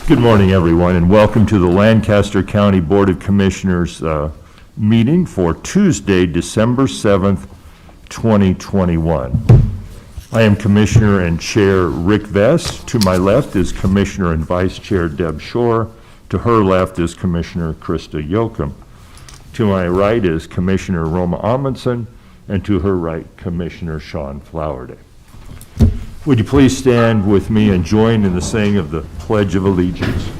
Good morning, everyone, and welcome to the Lancaster County Board of Commissioners meeting for Tuesday, December 7th, 2021. I am Commissioner and Chair Rick Vest. To my left is Commissioner and Vice Chair Deb Shore. To her left is Commissioner Krista Yoakum. To my right is Commissioner Roma Amundsen, and to her right, Commissioner Sean Flowerday. Would you please stand with me and join in the saying of the Pledge of Allegiance?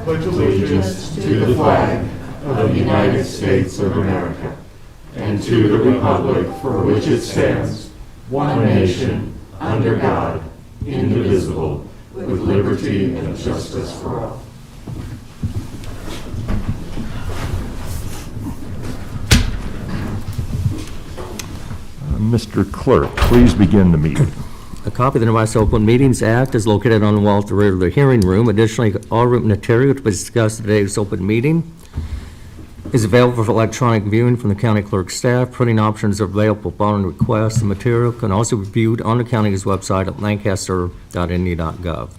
Pledge allegiance to the flag of the United States of America and to the republic for which it stands, one nation, under God, indivisible, with liberty and justice for all. Mr. Clerk, please begin the meeting. A copy of the Nebraska Open Meetings Act is located on the wall at the rear of the hearing room. Additionally, all written material to be discussed at today's open meeting is available for electronic viewing from the county clerk staff. Printing options are available upon request. The material can also be viewed on the county's website at lancaster.nd.gov.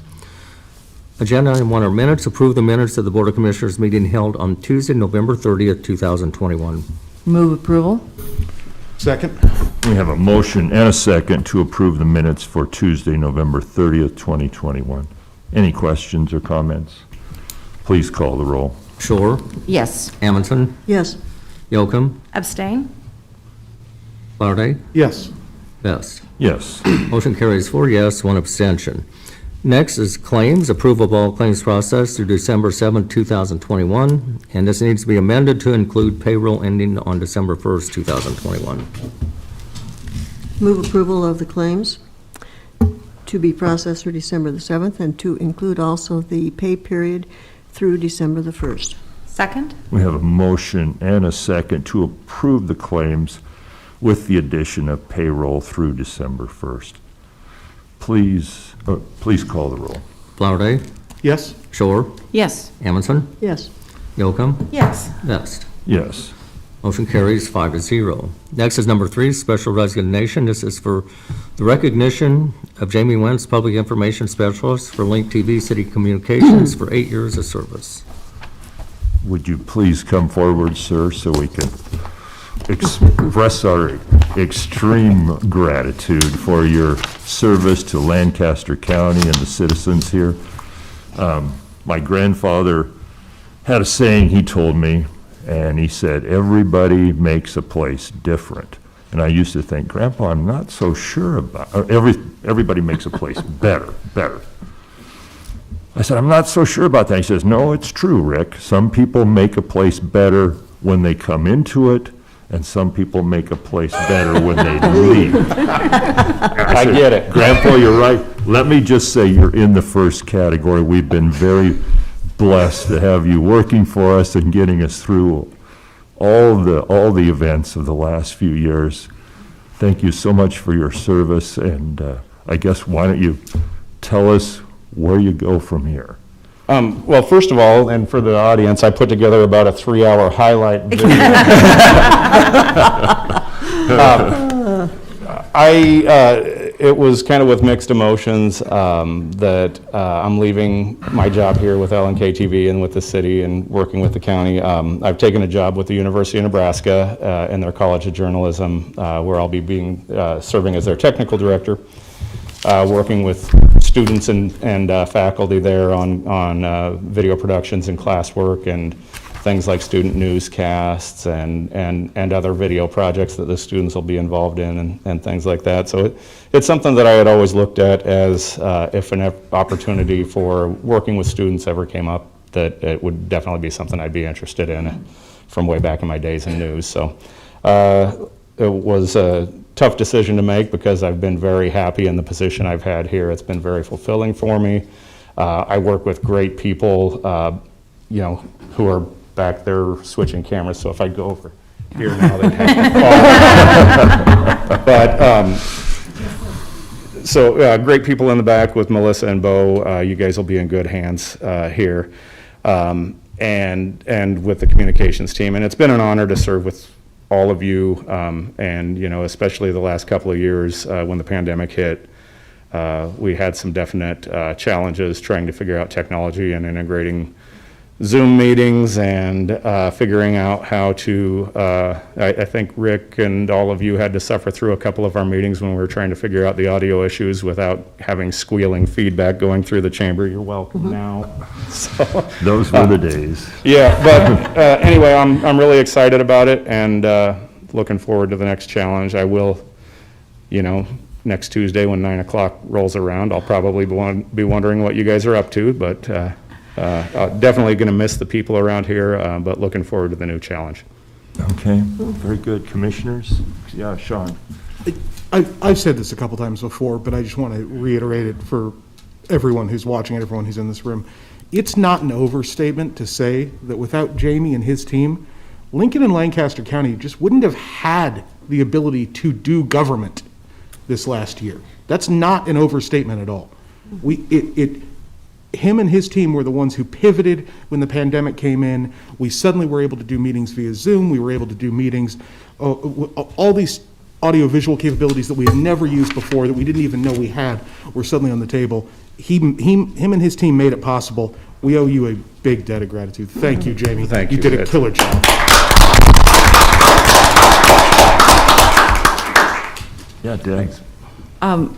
Agenda item 1 are minutes. Approve the minutes of the Board of Commissioners meeting held on Tuesday, November 30th, 2021. Move approval. Second. We have a motion and a second to approve the minutes for Tuesday, November 30th, 2021. Any questions or comments? Please call the roll. Shore, Yes. Amundsen, Yes. Yoakum, Abstain? Flowerday, Yes. Vest. Yes. Motion carries 4 yes, 1 abstention. Next is claims. Approval of all claims processed through December 7, 2021, and this needs to be amended to include payroll ending on December 1st, 2021. Move approval of the claims to be processed through December the 7th and to include also the pay period through December the 1st. Second? We have a motion and a second to approve the claims with the addition of payroll through December 1st. Please call the roll. Flowerday, Yes. Shore, Yes. Amundsen, Yes. Yoakum, Yes. Vest. Yes. Motion carries 5-0. Next is number 3, special resignation. This is for the recognition of Jamie Wentz, Public Information Specialist for Link TV City Communications for 8 years of service. Would you please come forward, sir, so we can express our extreme gratitude for your service to Lancaster County and the citizens here. My grandfather had a saying he told me, and he said, everybody makes a place different. And I used to think, Grandpa, I'm not so sure about, everybody makes a place better. I said, I'm not so sure about that. He says, no, it's true, Rick. Some people make a place better when they come into it, and some people make a place better when they leave. I said, get it. Grandpa, you're right. Let me just say you're in the first category. We've been very blessed to have you working for us and getting us through all the events of the last few years. Thank you so much for your service, and I guess why don't you tell us where you go from here? Well, first of all, and for the audience, I put together about a 3-hour highlight video. It was kind of with mixed emotions that I'm leaving my job here with LNK-TV and with the city and working with the county. I've taken a job with the University of Nebraska in their College of Journalism, where I'll be serving as their technical director, working with students and faculty there on video productions and classwork and things like student newscasts and other video projects that the students will be involved in and things like that. So it's something that I had always looked at as if an opportunity for working with students ever came up, that it would definitely be something I'd be interested in from way back in my days in news. So it was a tough decision to make because I've been very happy in the position I've had here. It's been very fulfilling for me. I work with great people, who are back there switching cameras, so if I go over here now, they'd have to fall. But, great people in the back with Melissa and Bo. You guys will be in good hands here, and with the communications team. And it's been an honor to serve with all of you, and especially the last couple of years when the pandemic hit. we had some definite challenges trying to figure out technology and integrating Zoom meetings and figuring out how to, I think Rick and all of you had to suffer through a couple of our meetings when we were trying to figure out the audio issues without having squealing feedback going through the chamber. You're welcome now. So, Those were the days. yeah, but anyway, I'm really excited about it and looking forward to the next challenge. I will, next Tuesday when 9 o'clock rolls around, I'll probably be wondering what you guys are up to, but definitely going to miss the people around here, but looking forward to the new challenge. Okay, very good. Commissioners? Yeah, Sean? I've said this a couple times before, but I just want to reiterate it for everyone who's watching, everyone who's in this room. It's not an overstatement to say that without Jamie and his team, Lincoln and Lancaster County just wouldn't have had the ability to do government this last year. That's not an overstatement at all. Him and his team were the ones who pivoted when the pandemic came in. We suddenly were able to do meetings via Zoom. We were able to do meetings, all these audiovisual capabilities that we had never used before, that we didn't even know we had, were suddenly on the table. Him and his team made it possible. We owe you a big debt of gratitude. Thank you, Jamie. Thank you. You did a killer job. Yeah, Deb?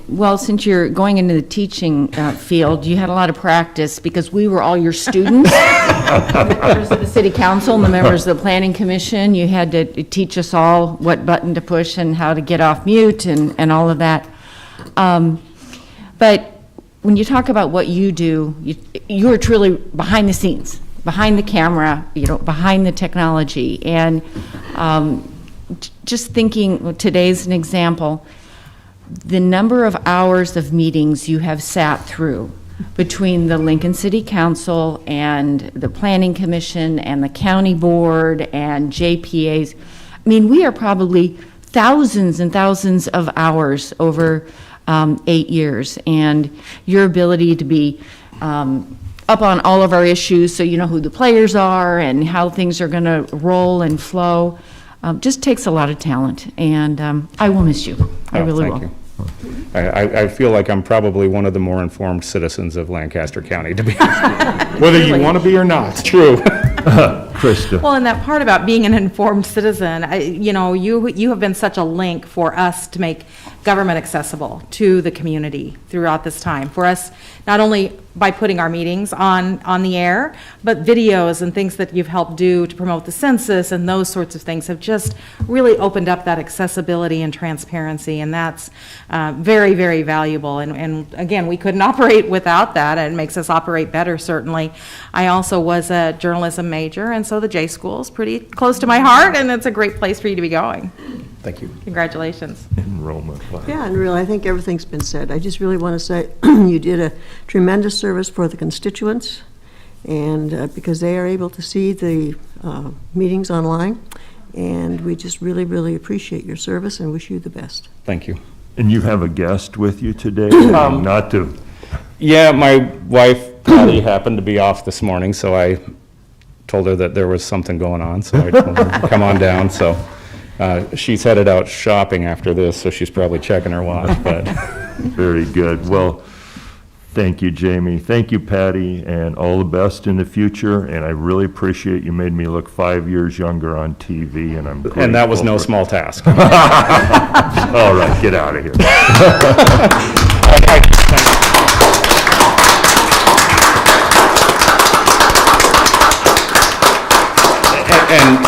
Well, since you're going into the teaching field, you had a lot of practice because we were all your students. The members of the city council and the members of the planning commission. You had to teach us all what button to push and how to get off mute and all of that. But when you talk about what you do, you're truly behind the scenes, behind the camera, behind the technology. And just thinking, well, today's an example, the number of hours of meetings you have sat through between the Lincoln City Council and the Planning Commission and the County Board and JPAs. I mean, we are probably thousands and thousands of hours over 8 years. And your ability to be up on all of our issues so you know who the players are and how things are going to roll and flow just takes a lot of talent. And I will miss you. I really will. Thank you. I feel like I'm probably one of the more informed citizens of Lancaster County, to be honest. Whether you want to be or not. It's true. Krista? Well, and that part about being an informed citizen, you have been such a link for us to make government accessible to the community throughout this time. For us, not only by putting our meetings on the air, but videos and things that you've helped do to promote the census and those sorts of things have just really opened up that accessibility and transparency, and that's very, very valuable. And again, we couldn't operate without that, and it makes us operate better, certainly. I also was a journalism major, and so the J School is pretty close to my heart, and it's a great place for you to be going. Thank you. Congratulations. Enrollment. Yeah, and really, I think everything's been said. I just really want to say you did a tremendous service for the constituents, and because they are able to see the meetings online, and we just really, really appreciate your service and wish you the best. Thank you. And you have a guest with you today? Not to... Yeah, my wife, Patty, happened to be off this morning, so I told her that there was something going on, so I told her to come on down. So she's headed out shopping after this, so she's probably checking her watch. But Very good. Well, thank you, Jamie. Thank you, Patty, and all the best in the future. And I really appreciate you made me look 5 years younger on TV, and I'm grateful. and that was no for- small task. All right, get out of here.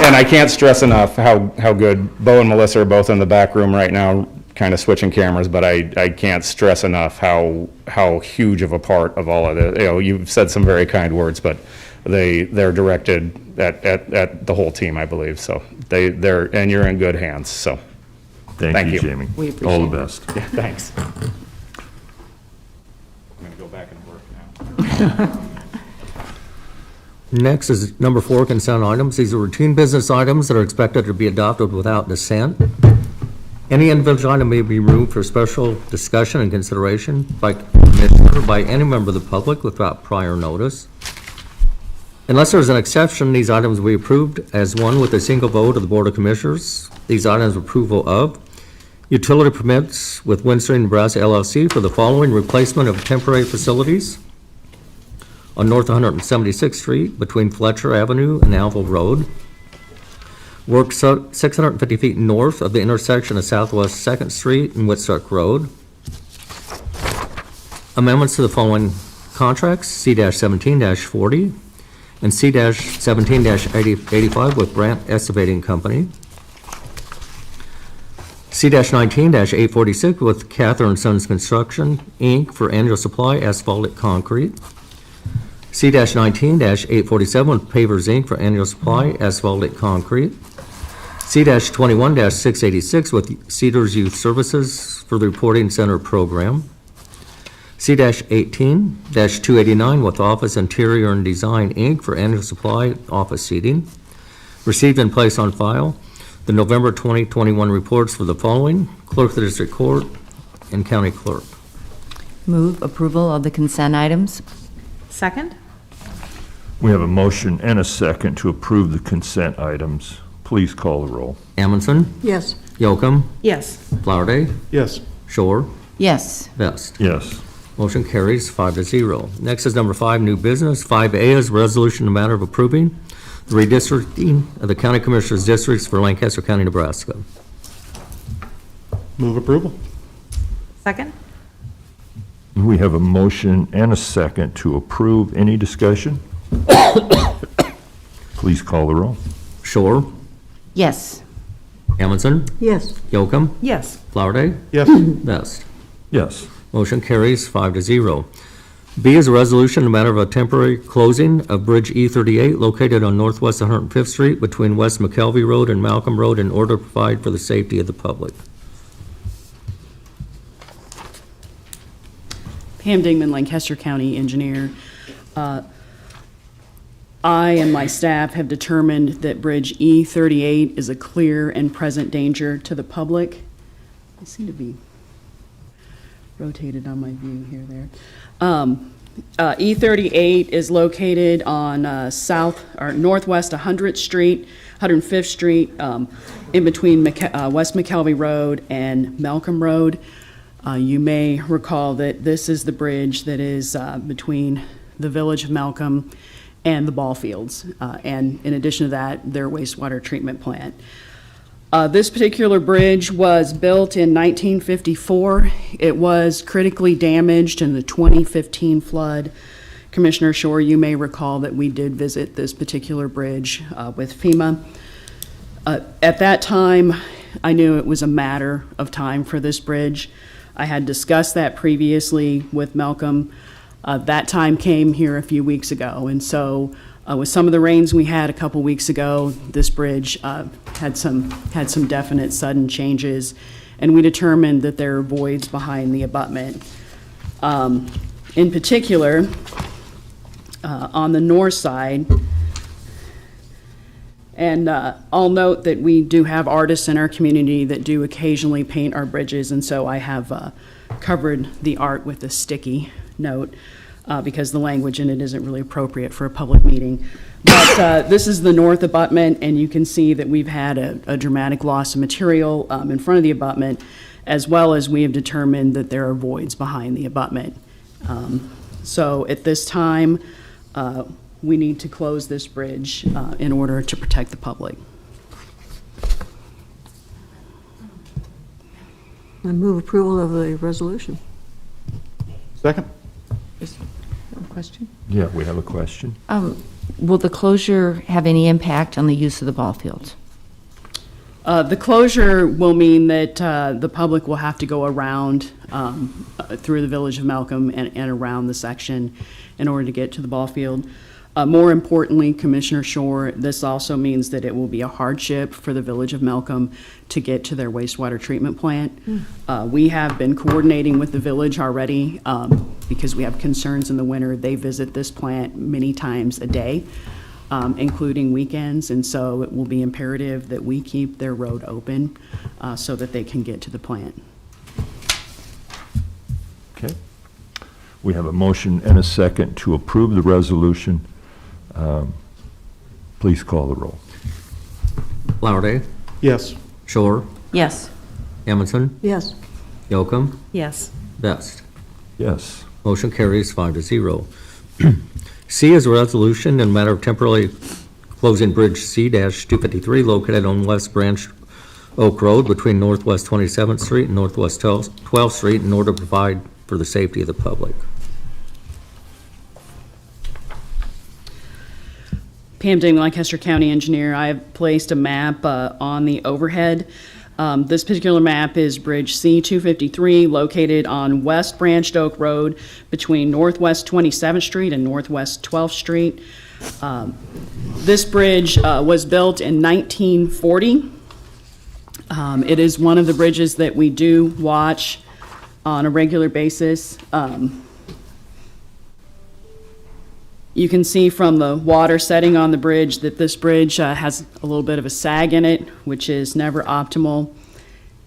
And I can't stress enough how good Bo and Melissa are both in the back room right now, kind of switching cameras, but I can't stress enough how huge of a part of all of it. You've said some very kind words, but they're directed at the whole team, I believe. So and you're in good hands. So Thank you, Jamie. We appreciate All it. the best. yeah, thanks. I'm going to go back and work now. Next is number 4, consent items. These are routine business items that are expected to be adopted without dissent. Any individual item may be removed for special discussion and consideration by commissioner or by any member of the public without prior notice. Unless there is an exception, these items will be approved as one with a single vote of the Board of Commissioners. These items approval of Utility permits with Windsor, Nebraska LLC for the following replacement of temporary facilities on North 176th Street between Fletcher Avenue and Alville Road. Work 650 feet north of the intersection of Southwest 2nd Street and Whitsuck Road. Amendments to the following contracts, C-17-40 and C-17-85 with Brandt Excavating Company. C-19-846 with Catherine Sons Construction, Inc. for annual supply asphaltic concrete. C-19-847 with Pavers, Inc. for annual supply asphaltic concrete. C-21-686 with Cedars Youth Services for the Reporting Center Program. C-18-289 with Office Interior and Design, Inc. for annual supply office seating. Received and placed on file the November 2021 reports for the following: Clerk of the District Court and County Clerk. Move approval of the consent items. Second? We have a motion and a second to approve the consent items. Please call the roll. Amundson, Yes. Yocum, Yes. Flowerday, Yes. Shore, Yes. Vest. Yes. Motion carries 5-0. Next is number 5, new business. 5A is resolution in the matter of approving the redistricting of the county commissioners' districts for Lancaster County, Nebraska. Move approval. Second? We have a motion and a second to approve. Any discussion? Please call the roll. Shore, Yes. Amundson, Yes. Yocum, Yes. Flowerday, Yes. Vest. Yes. Motion carries 5-0. B is a resolution in the matter of a temporary closing of Bridge E38 located on Northwest 105th Street between West McKelvey Road and Malcolm Road in order to provide for the safety of the public. Pam Dingman, Lancaster County Engineer. I and my staff have determined that Bridge E38 is a clear and present danger to the public. I seem to be rotated on my view here there. E38 is located on northwest 105th Street, in between West McKelvey Road and Malcolm Road. You may recall that this is the bridge that is between the village of Malcolm and the ball fields. And in addition to that, their wastewater treatment plant. This particular bridge was built in 1954. It was critically damaged in the 2015 flood. Commissioner Shore, you may recall that we did visit this particular bridge with FEMA. At that time, I knew it was a matter of time for this bridge. I had discussed that previously with Malcolm. That time came here a few weeks ago, and so with some of the rains we had a couple weeks ago, this bridge had some definite sudden changes, and we determined that there are voids behind the abutment. In particular, on the north side, and I'll note that we do have artists in our community that do occasionally paint our bridges, and so I have covered the art with a sticky note because the language in it isn't really appropriate for a public meeting. But this is the north abutment, and you can see that we've had a dramatic loss of material in front of the abutment, as well as we have determined that there are voids behind the abutment. So at this time, we need to close this bridge in order to protect the public. I move approval of the resolution. Second. Question? Yeah, we have a question. Will the closure have any impact on the use of the ball fields? The closure will mean that the public will have to go around through the village of Malcolm and around the section in order to get to the ball field. More importantly, Commissioner Shore, this also means that it will be a hardship for the village of Malcolm to get to their wastewater treatment plant. We have been coordinating with the village already because we have concerns in the winter. They visit this plant many times a day, including weekends, and so it will be imperative that we keep their road open so that they can get to the plant. Okay. We have a motion and a second to approve the resolution. Please call the roll. Flowerday, Yes. Shore, Yes. Amundson, Yes. Yocum, Yes. Vest. Yes. Motion carries 5-0. C is a resolution in matter of temporarily closing Bridge C-253 located on West Branch Oak Road between Northwest 27th Street and Northwest 12th Street in order to provide for the safety of the public. Pam Ding, Lancaster County Engineer. I have placed a map on the overhead. This particular map is Bridge C-253, located on West Branch Oak Road between Northwest 27th Street and Northwest 12th Street. This bridge was built in 1940. It is one of the bridges that we do watch on a regular basis. You can see from the water setting on the bridge that this bridge has a little bit of a sag in it, which is never optimal.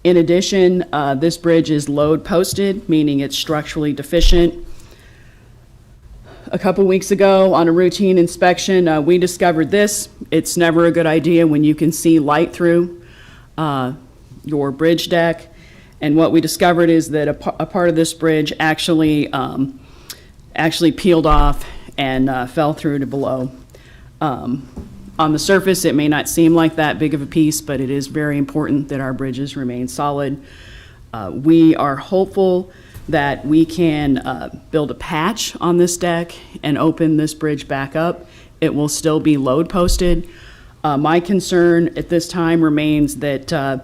In addition, this bridge is load posted, meaning it's structurally deficient. A couple weeks ago, on a routine inspection, we discovered this. It's never a good idea when you can see light through your bridge deck. And what we discovered is that a part of this bridge actually peeled off and fell through to below. On the surface, it may not seem like that big of a piece, but it is very important that our bridges remain solid. We are hopeful that we can build a patch on this deck and open this bridge back up. It will still be load posted. My concern at this time remains that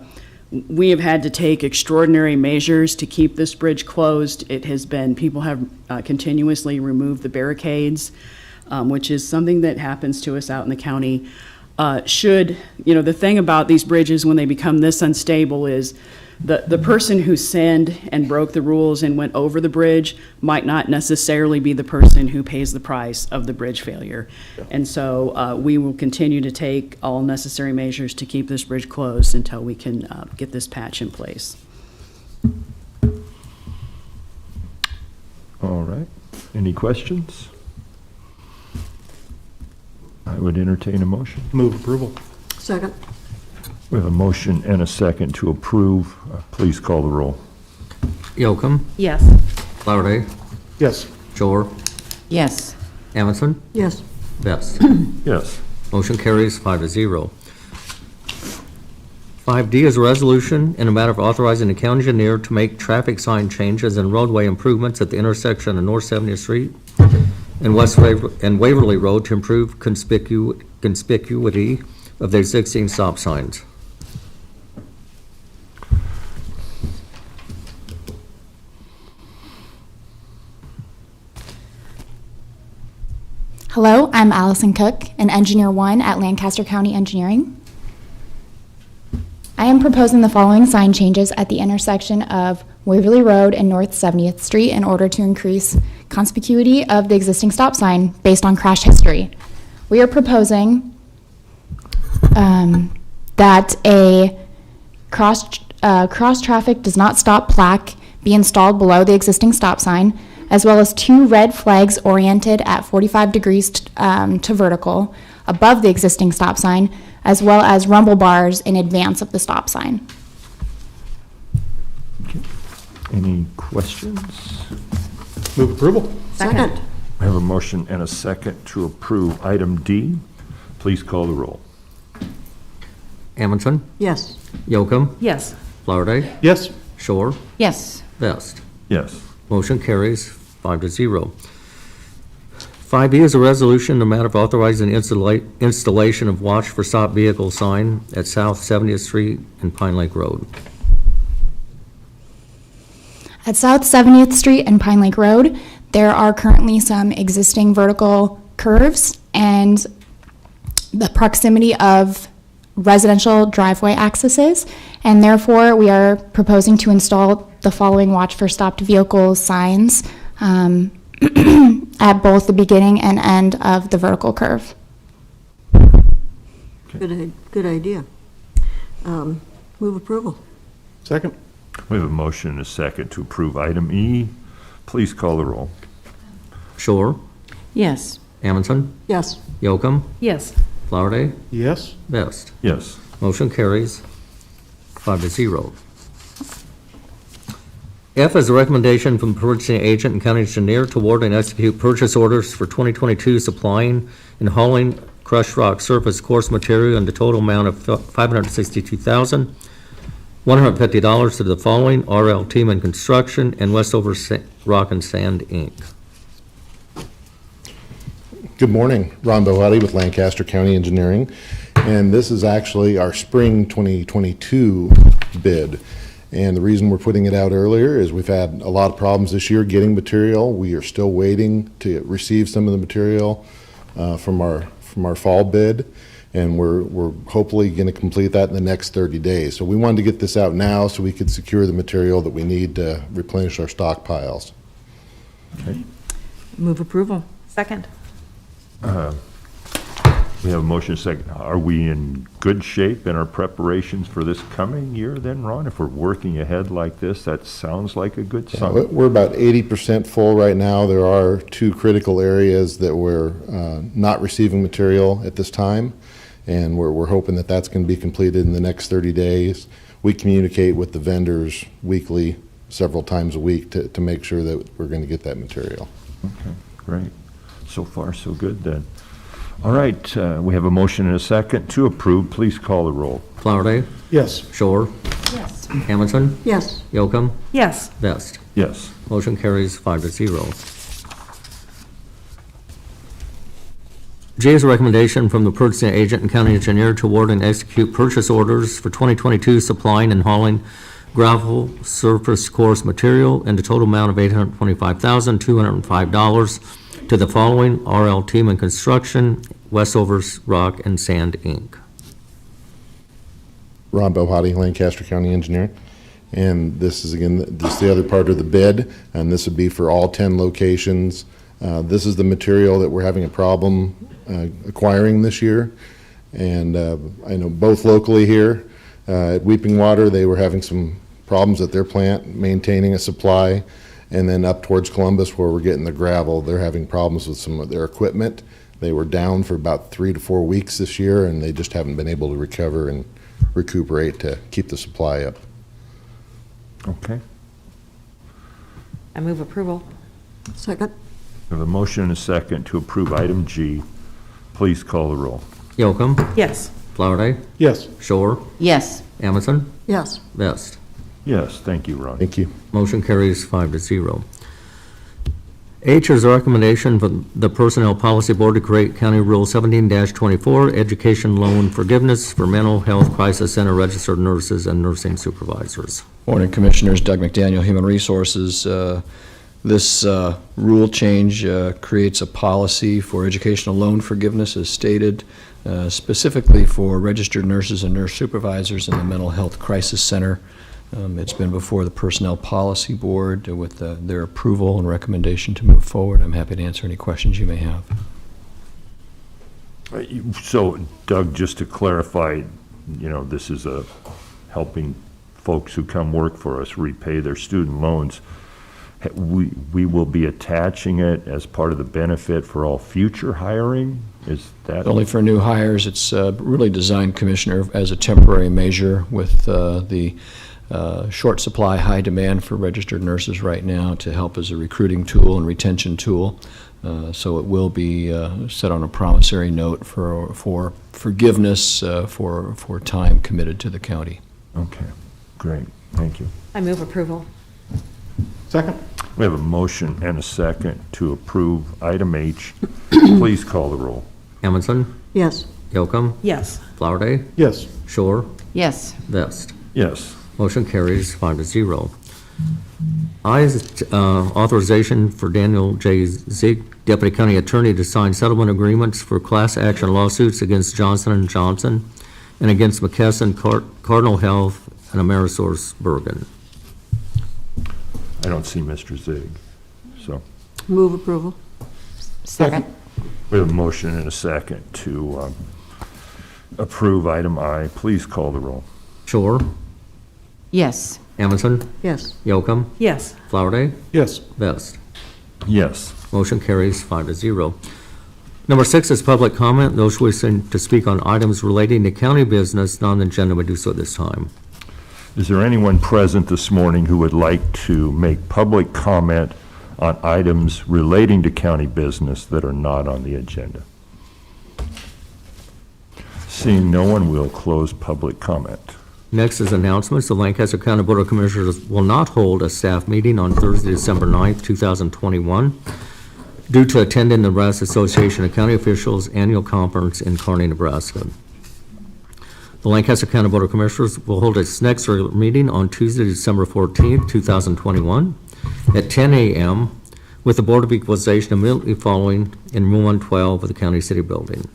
we have had to take extraordinary measures to keep this bridge closed. It has been, people have continuously removed the barricades, which is something that happens to us out in the county. The thing about these bridges when they become this unstable is the person who sinned and broke the rules and went over the bridge might not necessarily be the person who pays the price of the bridge failure. And so we will continue to take all necessary measures to keep this bridge closed until we can get this patch in place. All right. Any questions? I would entertain a motion. Move approval. Second. We have a motion and a second to approve. Please call the roll. Yocum, Yes. Flowerday, Yes. Shore, Yes. Amundson, Yes. Vest. Yes. Motion carries 5-0. 5D is a resolution in a matter of authorizing the county engineer to make traffic sign changes and roadway improvements at the intersection of North 70th Street and Waverly Road to improve conspicuity of the existing stop signs. Hello, I'm Allison Cook, an Engineer 1 at Lancaster County Engineering. I am proposing the following sign changes at the intersection of Waverly Road and North 70th Street in order to increase conspicuity of the existing stop sign based on crash history. We are proposing that a cross traffic does not stop plaque be installed below the existing stop sign, as well as 2 red flags oriented at 45 degrees to vertical above the existing stop sign, as well as rumble bars in advance of the stop sign. Any questions? Move approval. Second. I have a motion and a second to approve item D. Please call the roll. Amundson, Yes. Yocum, Yes. Flowerday, Yes. Shore, Yes. Vest. Yes. Motion carries 5-0. 5E is a resolution in the matter of authorizing installation of watch for stop vehicle sign at South 70th Street and Pine Lake Road. At South 70th Street and Pine Lake Road, there are currently some existing vertical curves and the proximity of residential driveway accesses, and therefore we are proposing to install the following watch for stopped vehicles signs at both the beginning and end of the vertical curve. Good idea. Move approval. Second. We have a motion and a second to approve item E. Please call the roll. Shore, Yes. Amundson, Yes. Yocum, Yes. Flowerday, Yes. Vest. Yes. Motion carries 5-0. F is a recommendation from purchasing agent and county engineer to award and execute purchase orders for 2022 supplying and hauling crushed rock surface coarse material in the total amount of $562,150 to the following: RL Team and Construction and Westover Rock and Sand, Inc. Good morning, Ron Bohatti with Lancaster County Engineering, and this is actually our spring 2022 bid. And the reason we're putting it out earlier is we've had a lot of problems this year getting material. We are still waiting to receive some of the material from our fall bid, and we're hopefully going to complete that in the next 30 days. So we wanted to get this out now so we could secure the material that we need to replenish our stockpiles. Move approval. Second. We have a motion and a second. Are we in good shape in our preparations for this coming year then, Ron? If we're working ahead like this, that sounds like a good sign. We're about 80% full right now. There are two critical areas that we're not receiving material at this time, and we're hoping that that's going to be completed in the next 30 days. We communicate with the vendors weekly, several times a week, to make sure that we're going to get that material. Okay, great. So far, so good then. All right, we have a motion and a second to approve. Please call the roll. Flowerday, Yes. Shore, Yes. Hamilton, Yes. Yocum, Yes. Vest. Yes. Motion carries 5-0. J is a recommendation from the purchasing agent and county engineer to award and execute purchase orders for 2022 supplying and hauling gravel surface coarse material in the total amount of $825,205 to the following: RL Team and Construction, Westover Rock and Sand, Inc. Ron Bohatti, Lancaster County Engineering. And this is, again, this is the other part of the bid, and this would be for all 10 locations. This is the material that we're having a problem acquiring this year. And I know both locally here at Weeping Water, they were having some problems at their plant maintaining a supply. And then up towards Columbus, where we're getting the gravel, they're having problems with some of their equipment. They were down for about 3 to 4 weeks this year, and they just haven't been able to recover and recuperate to keep the supply up. Okay. I move approval. Second? We have a motion and a second to approve item G. Please call the roll. Yocum, Yes. Flowerday, Yes. Shore, Yes. Amundson, Yes. Vest. Yes, thank you, Ron. Thank you. Motion carries 5-0. H is a recommendation from the Personnel Policy Board to create County Rule 17-24, education loan forgiveness for mental health crisis center registered nurses and nursing supervisors. Morning, Commissioners. Doug McDaniel, Human Resources. This rule change creates a policy for educational loan forgiveness, as stated, specifically for registered nurses and nurse supervisors in the Mental Health Crisis Center. It's been before the Personnel Policy Board with their approval and recommendation to move forward. I'm happy to answer any questions you may have. So, Doug, just to clarify, this is helping folks who come work for us repay their student loans. We will be attaching it as part of the benefit for all future hiring? Is that? Only for new hires. It's really designed, Commissioner, as a temporary measure with the short supply, high demand for registered nurses right now to help as a recruiting tool and retention tool. So it will be set on a promissory note for forgiveness for time committed to the county. Okay, great, thank you. I move approval. Second? We have a motion and a second to approve item H. Please call the roll. Amundson, Yes. Yocum, Yes. Flowerday, Yes. Shore, Yes. Vest. Yes. Motion carries 5-0. I is authorization for Daniel J. Zieg, Deputy County Attorney, to sign settlement agreements for class action lawsuits against Johnson & Johnson and against McKesson, Cardinal Health, and Amerisource Bergen. I don't see Mr. Zig, so. Move approval. Second. We have a motion and a second to approve item I. Please call the roll. Shore, Yes. Amundson, Yes. Yocum, Yes. Flowerday, Yes. Vest. Yes. Motion carries 5-0. Number 6 is public comment. Those wishing to speak on items relating to county business not on the agenda may do so at this time. Is there anyone present this morning who would like to make public comment on items relating to county business that are not on the agenda? Seeing no one, we'll close public comment. Next is announcements. The Lancaster County Board of Commissioners will not hold a staff meeting on Thursday, December 9th, 2021, due to attending the Nebraska Association of County Officials Annual Conference in Kearney, Nebraska. The Lancaster County Board of Commissioners will hold its next regular meeting on Tuesday, December 14th, 2021, at 10 a.m., with the Board of Equalization immediately following in Room 112 of the County City Building.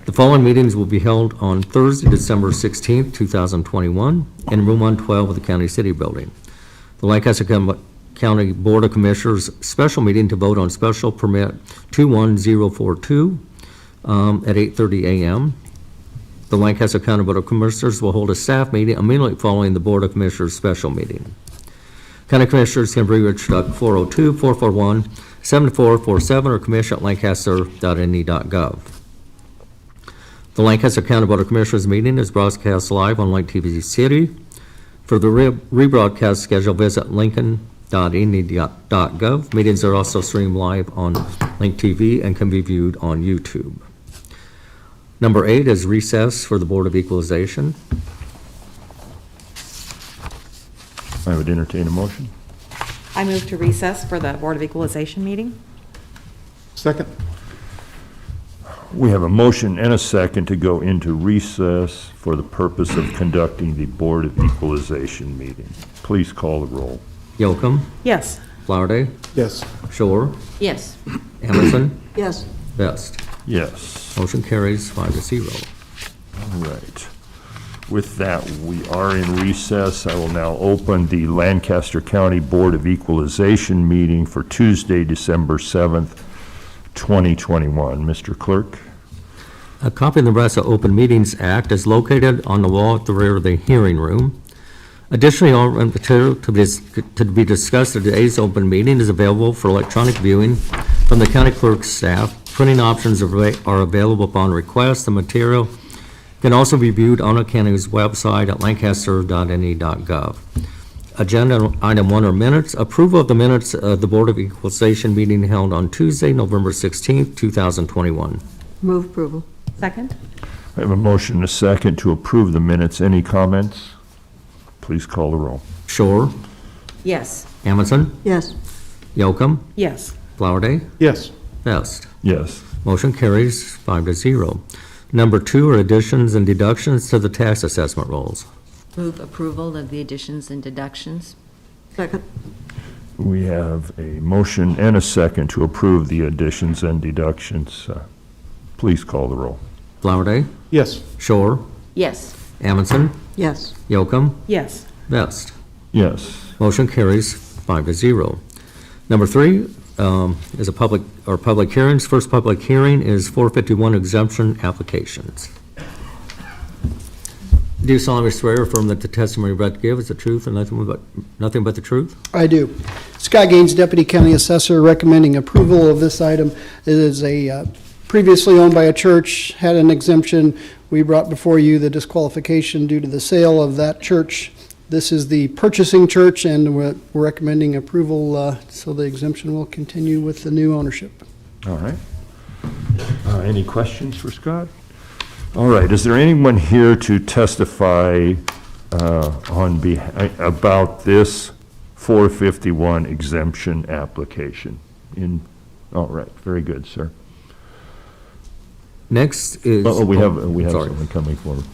The following meetings will be held on Thursday, December 16th, 2021, in Room 112 of the County City Building. The Lancaster County Board of Commissioners special meeting to vote on special permit 21042 at 8:30 a.m. The Lancaster County Board of Commissioners will hold a staff meeting immediately following the Board of Commissioners special meeting. County Commissioners can be reached at 402-441-7447 or commission@lancaster.ne.gov. The Lancaster County Board of Commissioners meeting is broadcast live on Link TV City. For the rebroadcast schedule, visit lincoln.ne.gov. Meetings are also streamed live on Link TV and can be viewed on YouTube. Number 8 is recess for the Board of Equalization. I would entertain a motion. I move to recess for the Board of Equalization meeting. Second? We have a motion and a second to go into recess for the purpose of conducting the Board of Equalization meeting. Please call the roll. Yocum, Yes. Flowerday, Yes. Shore, Yes. Emerson, Yes. Best. Yes. Motion carries 5-0. All right. With that, we are in recess. I will now open the Lancaster County Board of Equalization meeting for Tuesday, December 7th, 2021. Mr. Clerk? A copy of the Nebraska Open Meetings Act is located on the wall at the rear of the hearing room. Additionally, all material to be discussed at today's open meeting is available for electronic viewing from the county clerk's staff. Printing options are available upon request. The material can also be viewed on the county's website at lancaster.ne.gov. Agenda item 1 are minutes. Approval of the minutes of the Board of Equalization meeting held on Tuesday, November 16th, 2021. Move approval. Second? I have a motion and a second to approve the minutes. Any comments? Please call the roll. Shore, Yes. Amundson, Yes. Yocum, Yes. Flowerday, Yes. Best. Yes. Motion carries 5-0. Number 2 are additions and deductions to the tax assessment rolls. Move approval of the additions and deductions. Second. We have a motion and a second to approve the additions and deductions. Please call the roll. Flowerday, Yes. Shore, Yes. Amundson, Yes. Yocum, Yes. Best. Yes. Motion carries 5-0. Number 3 is public hearings. First public hearing is 451 exemption applications. Do you solemnly swear or affirm that the testimony you're about to give is the truth and nothing but the truth? I do. Scott Gaines, Deputy County Assessor, recommending approval of this item. It is a previously owned by a church, had an exemption. We brought before you the disqualification due to the sale of that church. This is the purchasing church, and we're recommending approval so the exemption will continue with the new ownership. All right. Any questions for Scott? All right. Is there anyone here to testify about this 451 exemption application? All right. Very good, sir. Next is... We have sorry. someone coming forward.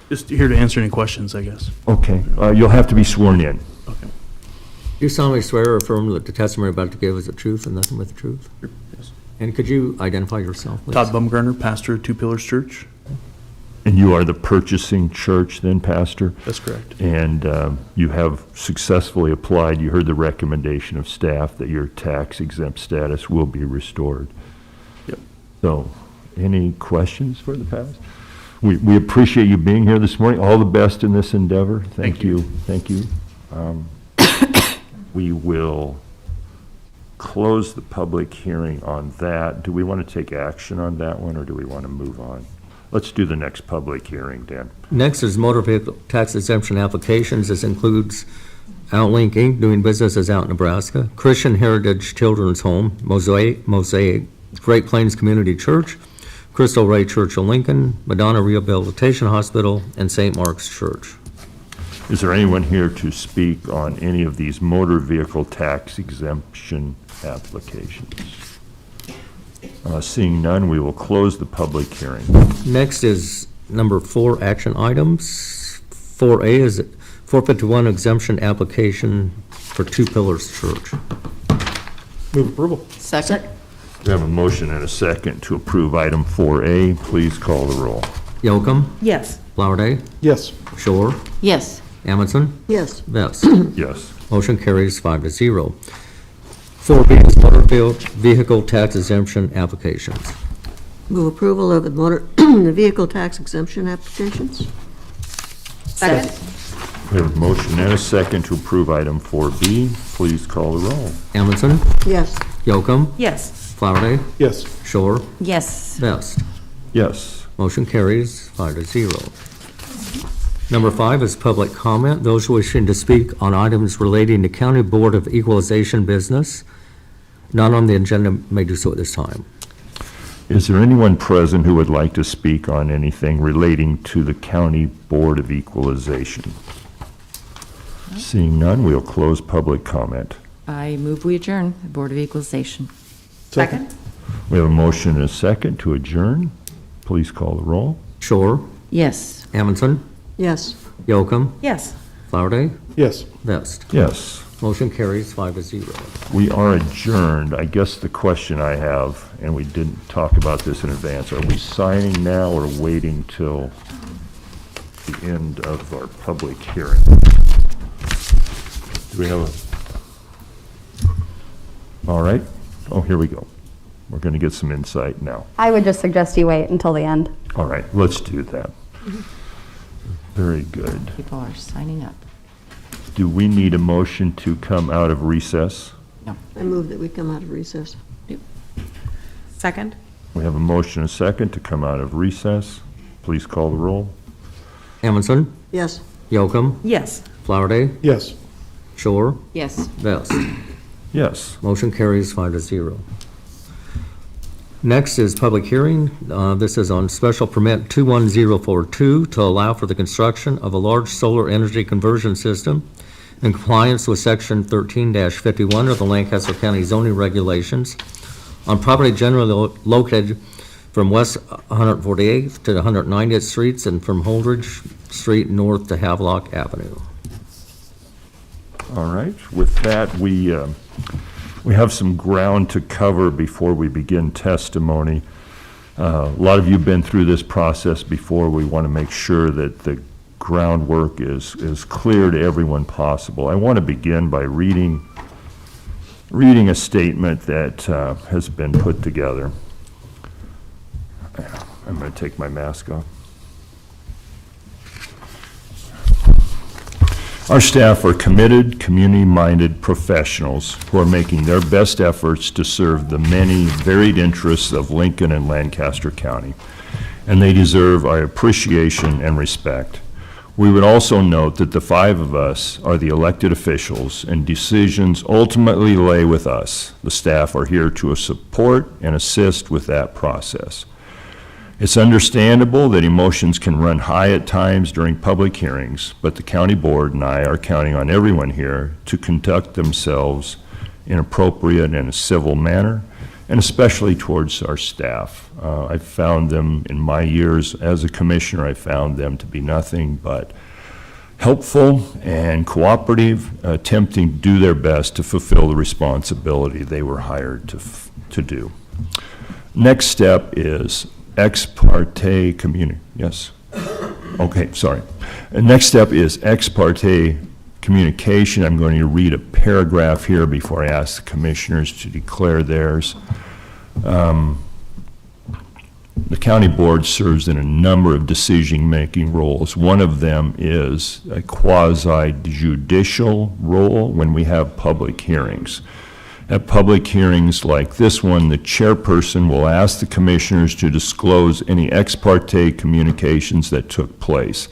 Just here to answer any questions, I guess. Okay. You'll have to be sworn in. Okay. Do you solemnly swear or affirm that the testimony you're about to give is the truth and nothing but the truth? Yes. And could you identify yourself, please? Todd Bumgarner, pastor of Two Pillars Church. And you are the purchasing church then, Pastor? That's correct. And you have successfully applied. You heard the recommendation of staff that your tax exempt status will be restored. Yep. So, any questions for the pastor? We appreciate you being here this morning. All the best in this endeavor. Thank you. Thank you. We will close the public hearing on that. Do we want to take action on that one, or do we want to move on? Let's do the next public hearing, Dan. Next is motor vehicle tax exemption applications. This includes Outlink Inc. doing business as Out Nebraska, Christian Heritage Children's Home, Mosaic, Great Plains Community Church, Crystal Ray Church of Lincoln, Madonna Rehabilitation Hospital, and St. Mark's Church. Is there anyone here to speak on any of these motor vehicle tax exemption applications? Seeing none, we will close the public hearing. Next is number 4, action items. 4A is 451 exemption application for Two Pillars Church. Move approval. Second? We have a motion and a second to approve item 4A. Please call the roll. Yocum, Yes. Flowerday, Yes. Shore, Yes. Amundson, Yes. Vest. Yes. Motion carries 5-0. 4B is motor vehicle tax exemption applications. Move approval of the motor, the vehicle tax exemption applications? Second? We have a motion and a second to approve item 4B. Please call the roll. Amundson, Yes. Yocum, Yes. Flowerday, Yes. Shore, Yes. Vest. Yes. Motion carries 5-0. Number 5 is public comment. Those wishing to speak on items relating to County Board of Equalization business not on the agenda may do so at this time. Is there anyone present who would like to speak on anything relating to the County Board of Equalization? Seeing none, we'll close public comment. I move we adjourn the Board of Equalization. Second? We have a motion and a second to adjourn. Please call the roll. Shore, Yes. Amundson, Yes. Yocum, Yes. Flowerday, Yes. Vest. Yes. Motion carries 5-0. We are adjourned. I guess the question I have, and we didn't talk about this in advance, are we signing now or waiting till the end of our public hearing? Do we have a? All right. Oh, here we go. We're going to get some insight now. I would just suggest you wait until the end. All right, let's do that. Very good. People are signing up. Do we need a motion to come out of recess? I move that we come out of recess. Second? We have a motion and a second to come out of recess. Please call the roll. Amundson, Yes. Yocum, Yes. Flowerday, Yes. Shore, Yes. Vest. Yes. Motion carries 5-0. Next is public hearing. This is on special permit 21042 to allow for the construction of a large solar energy conversion system in compliance with section 13-51 of the Lancaster County zoning regulations on property generally located from West 148th to 190th Streets and from Holdridge Street north to Havelock Avenue. All right. With that, we have some ground to cover before we begin testimony. A lot of you have been through this process before. We want to make sure that the groundwork is clear to everyone possible. I want to begin by reading a statement that has been put together. I'm going to take my mask off. Our staff are committed, community-minded professionals who are making their best efforts to serve the many varied interests of Lincoln and Lancaster County, and they deserve our appreciation and respect. We would also note that the 5 of us are the elected officials, and decisions ultimately lay with us. The staff are here to support and assist with that process. It's understandable that emotions can run high at times during public hearings, but the county board and I are counting on everyone here to conduct themselves in appropriate and a civil manner, and especially towards our staff. I've found them, in my years as a commissioner, I found them to be nothing but helpful and cooperative, attempting to do their best to fulfill the responsibility they were hired to do. Next step is ex parte yes? Okay, sorry. Next step is ex parte communication. I'm going to read a paragraph here before I ask the commissioners to declare theirs. The county board serves in a number of decision-making roles. One of them is a quasi-judicial role when we have public hearings. At public hearings like this one, the chairperson will ask the commissioners to disclose any ex parte communications that took place.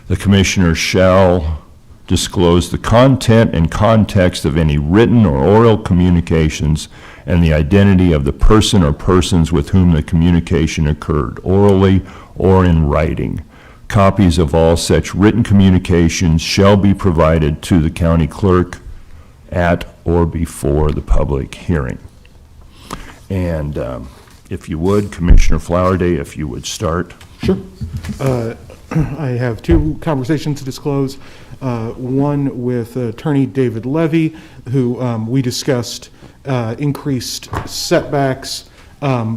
The commissioner shall disclose the content and context of any written or oral communications and the identity of the person or persons with whom the communication occurred, orally or in writing. Copies of all such written communications shall be provided to the county clerk at or before the public hearing. And if you would, Commissioner Flowerday, if you would start. Sure. I have two conversations to disclose. One with Attorney David Levy, who we discussed increased setbacks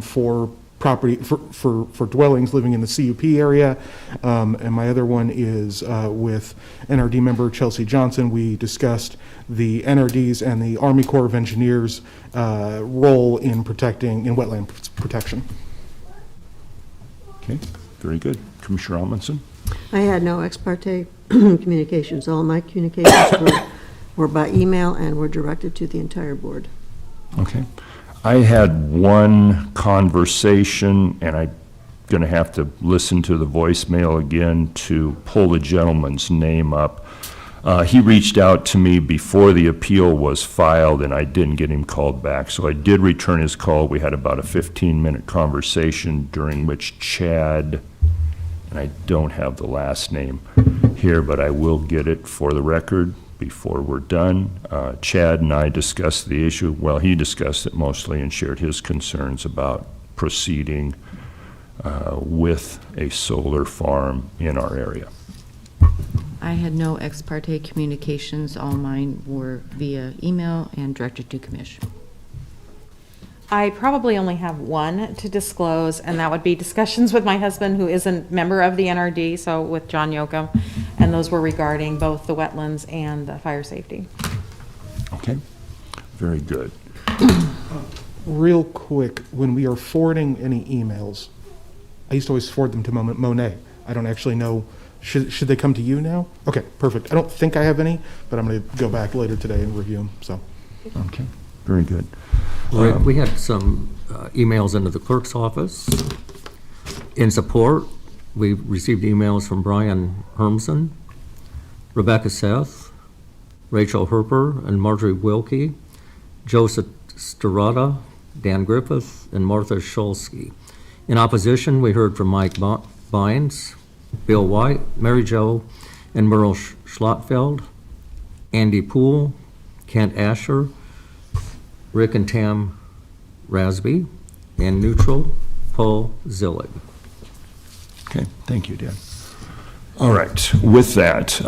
for property, for dwellings living in the CUP area. And my other one is with NRD member Chelsea Johnson. We discussed the NRDs and the Army Corps of Engineers role in wetland protection. Okay, very good. Commissioner Amundson? I had no ex parte communications. All my communications were by email and were directed to the entire board. Okay. I had one conversation, and I'm going to have to listen to the voicemail again to pull the gentleman's name up. He reached out to me before the appeal was filed, and I didn't get him called back. So I did return his call. We had about a 15-minute conversation during which Chad, and I don't have the last name here, but I will get it for the record before we're done. Chad and I discussed the issue. Well, he discussed it mostly and shared his concerns about proceeding with a solar farm in our area. I had no ex parte communications. All mine were via email and directed to commission. I probably only have one to disclose, and that would be discussions with my husband, who is a member of the NRD, so with John Yocum, and those were regarding both the wetlands and the fire safety. Okay, very good. Real quick, when we are forwarding any emails, I used to always forward them to Monet. I don't actually know, should they come to you now? Okay, perfect. I don't think I have any, but I'm going to go back later today and review them, so. Okay, very good. We had some emails into the clerk's office. In support, we received emails from Brian Hermson, Rebecca Seth, Rachel Herper, and Marjorie Wilkie, Joseph Starada, Dan Griffith, and Martha Scholsky. In opposition, we heard from Mike Bynes, Bill White, Mary Jo, and Merle Schlotfeld, Andy Poole, Kent Asher, Rick and Tam Rasby, and neutral, Paul Zillig. Okay, thank you, Dan. All right, with that,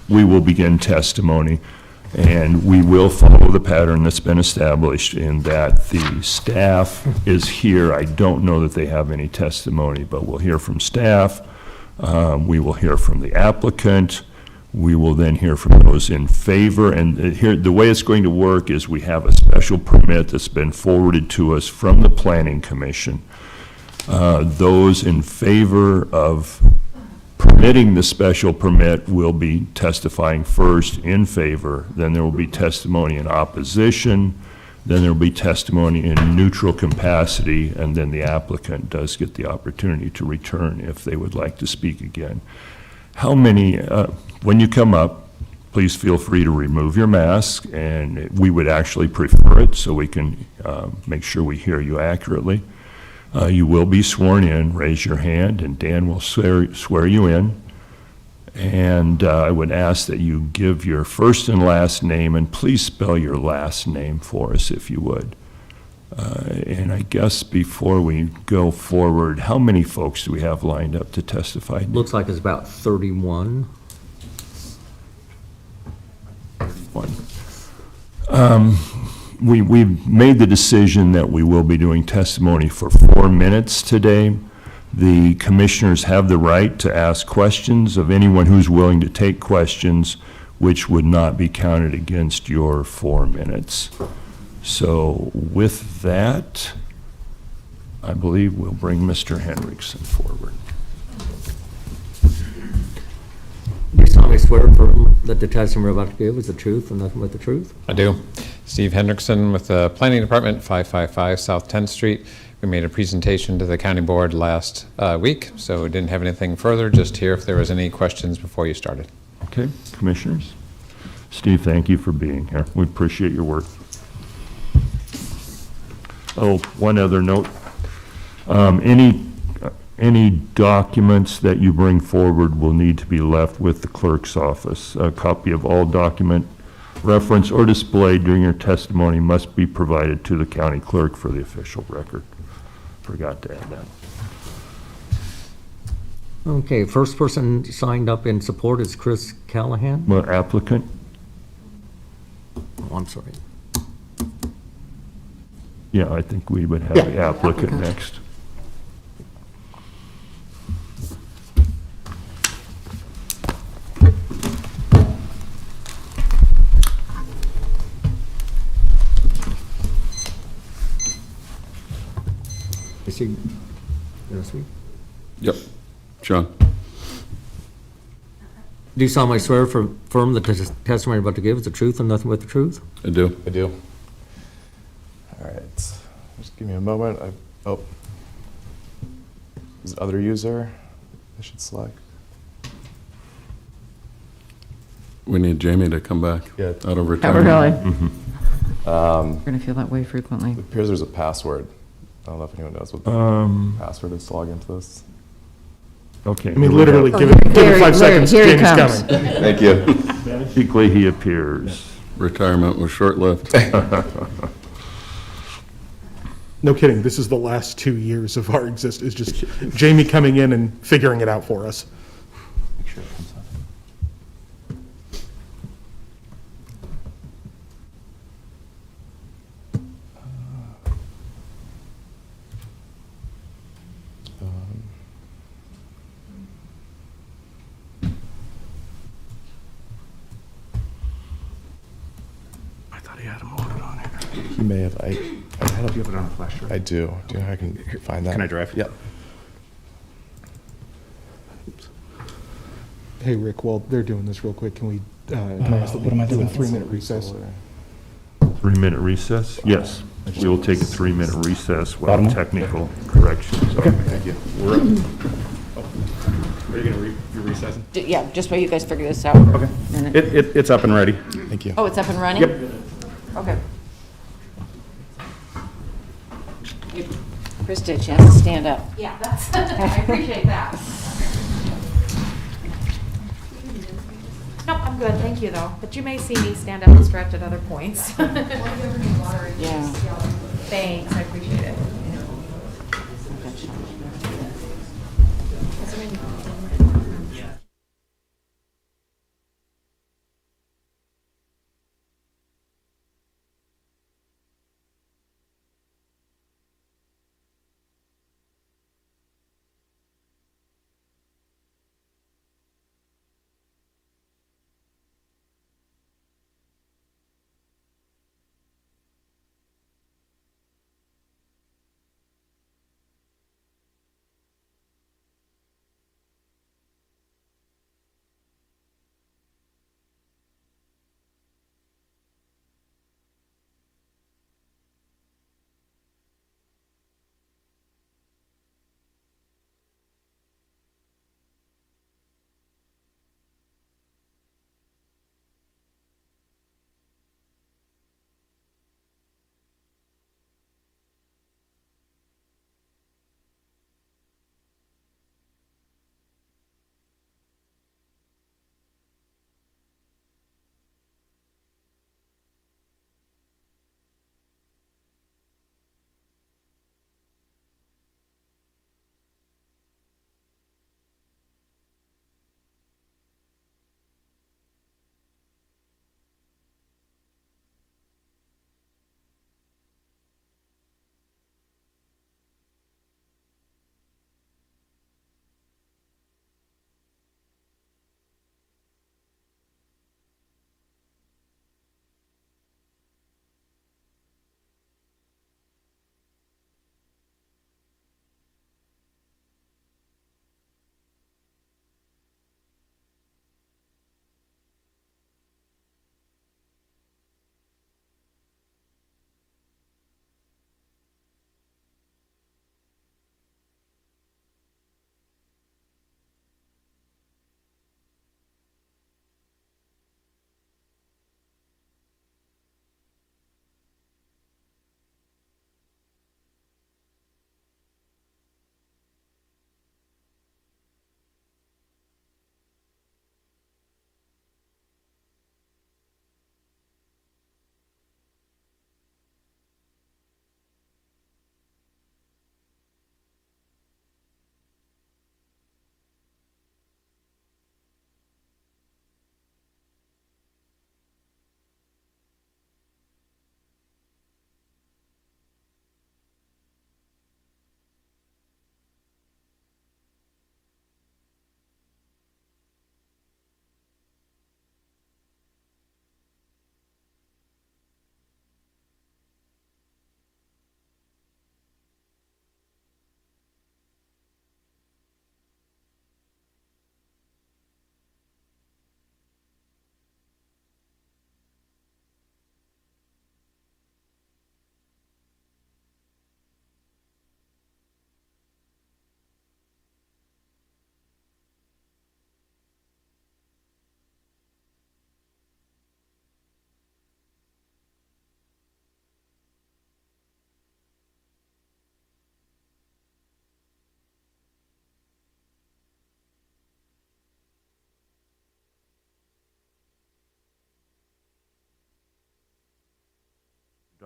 we will begin testimony, and we will follow the pattern that's been established in that the staff is here. I don't know that they have any testimony, but we'll hear from staff. We will hear from the applicant. We will then hear from those in favor, and here, the way it's going to work is we have a special permit that's been forwarded to us from the Planning Commission. Those in favor of permitting the special permit will be testifying first in favor, then there will be testimony in opposition, then there will be testimony in neutral capacity, and then the applicant does get the opportunity to return if they would like to speak again. How many, when you come up, please feel free to remove your mask, and we would actually prefer it so we can make sure we hear you accurately. You will be sworn in. Raise your hand, and Dan will swear you in. And I would ask that you give your first and last name, and please spell your last name for us if you would. And I guess before we go forward, how many folks do we have lined up to testify? Looks like it's about 31. We've made the decision that we will be doing testimony for 4 minutes today. The commissioners have the right to ask questions of anyone who's willing to take questions, which would not be counted against your 4 minutes. So with that, I believe we'll bring Mr. Henriksen forward. You solemnly swear affirm that the testimony we're about to give is the truth and nothing but the truth? I do. Steve Hendrickson with the Planning Department, 555 South 10th Street. We made a presentation to the county board last week, so we didn't have anything further, just here if there was any questions before you started. Okay, commissioners? Steve, thank you for being here. We appreciate your work. Oh, one other note. Any documents that you bring forward will need to be left with the clerk's office. A copy of all document referenced or displayed during your testimony must be provided to the county clerk for the official record. Forgot to add that. Okay, first person signed up in support is Chris Callahan. Well, applicant? Oh, I'm sorry. Yeah, I think we would have Yeah. the applicant next. Is he, yes, he? Yep. Sean? Do you solemnly swear for affirm that the testimony you're about to give is the truth and nothing but the truth? I do. I do. All right, just give me a moment. Oh, is it other user? I should select. We need Jamie to come back. Yeah. Out of Oh, retirement. really? We're going to feel that way frequently. It appears there's a password. I don't know if anyone knows what the password is to log into this. Okay. I mean, literally, give it 5 seconds, here he Jamie's comes. coming. Thank you. Magically, he appears. Retirement was short-lived. No kidding, this is the last 2 years of our existence, just Jamie coming in and figuring it out for us. Make sure it comes up. I thought he had him loaded on here. He may have. I had You have it on a flash drive? I do. Do you know how I can find that? Can I drive? Yep. Hey, Rick, while they're doing this real quick, can we, can I ask that we do a 3-minute recess? 3-minute recess? Yes. We will take a 3-minute recess while technical corrections. Okay. Thank you. We're up. Are you gonna be recessing? Yeah, just while you guys figure this out. Okay. It's up and ready. Thank you. Oh, it's up and running? Yep. Okay. Krista, a chance to stand up. Yeah, that's, I appreciate that. Nope, I'm good, thank you, though. But you may see me stand up and stretch at other points. Yeah. Thanks, I appreciate it.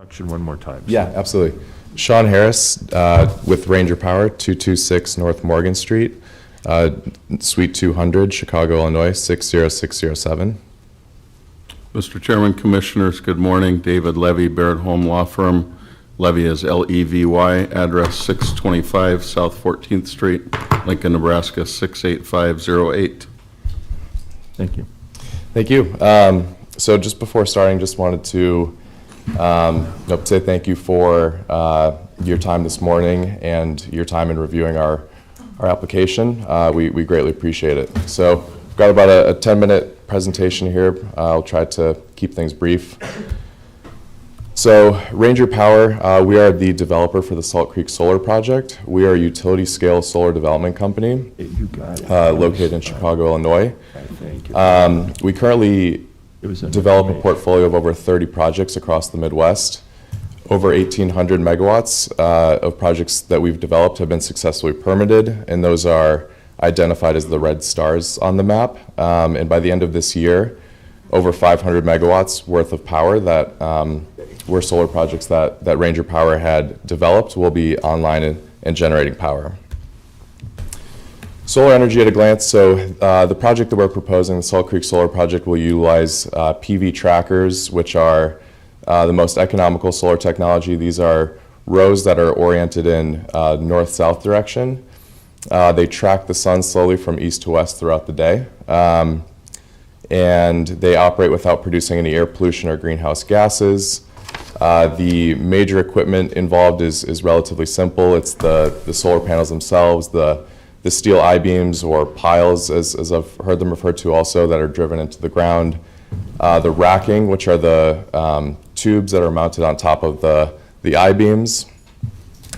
Introduction one more time. Yeah, absolutely. Sean Harris with Ranger Power, 226 North Morgan Street, Suite 200, Chicago, Illinois, 60607. Mr. Chairman, Commissioners, good morning. David Levy, Barrett Home Law Firm. Levy is L-E-V-Y, address 625 South 14th Street, Lincoln, Nebraska, 68508. Thank you. Thank you. So just before starting, just wanted to say thank you for your time this morning and your time in reviewing our application. We greatly appreciate it. So we've got about a 10-minute presentation here. I'll try to keep things brief. So Ranger Power, we are the developer for the Salt Creek Solar Project. We are a utility-scale solar development company located in Chicago, Illinois. We currently develop a portfolio of over 30 projects across the Midwest. Over 1,800 megawatts of projects that we've developed have been successfully permitted, and those are identified as the red stars on the map. And by the end of this year, over 500 megawatts worth of power that were solar projects that Ranger Power had developed will be online and generating power. Solar energy at a glance. So the project that we're proposing, the Salt Creek Solar Project, will utilize PV trackers, which are the most economical solar technology. These are rows that are oriented in north-south direction. They track the sun slowly from east to west throughout the day. And they operate without producing any air pollution or greenhouse gases. The major equipment involved is relatively simple. It's the solar panels themselves, the steel I-beams or piles, as I've heard them referred to also, that are driven into the ground. The racking, which are the tubes that are mounted on top of the I-beams.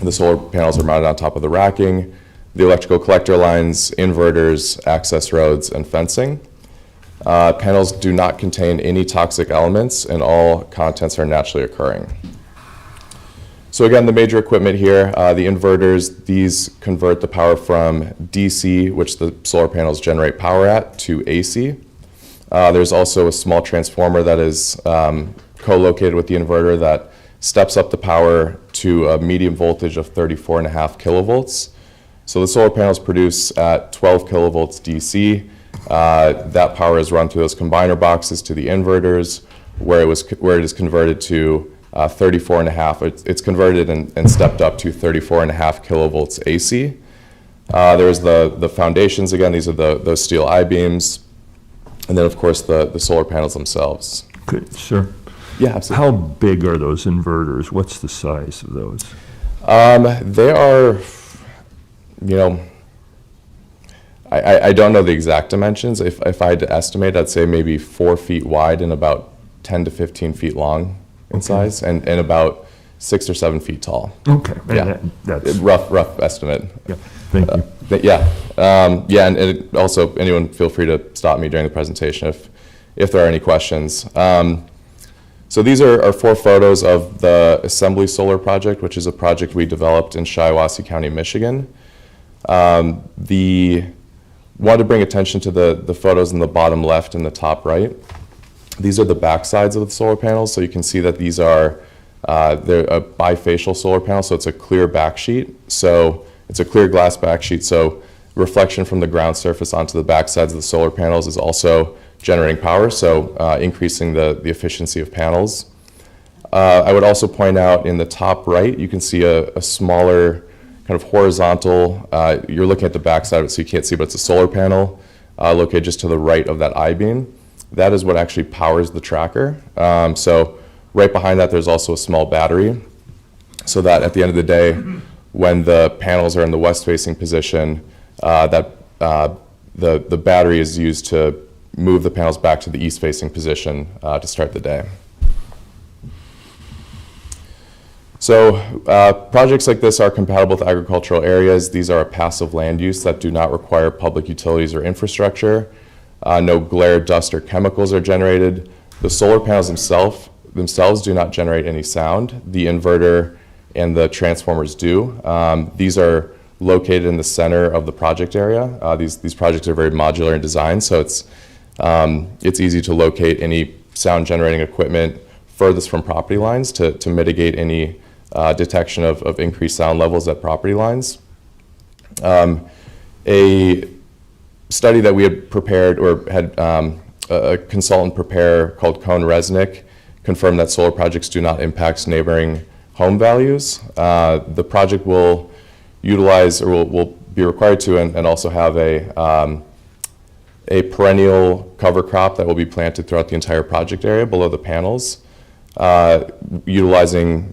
The solar panels are mounted on top of the racking. The electrical collector lines, inverters, access roads, and fencing. Panels do not contain any toxic elements, and all contents are naturally occurring. So again, the major equipment here, the inverters, these convert the power from DC, which the solar panels generate power at, to AC. There's also a small transformer that is co-located with the inverter that steps up the power to a medium voltage of 34.5 kilovolts. So the solar panels produce at 12 kilovolts DC. That power is run through those combiner boxes to the inverters, where it is converted to 34.5. It's converted and stepped up to 34.5 kilovolts AC. There's the foundations again. These are those steel I-beams, and then of course the solar panels themselves. Good, sir. Yeah, absolutely. How big are those inverters? What's the size of those? They are, I don't know the exact dimensions. If I had to estimate, I'd say maybe 4 feet wide and about 10 to 15 feet long in size, and about 6 or 7 feet tall. Okay. Yeah, That's rough estimate. Yeah, thank you. And also anyone feel free to stop me during the presentation if there are any questions. So these are 4 photos of the Assembly Solar Project, which is a project we developed in Shiawassee County, Michigan. Wanted to bring attention to the photos in the bottom left and the top right. These are the back sides of the solar panels, so you can see that these are they're a bifacial solar panel, so it's a clear back sheet. So it's a clear glass back sheet, so reflection from the ground surface onto the back sides of the solar panels is also generating power, so increasing the efficiency of panels. I would also point out in the top right, you can see a smaller kind of horizontal, you're looking at the back side of it so you can't see, but it's a solar panel located just to the right of that I-beam. That is what actually powers the tracker. So right behind that, there's also a small battery, so that at the end of the day, when the panels are in the west-facing position, the battery is used to move the panels back to the east-facing position to start the day. So projects like this are compatible with agricultural areas. These are a passive land use that do not require public utilities or infrastructure. No glare, dust, or chemicals are generated. The solar panels themselves do not generate any sound. The inverter and the transformers do. These are located in the center of the project area. These projects are very modular in design, so it's easy to locate any sound generating equipment furthest from property lines to mitigate any detection of increased sound levels at property lines. A study that we had prepared, or had a consultant prepare, called Cohn-Resnick, confirmed that solar projects do not impact neighboring home values. The project will utilize, or will be required to, and also have a perennial cover crop that will be planted throughout the entire project area below the panels, utilizing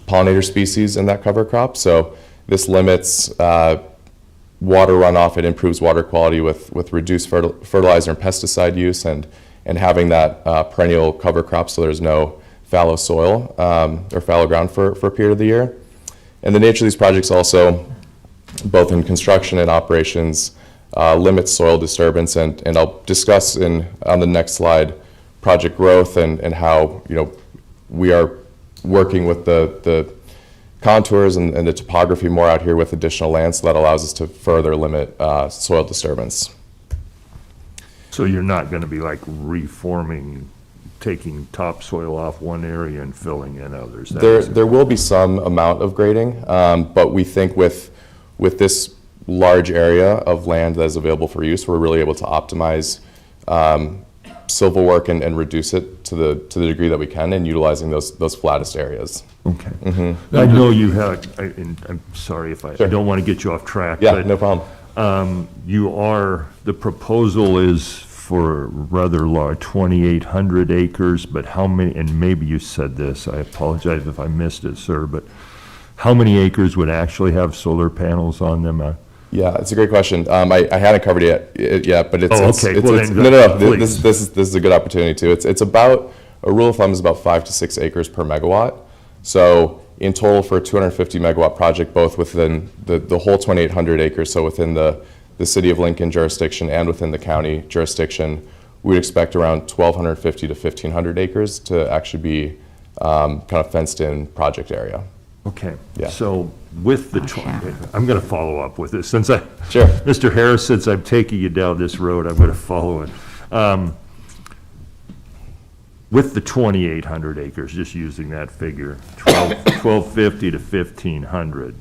pollinator species in that cover crop. So this limits water runoff. It improves water quality with reduced fertilizer and pesticide use, and having that perennial cover crop, so there's no fallow soil or fallow ground for a period of the year. And the nature of these projects also, both in construction and operations, limits soil disturbance, and I'll discuss on the next slide project growth and how, you know, we are working with the contours and the topography more out here with additional land, so that allows us to further limit soil disturbance. So you're not going to be like reforming, taking topsoil off one area and filling in others? There will be some amount of grading, but we think with this large area of land that is available for use, we're really able to optimize civil work and reduce it to the degree that we can, and utilizing those flattest areas. Okay. Mm-hmm. I know you had, and I'm sorry if I don't want to get you off track. Yeah, but, no problem. the proposal is for rather large, 2,800 acres, but how many, and maybe you said this, I apologize if I missed it, sir, but how many acres would actually have solar panels on them? Yeah, it's a great question. I hadn't covered it yet, but it's, Oh, it's, okay. it's, Well, it's then, no. please. This is a good opportunity too. It's about, a rule of thumb is about 5 to 6 acres per megawatt. So in total for a 250 megawatt project, both within the whole 2,800 acres, so within the city of Lincoln jurisdiction and within the county jurisdiction, we'd expect around 1,250 to 1,500 acres to actually be kind of fenced in project area. Okay. Yeah. So with the, I'm going to follow up with this, since Sure. Mr. Harris, since I'm taking you down this road, I'm going to follow it. With the 2,800 acres, just using that figure, 1,250 to 1,500,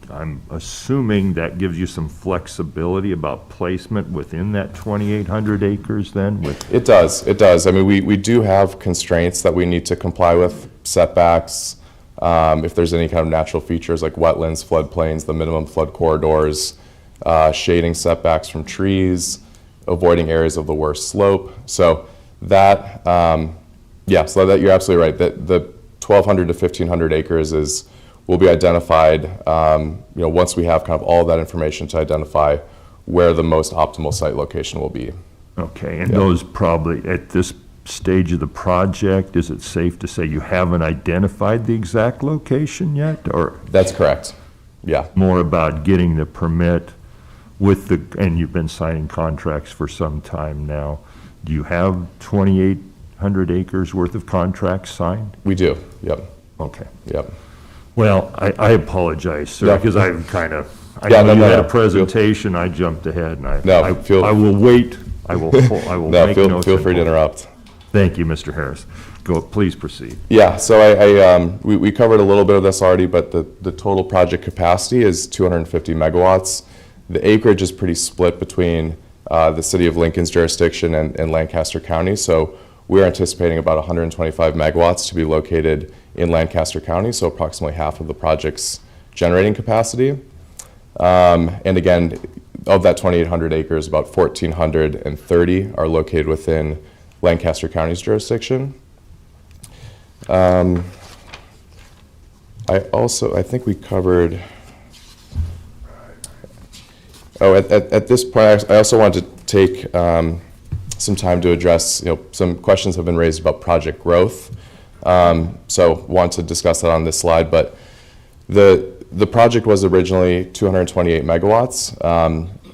I'm assuming that gives you some flexibility about placement within that 2,800 acres then? It does. I mean, we do have constraints that we need to comply with, setbacks, if there's any kind of natural features like wetlands, floodplains, the minimum flood corridors, shading setbacks from trees, avoiding areas of the worst slope. So that, so that you're absolutely right. That the 1,200 to 1,500 acres will be identified, once we have kind of all of that information to identify where the most optimal site location will be. Okay, and those probably, at this stage of the project, is it safe to say you haven't identified the exact location yet, or? That's correct, yeah. More about getting the permit with and you've been signing contracts for some time now. Do you have 2,800 acres worth of contracts signed? We do, yep. Okay. Yep. Well, I apologize, sir, Yeah. because I'm kind of, I Yeah, know you had a no. presentation, I jumped ahead, and No, I will wait, I will No, make feel notes. free to and- interrupt. Thank you, Mr. Harris. Please proceed. Yeah, so we covered a little bit of this already, but the total project capacity is 250 megawatts. The acreage is pretty split between the city of Lincoln's jurisdiction and Lancaster County, so we're anticipating about 125 megawatts to be located in Lancaster County, so approximately half of the project's generating capacity. And again, of that 2,800 acres, about 1,430 are located within Lancaster County's jurisdiction. I think we covered, at this point, I also wanted to take some time to address, some questions have been raised about project growth. So want to discuss that on this slide, but the project was originally 228 megawatts.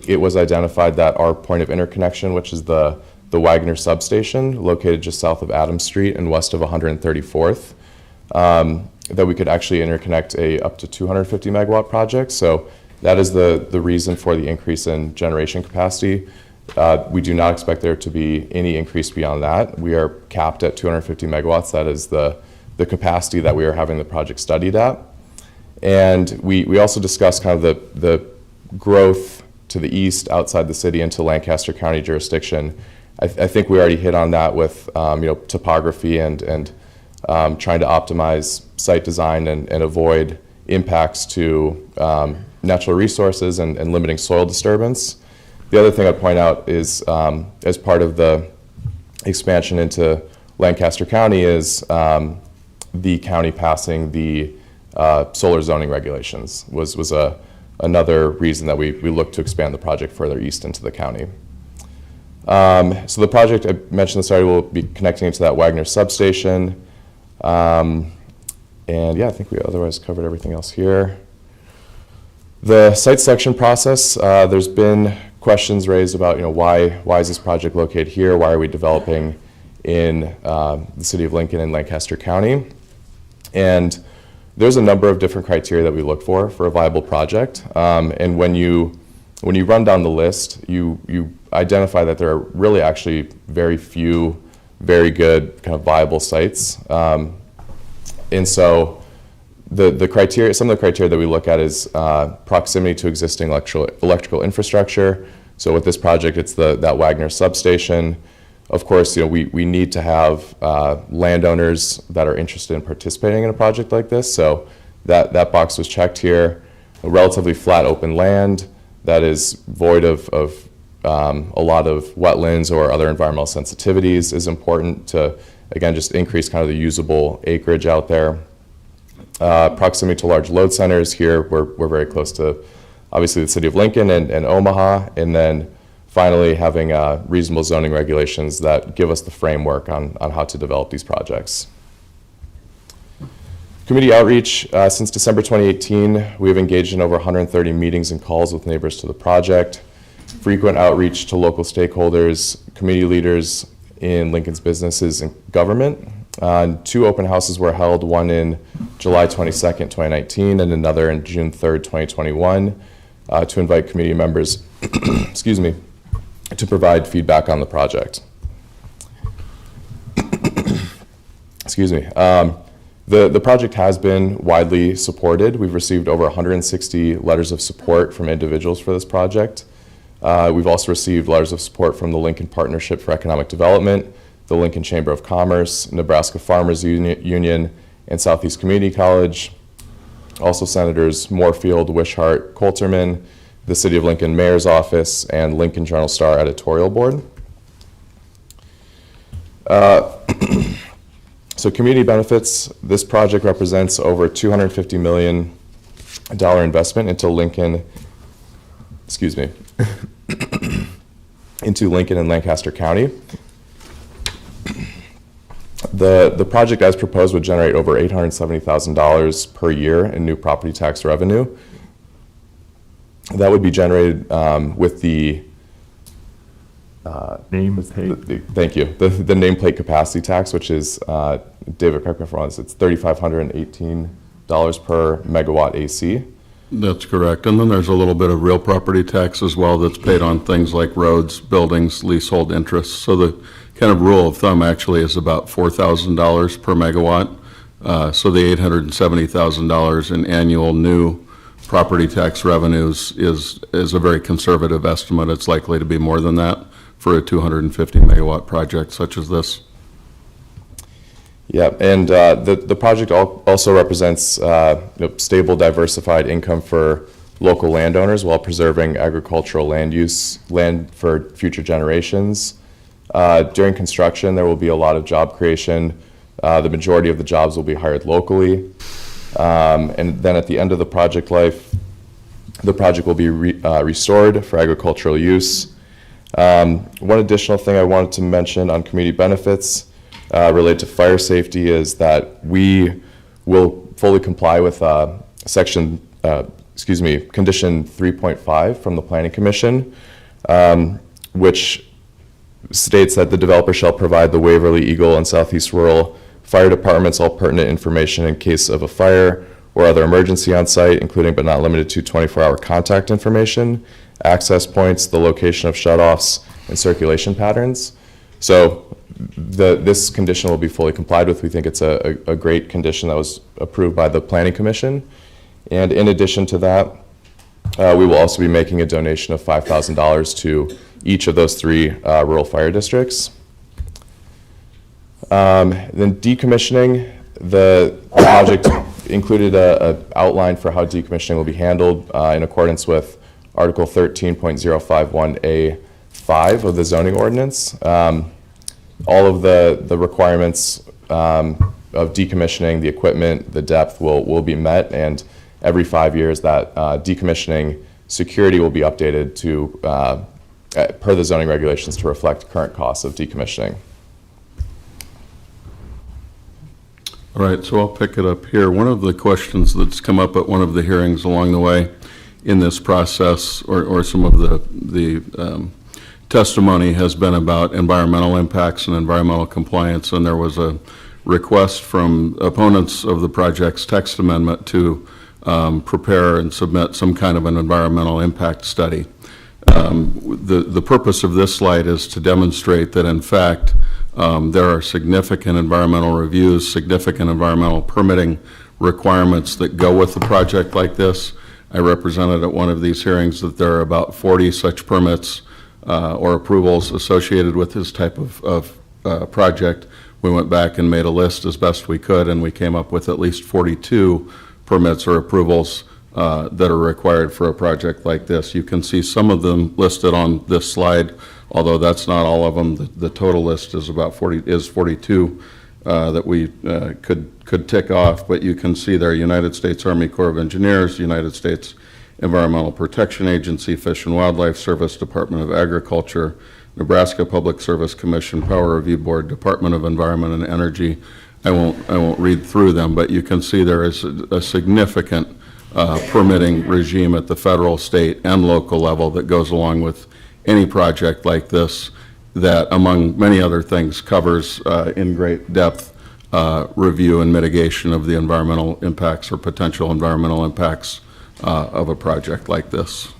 It was identified that our point of interconnection, which is the Wagner substation, located just south of Adams Street and west of 134th, that we could actually interconnect up to 250 megawatt project. So that is the reason for the increase in generation capacity. We do not expect there to be any increase beyond that. We are capped at 250 megawatts. That is the capacity that we are having the project studied at. And we also discussed kind of the growth to the east outside the city into Lancaster County jurisdiction. I think we already hit on that with topography and trying to optimize site design and avoid impacts to natural resources and limiting soil disturbance. The other thing I'd point out is, as part of the expansion into Lancaster County, is the county passing the solar zoning regulations was another reason that we looked to expand the project further east into the county. So the project, I mentioned at the start, will be connecting into that Wagner substation. And yeah, I think we otherwise covered everything else here. The site selection process, there's been questions raised about, why is this project located here? Why are we developing in the city of Lincoln and Lancaster County? And there's a number of different criteria that we look for a viable project. And when you run down the list, you identify that there are really actually very few very good kind of viable sites. And so the criteria, some of the criteria that we look at is proximity to existing electrical infrastructure. So with this project, it's that Wagner substation. Of course, we need to have landowners that are interested in participating in a project like this. So that box was checked here. A relatively flat open land that is void of a lot of wetlands or other environmental sensitivities is important to, again, just increase kind of the usable acreage out there. Proximity to large load centers here, we're very close to, obviously, the city of Lincoln and Omaha, and then finally having reasonable zoning regulations that give us the framework on how to develop these projects. Community outreach, since December 2018, we have engaged in over 130 meetings and calls with neighbors to the project. Frequent outreach to local stakeholders, community leaders in Lincoln's businesses and government. 2 open houses were held, one in July 22nd, 2019, and another in June 3rd, 2021, to invite community members excuse me, to provide feedback on the project. Excuse me. The project has been widely supported. We've received over 160 letters of support from individuals for this project. We've also received letters of support from the Lincoln Partnership for Economic Development, the Lincoln Chamber of Commerce, Nebraska Farmers Union, and Southeast Community College. Also Senators Moorfield, Wishart, Coulterman, the City of Lincoln Mayor's Office, and Lincoln Journal-Star Editorial Board. So community benefits, this project represents over $250 million investment into Lincoln, excuse me, into Lincoln and Lancaster County. The project as proposed would generate over $870,000 per year in new property tax revenue. That would be generated with the thank you. The nameplate capacity tax, which is, David, correct me if I'm wrong, it's $3,518 per megawatt AC. That's correct. And then there's a little bit of real property tax as well that's paid on things like roads, buildings, leasehold interests. So the kind of rule of thumb actually is about $4,000 per megawatt. So the $870,000 in annual new property tax revenues is a very conservative estimate. It's likely to be more than that for a 250 megawatt project such as this. Yeah, and the project also represents stable, diversified income for local landowners while preserving agricultural land for future generations. During construction, there will be a lot of job creation. The majority of the jobs will be hired locally. And then at the end of the project life, the project will be restored for agricultural use. One additional thing I wanted to mention on community benefits related to fire safety is that we will fully comply with condition 3.5 from the Planning Commission, which states that the developer shall provide the Waverly, Eagle, and Southeast Rural Fire Departments all pertinent information in case of a fire or other emergency on site, including but not limited to 24-hour contact information, access points, the location of shutoffs, and circulation patterns. So this condition will be fully complied with. We think it's a great condition that was approved by the Planning Commission. And in addition to that, we will also be making a donation of $5,000 to each of those 3 rural fire districts. Then decommissioning, the project included an outline for how decommissioning will be handled in accordance with Article 13.051A5 of the zoning ordinance. All of the requirements of decommissioning, the equipment, the depth will be met, and every 5 years that decommissioning security will be updated to per the zoning regulations to reflect current costs of decommissioning. All right, so I'll pick it up here. One of the questions that's come up at one of the hearings along the way in this process, or some of the testimony, has been about environmental impacts and environmental compliance, and there was a request from opponents of the project's text amendment to prepare and submit some kind of an environmental impact study. The purpose of this slide is to demonstrate that, in fact, there are significant environmental reviews, significant environmental permitting requirements that go with a project like this. I represented at one of these hearings that there are about 40 such permits or approvals associated with this type of project. We went back and made a list as best we could, and we came up with at least 42 permits or approvals that are required for a project like this. You can see some of them listed on this slide, although that's not all of them. The total list is about 42 that we could tick off, but you can see there: United States Army Corps of Engineers, United States Environmental Protection Agency, Fish and Wildlife Service, Department of Agriculture, Nebraska Public Service Commission, Power Review Board, Department of Environment and Energy. I won't read through them, but you can see there is a significant permitting regime at the federal, state, and local level that goes along with any project like this, that, among many other things, covers in great depth review and mitigation of the environmental impacts or potential environmental impacts of a project like this.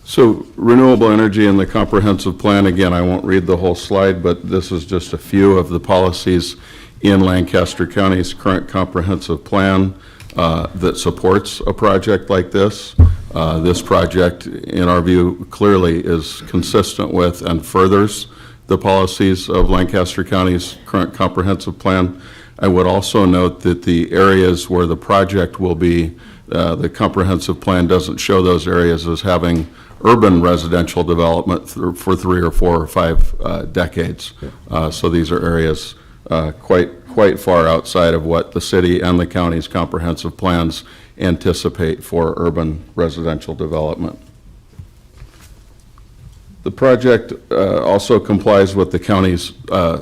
So renewable energy and the comprehensive plan, again, I won't read the whole slide, but this is just a few of the policies in Lancaster County's current comprehensive plan that supports a project like this. This project, in our view, clearly is consistent with and furthers the policies of Lancaster County's current comprehensive plan. I would also note that the areas where the project will be, the comprehensive plan doesn't show those areas as having urban residential development for 3 or 4 or 5 decades. So these are areas quite far outside of what the city and the county's comprehensive plans anticipate for urban residential development. The project also complies with the county's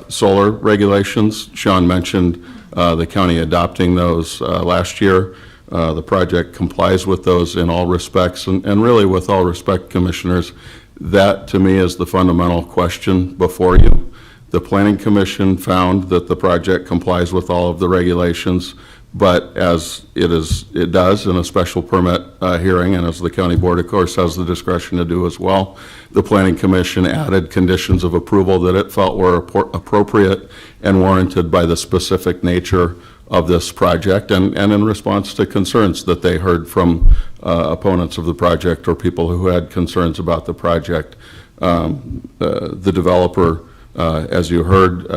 solar regulations. Sean mentioned the county adopting those last year. The project complies with those in all respects, and really, with all respect, Commissioners, that to me is the fundamental question before you. The Planning Commission found that the project complies with all of the regulations, but as it does in a special permit hearing, and as the County Board, of course, has the discretion to do as well, the Planning Commission added conditions of approval that it felt were appropriate and warranted by the specific nature of this project, and in response to concerns that they heard from opponents of the project or people who had concerns about the project. The developer, as you heard,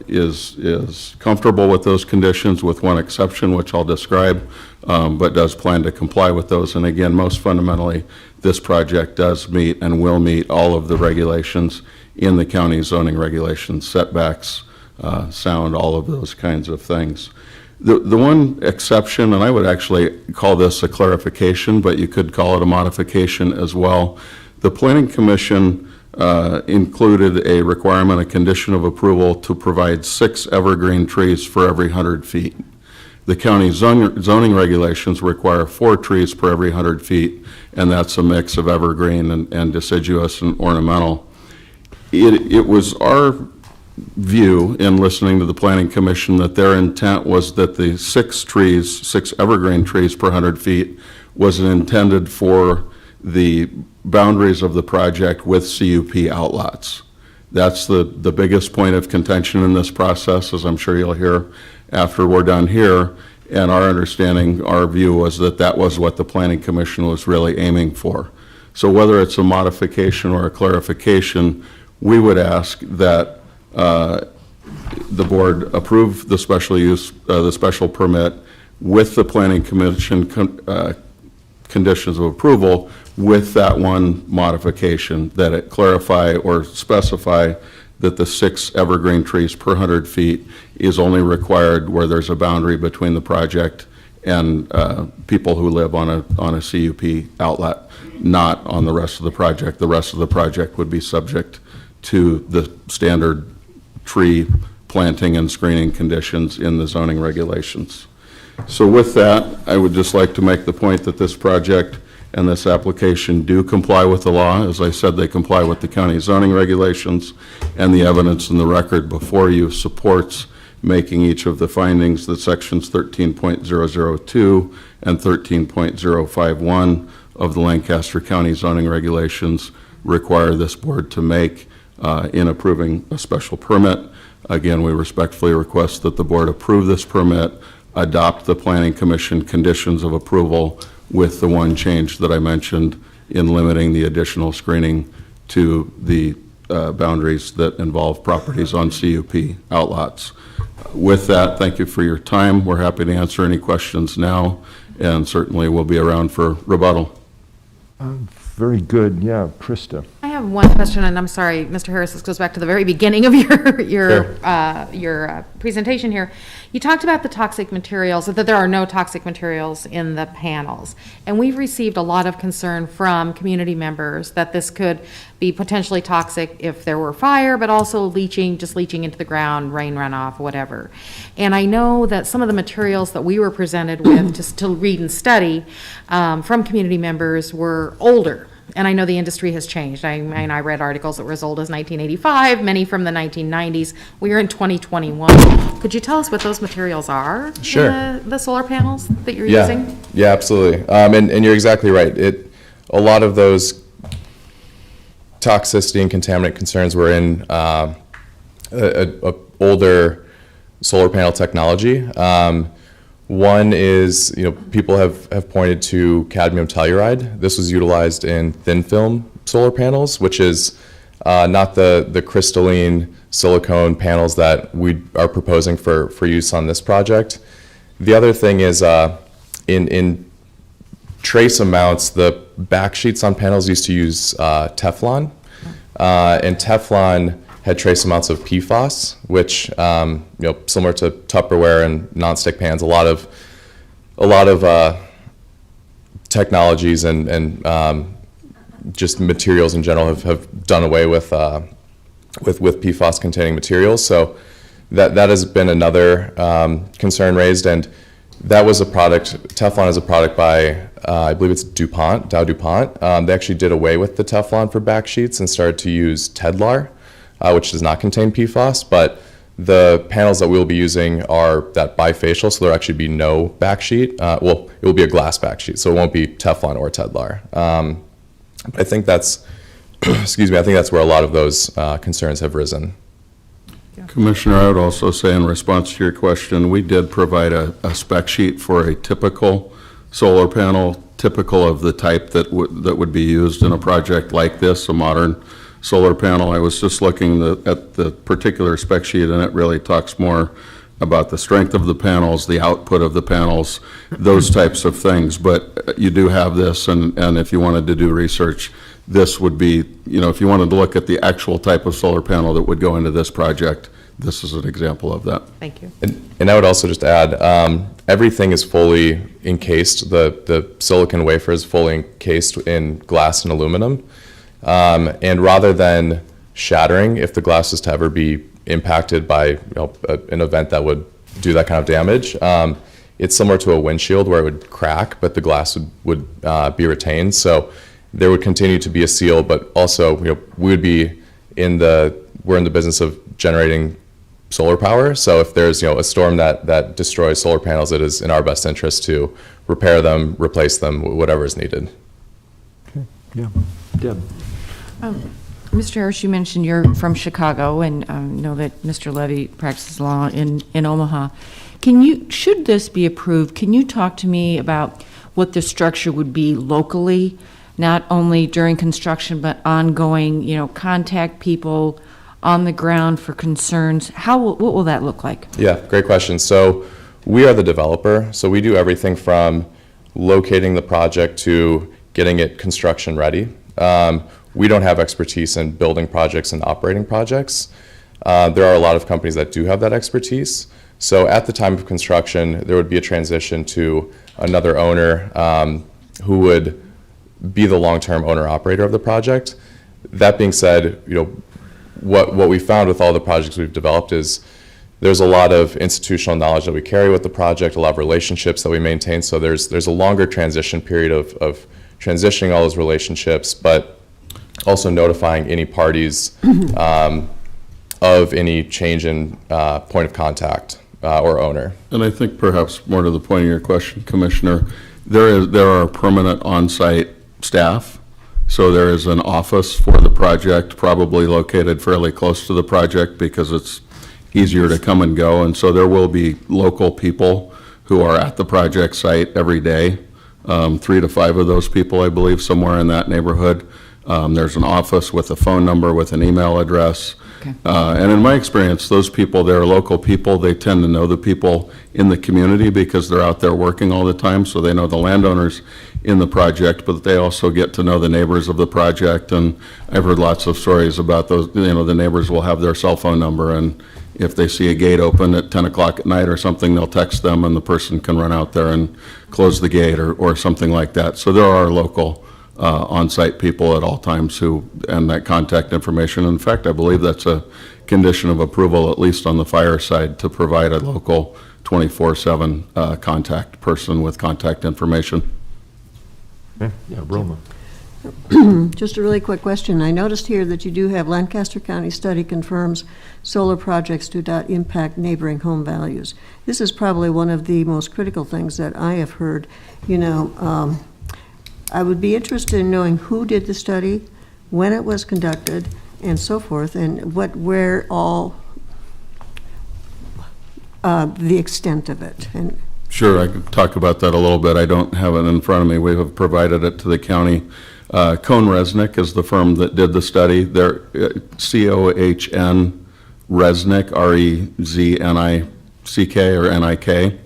is comfortable with those conditions, with one exception, which I'll describe, but does plan to comply with those. And again, most fundamentally, this project does meet and will meet all of the regulations in the county zoning regulations, setbacks, sound, all of those kinds of things. The one exception, and I would actually call this a clarification, but you could call it a modification as well. The Planning Commission included a requirement, a condition of approval, to provide 6 evergreen trees for every 100 feet. The county zoning regulations require 4 trees per every 100 feet, and that's a mix of evergreen and deciduous and ornamental. It was our view in listening to the Planning Commission that their intent was that the 6 evergreen trees per 100 feet was intended for the boundaries of the project with CUP outlots. That's the biggest point of contention in this process, as I'm sure you'll hear after we're done here. And our understanding, our view was that that was what the Planning Commission was really aiming for. So whether it's a modification or a clarification, we would ask that the board approve the special use, the special permit with the Planning Commission conditions of approval, with that one modification, that it clarify or specify that the 6 evergreen trees per 100 feet is only required where there's a boundary between the project and people who live on a CUP outlet, not on the rest of the project. The rest of the project would be subject to the standard tree planting and screening conditions in the zoning regulations. So with that, I would just like to make the point that this project and this application do comply with the law. As I said, they comply with the county zoning regulations, and the evidence in the record before you supports making each of the findings that sections 13.002 and 13.051 of the Lancaster County zoning regulations require this board to make in approving a special permit. Again, we respectfully request that the board approve this permit, adopt the Planning Commission conditions of approval with the one change that I mentioned in limiting the additional screening to the boundaries that involve properties on CUP outlots. With that, thank you for your time. We're happy to answer any questions now, and certainly we'll be around for rebuttal. Very good, yeah, Krista. I have one question, and I'm sorry, Mr. Harris, this goes back to the very beginning of your presentation here. You talked about the toxic materials, that there are no toxic materials in the panels. And we've received a lot of concern from community members that this could be potentially toxic if there were fire, but also leaching into the ground, rain runoff, whatever. And I know that some of the materials that we were presented with just to read and study from community members were older. And I know the industry has changed. I read articles that were as old as 1985, many from the 1990s. We are in 2021. Could you tell us what those materials are? Sure. The solar panels that you're using? Yeah, absolutely. And you're exactly right. A lot of those toxicity and contaminant concerns were in a older solar panel technology. One is, people have pointed to cadmium telluride. This was utilized in thin film solar panels, which is not the crystalline silicone panels that we are proposing for use on this project. The other thing is in trace amounts, the back sheets on panels used to use Teflon, and Teflon had trace amounts of PFAS, which similar to Tupperware and nonstick pans, a lot of technologies and just materials in general have done away with PFAS containing materials. So that has been another concern raised, and that was a product. Teflon is a product by I believe it's Dow DuPont. They actually did away with the Teflon for back sheets and started to use Tedlar, which does not contain PFAS, but the panels that we'll be using are that bifacial, so there'll actually be no back sheet. Well, it will be a glass back sheet, so it won't be Teflon or Tedlar. I think that's, excuse me, I think that's where a lot of those concerns have risen. Commissioner, I would also say in response to your question, we did provide a spec sheet for a typical solar panel, typical of the type that would be used in a project like this, a modern solar panel. I was just looking at the particular spec sheet, and it really talks more about the strength of the panels, the output of the panels, those types of things. But you do have this, and if you wanted to do research, this would be, if you wanted to look at the actual type of solar panel that would go into this project, this is an example of that. Thank you. And I would also just add, everything is fully encased. The silicon wafer is fully encased in glass and aluminum. And rather than shattering, if the glass is to ever be impacted by an event that would do that kind of damage, it's similar to a windshield where it would crack, but the glass would be retained. So there would continue to be a seal, but also we're in the business of generating solar power. So if there's, a storm that destroys solar panels, it is in our best interest to repair them, replace them, whatever is needed. Yeah. Deb? Mr. Harris, you mentioned you're from Chicago and know that Mr. Levy practices law in Omaha. Should this be approved, can you talk to me about what the structure would be locally, not only during construction, but ongoing, contact people on the ground for concerns? What will that look like? Yeah, great question. So we are the developer, so we do everything from locating the project to getting it construction ready. We don't have expertise in building projects and operating projects. There are a lot of companies that do have that expertise. So at the time of construction, there would be a transition to another owner who would be the long-term owner-operator of the project. That being said, what we found with all the projects we've developed is there's a lot of institutional knowledge that we carry with the project, a lot of relationships that we maintain. So there's a longer transition period of transitioning all those relationships, but also notifying any parties of any change in point of contact or owner. And I think perhaps more to the point of your question, Commissioner, there are permanent on-site staff. So there is an office for the project, probably located fairly close to the project because it's easier to come and go. And so there will be local people who are at the project site every day, 3 to 5 of those people, I believe, somewhere in that neighborhood. There's an office with a phone number, with an email address. Okay. And in my experience, those people, they're local people. They tend to know the people in the community because they're out there working all the time, so they know the landowners in the project, but they also get to know the neighbors of the project. And I've heard lots of stories about those, the neighbors will have their cell phone number, and if they see a gate open at 10 o'clock at night or something, they'll text them and the person can run out there and close the gate or something like that. So there are local on-site people at all times and that contact information. In fact, I believe that's a condition of approval, at least on the fire side, to provide a local 24/7 contact person with contact information. Yeah, Roma. Just a really quick question. I noticed here that you do have Lancaster County study confirms solar projects do not impact neighboring home values. This is probably one of the most critical things that I have heard. I would be interested in knowing who did the study, when it was conducted, and so forth, and where all the extent of it. And Sure, I could talk about that a little bit. I don't have it in front of me. We have provided it to the county. Cohn Resnick is the firm that did the study. They're COHN Resnick, REZNICK or NIK.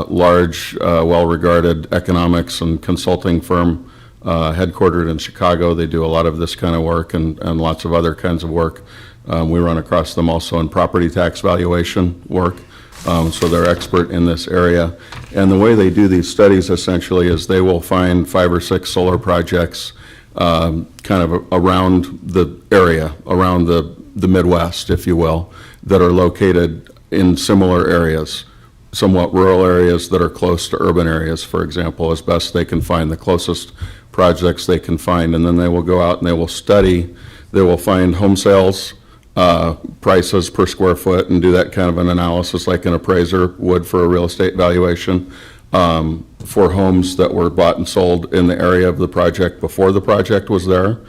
Large, well-regarded economics and consulting firm headquartered in Chicago. They do a lot of this kind of work and lots of other kinds of work. We run across them also in property tax valuation work. So they're expert in this area. And the way they do these studies essentially is they will find 5 or 6 solar projects kind of around the area, around the Midwest, if you will, that are located in similar areas, somewhat rural areas that are close to urban areas, for example, as best they can find, the closest projects they can find. And then they will go out and they will study, they will find home sales prices per square foot and do that kind of an analysis like an appraiser would for a real estate valuation for homes that were bought and sold in the area of the project before the project was there,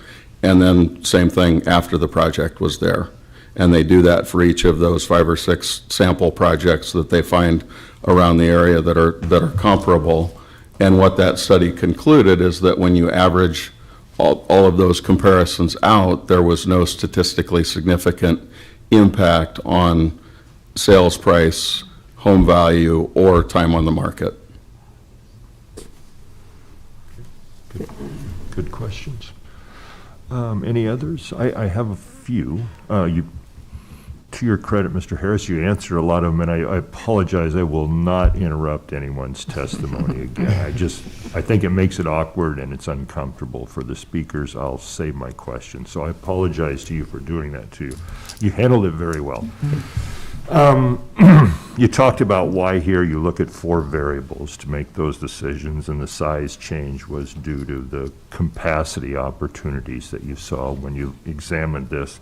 and then same thing after the project was there. And they do that for each of those 5 or 6 sample projects that they find around the area that are comparable. And what that study concluded is that when you average all of those comparisons out, there was no statistically significant impact on sales price, home value, or time on the market. Good questions. Any others? I have a few. To your credit, Mr. Harris, you answered a lot of them, and I apologize. I will not interrupt anyone's testimony again. I think it makes it awkward and it's uncomfortable for the speakers. I'll save my questions. So I apologize to you for doing that to you. You handled it very well. You talked about why here you look at 4 variables to make those decisions, and the size change was due to the capacity opportunities that you saw when you examined this.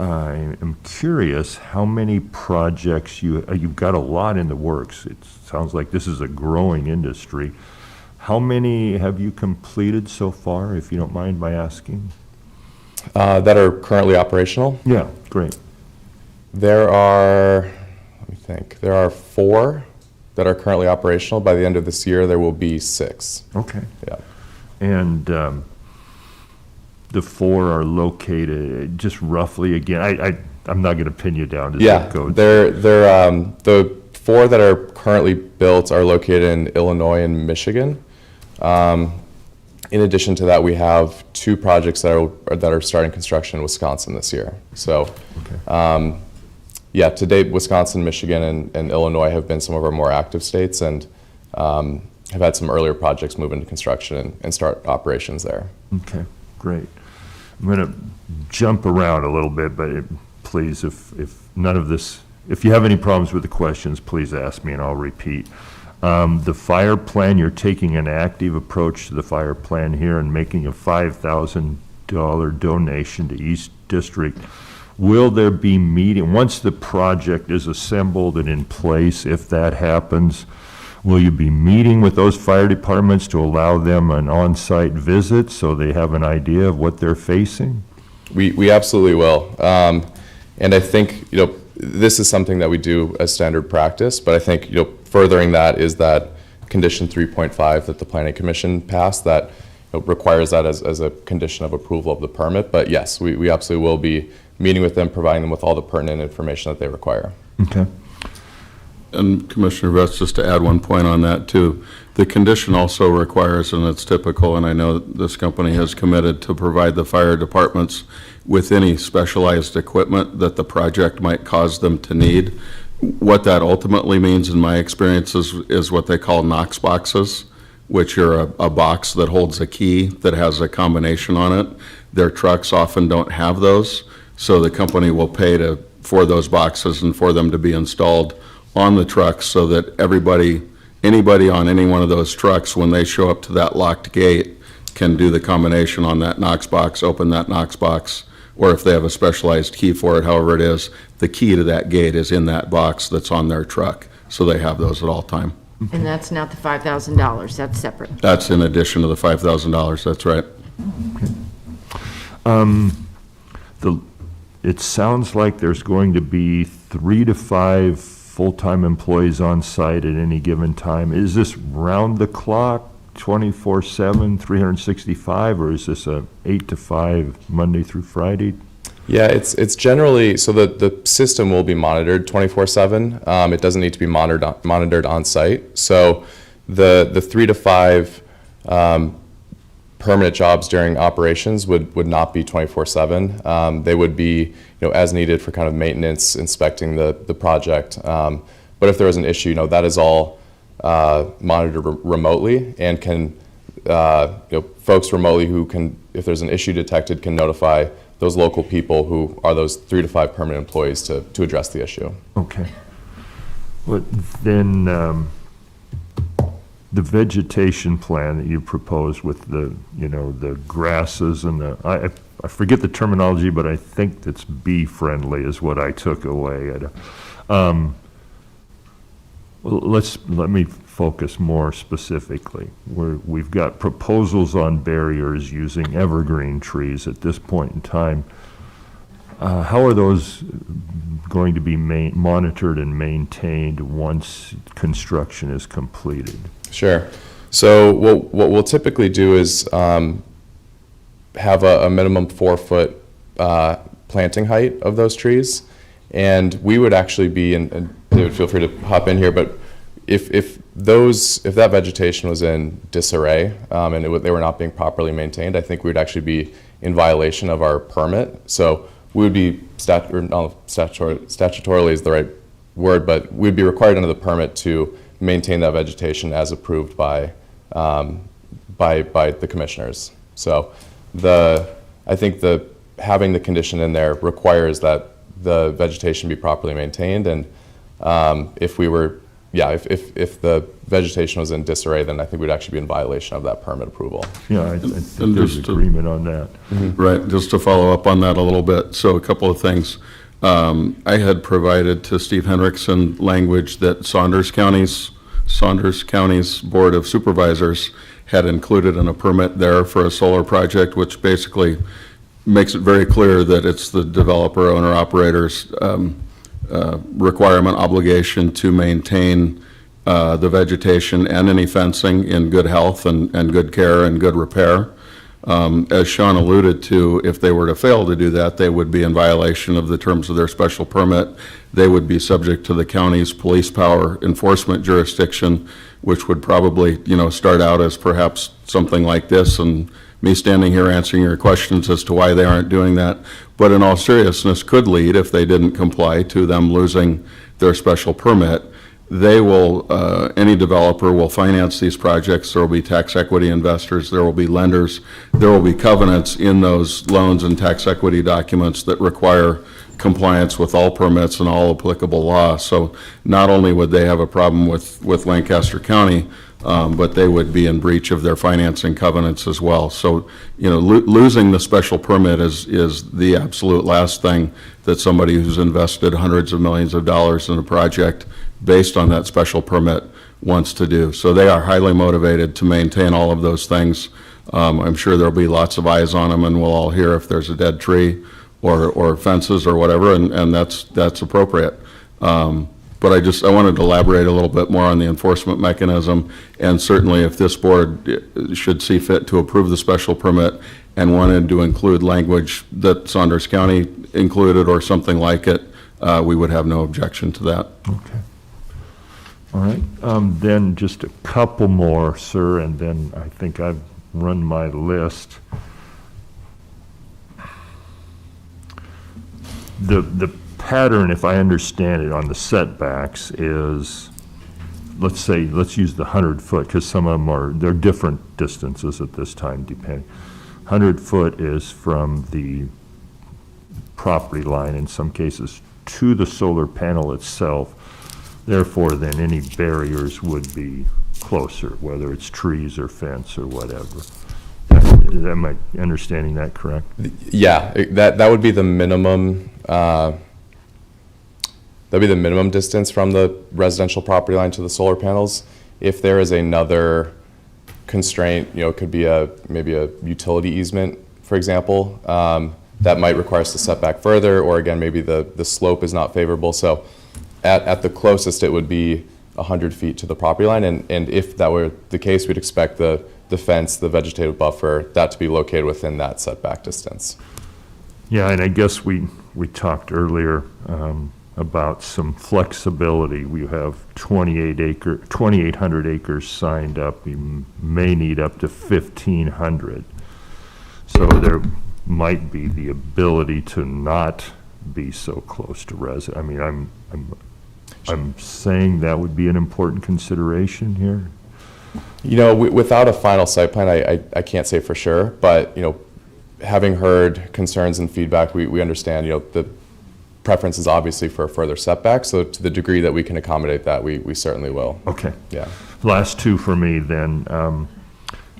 I am curious how many projects you've got a lot in the works. It sounds like this is a growing industry. How many have you completed so far, if you don't mind my asking? That are currently operational? Yeah, great. There are, let me think, there are 4 that are currently operational. By the end of this year, there will be 6. Okay. Yeah. And the 4 are located just roughly, again, I'm not going to pin you down to Yeah, zip codes. they're the 4 that are currently built are located in Illinois and Michigan. In addition to that, we have 2 projects that are starting construction in Wisconsin this year. So, yeah, to date, Wisconsin, Michigan, and Illinois have been some of our more active states, and have had some earlier projects move into construction and start operations there. Okay, great. I'm going to jump around a little bit, but please, if none of this, if you have any problems with the questions, please ask me and I'll repeat. The fire plan, you're taking an active approach to the fire plan here and making a $5,000 donation to East District. Will there be meeting, once the project is assembled and in place, if that happens, will you be meeting with those fire departments to allow them an on-site visit so they have an idea of what they're facing? We absolutely will. And I think, this is something that we do as standard practice, but I think, furthering that is that condition 3.5 that the Planning Commission passed that requires that as a condition of approval of the permit. But yes, we absolutely will be meeting with them, providing them with all the pertinent information that they require. Okay. And Commissioner Vest, just to add one point on that too, the condition also requires, and it's typical, and I know this company has committed to provide the fire departments with any specialized equipment that the project might cause them to need. What that ultimately means, in my experience, is what they call Knox boxes, which are a box that holds a key that has a combination on it. Their trucks often don't have those, so the company will pay for those boxes and for them to be installed on the trucks so that anybody on any one of those trucks, when they show up to that locked gate, can do the combination on that Knox box, open that Knox box, or if they have a specialized key for it, however it is, the key to that gate is in that box that's on their truck. So they have those at all time. And that's not the $5,000, that's separate. That's in addition to the $5,000, that's right. It sounds like there's going to be 3 to 5 full-time employees on site at any given time. Is this round the clock, 24/7, 365, or is this a 8 to 5 Monday through Friday? Yeah, it's generally, so the system will be monitored 24/7. It doesn't need to be monitored on site. So the 3 to 5 permanent jobs during operations would not be 24/7. They would be, as needed for kind of maintenance, inspecting the project. But if there was an issue, that is all monitored remotely, and can, folks remotely who can, if there's an issue detected, can notify those local people who are those 3 to 5 permanent employees to address the issue. Okay. But then the vegetation plan that you proposed with the grasses and I forget the terminology, but I think it's bee-friendly is what I took away. Let me focus more specifically. We've got proposals on barriers using evergreen trees at this point in time. How are those going to be monitored and maintained once construction is completed? Sure. So what we'll typically do is have a minimum 4-foot planting height of those trees, and we would actually be, and David, feel free to hop in here, but if that vegetation was in disarray and they were not being properly maintained, I think we would actually be in violation of our permit. So we would be statutorily is the right word, but we'd be required under the permit to maintain that vegetation as approved by the commissioners. So I think having the condition in there requires that the vegetation be properly maintained, and if we were yeah, if the vegetation was in disarray, then I think we'd actually be in violation of that permit approval. Yeah, I think And there's just to- agreement on that. Right, just to follow up on that a little bit, so a couple of things. I had provided to Steve Henriksen language that Saunders County's Board of Supervisors had included in a permit there for a solar project, which basically makes it very clear that it's the developer, owner, operator's requirement, obligation to maintain the vegetation and any fencing in good health and good care and good repair. As Sean alluded to, if they were to fail to do that, they would be in violation of the terms of their special permit. They would be subject to the county's police power enforcement jurisdiction, which would probably, start out as perhaps something like this, and me standing here answering your questions as to why they aren't doing that. But in all seriousness, could lead, if they didn't comply, to them losing their special permit. They will, any developer will finance these projects. There will be tax equity investors, there will be lenders, there will be covenants in those loans and tax equity documents that require compliance with all permits and all applicable law. So not only would they have a problem with Lancaster County, but they would be in breach of their financing covenants as well. So, losing the special permit is the absolute last thing that somebody who's invested hundreds of millions of dollars in a project based on that special permit wants to do. So they are highly motivated to maintain all of those things. I'm sure there'll be lots of eyes on them, and we'll all hear if there's a dead tree or fences or whatever, and that's appropriate. But I wanted to elaborate a little bit more on the enforcement mechanism, and certainly if this board should see fit to approve the special permit and wanted to include language that Saunders County included or something like it, we would have no objection to that. Okay. All right, then just a couple more, sir, and then I think I've run my list. The pattern, if I understand it, on the setbacks is, let's use the 100-foot, because some of them they're different distances at this time, depending. 100-foot is from the property line, in some cases, to the solar panel itself. Therefore, then any barriers would be closer, whether it's trees or fence or whatever. Am I understanding that correct? Yeah, that would be the minimum. That'd be the minimum distance from the residential property line to the solar panels. If there is another constraint, it could be maybe a utility easement, for example, that might require us to set back further, or again, maybe the slope is not favorable. So at the closest, it would be 100 feet to the property line, and if that were the case, we'd expect the fence, the vegetative buffer, that to be located within that setback distance. Yeah, and I guess we talked earlier about some flexibility. We have 2,800 acres signed up. We may need up to 1,500. So there might be the ability to not be so close to I mean, I'm saying that would be an important consideration here. Without a final site plan, I can't say for sure, but, having heard concerns and feedback, we understand, the preference is obviously for a further setback, so to the degree that we can accommodate that, we certainly will. Okay. Yeah. Last two for me then.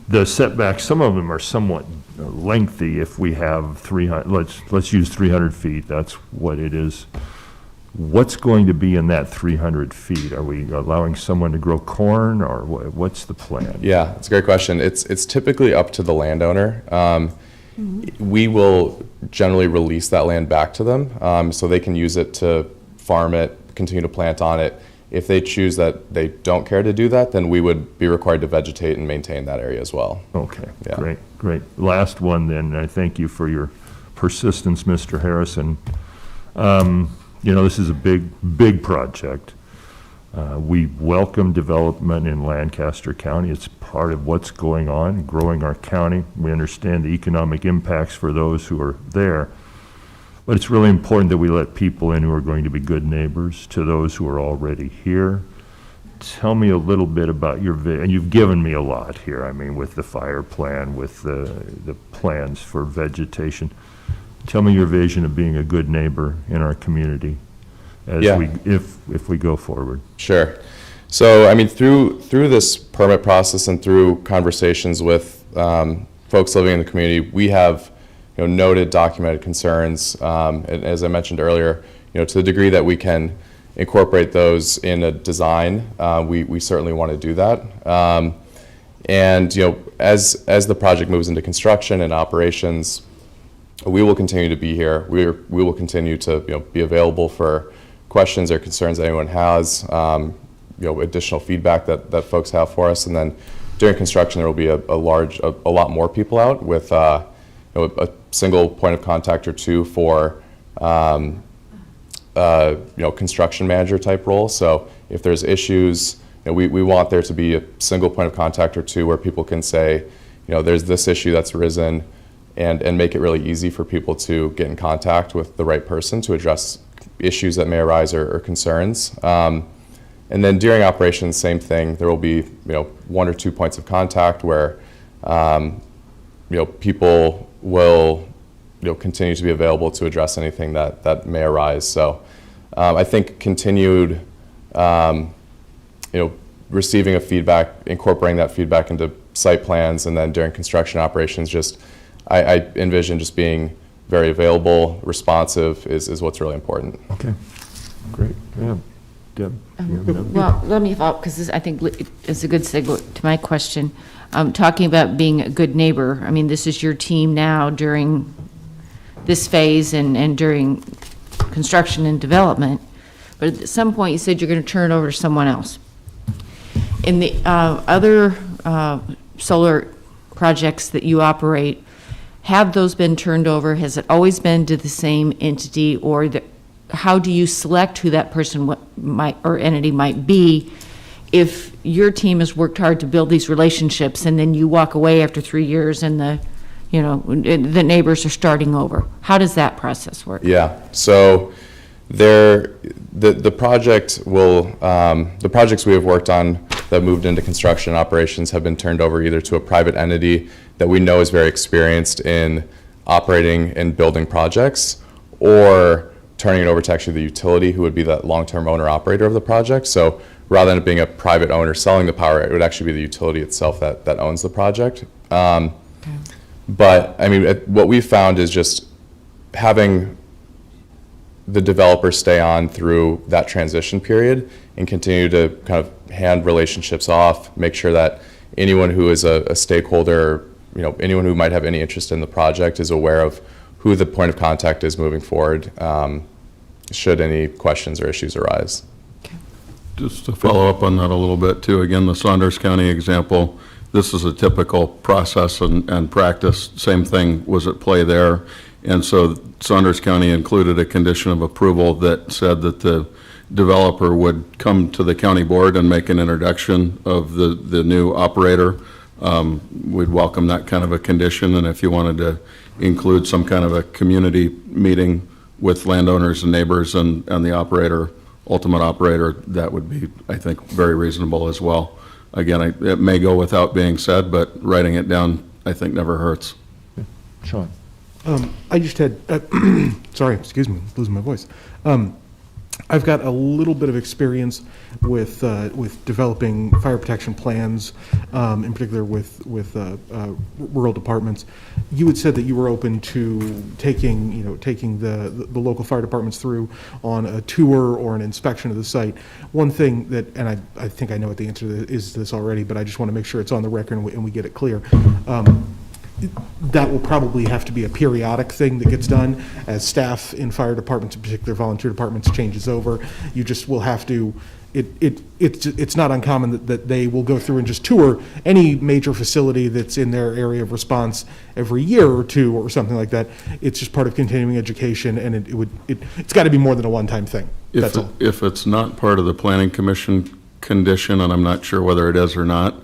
The setbacks, some of them are somewhat lengthy. If we have 300, let's use 300 feet, that's what it is. What's going to be in that 300 feet? Are we allowing someone to grow corn, or what's the plan? Yeah, it's a great question. It's typically up to the landowner. We will generally release that land back to them, so they can use it to farm it, continue to plant on it. If they choose that they don't care to do that, then we would be required to vegetate and maintain that area as well. Okay, Yeah. great. Last one then, I thank you for your persistence, Mr. Harrison. This is a big project. We welcome development in Lancaster County. It's part of what's going on, growing our county. We understand the economic impacts for those who are there. But it's really important that we let people in who are going to be good neighbors to those who are already here. Tell me a little bit about your vision. And you've given me a lot here, with the fire plan, with the plans for vegetation. Tell me your vision of being a good neighbor in our community as Yeah. if we go forward. Sure. So, I mean, through this permit process and through conversations with folks living in the community, we have, noted, documented concerns. And as I mentioned earlier, to the degree that we can incorporate those in a design, we certainly want to do that. And as the project moves into construction and operations, we will continue to be here. We will continue to be available for questions or concerns that anyone has. Additional feedback that folks have for us, and then during construction there will be a lot more people out with a single point of contact or two for construction manager type role. So if there's issues, we want there to be a single point of contact or two where people can say, there's this issue that's arisen, and make it really easy for people to get in contact with the right person to address issues that may arise or concerns. And then during operations, same thing. There will be, one or two points of contact where, people will, continue to be available to address anything that may arise. So I think continued, receiving of feedback, incorporating that feedback into site plans, and then during construction operations, I envision just being very available, responsive is what's really important. Okay, great, yeah. Deb? Well, let me follow up, because I think it's a good segue to my question. Talking about being a good neighbor, I mean, this is your team now during this phase and during construction and development, but at some point you said you're going to turn it over to someone else. In the other solar projects that you operate, have those been turned over? Has it always been to the same entity, or how do you select who that person might or entity might be if your team has worked hard to build these relationships and then you walk away after 3 years and the neighbors are starting over? How does that process work? Yeah, so the project will, the projects we have worked on that moved into construction operations have been turned over either to a private entity that we know is very experienced in operating and building projects, or turning it over to actually the utility, who would be the long-term owner-operator of the project. So rather than it being a private owner selling the power, it would actually be the utility itself that owns the project. But I mean, what we've found is just having the developer stay on through that transition period and continue to kind of hand relationships off, make sure that anyone who is a stakeholder, anyone who might have any interest in the project is aware of who the point of contact is moving forward, should any questions or issues arise. Just to follow up on that a little bit too, again, the Saunders County example, this is a typical process and practice. Same thing was at play there. And so Saunders County included a condition of approval that said that the developer would come to the county board and make an introduction of the new operator. We'd welcome that kind of a condition, and if you wanted to include some kind of a community meeting with landowners and neighbors and the operator, ultimate operator, that would be, I think, very reasonable as well. Again, it may go without being said, but writing it down, I think, never hurts. Sean? I just had, sorry, excuse me, losing my voice. I've got a little bit of experience with developing fire protection plans, in particular with rural departments. You had said that you were open to taking the local fire departments through on a tour or an inspection of the site. One thing that, and I think I know what the answer is to this already, but I just want to make sure it's on the record and we get it clear. That will probably have to be a periodic thing that gets done as staff in fire departments, in particular volunteer departments, changes over. You just will have to, it's not uncommon that they will go through and just tour any major facility that's in their area of response every year or two or something like that. It's just part of continuing education, and it's got to be more than a one-time thing. That's all. If it's not part of the planning commission condition, and I'm not sure whether it is or not,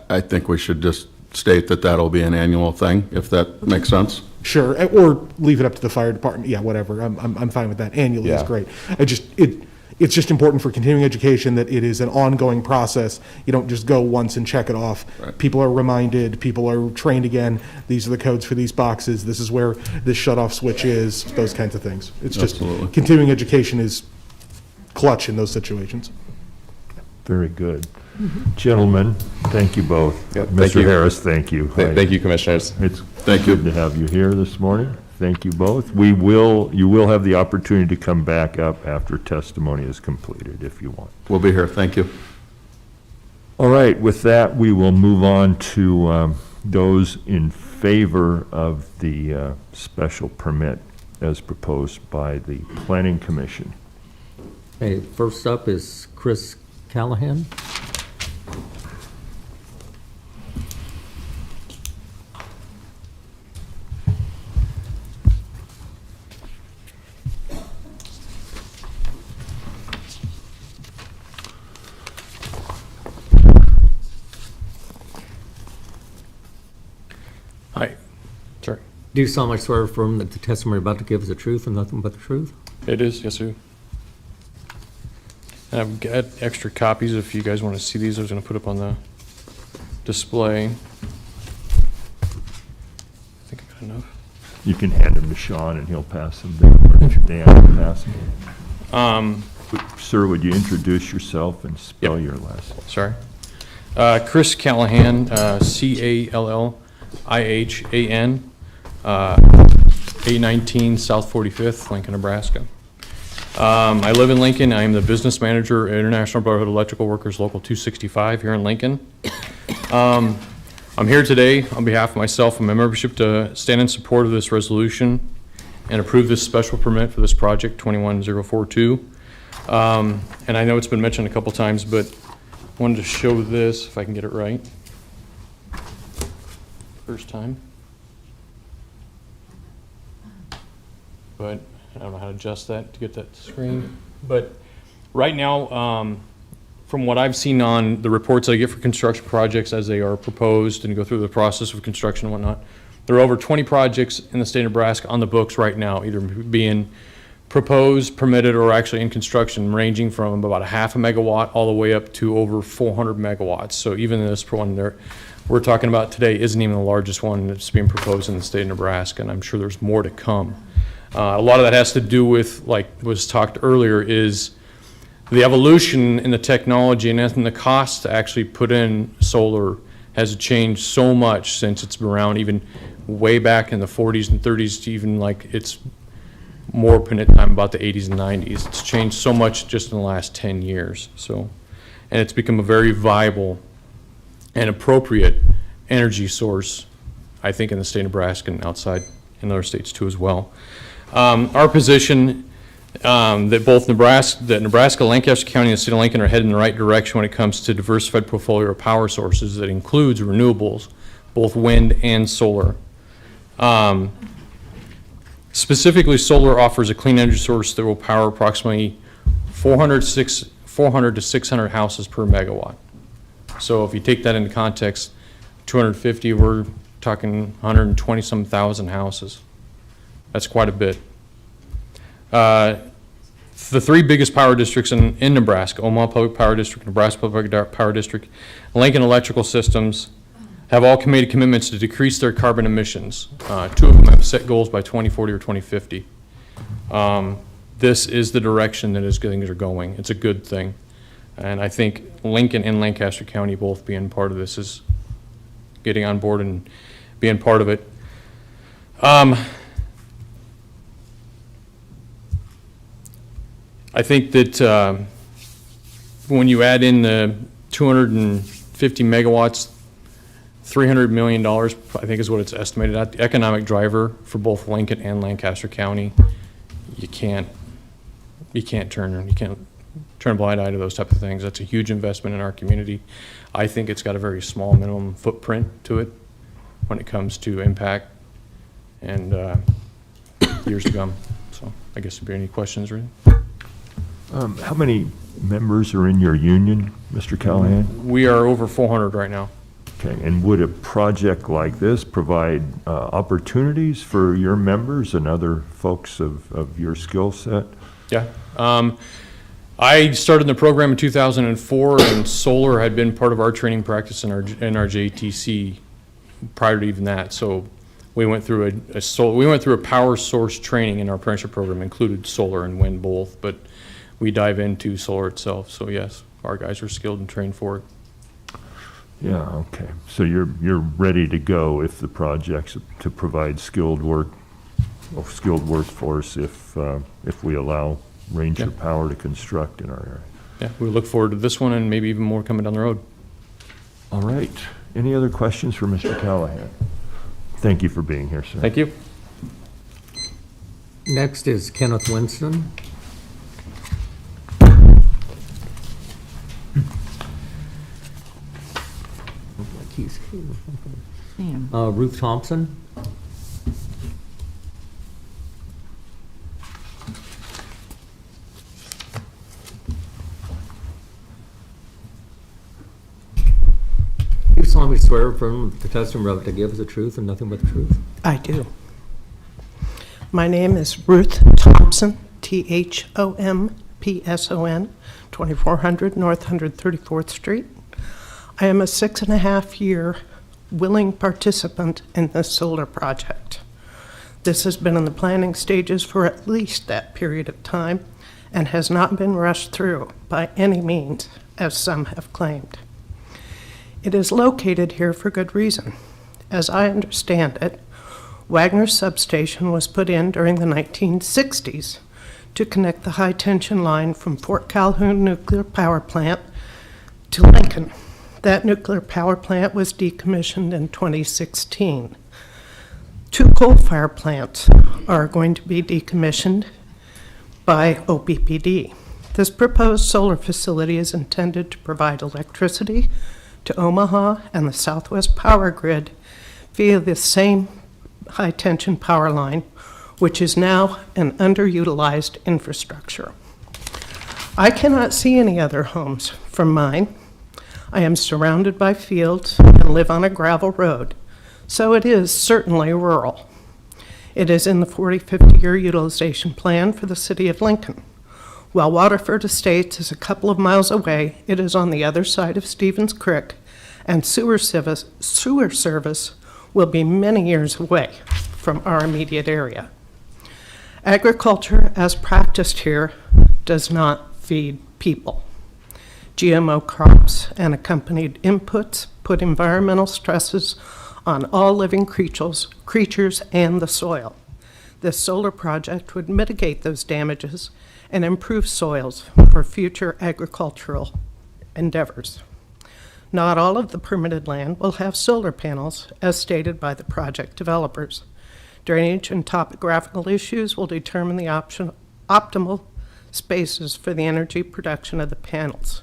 I think we should just state that that'll be an annual thing, if that makes sense. Sure, or leave it up to the fire department. Yeah, whatever. I'm fine with that. Annually is great. It's just important for continuing education that it is an ongoing process. You don't just go once and check it off. Right. People are reminded. People are trained again. These are the codes for these boxes. This is where this shut-off switch is. Those kinds of things. It's just Absolutely. continuing education is clutch in those situations. Very good. Gentlemen, thank you both. Yeah, thank Mr. you. Harris, thank you. Thank you, Commissioners. It's Thank you. good to have you here this morning. Thank you both. You will have the opportunity to come back up after testimony is completed, if you want. We'll be here. Thank you. All right, with that, we will move on to those in favor of the special permit as proposed by the Planning Commission. Okay, first up is Chris Callahan. Hi. Sorry. Do you solemnly swear or affirm that the testimony you're about to give is the truth and nothing but the truth? It is, yes, sir. And I've got extra copies if you guys want to see these. I was going to put up on the display. I think I got enough. You can hand them to Sean and he'll pass them down. Or Dan will pass them. Sir, would you introduce yourself and spell your last name? Sorry. Chris Callahan, Callihan, 819 South 45th, Lincoln, Nebraska. I live in Lincoln. I am the business manager at International Brotherhood of Electrical Workers Local 265 here in Lincoln. I'm here today on behalf of myself and my membership to stand in support of this resolution and approve this special permit for this project 21042. And I know it's been mentioned a couple times, but I wanted to show this if I can get it right. First time. But I don't know how to adjust that to get that screen. But right now, from what I've seen on the reports I get for construction projects as they are proposed and go through the process of construction and whatnot, there are over 20 projects in the state of Nebraska on the books right now, either being proposed, permitted, or actually in construction, ranging from about 0.5 megawatt all the way up to over 400 megawatts. So even this one there we're talking about today isn't even the largest one that's being proposed in the state of Nebraska, and I'm sure there's more to come. A lot of that has to do with, like was talked earlier, is the evolution in the technology and the cost to actually put in solar has changed so much since it's been around, even way back in the 40s and 30s to even like it's more penitent time about the 80s and 90s. It's changed so much just in the last 10 years. So, and it's become a very viable and appropriate energy source, I think, in the state of Nebraska and outside in other states too as well. Our position that Nebraska, Lancaster County, and the state of Lincoln are heading in the right direction when it comes to diversified portfolio of power sources that includes renewables, both wind and solar. Specifically, solar offers a clean energy source that will power approximately 400 to 600 houses per megawatt. So if you take that into context, 250, we're talking 120-some thousand houses. That's quite a bit. The three biggest power districts in Nebraska, Omaha Public Power District, Nebraska Public Power District, Lincoln Electrical Systems, have all made commitments to decrease their carbon emissions. Two of them have set goals by 2040 or 2050. This is the direction that things are going. It's a good thing. And I think Lincoln and Lancaster County both being part of this is getting on board and being part of it. I think that when you add in the 250 megawatts, $300 million, I think is what it's estimated at. The economic driver for both Lincoln and Lancaster County, you can't turn a blind eye to those type of things. That's a huge investment in our community. I think it's got a very small minimum footprint to it when it comes to impact and years to come. So I guess if there are any questions, really. How many members are in your union, Mr. Callahan? We are over 400 right now. Okay, and would a project like this provide opportunities for your members and other folks of your skill set? Yeah. I started in the program in 2004, and solar had been part of our training practice in our JTC prior to even that. So we went through a power source training in our apprenticeship program, included solar and wind both, but we dive into solar itself. So yes, our guys are skilled and trained for it. Yeah, okay. So you're ready to go if the project's to provide skilled workforce if we allow Ranger Yeah. Power to construct in our area. Yeah, we look forward to this one and maybe even more coming down the road. All right. Any other questions for Mr. Callahan? Thank you for being here, sir. Thank you. Next is Kenneth Winston. Sam. Ruth Thompson. You solemnly swear or affirm the testimony about to give is the truth and nothing but the truth? I do. My name is Ruth Thompson, THOMPSON, 2400 North 134th Street. I am a 6.5-year willing participant in this solar project. This has been in the planning stages for at least that period of time and has not been rushed through by any means, as some have claimed. It is located here for good reason. As I understand it, Wagner's substation was put in during the 1960s to connect the high-tension line from Fort Calhoun Nuclear Power Plant to Lincoln. That nuclear power plant was decommissioned in 2016. 2 coal-fired plants are going to be decommissioned by OPPD. This proposed solar facility is intended to provide electricity to Omaha and the Southwest Power Grid via the same high-tension power line, which is now an underutilized infrastructure. I cannot see any other homes from mine. I am surrounded by fields and live on a gravel road, so it is certainly rural. It is in the 40-50-year utilization plan for the city of Lincoln. While Waterford Estates is a couple of miles away, it is on the other side of Stevens Creek, and sewer service will be many years away from our immediate area. Agriculture, as practiced here, does not feed people. GMO crops and accompanied inputs put environmental stresses on all living creatures and the soil. This solar project would mitigate those damages and improve soils for future agricultural endeavors. Not all of the permitted land will have solar panels, as stated by the project developers. Drainage and topographical issues will determine the optimal spaces for the energy production of the panels.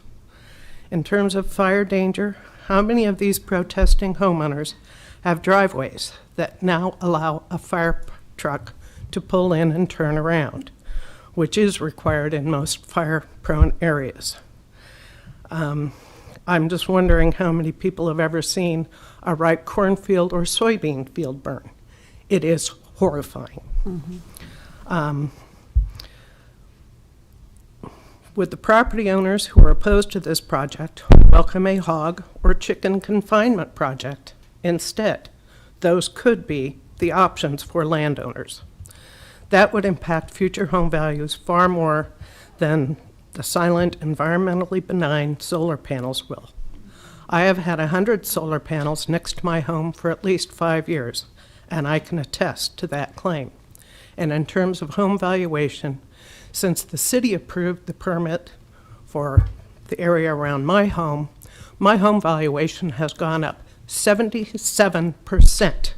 In terms of fire danger, how many of these protesting homeowners have driveways that now allow a fire truck to pull in and turn around, which is required in most fire-prone areas? I'm just wondering how many people have ever seen a ripe cornfield or soybean field burn. It is horrifying. Would the property owners who are opposed to this project welcome a hog or chicken confinement project instead? Those could be the options for landowners. That would impact future home values far more than the silent, environmentally benign solar panels will. I have had 100 solar panels next to my home for at least 5 years, and I can attest to that claim. And in terms of home valuation, since the city approved the permit for the area around my home valuation has gone up 77%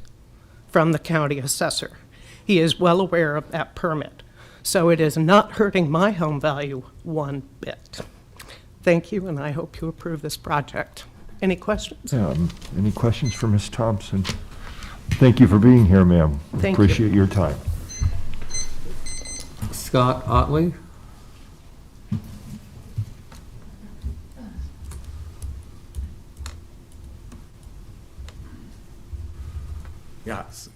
from the county assessor. He is well aware of that permit. So it is not hurting my home value one bit. Thank you, and I hope you approve this project. Any questions? Any questions for Ms. Thompson? Thank you for being here, ma'am. Thank you. Appreciate your time. Scott Otley. Yes,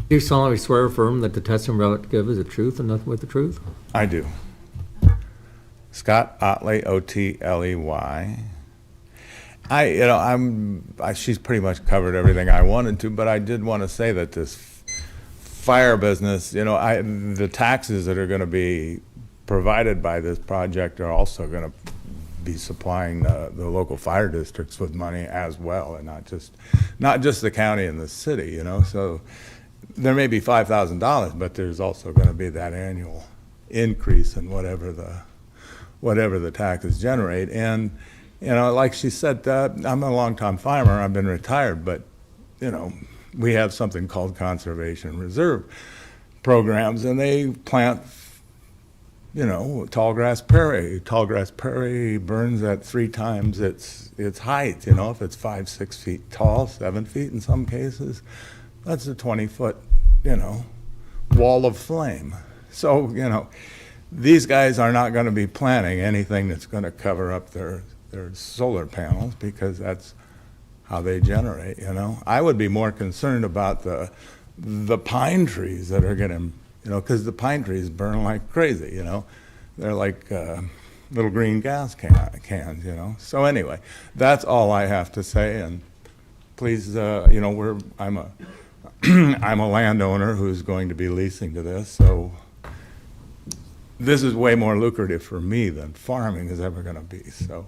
Do you solemnly swear or affirm that the testimony about to give is the truth and nothing but the truth? I do. Scott Otley, O-T-L-E-Y. She's pretty much covered everything I wanted to, but I did want to say that this fire business, the taxes that are going to be provided by this project are also going to be supplying the local fire districts with money as well, and not just the county and the city, you know. So there may be $5,000, but there's also going to be that annual increase in whatever the taxes generate. And, you know, like she said, I'm a long-time farmer. I've been retired, but, you know, we have something called conservation reserve programs, and they plant, you know, tall grass prairie. Tall grass prairie burns at 3 times its height, you know, if it's 5-6 feet tall, 7 feet in some cases. That's a 20-foot, you know, wall of flame. So, you know, these guys are not going to be planting anything that's going to cover up their solar panels, because that's how they generate, you know. I would be more concerned about the pine trees that are going to, you know, because the pine trees burn like crazy, you know. They're like little green gas cans, you know. So anyway, that's all I have to say. And please, you know, I'm a landowner who's going to be leasing to this, so this is way more lucrative for me than farming is ever going to be. So,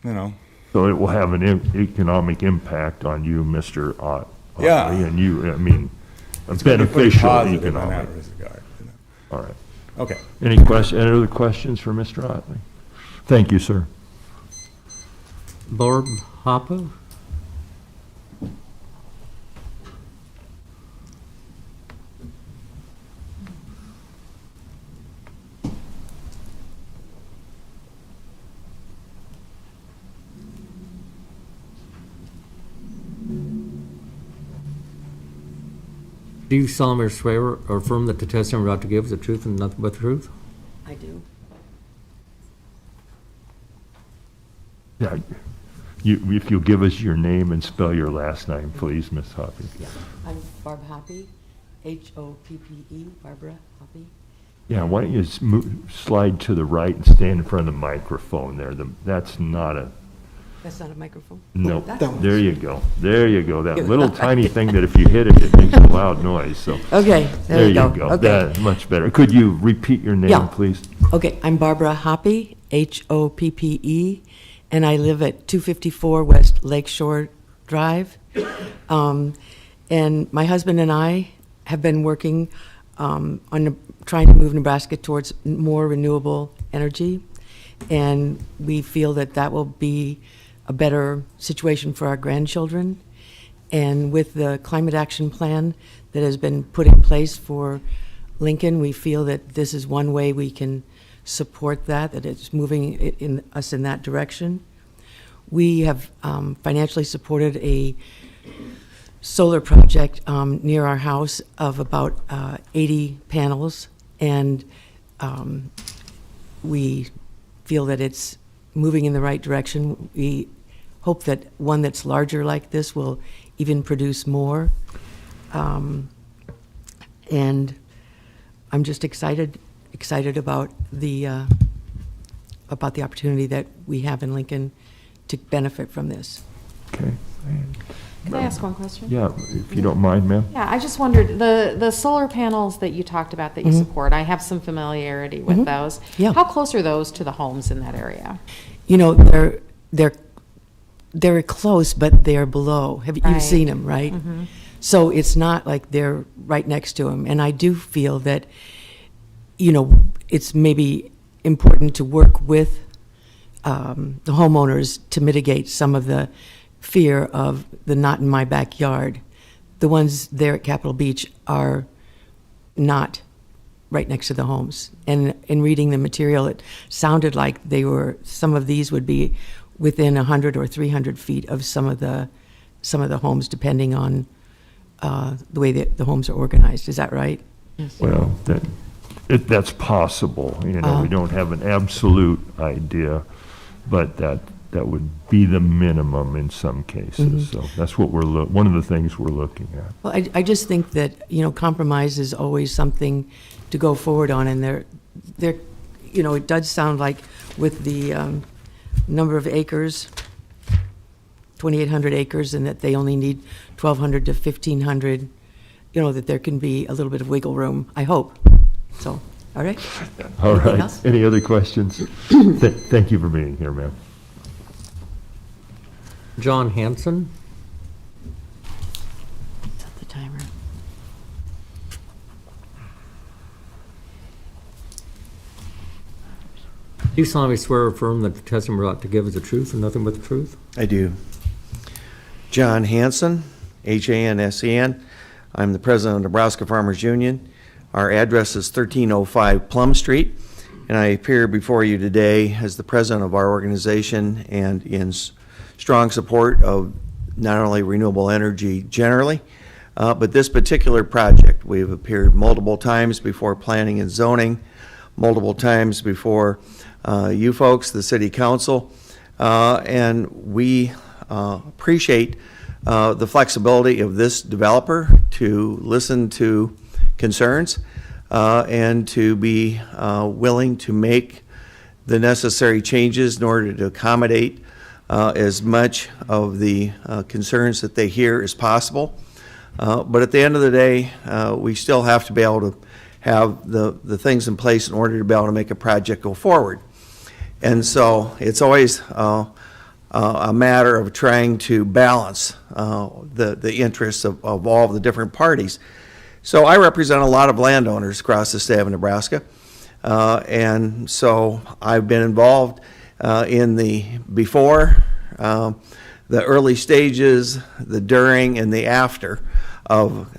you know. So it will have an economic impact on you, Mr. Ott. Yeah. And you, I mean, a It's gonna be pretty beneficial positive in economic. that regard, you know. All right. Okay. Any other questions for Mr. Otley? Thank you, sir. Barb Hoppe? Do you solemnly swear or affirm that the testimony you're about to give is the truth and nothing but the truth? I do. Yeah. If you'll give us your name and spell your last name, please, Ms. Hoppe. Yeah. I'm Barb Hoppe, Hoppe, Barbara Hoppe. Yeah, why don't you slide to the right and stand in front of the microphone there. That's not a, That's not a microphone? no, That- there you go. There you go. That little tiny thing that if you hit it, it makes a loud noise, so. Okay, there you go. Okay. That's much better. Could you repeat your name, Yeah. please? Okay, I'm Barbara Hoppe, Hoppe, and I live at 254 West Lakeshore Drive. And my husband and I have been working on trying to move Nebraska towards more renewable energy, and we feel that that will be a better situation for our grandchildren. And with the climate action plan that has been put in place for Lincoln, we feel that this is one way we can support that it's moving us in that direction. We have financially supported a solar project near our house of about 80 panels, and we feel that it's moving in the right direction. We hope that one that's larger like this will even produce more. And I'm just excited about the opportunity that we have in Lincoln to benefit from this. Okay. Can I ask one question? Yeah, if you don't mind, ma'am. Yeah, I just wondered, the solar panels that you talked about that you support, I have some familiarity with those. Yeah. How close are those to the homes in that area? You know, they're close, but they're below. You've Right. seen them, right? So it's not like they're right next to them. And I do feel that, you know, it's maybe important to work with the homeowners to mitigate some of the fear of the not in my backyard. The ones there at Capitol Beach are not right next to the homes. And in reading the material, it sounded like some of these would be within 100 or 300 feet of some of the homes, depending on the way that the homes are organized. Is that right? Well, that's possible, you know, we don't have an absolute idea, but that would be the minimum in some cases. So that's what one of the things we're looking at. Well, I just think that, you know, compromise is always something to go forward on, and they're, you know, it does sound like with the number of acres, 2,800 acres, and that they only need 1,200 to 1,500, you know, that there can be a little bit of wiggle room, I hope. So, All right? All Anything right. else? Any other questions? Thank you for being here, ma'am. John Hanson. Set the timer. Do you solemnly swear or affirm that the testimony you're about to give is the truth and nothing but the truth? I do. John Hansen, Hansen. I'm the president of Nebraska Farmers Union. Our address is 1305 Plum Street, and I appear before you today as the president of our organization and in strong support of not only renewable energy generally, but this particular project. We've appeared multiple times before planning and zoning, multiple times before you folks, the city council, and we appreciate the flexibility of this developer to listen to concerns and to be willing to make the necessary changes in order to accommodate as much of the concerns that they hear as possible. But at the end of the day, we still have to be able to have the things in place in order to be able to make a project go forward. And so it's always a matter of trying to balance the interests of all the different parties. So I represent a lot of landowners across the state of Nebraska, and so I've been involved in the before, the early stages, the during, and the after of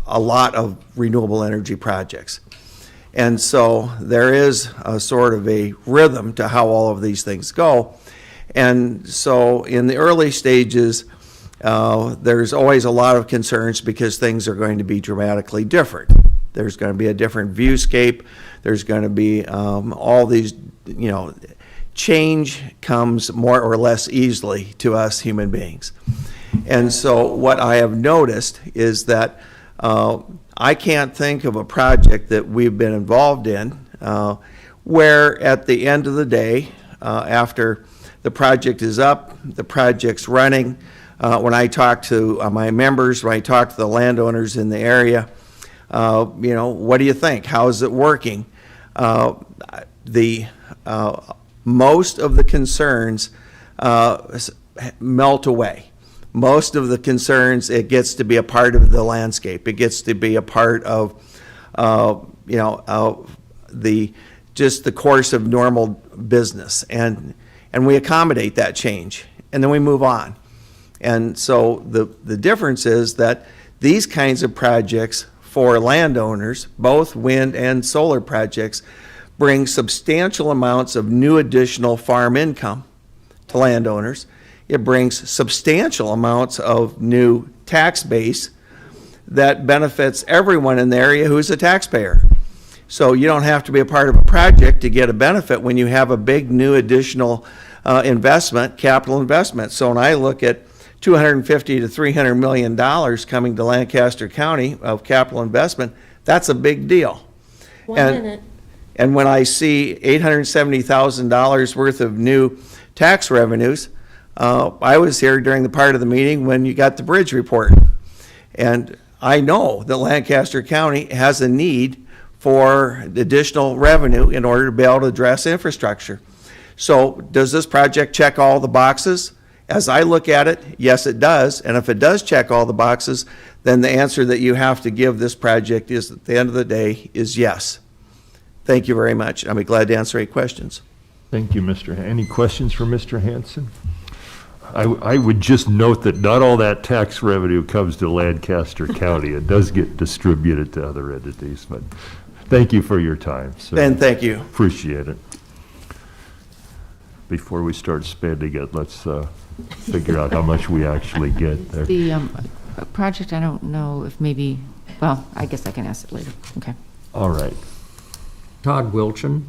a lot of renewable energy projects. And so there is a sort of a rhythm to how all of these things go. And so in the early stages, there's always a lot of concerns because things are going to be dramatically different. There's going to be a different viewscape. There's going to be all these, change comes more or less easily to us human beings. And so what I have noticed is that I can't think of a project that we've been involved in where at the end of the day, after the project is up, the project's running, when I talk to my members, when I talk to the landowners in the area, what do you think? How is it working? Most of the concerns melt away. Most of the concerns, it gets to be a part of the landscape. It gets to be a part of, just the course of normal business. And we accommodate that change, and then we move on. And so the difference is that these kinds of projects for landowners, both wind and solar projects, bring substantial amounts of new additional farm income to landowners. It brings substantial amounts of new tax base that benefits everyone in the area who's a taxpayer. So you don't have to be a part of a project to get a benefit when you have a big new additional investment, capital investment. So when I look at $250 to $300 million coming to Lancaster County of capital investment, that's a big deal. And when I see $870,000 worth of new tax revenues, I was here during the part of the meeting when you got the bridge report. And I know that Lancaster County has a need for additional revenue in order to be able to address infrastructure. So does this project check all the boxes? As I look at it, yes, it does. And if it does check all the boxes, then the answer that you have to give this project is, at the end of the day, is yes. Thank you very much. I'll be glad to answer any questions. Thank you, Mr. Any questions for Mr. Hanson? I would just note that not all that tax revenue comes to Lancaster County. It does get distributed to other entities, but thank you for your time. So And thank you. appreciate it. Before we start spending it, let's figure out how much we actually get there. The project, I don't know if maybe, well, I guess I can ask it later. Okay. All right. Todd Wilchin.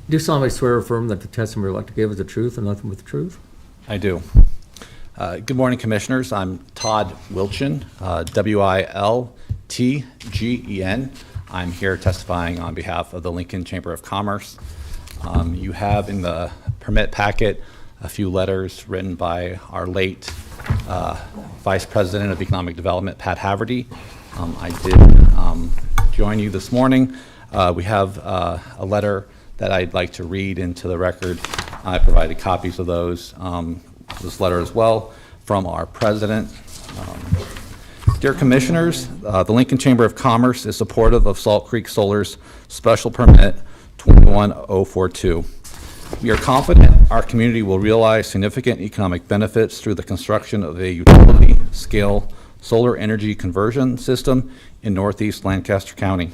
Do you solemnly swear or affirm that the testimony you're about to give is the truth and nothing but the truth? I do. Good morning, Commissioners. I'm Todd Wilchin, Wiltgen. I'm here testifying on behalf of the Lincoln Chamber of Commerce. You have in the permit packet a few letters written by our late Vice President of Economic Development, Pat Haverty. I did join you this morning. We have a letter that I'd like to read into the record. I provided copies of those, this letter as well, from our president. Dear Commissioners, the Lincoln Chamber of Commerce is supportive of Salt Creek Solar's special permit 21042. We are confident our community will realize significant economic benefits through the construction of a utility-scale solar energy conversion system in northeast Lancaster County.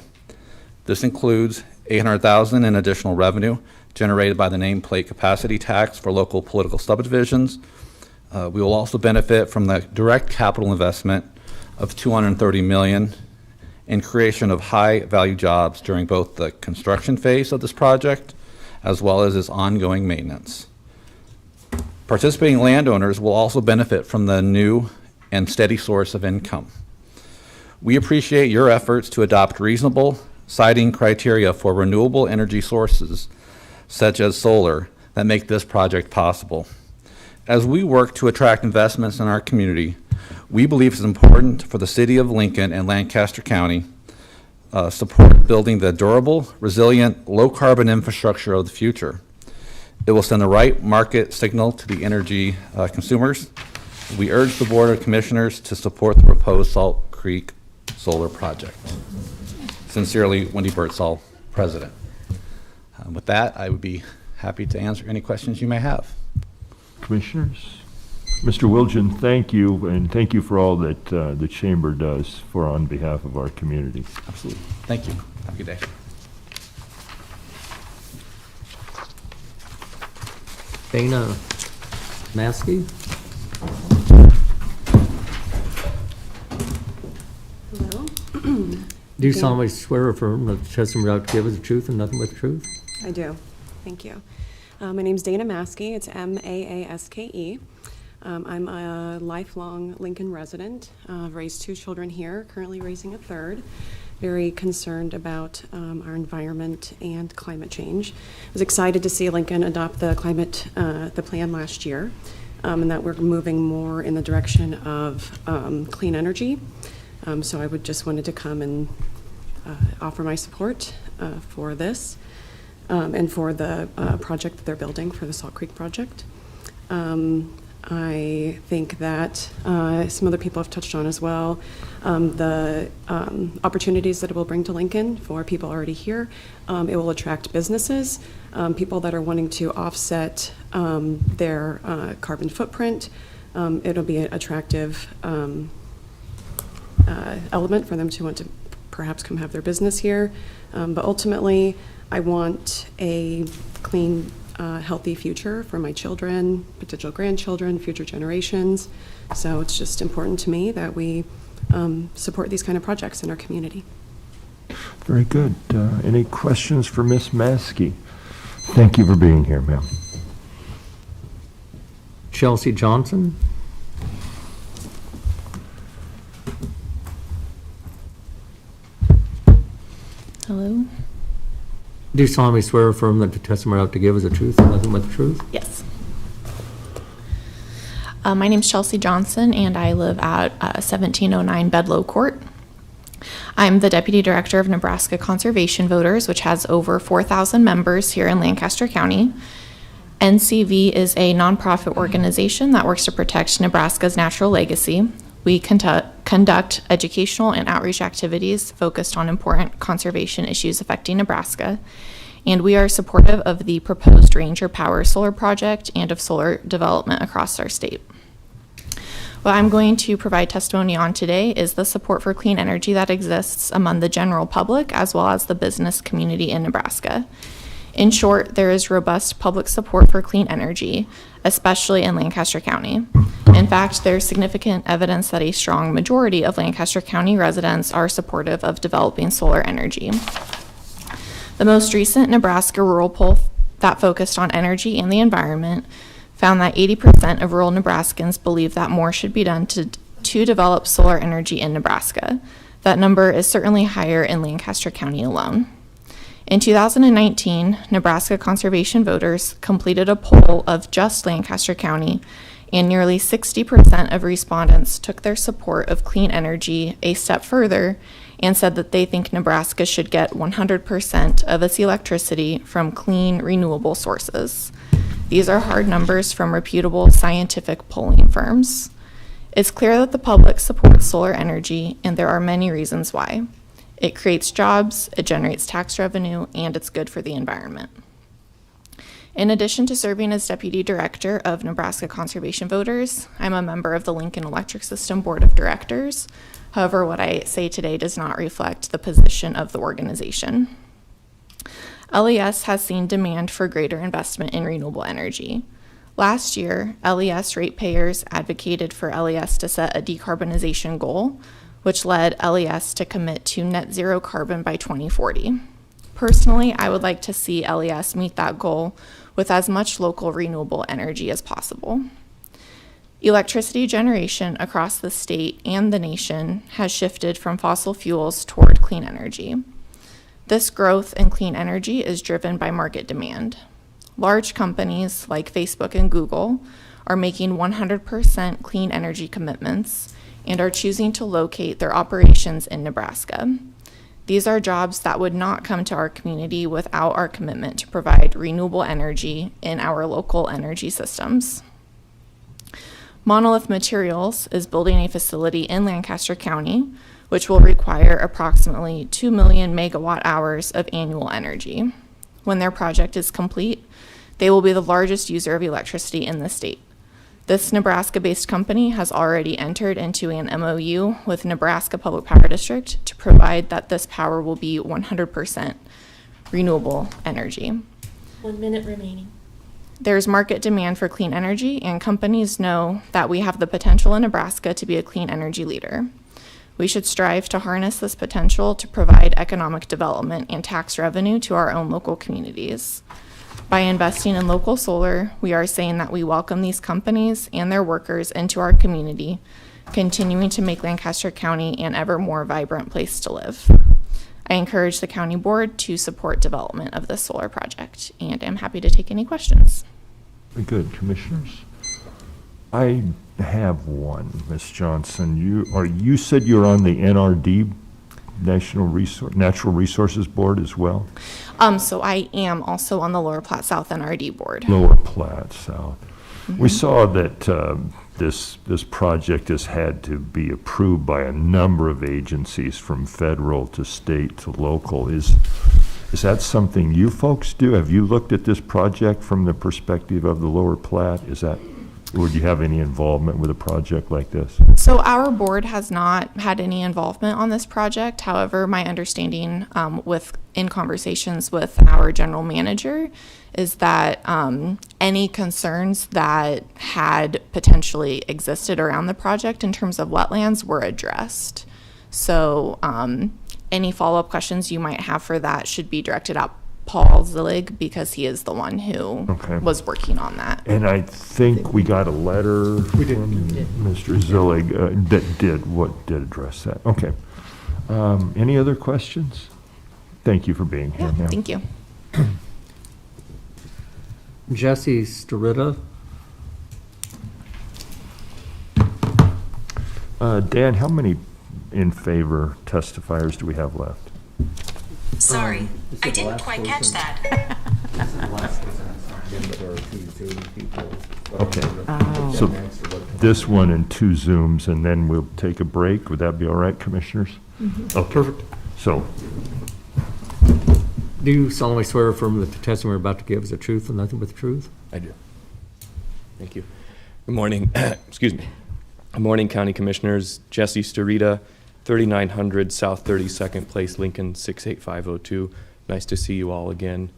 This includes $800,000 in additional revenue generated by the nameplate capacity tax for local political subdivisions. We will also benefit from the direct capital investment of $230 million in creation of high-value jobs during both the construction phase of this project as well as its ongoing maintenance. Participating landowners will also benefit from the new and steady source of income. We appreciate your efforts to adopt reasonable siting criteria for renewable energy sources, such as solar, that make this project possible. As we work to attract investments in our community, we believe it's important for the City of Lincoln and Lancaster County support building the durable, resilient, low-carbon infrastructure of the future. It will send the right market signal to the energy consumers. We urge the Board of Commissioners to support the proposed Salt Creek Solar Project. Sincerely, Wendy Birdsall, President. With that, I would be happy to answer any questions you may have. Commissioners? Mr. Wilgen, thank you, and thank you for all that the Chamber does on behalf of our community. Absolutely. Thank you. Have a good day. Dana Maskey? Hello. Do you solemnly swear or affirm that the testimony you're about to give is the truth and nothing but the truth? I do. Thank you. My name's Dana Maskey. It's Maaske. I'm a lifelong Lincoln resident. I've raised 2 children here, currently raising a 3rd. Very concerned about our environment and climate change. I was excited to see Lincoln adopt the plan last year, and that we're moving more in the direction of clean energy. So I would just wanted to come and offer my support for this and for the project that they're building for the Salt Creek project. I think that some other people have touched on as well, the opportunities that it will bring to Lincoln for people already here. It will attract businesses, people that are wanting to offset their carbon footprint. It'll be an attractive element for them to want to perhaps come have their business here. But ultimately, I want a clean, healthy future for my children, potential grandchildren, future generations. So it's just important to me that we support these kind of projects in our community. Very good. Any questions for Ms. Maskey? Thank you for being here, ma'am. Chelsea Johnson? Hello? Do you solemnly swear or affirm that the testimony you're about to give is the truth and nothing but the truth? Yes. My name's Chelsea Johnson, and I live at 1709 Bedloe Court. I'm the Deputy Director of Nebraska Conservation Voters, which has over 4,000 members here in Lancaster County. NCV is a nonprofit organization that works to protect Nebraska's natural legacy. We conduct educational and outreach activities focused on important conservation issues affecting Nebraska, and we are supportive of the proposed Ranger Power Solar Project and of solar development across our state. What I'm going to provide testimony on today is the support for clean energy that exists among the general public as well as the business community in Nebraska. In short, there is robust public support for clean energy, especially in Lancaster County. In fact, there's significant evidence that a strong majority of Lancaster County residents are supportive of developing solar energy. The most recent Nebraska rural poll that focused on energy and the environment found that 80% of rural Nebraskans believe that more should be done to develop solar energy in Nebraska. That number is certainly higher in Lancaster County alone. In 2019, Nebraska conservation voters completed a poll of just Lancaster County, and nearly 60% of respondents took their support of clean energy a step further and said that they think Nebraska should get 100% of its electricity from clean, renewable sources. These are hard numbers from reputable scientific polling firms. It's clear that the public supports solar energy, and there are many reasons why. It creates jobs, it generates tax revenue, and it's good for the environment. In addition to serving as Deputy Director of Nebraska Conservation Voters, I'm a member of the Lincoln Electric System Board of Directors. However, what I say today does not reflect the position of the organization. LES has seen demand for greater investment in renewable energy. Last year, LES ratepayers advocated for LES to set a decarbonization goal, which led LES to commit to net zero carbon by 2040. Personally, I would like to see LES meet that goal with as much local renewable energy as possible. Electricity generation across the state and the nation has shifted from fossil fuels toward clean energy. This growth in clean energy is driven by market demand. Large companies like Facebook and Google are making 100% clean energy commitments and are choosing to locate their operations in Nebraska. These are jobs that would not come to our community without our commitment to provide renewable energy in our local energy systems. Monolith Materials is building a facility in Lancaster County, which will require approximately 2 million megawatt hours of annual energy. When their project is complete, they will be the largest user of electricity in the state. This Nebraska-based company has already entered into an MOU with Nebraska Public Power District to provide that this power will be 100% renewable energy. 1 minute remaining. There's market demand for clean energy, and companies know that we have the potential in Nebraska to be a clean energy leader. We should strive to harness this potential to provide economic development and tax revenue to our own local communities. By investing in local solar, we are saying that we welcome these companies and their workers into our community, continuing to make Lancaster County an ever more vibrant place to live. I encourage the county board to support development of this solar project, and I'm happy to take any questions. Very good, commissioners. I have one, Ms. Johnson. You said you're on the NRD, Natural Resources Board as well? So I am also on the Lower Platte South NRD board. Lower Platte South. We saw that this project has had to be approved by a number of agencies, from federal to state to local. Is that something you folks do? Have you looked at this project from the perspective of the Lower Platte? Would you have any involvement with a project like this? So our board has not had any involvement on this project. However, my understanding in conversations with our general manager is that any concerns that had potentially existed around the project in terms of wetlands were addressed. So any follow-up questions you might have for that should be directed at Paul Zillig, because he is the one who was working on that. And I think we got a letter from Mr. Zillig that did address that. Okay. Any other questions? Thank you for being here. Yeah, thank you. Jesse Starita. Dan, how many in favor testifiers do we have left? Sorry, I didn't quite catch that. Okay. So this one and 2 Zooms, and then we'll take a break. Would that be all right, commissioners? Mm-hmm. Oh, perfect. So, Do you solemnly swear or affirm that the testimony we're about to give is the truth and nothing but the truth? I do. Thank you. Good morning. Excuse me. Good morning, County Commissioners. Jesse Starita, 3900 South 32nd Place, Lincoln, 68502. Nice to see you all again.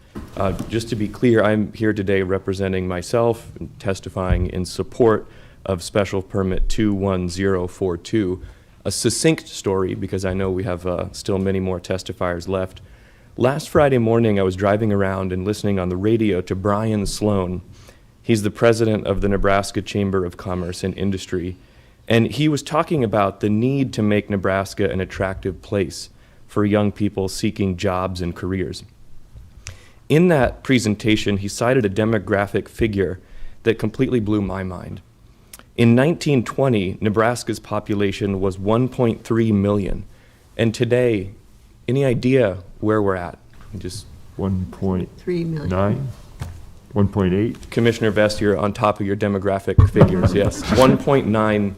Just to be clear, I'm here today representing myself and testifying in support of Special Permit 21042. A succinct story, because I know we have still many more testifiers left. Last Friday morning, I was driving around and listening on the radio to Brian Sloan. He's the president of the Nebraska Chamber of Commerce and Industry. And he was talking about the need to make Nebraska an attractive place for young people seeking jobs and careers. In that presentation, he cited a demographic figure that completely blew my mind. In 1920, Nebraska's population was 1.3 million. And today, any idea where we're at? Just 3 million. 1.9, 1.8? Commissioner Vest, you're on top of your demographic figures, yes. 1.9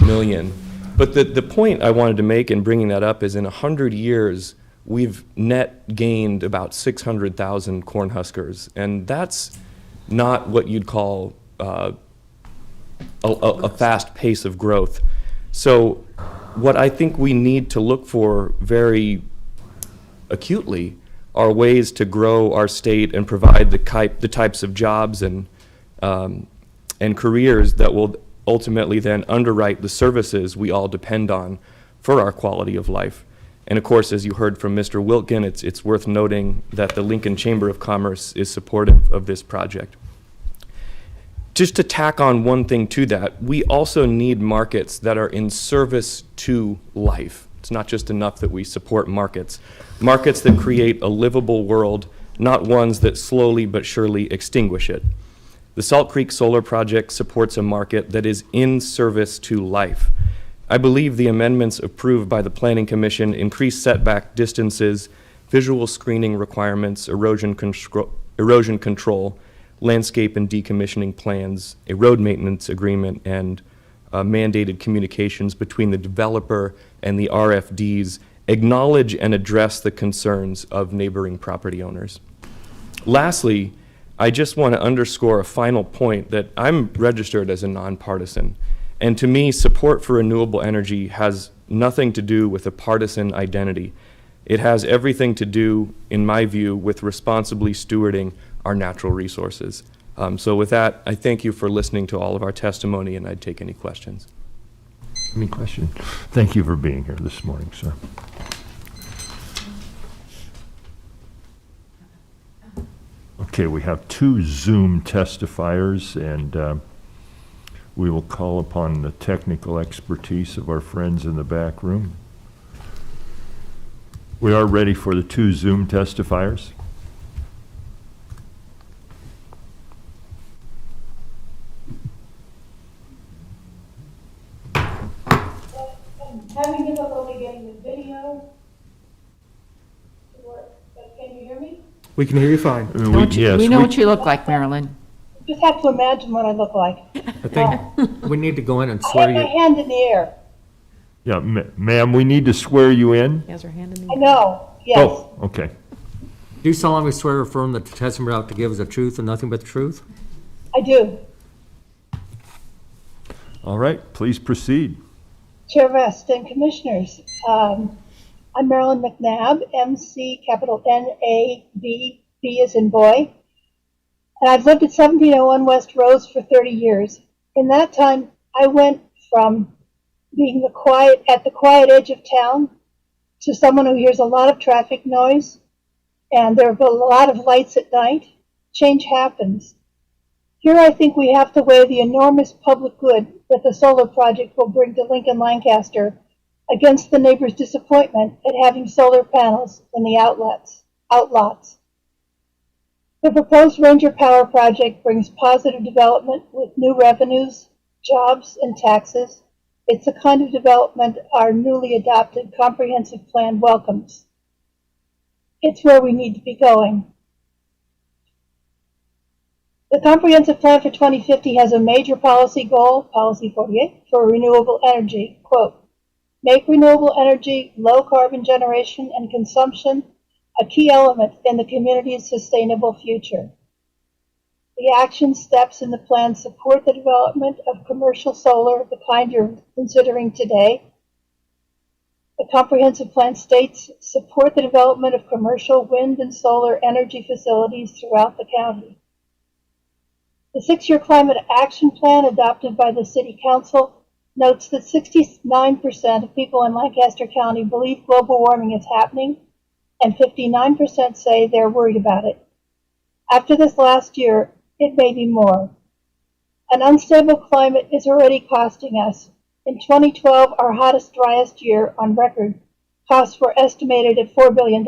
million. But the point I wanted to make in bringing that up is in 100 years, we've net gained about 600,000 Cornhuskers. And that's not what you'd call a fast pace of growth. So what I think we need to look for very acutely are ways to grow our state and provide the types of jobs and careers that will ultimately then underwrite the services we all depend on for our quality of life. And of course, as you heard from Mr. Wilkin, it's worth noting that the Lincoln Chamber of Commerce is supportive of this project. Just to tack on one thing to that, we also need markets that are in service to life. It's not just enough that we support markets. Markets that create a livable world, not ones that slowly but surely extinguish it. The Salt Creek Solar Project supports a market that is in service to life. I believe the amendments approved by the Planning Commission increase setback distances, visual screening requirements, erosion control, landscape and decommissioning plans, a road maintenance agreement, and mandated communications between the developer and the RFDs acknowledge and address the concerns of neighboring property owners. Lastly, I just want to underscore a final point that I'm registered as a nonpartisan. And to me, support for renewable energy has nothing to do with a partisan identity. It has everything to do, in my view, with responsibly stewarding our natural resources. So with that, I thank you for listening to all of our testimony, and I'd take any questions. Any question? Thank you for being here this morning, sir. Okay, we have 2 Zoom testifiers, and we will call upon the technical expertise of our friends in the back room. We are ready for the 2 Zoom testifiers. Having difficulty getting the video to work, but can you hear me? We can hear you fine. We know what you look like, Marilyn. You just have to imagine what I look like. I think we need to go in and I swear have my you. hand in the air. Yeah, ma'am, we need to swear you in. He has her hand in I know, yes. Oh, okay. Do you solemnly swear or affirm that the testimony you're about to give is the truth and nothing but the truth? I do. All right, please proceed. Chair Vest and Commissioners, I'm Marilyn McNabb, MC, capital N-A-B, B as in boy. And I've lived at 1701 West Rose for 30 years. In that time, I went from being at the quiet edge of town to someone who hears a lot of traffic noise, and there are a lot of lights at night. Change happens. Here I think we have to weigh the enormous public good that the solar project will bring to Lincoln Lancaster against the neighbors' disappointment at having solar panels in the outlots. The proposed Ranger Power project brings positive development with new revenues, jobs, and taxes. It's the kind of development our newly adopted comprehensive plan welcomes. It's where we need to be going. The comprehensive plan for 2050 has a major policy goal, policy 48, for renewable energy. Quote, make renewable energy, low carbon generation and consumption a key element in the community's sustainable future. The action steps in the plan support the development of commercial solar, the kind you're considering today. The comprehensive plan states support the development of commercial wind and solar energy facilities throughout the county. The 6-year climate action plan adopted by the City Council notes that 69% of people in Lancaster County believe global warming is happening, and 59% say they're worried about it. After this last year, it may be more. An unstable climate is already costing us In 2012, our hottest, driest year on record, costs were estimated at $4 billion.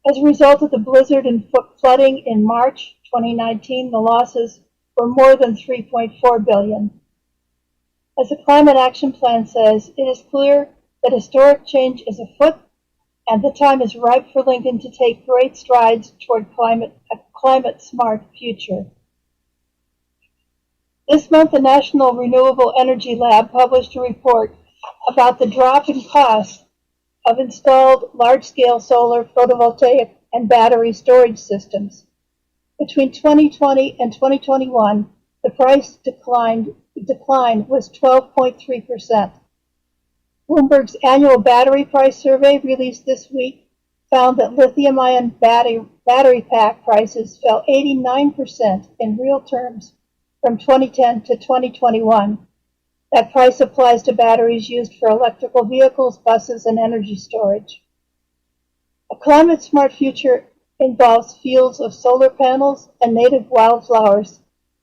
As a result of the blizzard and flooding in March 2019, the losses were more than $3.4 billion. As the Climate Action Plan says, it is clear that historic change is afoot, and the time is ripe for Lincoln to take great strides toward a climate-smart future. This month, the National Renewable Energy Lab published a report about the drop in cost of installed large-scale solar, photovoltaic, and battery storage systems. Between 2020 and 2021, the price decline was 12.3%. Bloomberg's annual battery price survey released this week found that lithium-ion battery pack prices fell 89% in real terms from 2010 to 2021. That price applies to batteries used for electrical vehicles, buses, and energy storage. A climate-smart future involves fields of solar panels and native wildflowers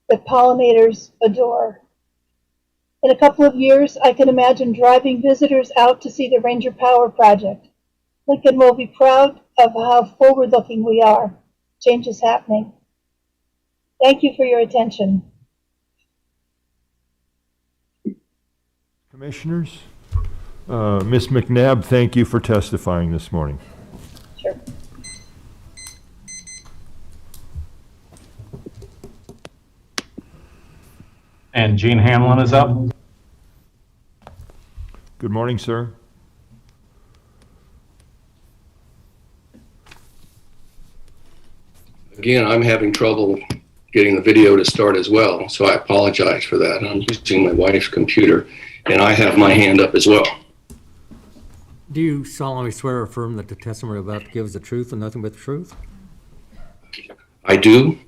that pollinators adore. In a couple of years, I can imagine driving visitors out to see the Ranger Power Project. Lincoln will be proud of how forward-looking we are. Change is happening. Thank you for your attention. Commissioners, Ms. McNabb, thank you for testifying this morning. Sure. And Gene Hanlon is up. Good morning, sir. Again, I'm having trouble getting the video to start as well, so I apologize for that. I'm using my wife's computer, and I have my hand up as well. Do you solemnly swear or affirm that the testimony you're about to give is the truth and nothing but the truth? I do.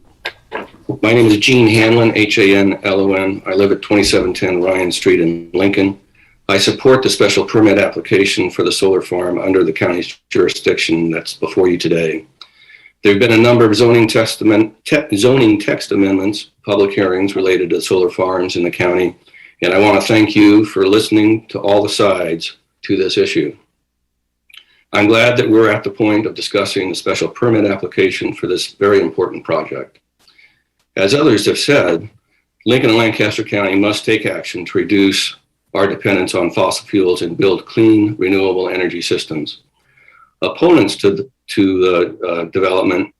My name is Gene Hanlon, Hanlon. I live at 2710 Ryan Street in Lincoln. I support the special permit application for the solar farm under the county's jurisdiction that's before you today. There have been a number of zoning text amendments, public hearings related to solar farms in the county, and I want to thank you for listening to all the sides to this issue. I'm glad that we're at the point of discussing the special permit application for this very important project. As others have said, Lincoln and Lancaster County must take action to reduce our dependence on fossil fuels and build clean, renewable energy systems. Opponents to the development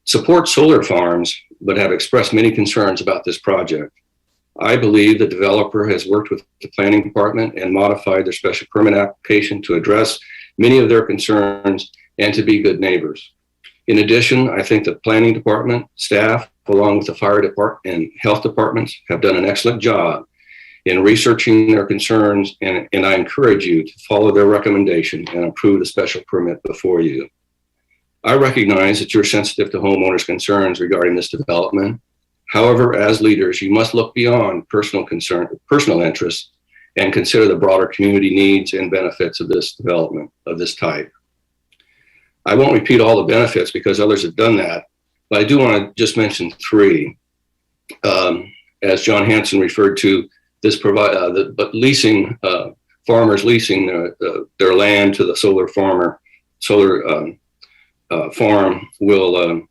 support solar farms, but have expressed many concerns about this project. I believe the developer has worked with the planning department and modified their special permit application to address many of their concerns and to be good neighbors. In addition, I think the planning department, staff, along with the fire department and health departments have done an excellent job in researching their concerns, and I encourage you to follow their recommendation and approve the special permit before you. I recognize that you're sensitive to homeowners' concerns regarding this development. However, as leaders, you must look beyond personal interests and consider the broader community needs and benefits of this development of this type. I won't repeat all the benefits because others have done that, but I do want to just mention three. As John Hanson referred to, this leasing, farmers leasing their land to the solar farm will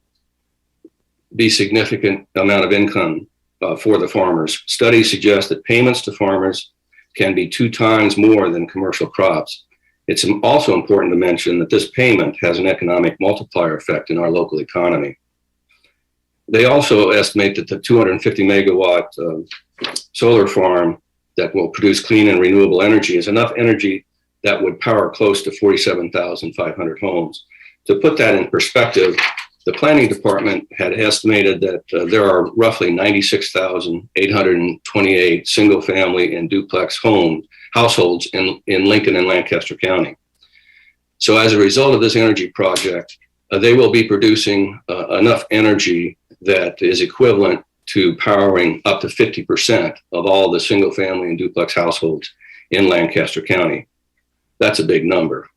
be significant amount of income for the farmers. Studies suggest that payments to farmers can be 2 times more than commercial crops. It's also important to mention that this payment has an economic multiplier effect in our local economy. They also estimate that the 250 megawatt solar farm that will produce clean and renewable energy is enough energy that would power close to 47,500 homes. To put that in perspective, the planning department had estimated that there are roughly 96,828 single family and duplex households in Lincoln and Lancaster County. So as a result of this energy project, they will be producing enough energy that is equivalent to powering up to 50% of all the single family and duplex households in Lancaster County. That's a big number.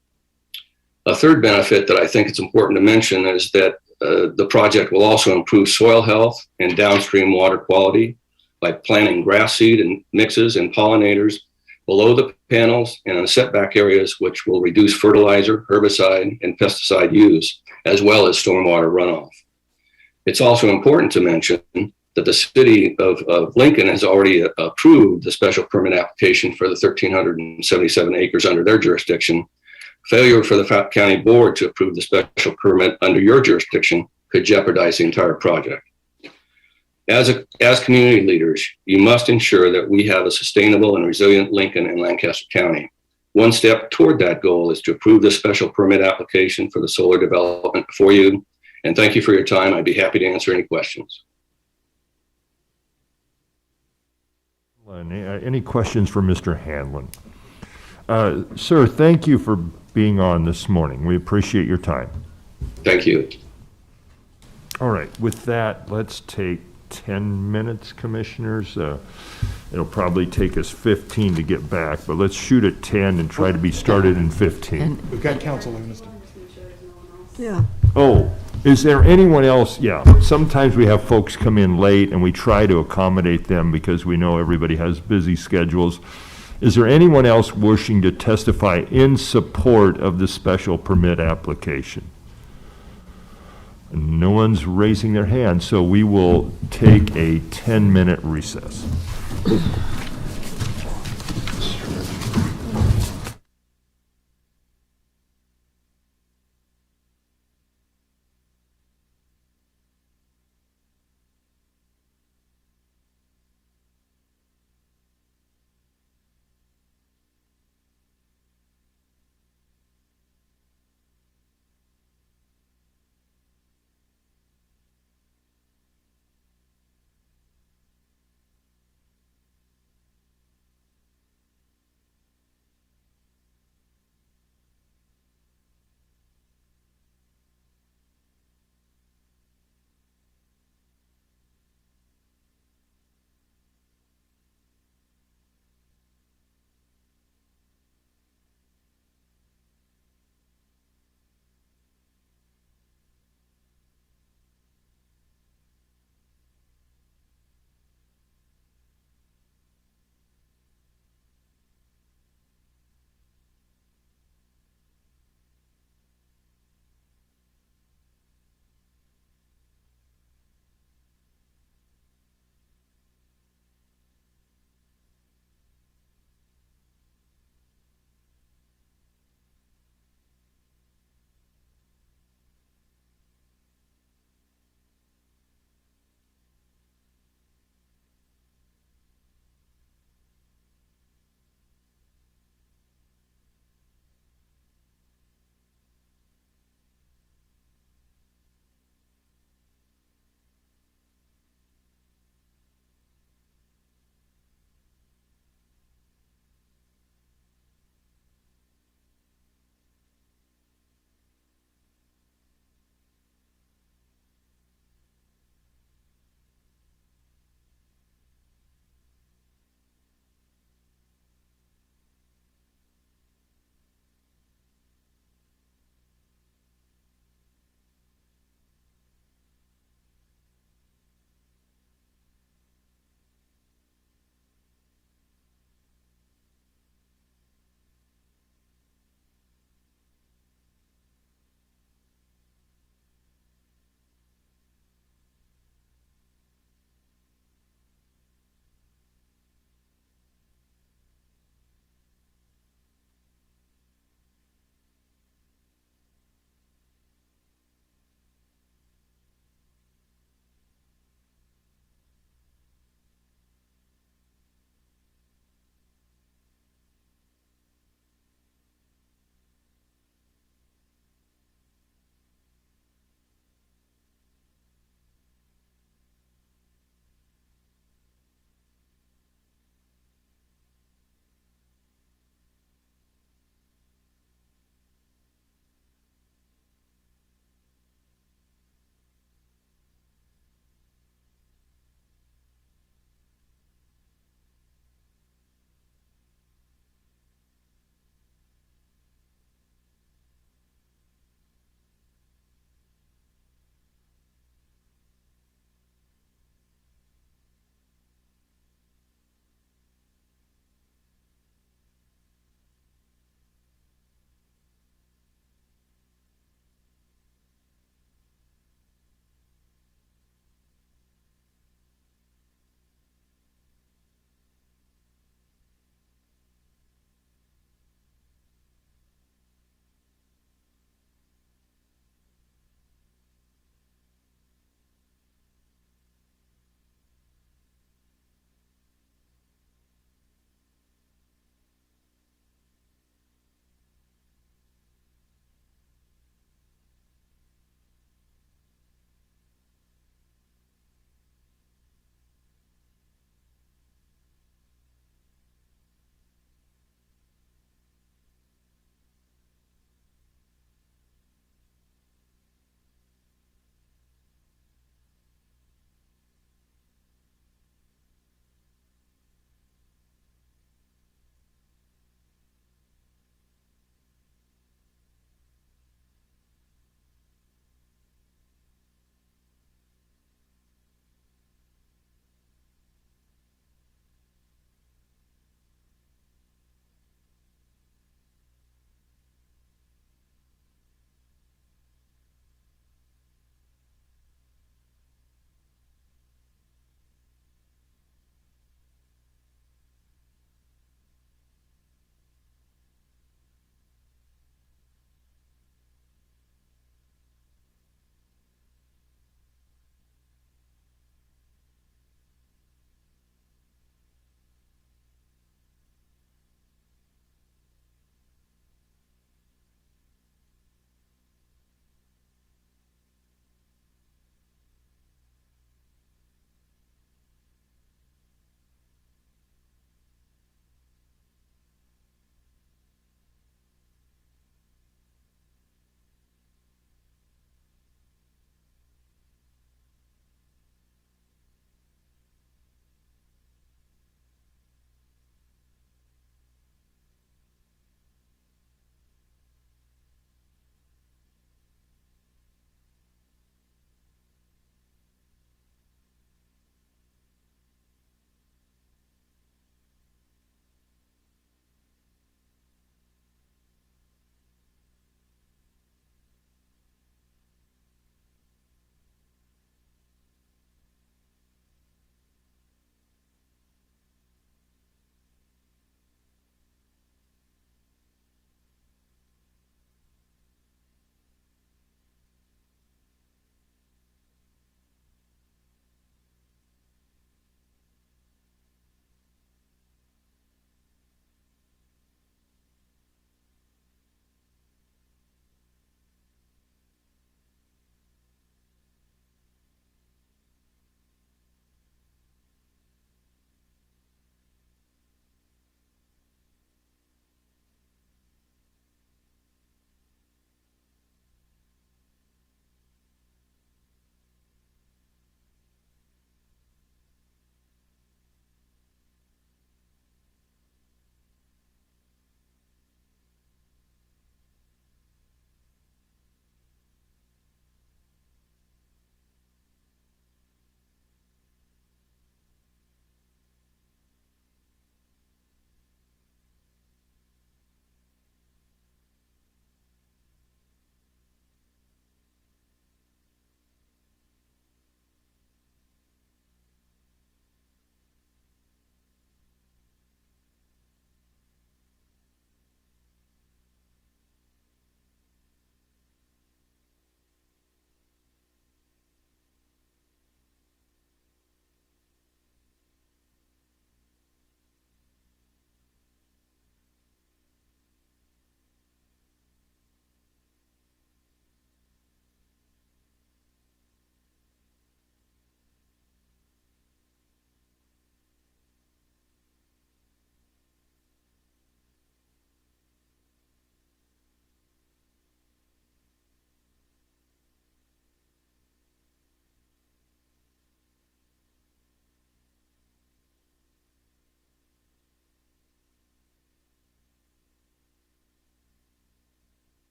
A third benefit that I think it's important to mention is that the project will also improve soil health and downstream water quality. by planting grass seed and mixes and pollinators below the panels and in setback areas, which will reduce fertilizer, herbicide, and pesticide use, as well as stormwater runoff. It's also important to mention that the city of Lincoln has already approved the special permit application for the 1,377 acres under their jurisdiction. Failure for the county board to approve the special permit under your jurisdiction could jeopardize the entire project. As community leaders, you must ensure that we have a sustainable and resilient Lincoln and Lancaster County. One step toward that goal is to approve the special permit application for the solar development before you. And thank you for your time. I'd be happy to answer any questions. Any questions for Mr. Hanlon? Sir, thank you for being on this morning. We appreciate your time. Thank you. All right, with that, let's take 10 minutes, commissioners. It'll probably take us 15 to get back, but let's shoot at 10 and try to be started in 15. We've got council, Mr. Yeah. Oh, is there anyone else? Yeah, sometimes we have folks come in late and we try to accommodate them because we know everybody has busy schedules. Is there anyone else wishing to testify in support of the special permit application? No one's raising their hand, so we will take a 10-minute recess.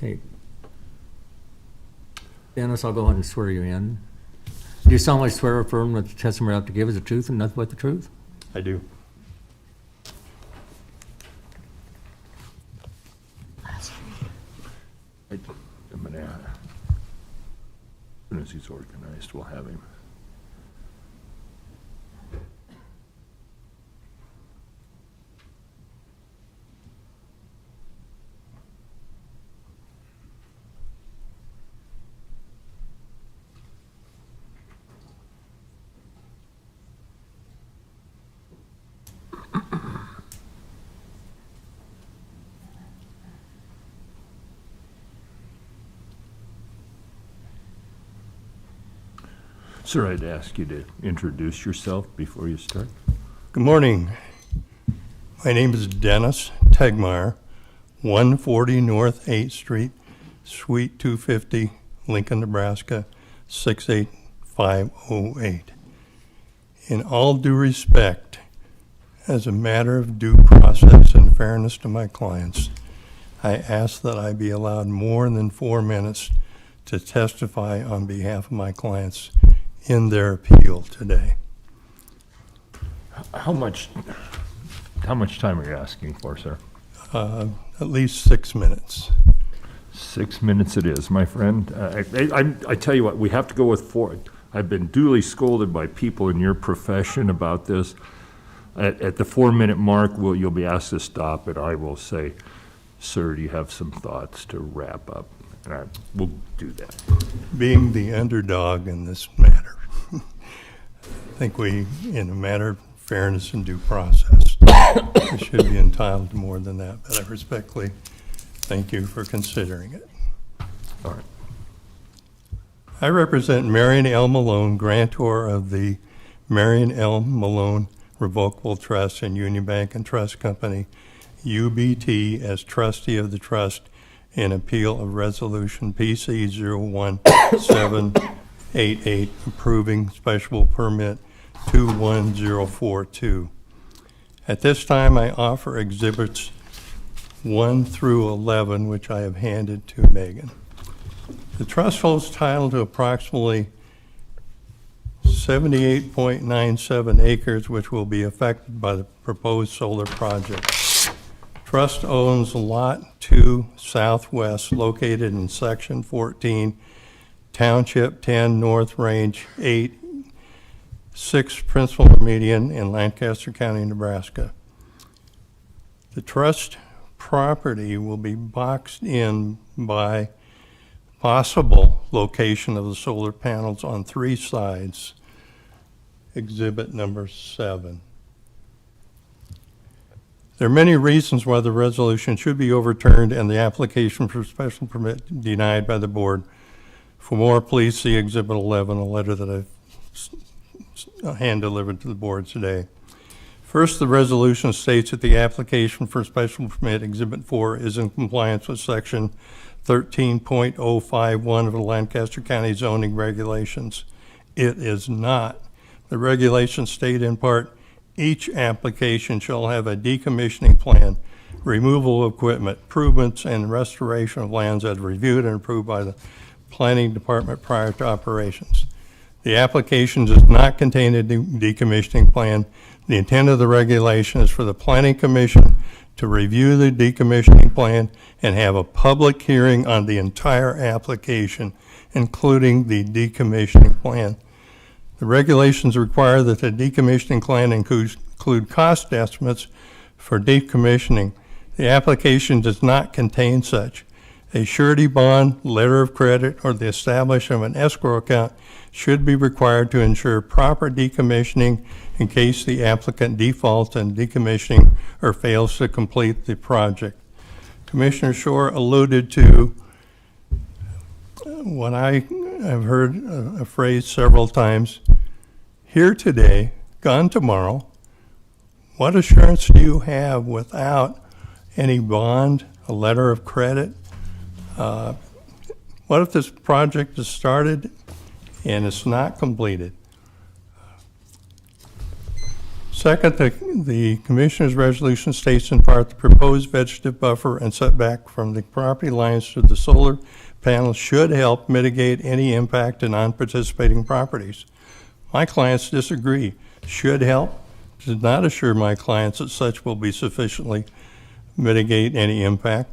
Okay. Dennis, I'll go ahead and swear you in. Do you solemnly swear or affirm that the testimony you're about to give is the truth and nothing but the truth? I do. I'm gonna, as soon as he's organized, we'll have him. Sir, I'd ask you to introduce yourself before you start. Good morning. My name is Dennis Tegmeyer, 140 North 8th Street, Suite 250, Lincoln, Nebraska, 68508. In all due respect, as a matter of due process and fairness to my clients, I ask that I be allowed more than 4 minutes to testify on behalf of my clients in their appeal today. How much time are you asking for, sir? At least 6 minutes. 6 minutes it is, my friend. I tell you what, we have to go with 4. I've been duly scolded by people in your profession about this. At the 4-minute mark, you'll be asked to stop, and I will say, sir, do you have some thoughts to wrap up? And we'll do that. Being the underdog in this matter, I think we, in a matter of fairness and due process, we should be entitled to more than that, but I respectfully thank you for considering it. All right. I represent Marion L. Malone, grantor of the Marion L. Malone Revocable Trust and Union Bank and Trust Company, UBT, as trustee of the trust in appeal of resolution PC 01788 approving special permit 21042. At this time, I offer exhibits 1 through 11, which I have handed to Megan. The trust holds title to approximately 78.97 acres, which will be affected by the proposed solar project. Trust owns Lot 2 Southwest, located in Section 14, Township 10, North Range 8, 6th Principal Median in Lancaster County, Nebraska. The trust property will be boxed in by possible location of the solar panels on 3 sides. Exhibit number 7. There are many reasons why the resolution should be overturned and the application for special permit denied by the board. For more, please see Exhibit 11, a letter that I've hand-delivered to the board today. First, the resolution states that the application for special permit, Exhibit 4, is in compliance with Section 13.051 of the Lancaster County zoning regulations. It is not. The regulations state in part, each application shall have a decommissioning plan, removal of equipment, improvements and restoration of lands as reviewed and approved by the planning department prior to operations. The application does not contain a decommissioning plan. The intent of the regulation is for the planning commission to review the decommissioning plan and have a public hearing on the entire application, including the decommissioning plan. The regulations require that the decommissioning plan include cost estimates for decommissioning. The application does not contain such. A surety bond, letter of credit, or the establishment of an escrow account should be required to ensure proper decommissioning in case the applicant defaults on decommissioning or fails to complete the project. Commissioner Shore alluded to what I have heard a phrase several times, here today, gone tomorrow. What assurance do you have without any bond, a letter of credit? What if this project is started and it's not completed? Second, the Commissioner's resolution states in part the proposed vegetative buffer and setback from the property lines to the solar panels should help mitigate any impact to non-participating properties. My clients disagree. Should help does not assure my clients that such will be sufficiently mitigate any impact.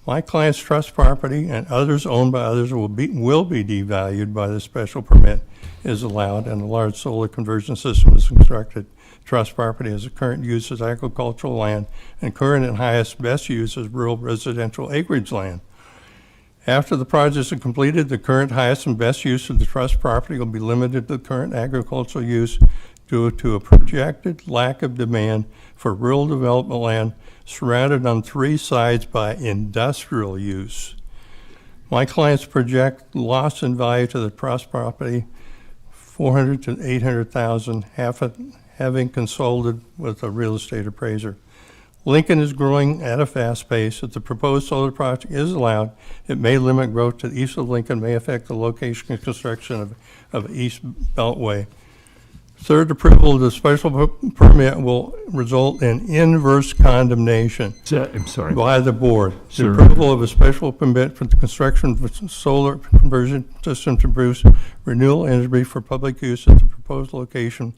My client's trust property and others owned by others will be devalued by the special permit is allowed and a large solar conversion system is constructed. Trust property has a current use as agricultural land and current and highest best use as rural residential acreage land. After the projects are completed, the current highest and best use of the trust property will be limited to the current agricultural use due to a projected lack of demand for rural development land surrounded on three sides by industrial use. My clients project loss in value to the trust property, $400,000 to $800,000, having consulted with a real estate appraiser. Lincoln is growing at a fast pace. If the proposed solar project is allowed, it may limit growth to the east of Lincoln, may affect the location and construction of East Beltway. Third, approval of the special permit will result in inverse condemnation by the board. Sir. The approval of a special permit for the construction of a solar conversion system to produce renewable energy for public use at the proposed location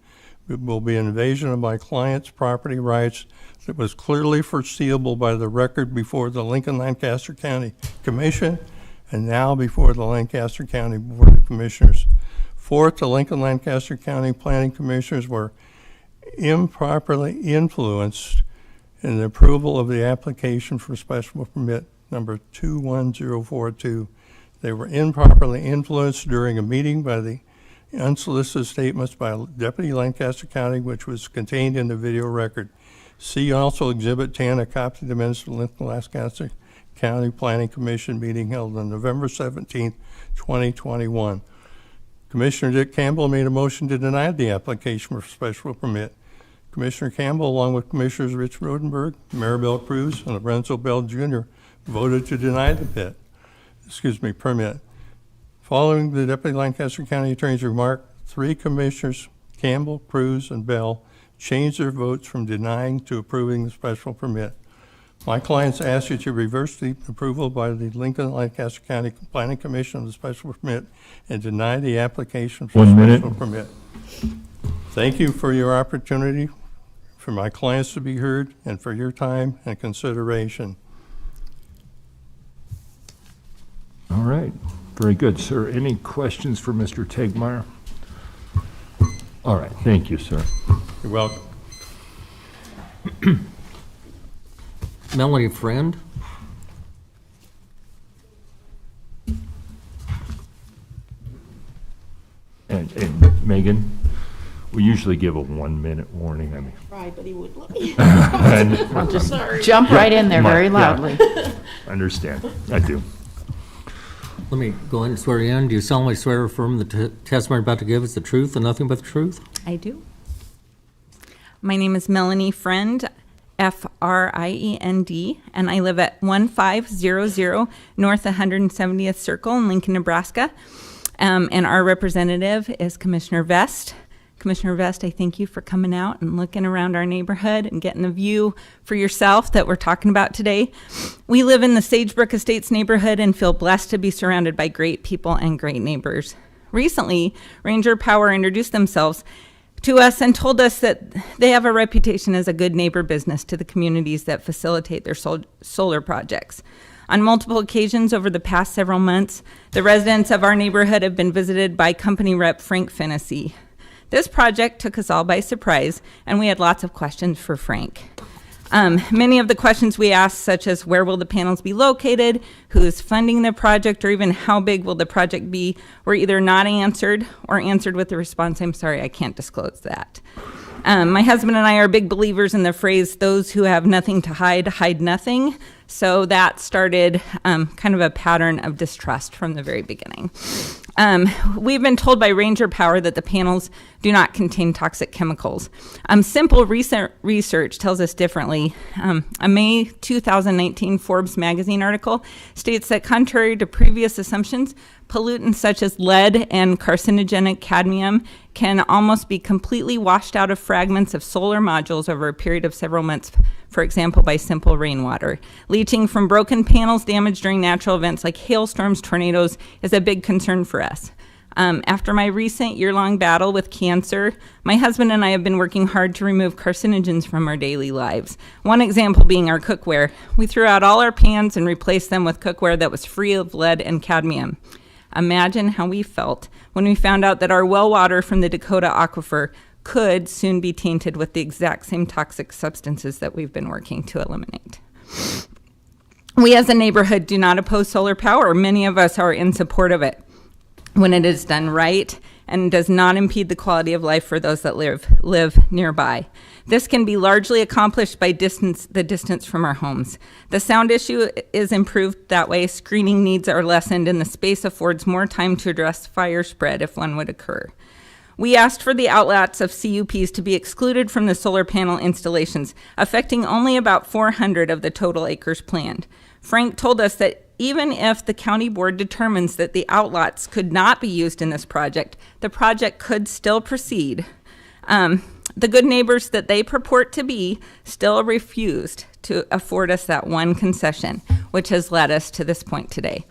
will be an invasion of my client's property rights that was clearly foreseeable by the record before the Lincoln-Lancaster County Commission and now before the Lancaster County Board of Commissioners. Fourth, the Lincoln-Lancaster County Planning Commissioners were improperly influenced in the approval of the application for special permit number 21042. They were improperly influenced during a meeting by the unsolicited statements by Deputy Lancaster County, which was contained in the video record. See also Exhibit 10, a copy of the minutes of the Lancaster County Planning Commission meeting held on November 17th, 2021. Commissioner Dick Campbell made a motion to deny the application for special permit. Commissioner Campbell, along with Commissioners Rich Rodenberg, Maribel Cruz, and Lorenzo Bell Jr., voted to deny the permit. Following the Deputy Lancaster County Attorney's remark, 3 commissioners, Campbell, Cruz, and Bell, changed their votes from denying to approving the special permit. My clients ask you to reverse the approval by the Lincoln-Lancaster County Planning Commission of the special permit and deny the application for special permit. Thank you for your opportunity for my clients to be heard and for your time and consideration. All right, very good, sir. Any questions for Mr. Tegmeyer? All right, thank you, sir. You're welcome. Melanie Friend? And Megan, we usually give a 1-minute warning. I mean, Right, but he wouldn't let me. and- Just jump right in there very Yeah. loudly. Understand, I do. Let me go ahead and swear you in. Do you solemnly swear or affirm the testimony you're about to give is the truth and nothing but the truth? I do. My name is Melanie Friend, Friend, and I live at 1500 North 170th Circle in Lincoln, Nebraska. And our representative is Commissioner Vest. Commissioner Vest, I thank you for coming out and looking around our neighborhood and getting the view for yourself that we're talking about today. We live in the Sagebrook Estates neighborhood and feel blessed to be surrounded by great people and great neighbors. Recently, Ranger Power introduced themselves to us and told us that they have a reputation as a good neighbor business to the communities that facilitate their solar projects. On multiple occasions over the past several months, the residents of our neighborhood have been visited by company rep Frank Fennessy. This project took us all by surprise, and we had lots of questions for Frank. Many of the questions we asked, such as where will the panels be located, who is funding the project, or even how big will the project be, were either not answered or answered with the response, "I'm sorry, I can't disclose that." My husband and I are big believers in the phrase, "those who have nothing to hide, hide nothing." So that started kind of a pattern of distrust from the very beginning. We've been told by Ranger Power that the panels do not contain toxic chemicals. Simple recent research tells us differently. A May 2019 Forbes magazine article states that contrary to previous assumptions, Pollutants such as lead and carcinogenic cadmium can almost be completely washed out of fragments of solar modules over a period of several months, for example, by simple rainwater. Leaching from broken panels damaged during natural events like hailstorms, tornadoes is a big concern for us. After my recent year-long battle with cancer, my husband and I have been working hard to remove carcinogens from our daily lives. One example being our cookware. We threw out all our pans and replaced them with cookware that was free of lead and cadmium. Imagine how we felt when we found out that our well water from the Dakota aquifer could soon be tainted with the exact same toxic substances that we've been working to eliminate. We as a neighborhood do not oppose solar power. Many of us are in support of it when it is done right and does not impede the quality of life for those that live nearby. This can be largely accomplished by the distance from our homes. The sound issue is improved that way, screening needs are lessened, and the space affords more time to address fire spread if one would occur. We asked for the outlets of CUPs to be excluded from the solar panel installations, affecting only about 400 of the total acres planned. Frank told us that even if the county board determines that the outlets could not be used in this project, the project could still proceed. The good neighbors that they purport to be still refused to afford us that one concession, which has led us to this point today.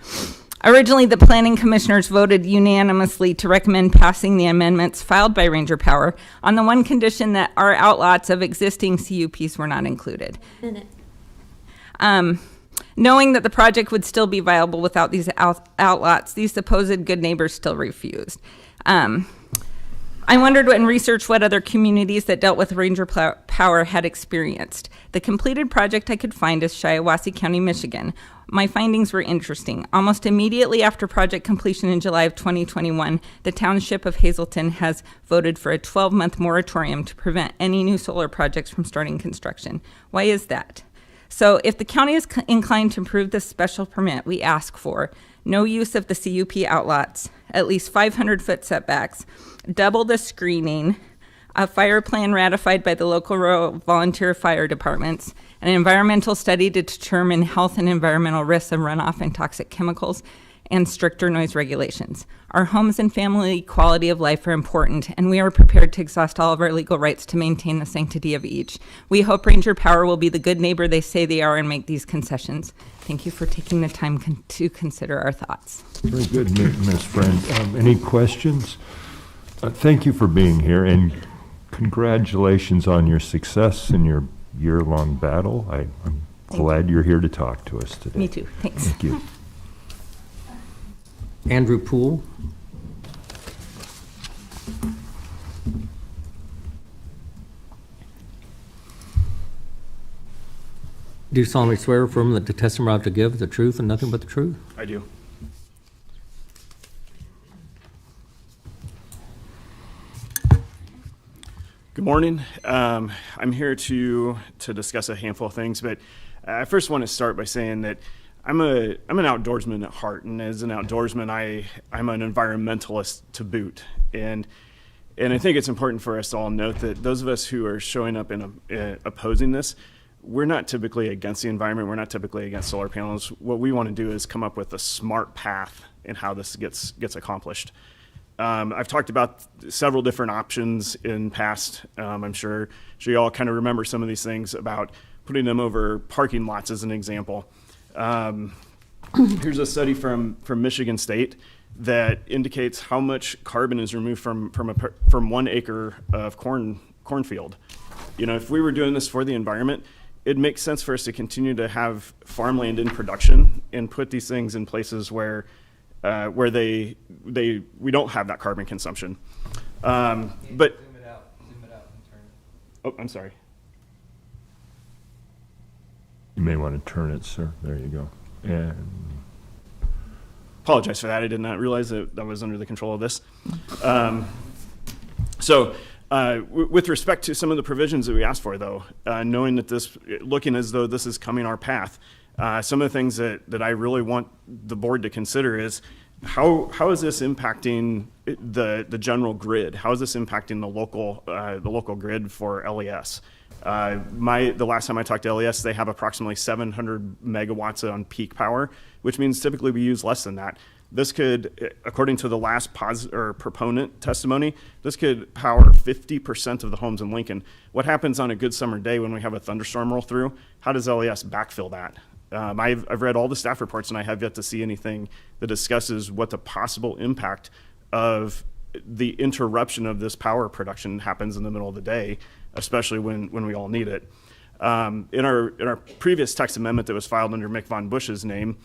Originally, the planning commissioners voted unanimously to recommend passing the amendments filed by Ranger Power on the one condition that our outlots of existing CUPs were not included. Knowing that the project would still be viable without these outlots, these supposed good neighbors still refused. I wondered and researched what other communities that dealt with Ranger Power had experienced. The completed project I could find is Shiawassee County, Michigan. My findings were interesting. Almost immediately after project completion in July of 2021, the township of Hazleton has voted for a 12-month moratorium to prevent any new solar projects from starting construction. Why is that? So if the county is inclined to approve this special permit, we ask for no use of the CUP outlets, at least 500-foot setbacks, double the screening, a fire plan ratified by the local rural volunteer fire departments, an environmental study to determine health and environmental risks of runoff and toxic chemicals, and stricter noise regulations. Our homes and family quality of life are important, and we are prepared to exhaust all of our legal rights to maintain the sanctity of each. We hope Ranger Power will be the good neighbor they say they are and make these concessions. Thank you for taking the time to consider our thoughts. Very good, Ms. Friend. Any questions? Thank you for being here, and congratulations on your success in your year-long battle. I'm glad you're here to talk to us today. Me too. Thanks. Thank you. Andrew Poole. Do you solemnly swear or affirm that the testimony about to give is the truth and nothing but the truth? I do. Good morning. I'm here to discuss a handful of things, but I first want to start by saying that I'm an outdoorsman at heart, and as an outdoorsman, I'm an environmentalist to boot, and I think it's important for us to all note that those of us who are showing up and opposing this, we're not typically against the environment. We're not typically against solar panels. What we want to do is come up with a smart path in how this gets accomplished. I've talked about several different options in past. I'm sure you all kind of remember some of these things about putting them over parking lots as an example. Here's a study from Michigan State that indicates how much carbon is removed from 1 acre of cornfield. You know, if we were doing this for the environment, it makes sense for us to continue to have farmland in production and put these things in places where we don't have that carbon consumption. But zoom it out and turn it. Oh, I'm sorry. You may want to turn it, sir. There you go. And apologize for that. I did not realize that was under the control of this. With respect to some of the provisions that we asked for, though, knowing that looking as though this is coming our path, some of the things that I really want the board to consider is how is this impacting the general grid? How is this impacting the local grid for LES? The last time I talked to LES, they have approximately 700 megawatts on peak power, which means typically we use less than that. This could, according to the last proponent testimony, this could power 50% of the homes in Lincoln. What happens on a good summer day when we have a thunderstorm roll through? How does LES backfill that? I've read all the staff reports, and I have yet to see anything that discusses what the possible impact of the interruption of this power production happens in the middle of the day, especially when we all need it. In our previous text amendment that was filed under Mick Von Bush's name,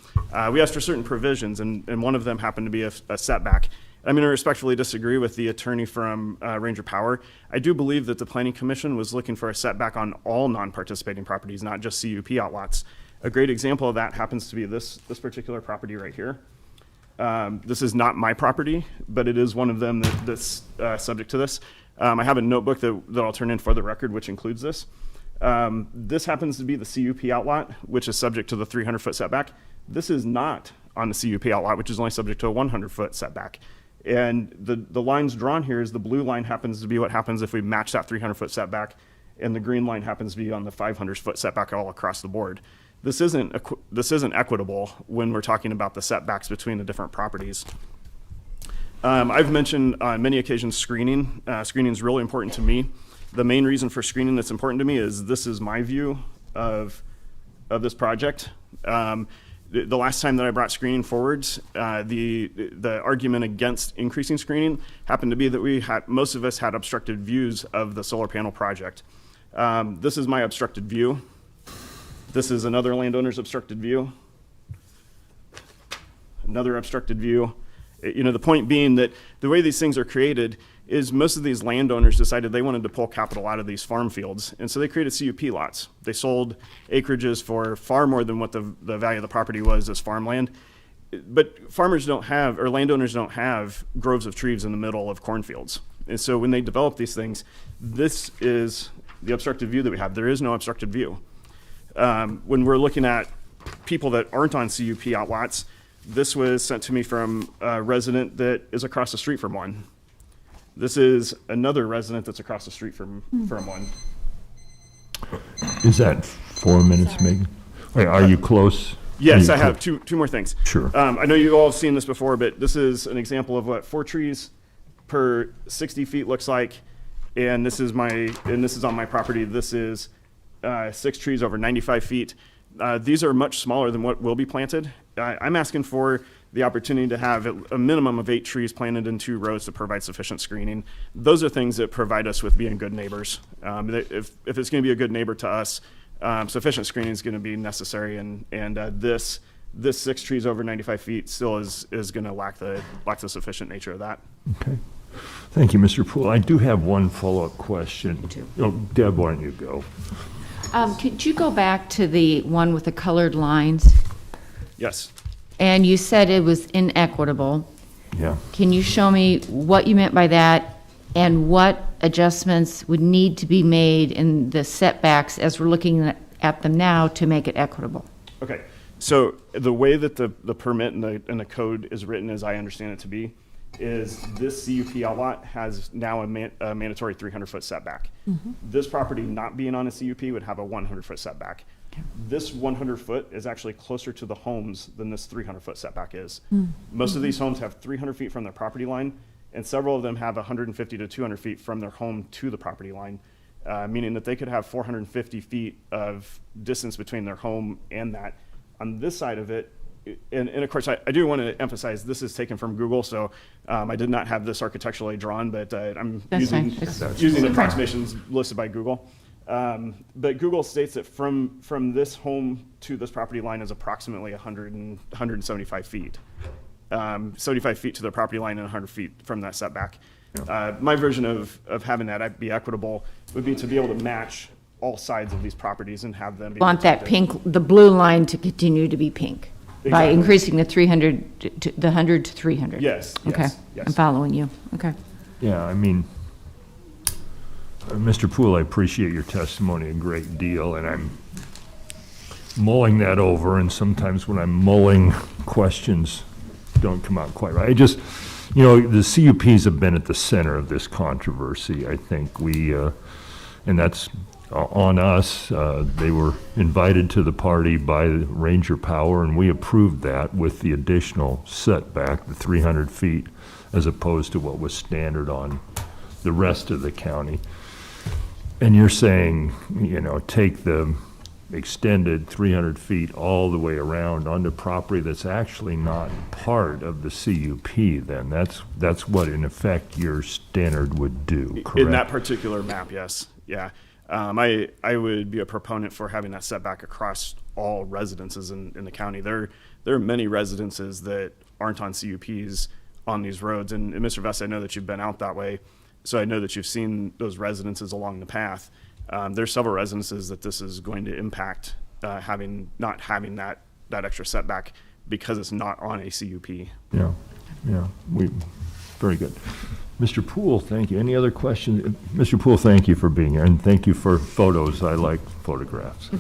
we asked for certain provisions, and one of them happened to be a setback. I'm going to respectfully disagree with the attorney from Ranger Power. I do believe that the Planning Commission was looking for a setback on all non-participating properties, not just CUP outlots. A great example of that happens to be this particular property right here. This is not my property, but it is one of them that's subject to this. I have a notebook that I'll turn in for the record, which includes this. This happens to be the CUP outlot, which is subject to the 300-foot setback. This is not on the CUP outlot, which is only subject to a 100-foot setback. And the lines drawn here is the blue line happens to be what happens if we match that 300-foot setback, and the green line happens to be on the 500-foot setback all across the board. This isn't equitable when we're talking about the setbacks between the different properties. I've mentioned on many occasions screening. Screening is really important to me. The main reason for screening that's important to me is this is my view of this project. The last time that I brought screening forwards, the argument against increasing screening happened to be that most of us had obstructed views of the solar panel project. This is my obstructed view. This is another landowner's obstructed view. Another obstructed view. The point being that the way these things are created is most of these landowners decided they wanted to pull capital out of these farm fields, and so they created CUP lots. They sold acreages for far more than what the value of the property was as farmland. But farmers don't have, or landowners don't have, groves of trees in the middle of cornfields. And so when they develop these things, this is the obstructed view that we have. There is no obstructed view. When we're looking at people that aren't on CUP outlots, this was sent to me from a resident that is across the street from one. This is another resident that's across the street from one. Is that 4 minutes, Megan? Wait, are you close? Yes, I have two more things. Sure. I know you all have seen this before, but this is an example of what 4 trees per 60 feet looks like. And this is on my property. This is 6 trees over 95 feet. These are much smaller than what will be planted. I'm asking for the opportunity to have a minimum of 8 trees planted in 2 rows to provide sufficient screening. Those are things that provide us with being good neighbors. If it's going to be a good neighbor to us, sufficient screening is going to be necessary, and this 6 trees over 95 feet still is going to lack the sufficient nature of that. Okay. Thank you, Mr. Poole. I do have one follow-up question. Oh, Deb, why don't you go? Could you go back to the one with the colored lines? Yes. And you said it was inequitable. Yeah. Can you show me what you meant by that and what adjustments would need to be made in the setbacks as we're looking at them now to make it equitable? Okay. So the way that the permit and the code is written, as I understand it to be, is this CUP outlot has now a mandatory 300-foot setback. Mm-hmm. This property not being on a CUP would have a 100-foot setback. Okay. This 100-foot is actually closer to the homes than this 300-foot setback is. Mm-hmm. Most of these homes have 300 feet from their property line, and several of them have 150 to 200 feet from their home to the property line, meaning that they could have 450 feet of distance between their home and that. On this side of it, and of course, I do want to emphasize this is taken from Google, so I did not have this architecturally drawn, but I'm using approximations listed by Google. But Google states that from this home to this property line is approximately 175 feet. 75 feet to the property line and 100 feet from that setback. Yeah. My version of having that be equitable would be to be able to match all sides of these properties and have them be want that pink, the blue line to continue to be pink. Exactly. By increasing the 300 to the 100 to 300. Yes. Okay. Yes. I'm following you. Okay. Yeah, I mean, Mr. Poole, I appreciate your testimony a great deal, and I'm mulling that over, and sometimes when I'm mulling, questions don't come out quite right. I just, the CUPs have been at the center of this controversy. I think and that's on us. They were invited to the party by the Ranger Power, and we approved that with the additional setback, the 300 feet, as opposed to what was standard on the rest of the county. And you're saying, you know, take the extended 300 feet all the way around onto property that's actually not part of the CUP, then. That's what, in effect, your standard would do, correct? In that particular map, yes. Yeah. I would be a proponent for having that setback across all residences in the county. There are many residences that aren't on CUPs on these roads. And Mr. Vest, I know that you've been out that way, so I know that you've seen those residences along the path. There's several residences that this is going to impact, not having that extra setback because it's not on a CUP. Yeah, very good. Mr. Poole, thank you. Any other questions? Mr. Poole, thank you for being here, and thank you for photos. I like photographs.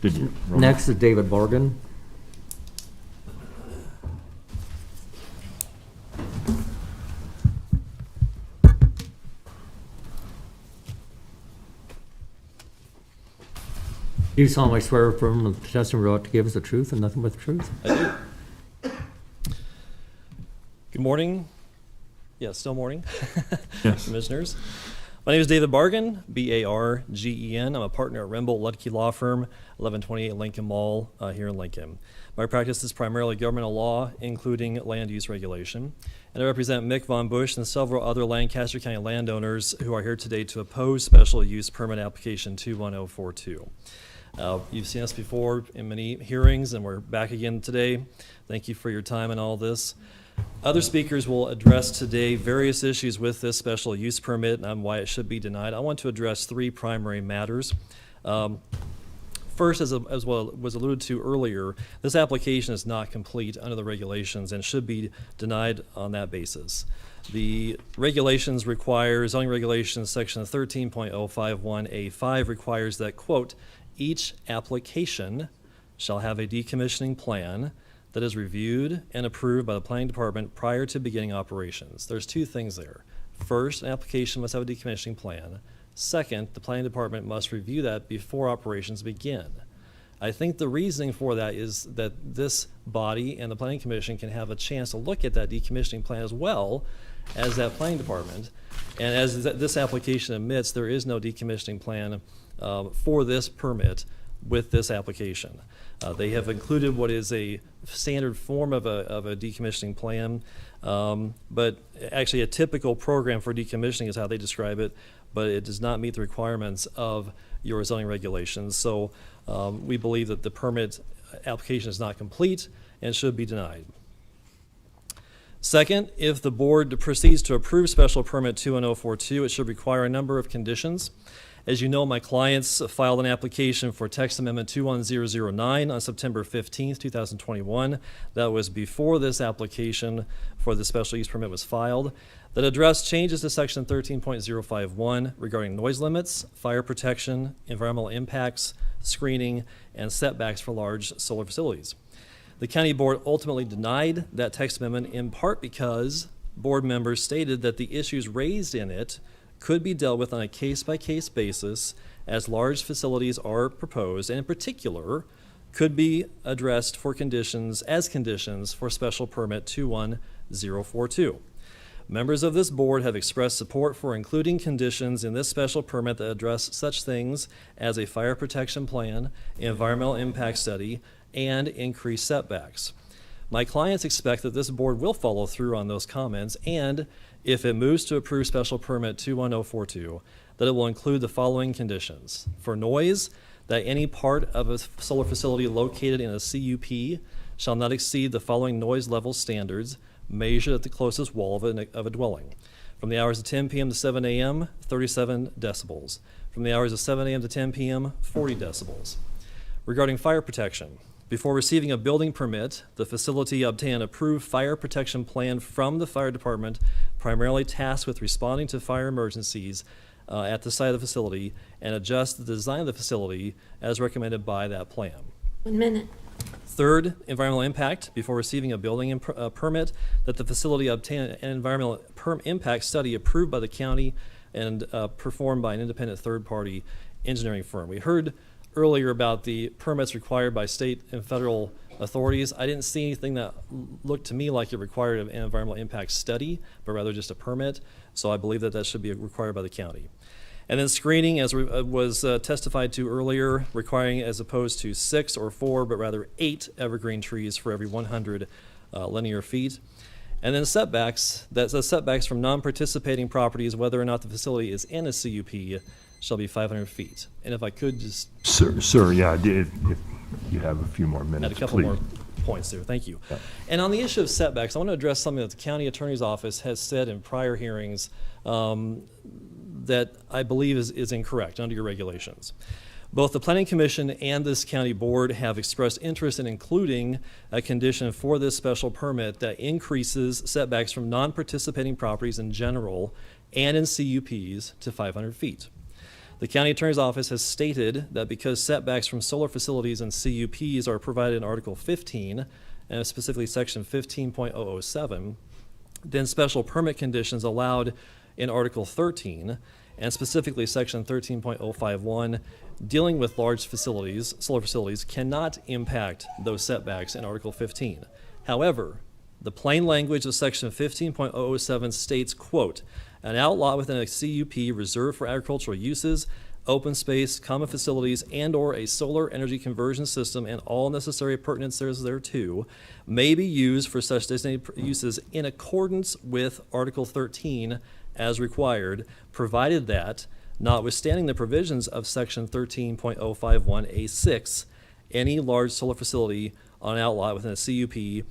Did you? Next is David Bargan. Do you solemnly swear or affirm that the testimony you're about to give is the truth and nothing but the truth? I do. Good morning. Yeah, still morning. Yes. Commissioners. My name is David Bargan, B-A-R-G-E-N. I'm a partner at Rembolt Ludke Law Firm, 1128 Lincoln Mall here in Lincoln. My practice is primarily governmental law, including land use regulation. And I represent Mick Von Bush and several other Lancaster County landowners who are here today to oppose special use permit application 21042. You've seen us before in many hearings, and we're back again today. Thank you for your time and all this. Other speakers will address today various issues with this special use permit and why it should be denied. I want to address three primary matters. First, as what was alluded to earlier, this application is not complete under the regulations and should be denied on that basis. The regulations require, zoning regulations section 13.051A5 requires that, quote, each application shall have a decommissioning plan that is reviewed and approved by the planning department prior to beginning operations. There's two things there. First, an application must have a decommissioning plan. Second, the planning department must review that before operations begin. I think the reasoning for that is that this body and the planning commission can have a chance to look at that decommissioning plan as well as that planning department. And as this application admits, there is no decommissioning plan for this permit with this application. They have included what is a standard form of a decommissioning plan, but actually a typical program for decommissioning is how they describe it, but it does not meet the requirements of your zoning regulations. So we believe that the permit application is not complete and should be denied. Second, if the board proceeds to approve special permit 21042, it should require a number of conditions. As you know, my clients filed an application for text amendment 21009 on September 15th, 2021. That was before this application for the special use permit was filed, that addressed changes to section 13.051 regarding noise limits, fire protection, environmental impacts, screening, and setbacks for large solar facilities. The county board ultimately denied that text amendment in part because board members stated that the issues raised in it could be dealt with on a case-by-case basis as large facilities are proposed, and in particular could be addressed for conditions for special permit 21042. Members of this board have expressed support for including conditions in this special permit that address such things as a fire protection plan, environmental impact study, and increased setbacks. My clients expect that this board will follow through on those comments, and if it moves to approve special permit 21042, that it will include the following conditions. For noise, that any part of a solar facility located in a CUP shall not exceed the following noise level standards measured at the closest wall of a dwelling. From the hours of 10 p.m. to 7 a.m., 37 decibels. From the hours of 7 a.m. to 10 p.m., 40 decibels. Regarding fire protection, before receiving a building permit, the facility obtain an approved fire protection plan from the fire department, primarily tasked with responding to fire emergencies at the site of the facility, and adjust the design of the facility as recommended by that plan. 1 minute. Third, environmental impact. Before receiving a building permit, that the facility obtain an environmental impact study approved by the county and performed by an independent third-party engineering firm. We heard earlier about the permits required by state and federal authorities. I didn't see anything that looked to me like it required an environmental impact study, but rather just a permit. So I believe that that should be required by the county. And then screening, as was testified to earlier, requiring as opposed to 6 or 4, but rather 8 evergreen trees for every 100 linear feet. And then setbacks, that's the setbacks from non-participating properties, whether or not the facility is in a CUP, shall be 500 feet. And if I could just... Sir, yeah, if you have a few more minutes, add a couple please. more points there, thank you. Yeah. And on the issue of setbacks, I want to address something that the county attorney's office has said in prior hearings that I believe is incorrect under your regulations. Both the Planning Commission and this county board have expressed interest in including a condition for this special permit that increases setbacks from non-participating properties in general and in CUPs to 500 feet. The county attorney's office has stated that because setbacks from solar facilities and CUPs are provided in Article 15, and specifically Section 15.007, then special permit conditions allowed in Article 13, and specifically Section 13.051, dealing with large facilities, solar facilities, cannot impact those setbacks in Article 15. However, the plain language of Section 15.007 states, quote, an outlot within a CUP reserved for agricultural uses, open space, common facilities, and/or a solar energy conversion system and all necessary appurtenances thereto may be used for such designated uses in accordance with Article 13 as required, provided that, notwithstanding the provisions of Section 13.051A6, any large solar facility on an outlot within a CUP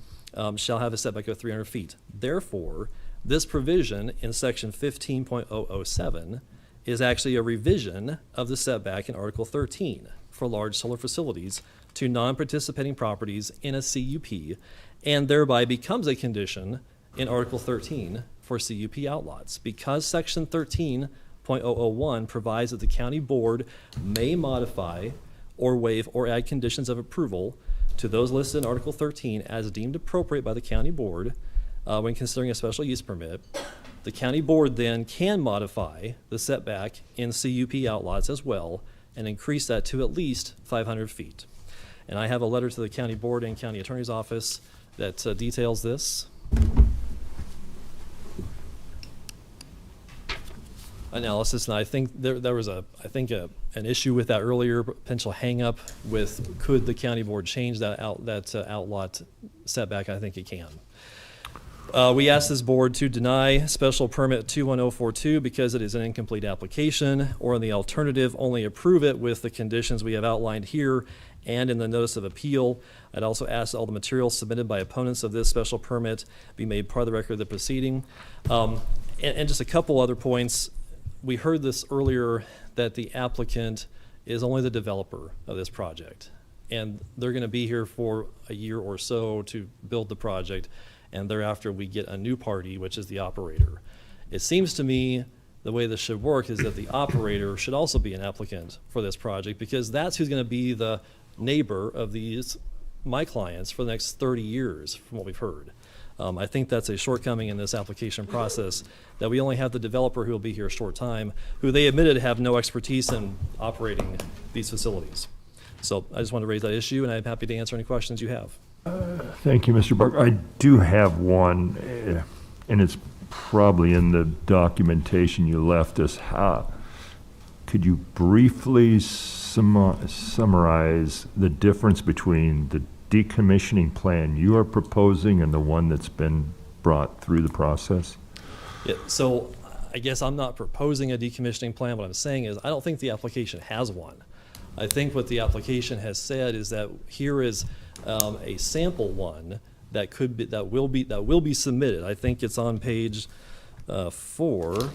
shall have a setback of 300 feet. Therefore, this provision in Section 15.007 is actually a revision of the setback in Article 13 for large solar facilities to non-participating properties in a CUP, and thereby becomes a condition in Article 13 for CUP outlots. Because Section 13.001 provides that the county board may modify or waive or add conditions of approval to those listed in Article 13 as deemed appropriate by the county board when considering a special use permit, the county board then can modify the setback in CUP outlots as well and increase that to at least 500 feet. And I have a letter to the county board and county attorney's office that details this. Analysis, and I think there was an issue with that earlier, potential hang-up with could the county board change that outlot setback. I think it can. We asked this board to deny special permit 21042 because it is an incomplete application, or in the alternative, only approve it with the conditions we have outlined here and in the notice of appeal. I'd also ask that all the materials submitted by opponents of this special permit be made part of the record of the proceeding. And just a couple other points. We heard this earlier that the applicant is only the developer of this project, and they're going to be here for a year or so to build the project, and thereafter we get a new party, which is the operator. It seems to me the way this should work is that the operator should also be an applicant for this project, because that's who's going to be the neighbor of my clients for the next 30 years from what we've heard. I think that's a shortcoming in this application process, that we only have the developer who will be here a short time, who they admitted have no expertise in operating these facilities. So I just want to raise that issue, and I'm happy to answer any questions you have. Thank you, Mr. Barker. I do have one, and it's probably in the documentation you left us. Could you briefly summarize the difference between the decommissioning plan you are proposing and the one that's been brought through the process? Yeah, so I guess I'm not proposing a decommissioning plan. What I'm saying is I don't think the application has one. I think what the application has said is that here is a sample one that will be submitted. I think it's on page 4.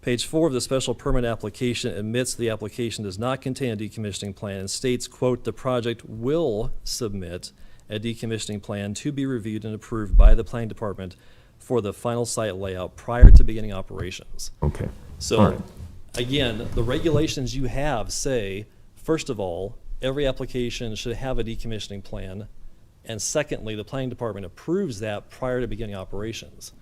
Page 4 of the special permit application admits the application does not contain a decommissioning plan and states, quote, the project will submit a decommissioning plan to be reviewed and approved by the planning department for the final site layout prior to beginning operations. Okay. So, all right. Again, the regulations you have say, first of all, every application should have a decommissioning plan. And secondly, the planning department approves that prior to beginning operations.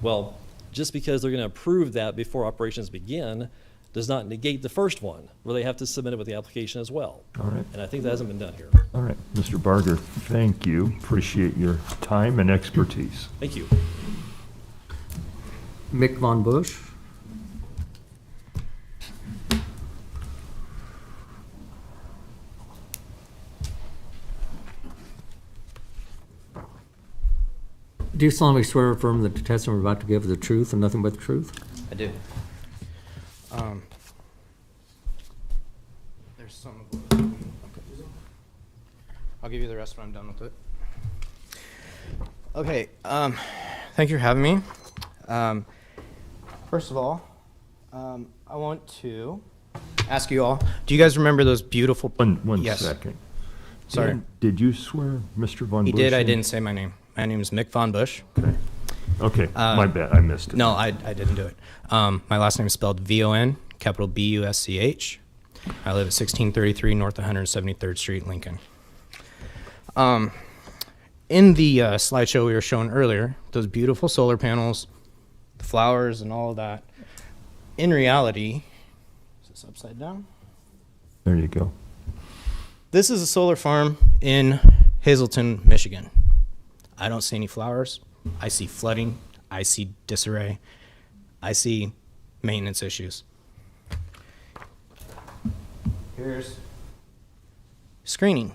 Well, just because they're going to approve that before operations begin does not negate the first one, where they have to submit it with the application as well. All right. And I think that hasn't been done here. All right, Mr. Barger, thank you. Appreciate your time and expertise. Thank you. Mick Von Busch. Do you solemnly swear or affirm that the testimony we're about to give is the truth and nothing but the truth? I do. There's some of them. I'll give you the rest when I'm done with it. Okay, thank you for having me. First of all, I want to ask you all, do you guys remember those beautiful... One Yes. second. Sorry. Did you swear Mr. Von He Busch? did, I in? didn't say my name. My name is Mick Von Busch. Okay. Okay, my bad, I missed it. No, I didn't do it. My last name is spelled V-O-N, capital B-U-S-C-H. I live at 1633 North 173rd Street, Lincoln. In the slideshow we were showing earlier, those beautiful solar panels, the flowers and all of that, in reality, is this upside down? There you go. This is a solar farm in Hazleton, Michigan. I don't see any flowers. I see flooding. I see disarray. I see maintenance issues. Here's screening.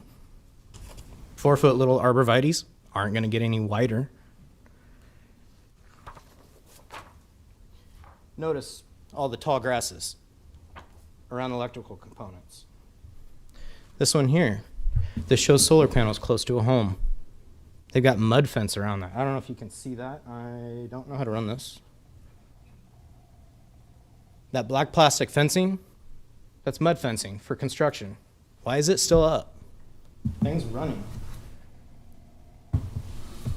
4-foot little arborvitaes aren't going to get any wider. Notice all the tall grasses around electrical components. This one here, this shows solar panels close to a home. They've got mud fence around that. I don't know if you can see that. I don't know how to run this. That black plastic fencing, that's mud fencing for construction. Why is it still up? Thing's running.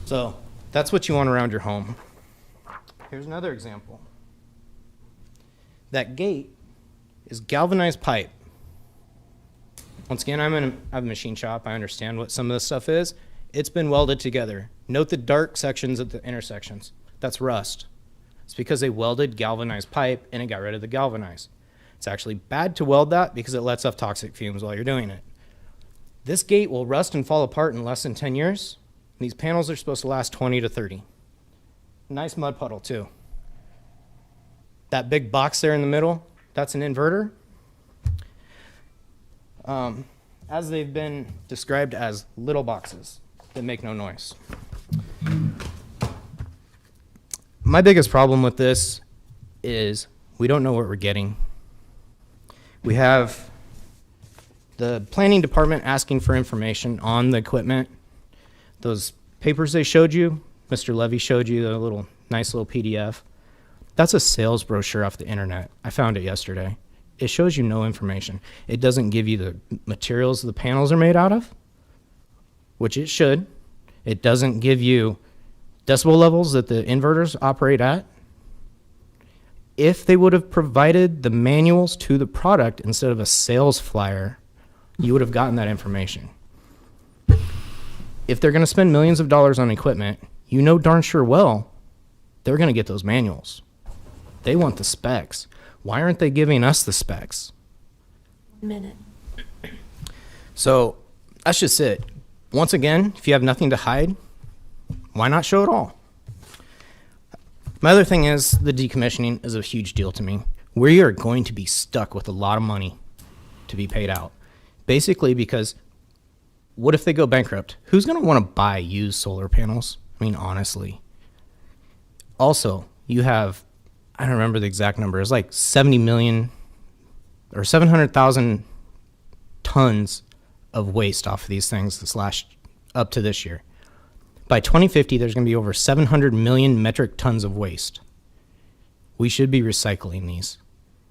So that's what you want around your home. Here's another example. That gate is galvanized pipe. Once again, I have a machine shop. I understand what some of this stuff is. It's been welded together. Note the dark sections at the intersections. That's rust. It's because they welded galvanized pipe and it got rid of the galvanized. It's actually bad to weld that because it lets off toxic fumes while you're doing it. This gate will rust and fall apart in less than 10 years. And these panels are supposed to last 20 to 30. Nice mud puddle too. That big box there in the middle, that's an inverter. As they've been described as little boxes that make no noise. My biggest problem with this is we don't know what we're getting. We have the planning department asking for information on the equipment. Those papers they showed you, Mr. Levy showed you the nice little PDF. That's a sales brochure off the internet. I found it yesterday. It shows you no information. It doesn't give you the materials the panels are made out of, which it should. It doesn't give you decibel levels that the inverters operate at. If they would have provided the manuals to the product instead of a sales flyer, you would have gotten that information. If they're going to spend millions of dollars on equipment, you know darn sure well they're going to get those manuals. They want the specs. Why aren't they giving us the specs? 1 minute. So that's just it. Once again, if you have nothing to hide, why not show it all? My other thing is the decommissioning is a huge deal to me. We are going to be stuck with a lot of money to be paid out. Basically because what if they go bankrupt? Who's going to want to buy used solar panels? I mean, honestly. Also, you have, I don't remember the exact number, it's like 70 million or 700,000 tons of waste off of these things up to this year. By 2050, there's going to be over 700 million metric tons of waste. We should be recycling these.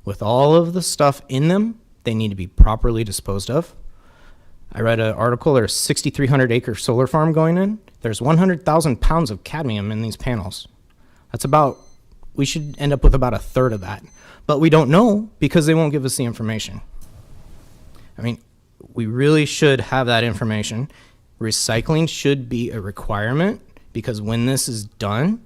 With all of the stuff in them, they need to be properly disposed of. I read an article, there's a 6,300 acre solar farm going in. There's 100,000 pounds of cadmium in these panels. We should end up with about a third of that. But we don't know because they won't give us the information. I mean, We really should have that information. Recycling should be a requirement because when this is done,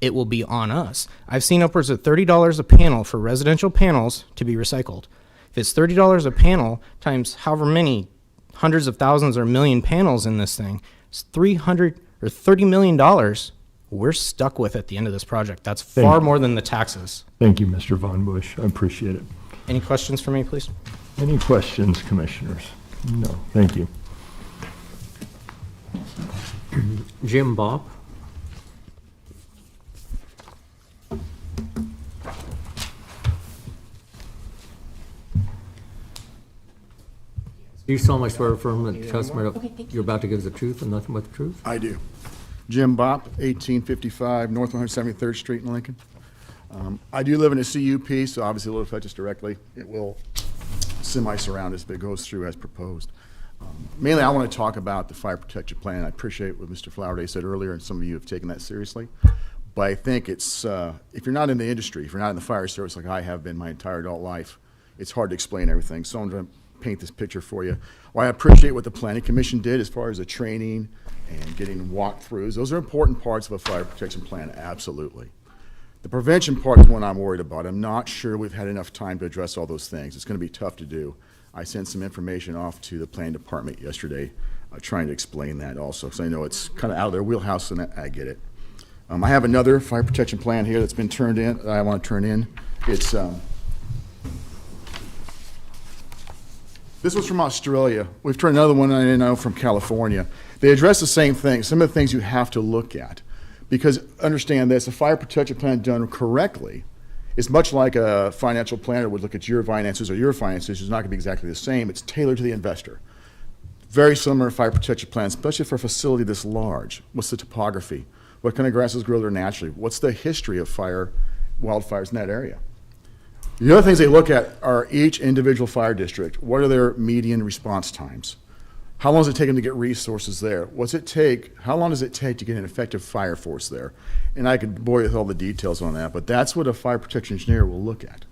it will be on us. I've seen upwards of $30 a panel for residential panels to be recycled. If it's $30 a panel times however many hundreds of thousands or million panels in this thing, it's $300 or $30 million we're stuck with at the end of this project. That's far more than the taxes. Thank you, Mr. Von Busch. I appreciate it. Any questions for me, please? Any questions, commissioners? No, thank you. Jim Bob? Do you solemnly swear or affirm that the testimony you're about to give is the truth and nothing but the truth? I do. Jim Bopp, 1855 North 173rd Street in Lincoln. I do live in a CUP, so obviously it'll affect us directly. It will semi-surround us if it goes through as proposed. Mainly, I want to talk about the fire protection plan. I appreciate what Mr. Flowerday said earlier, and some of you have taken that seriously. But I think it's, if you're not in the industry, if you're not in the fire service like I have been my entire adult life, it's hard to explain everything. So I'm going to paint this picture for you. Well, I appreciate what the Planning Commission did as far as the training and getting walkthroughs. Those are important parts of a fire protection plan, absolutely. The prevention part is one I'm worried about. I'm not sure we've had enough time to address all those things. It's going to be tough to do. I sent some information off to the planning department yesterday trying to explain that also, because I know it's kind of out of their wheelhouse, and I get it. I have another fire protection plan here that's been turned in, that I want to turn in. It's this was from Australia. We've turned another one in now from California. They address the same thing, some of the things you have to look at. Because understand this, a fire protection plan done correctly is much like a financial planner would look at your finances or your finances. It's not going to be exactly the same. It's tailored to the investor. Very similar to fire protection plans, especially for a facility this large. What's the topography? What kind of grasses grow there naturally? What's the history of wildfires in that area? The other things they look at are each individual fire district. What are their median response times? How long does it take them to get resources there? How long does it take to get an effective fire force there? And I could bore you with all the details on that, but that's what a fire protection engineer will look at.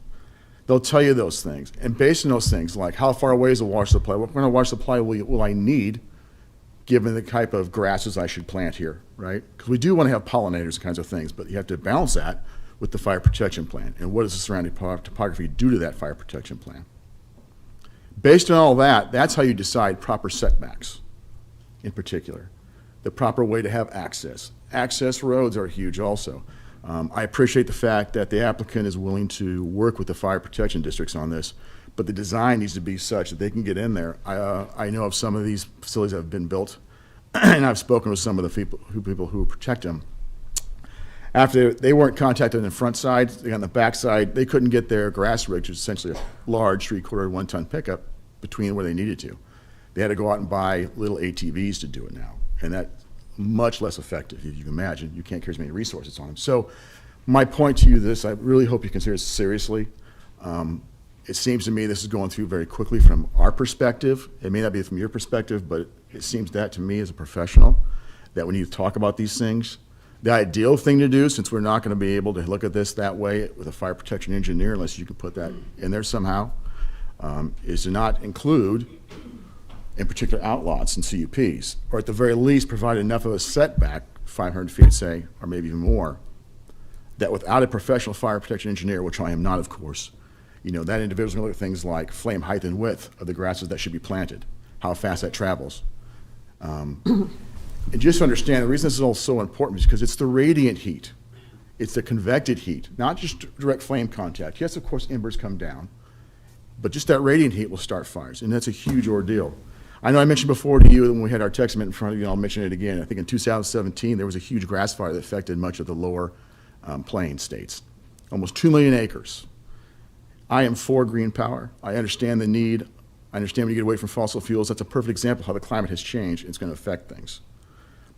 They'll tell you those things. And based on those things, like how far away is the water supply? What kind of water supply will I need given the type of grasses I should plant here, right? Because we do want to have pollinators and kinds of things, but you have to balance that with the fire protection plan. And what does the surrounding topography do to that fire protection plan? Based on all that, that's how you decide proper setbacks in particular. The proper way to have access. Access roads are huge also. I appreciate the fact that the applicant is willing to work with the fire protection districts on this, but the design needs to be such that they can get in there. I know of some of these facilities that have been built, and I've spoken with some of the people who protect them. After they weren't contacted on the front side, on the back side, they couldn't get their grass rig, which is essentially a large 3/4 1-ton pickup, between where they needed to. They had to go out and buy little ATVs to do it now, and that's much less effective. If you can imagine, you can't carry as many resources on them. So my point to you is this, I really hope you consider this seriously. It seems to me this is going through very quickly from our perspective. It may not be from your perspective, but it seems that to me as a professional that we need to talk about these things. The ideal thing to do, since we're not going to be able to look at this that way with a fire protection engineer, unless you can put that in there somehow, is to not include, in particular, outlots and CUPs, or at the very least provide enough of a setback, 500 feet, say, or maybe even more, that without a professional fire protection engineer, which I am not, of course, that individual's going to look at things like flame height and width of the grasses that should be planted, how fast that travels. And just to understand, the reason this is all so important is because it's the radiant heat. It's the convected heat, not just direct flame contact. Yes, of course, embers come down, but just that radiant heat will start fires, and that's a huge ordeal. I know I mentioned before to you when we had our text amendment in front of you, and I'll mention it again. I think in 2017, there was a huge grass fire that affected much of the lower plain states, almost 2 million acres. I am for green power. I understand the need. I understand when you get away from fossil fuels, that's a perfect example of how the climate has changed. It's going to affect things.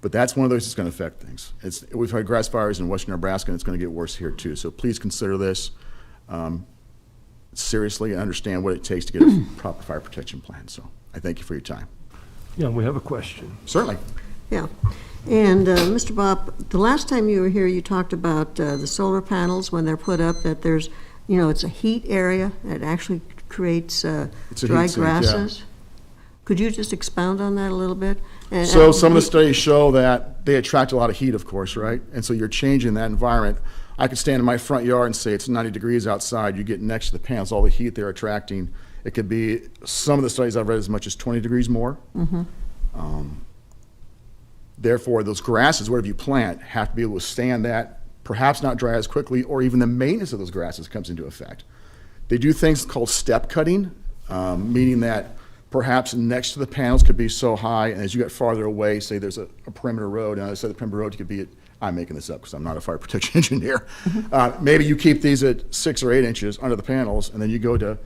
But that's one of those that's going to affect things. We've had grass fires in western Nebraska, and it's going to get worse here too. So please consider this seriously and understand what it takes to get a proper fire protection plan. So I thank you for your time. Yeah, we have a question. Certainly. Yeah. And Mr. Bob, the last time you were here, you talked about the solar panels when they're put up, that there's, it's a heat area that actually creates dry grasses. Could you just expound on that a little bit? And- So some of the studies show that they attract a lot of heat, of course, right? And so you're changing that environment. I could stand in my front yard and say it's 90 degrees outside. You get next to the panels, all the heat they're attracting. It could be, some of the studies I've read, as much as 20 degrees more. Therefore, those grasses, whatever you plant, have to be able to withstand that, perhaps not dry as quickly, or even the maintenance of those grasses comes into effect. They do things called step cutting, meaning that perhaps next to the panels could be so high, and as you get farther away, say there's a perimeter road, and on the other side of the perimeter road, you could be I'm making this up because I'm not a fire protection engineer. Maybe you keep these at 6 or 8 inches under the panels, and then you go to,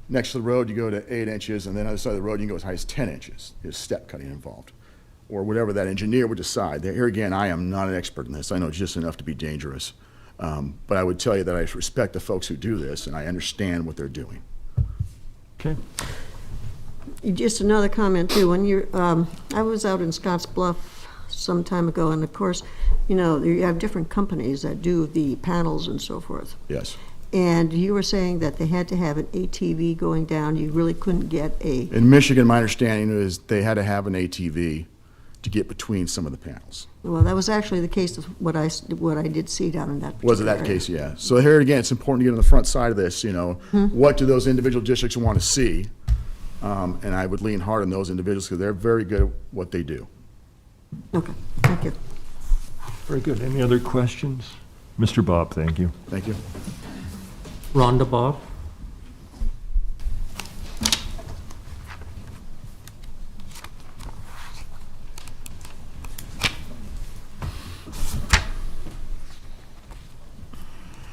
next to the road, you go to 8 inches, and then on the other side of the road, you can go as high as 10 inches. There's step cutting involved, or whatever that engineer would decide. Here again, I am not an expert in this. I know just enough to be dangerous. But I would tell you that I respect the folks who do this, and I understand what they're doing. Okay. Just another comment too, when you're, I was out in Scotts Bluff some time ago, and of course, you know, you have different companies that do the panels and so forth. Yes. And you were saying that they had to have an ATV going down, you really couldn't get a... In Michigan, my understanding is they had to have an ATV to get between some of the panels. Well, that was actually the case of what I did see down in that particular Was it that area. case? Yeah. So here again, it's important to get on the front side of this, you know, what do those individual districts want to see? And I would lean hard on those individuals because they're very good at what they do. Okay, thank you. Very good. Any other questions? Mr. Bob, thank you. Thank you. Rhonda Bob?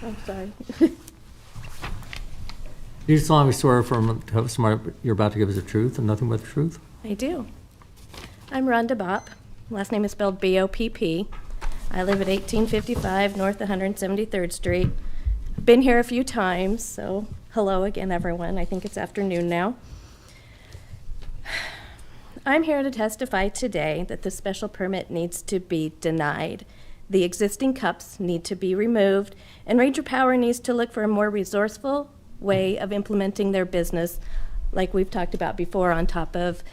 I'm sorry. Do you solemnly swear affirm to have somebody you're about to give us the truth and nothing but the truth? I do. I'm Rhonda Bopp. Last name is spelled B-O-P-P. I live at 1855 North 173rd Street. I've been here a few times, so hello again, everyone. I think it's afternoon now. I'm here to testify today that the special permit needs to be denied. The existing cups need to be removed, and Ranger Power needs to look for a more resourceful way of implementing their business, like we've talked about before, on top of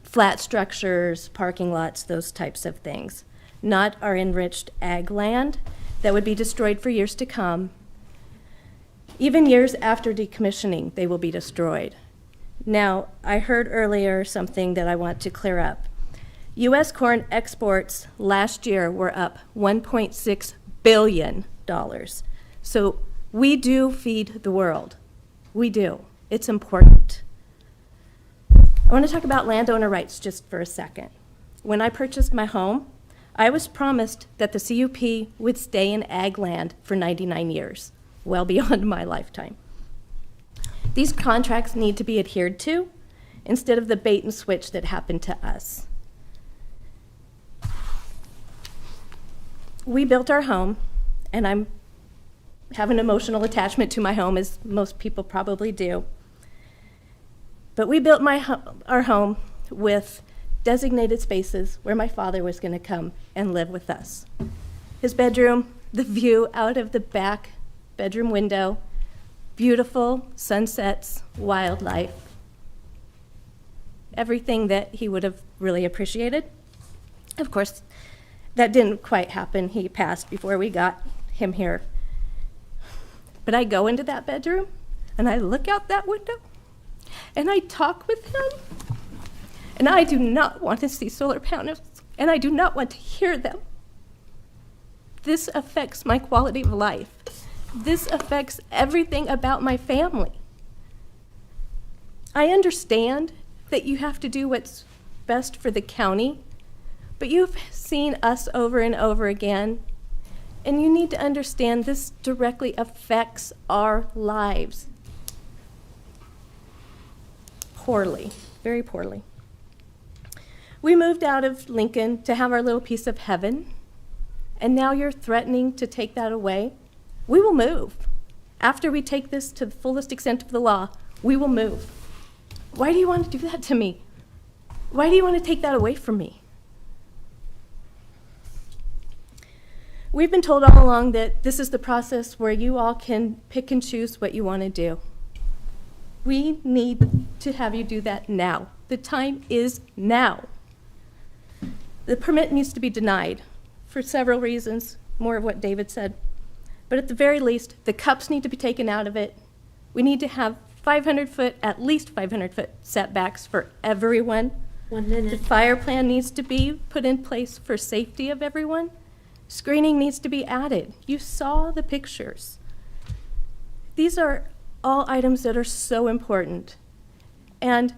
flat structures, parking lots, those types of things. Not our enriched ag land that would be destroyed for years to come. Even years after decommissioning, they will be destroyed. Now, I heard earlier something that I want to clear up. U.S. corn exports last year were up $1.6 billion. So we do feed the world. We do. It's important. I want to talk about landowner rights just for a second. When I purchased my home, I was promised that the CUP would stay in ag land for 99 years, well beyond my lifetime. These contracts need to be adhered to instead of the bait and switch that happened to us. We built our home, and I have an emotional attachment to my home, as most people probably do. But we built our home with designated spaces where my father was going to come and live with us. His bedroom, the view out of the back bedroom window, beautiful sunsets, wildlife, everything that he would have really appreciated. Of course, that didn't quite happen. He passed before we got him here. But I go into that bedroom, and I look out that window, and I talk with him, and I do not want to see solar panels, and I do not want to hear them. This affects my quality of life. This affects everything about my family. I understand that you have to do what's best for the county, but you've seen us over and over again, and you need to understand this directly affects our lives. Poorly, very poorly. We moved out of Lincoln to have our little piece of heaven, and now you're threatening to take that away. We will move. After we take this to the fullest extent of the law, we will move. Why do you want to do that to me? Why do you want to take that away from me? We've been told all along that this is the process where you all can pick and choose what you want to do. We need to have you do that now. The time is now. The permit needs to be denied for several reasons, more of what David said. But at the very least, the cups need to be taken out of it. We need to have 500-foot, at least 500-foot setbacks for everyone. 1 minute. The fire plan needs to be put in place for safety of everyone. Screening needs to be added. You saw the pictures. These are all items that are so important. And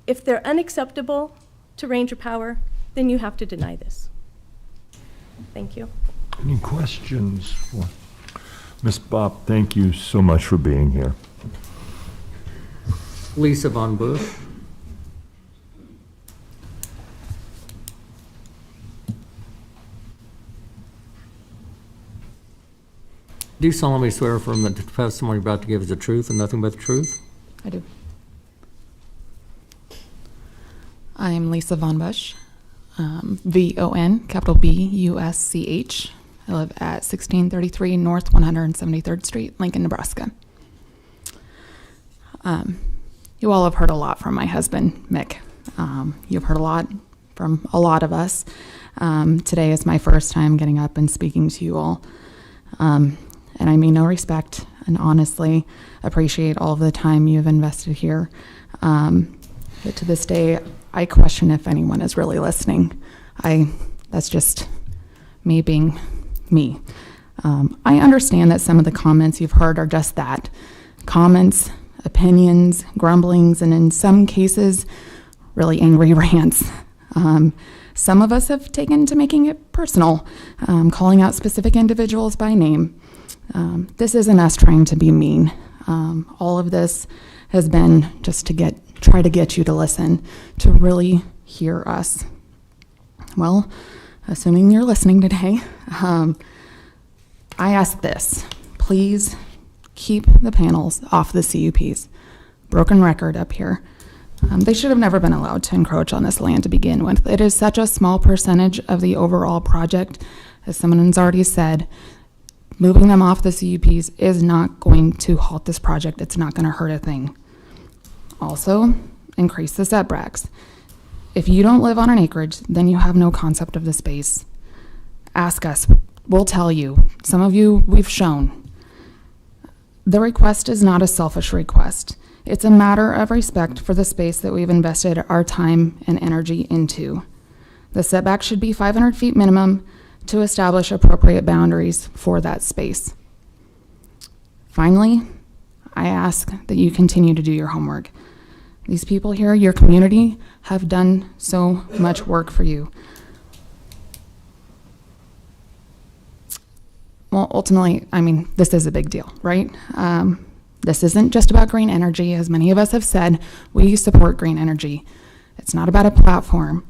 if they're unacceptable to Ranger Power, then you have to deny this. Thank you. Any questions? Ms. Bopp, thank you so much for being here. Lisa Von Busch. Do you solemnly swear or affirm that the testimony you're about to give is the truth and nothing but the truth? I do. I'm Lisa Von Busch, V-O-N, capital B-U-S-C-H. I live at 1633 North 173rd Street, Lincoln, Nebraska. You all have heard a lot from my husband, Mick. You've heard a lot from a lot of us. Today is my first time getting up and speaking to you all. And I mean no respect and honestly appreciate all of the time you've invested here. But to this day, I question if anyone is really listening. That's just me being me. I understand that some of the comments you've heard are just that, comments, opinions, grumblings, and in some cases, really angry rants. Some of us have taken to making it personal, calling out specific individuals by name. This isn't us trying to be mean. All of this has been just to try to get you to listen, to really hear us. Well, assuming you're listening today, I ask this, please keep the panels off the CUPs. Broken record up here. They should have never been allowed to encroach on this land to begin with. It is such a small percentage of the overall project. As someone's already said, moving them off the CUPs is not going to halt this project. It's not going to hurt a thing. Also, increase the setbacks. If you don't live on an acreage, then you have no concept of the space. Ask us. We'll tell you. Some of you, we've shown. The request is not a selfish request. It's a matter of respect for the space that we've invested our time and energy into. The setback should be 500 feet minimum to establish appropriate boundaries for that space. Finally, I ask that you continue to do your homework. These people here, your community, have done so much work for you. Well, ultimately, I mean, this is a big deal, right? This isn't just about green energy. As many of us have said, we support green energy. It's not about a platform.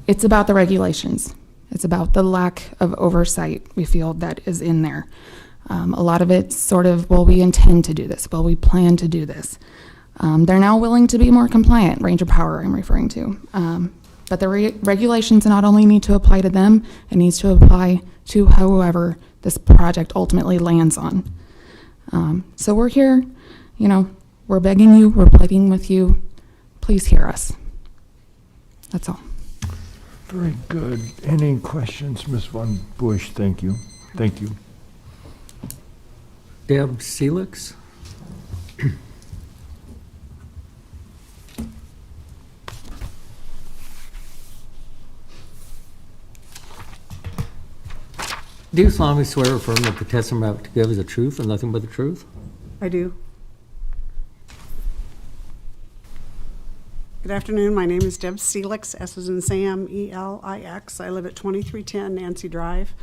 It's about the regulations. It's about the lack of oversight we feel that is in there. A lot of it's sort of, well, we intend to do this. Well, we plan to do this. They're now willing to be more compliant, Ranger Power I'm referring to. But the regulations not only need to apply to them, it needs to apply to whoever this project ultimately lands on. So we're here, we're begging you, we're pleading with you. Please hear us. That's all. Very good. Any questions, Ms. Von Busch? Thank you. Thank you. Deb Selix. Do you solemnly swear or affirm that the testimony I'm about to give is the truth and nothing but the truth? I do. Good afternoon. My name is Deb Selix, S as in Sam, E-L-I-X. I live at 2310 Nancy Drive.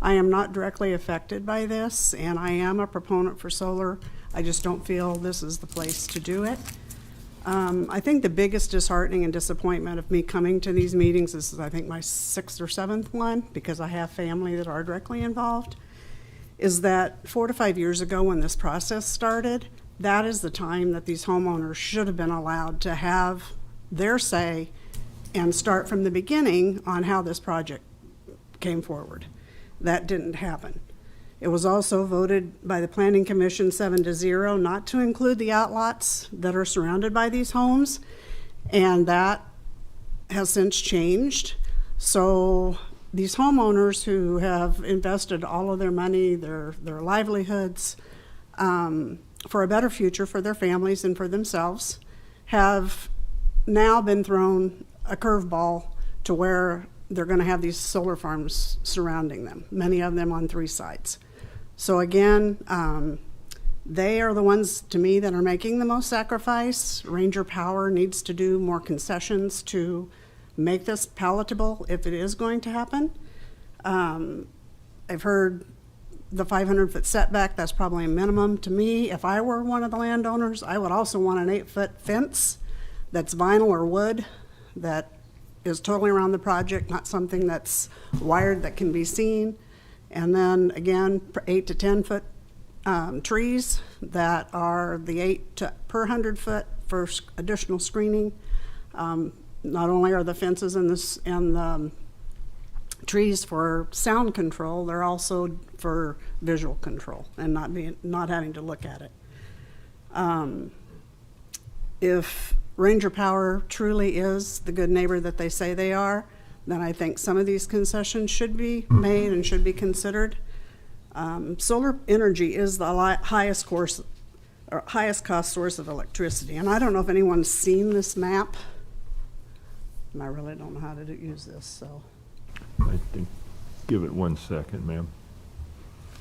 I am not directly affected by this, and I am a proponent for solar. I just don't feel this is the place to do it. I think the biggest disheartening and disappointment of me coming to these meetings, this is I think my 6th or 7th one, because I have family that are directly involved, is that 4 to 5 years ago when this process started, that is the time that these homeowners should have been allowed to have their say and start from the beginning on how this project came forward. That didn't happen. It was also voted by the Planning Commission 7-0 not to include the outlots that are surrounded by these homes. And that has since changed. So these homeowners who have invested all of their money, their livelihoods, for a better future for their families and for themselves, have now been thrown a curveball to where they're going to have these solar farms surrounding them, many of them on 3 sites. So again, they are the ones, to me, that are making the most sacrifice. Ranger Power needs to do more concessions to make this palatable if it is going to happen. I've heard the 500-foot setback, that's probably a minimum. To me, if I were one of the landowners, I would also want an 8-foot fence that's vinyl or wood that is totally around the project, not something that's wired that can be seen. And then again, 8 to 10 foot trees that are the 8 per 100 foot for additional screening. Not only are the fences and the trees for sound control, they're also for visual control and not having to look at it. If Ranger Power truly is the good neighbor that they say they are, then I think some of these concessions should be made and should be considered. Solar energy is the highest cost source of electricity. And I don't know if anyone's seen this map. And I really don't know how to use this, so. I think, give it 1 second, ma'am.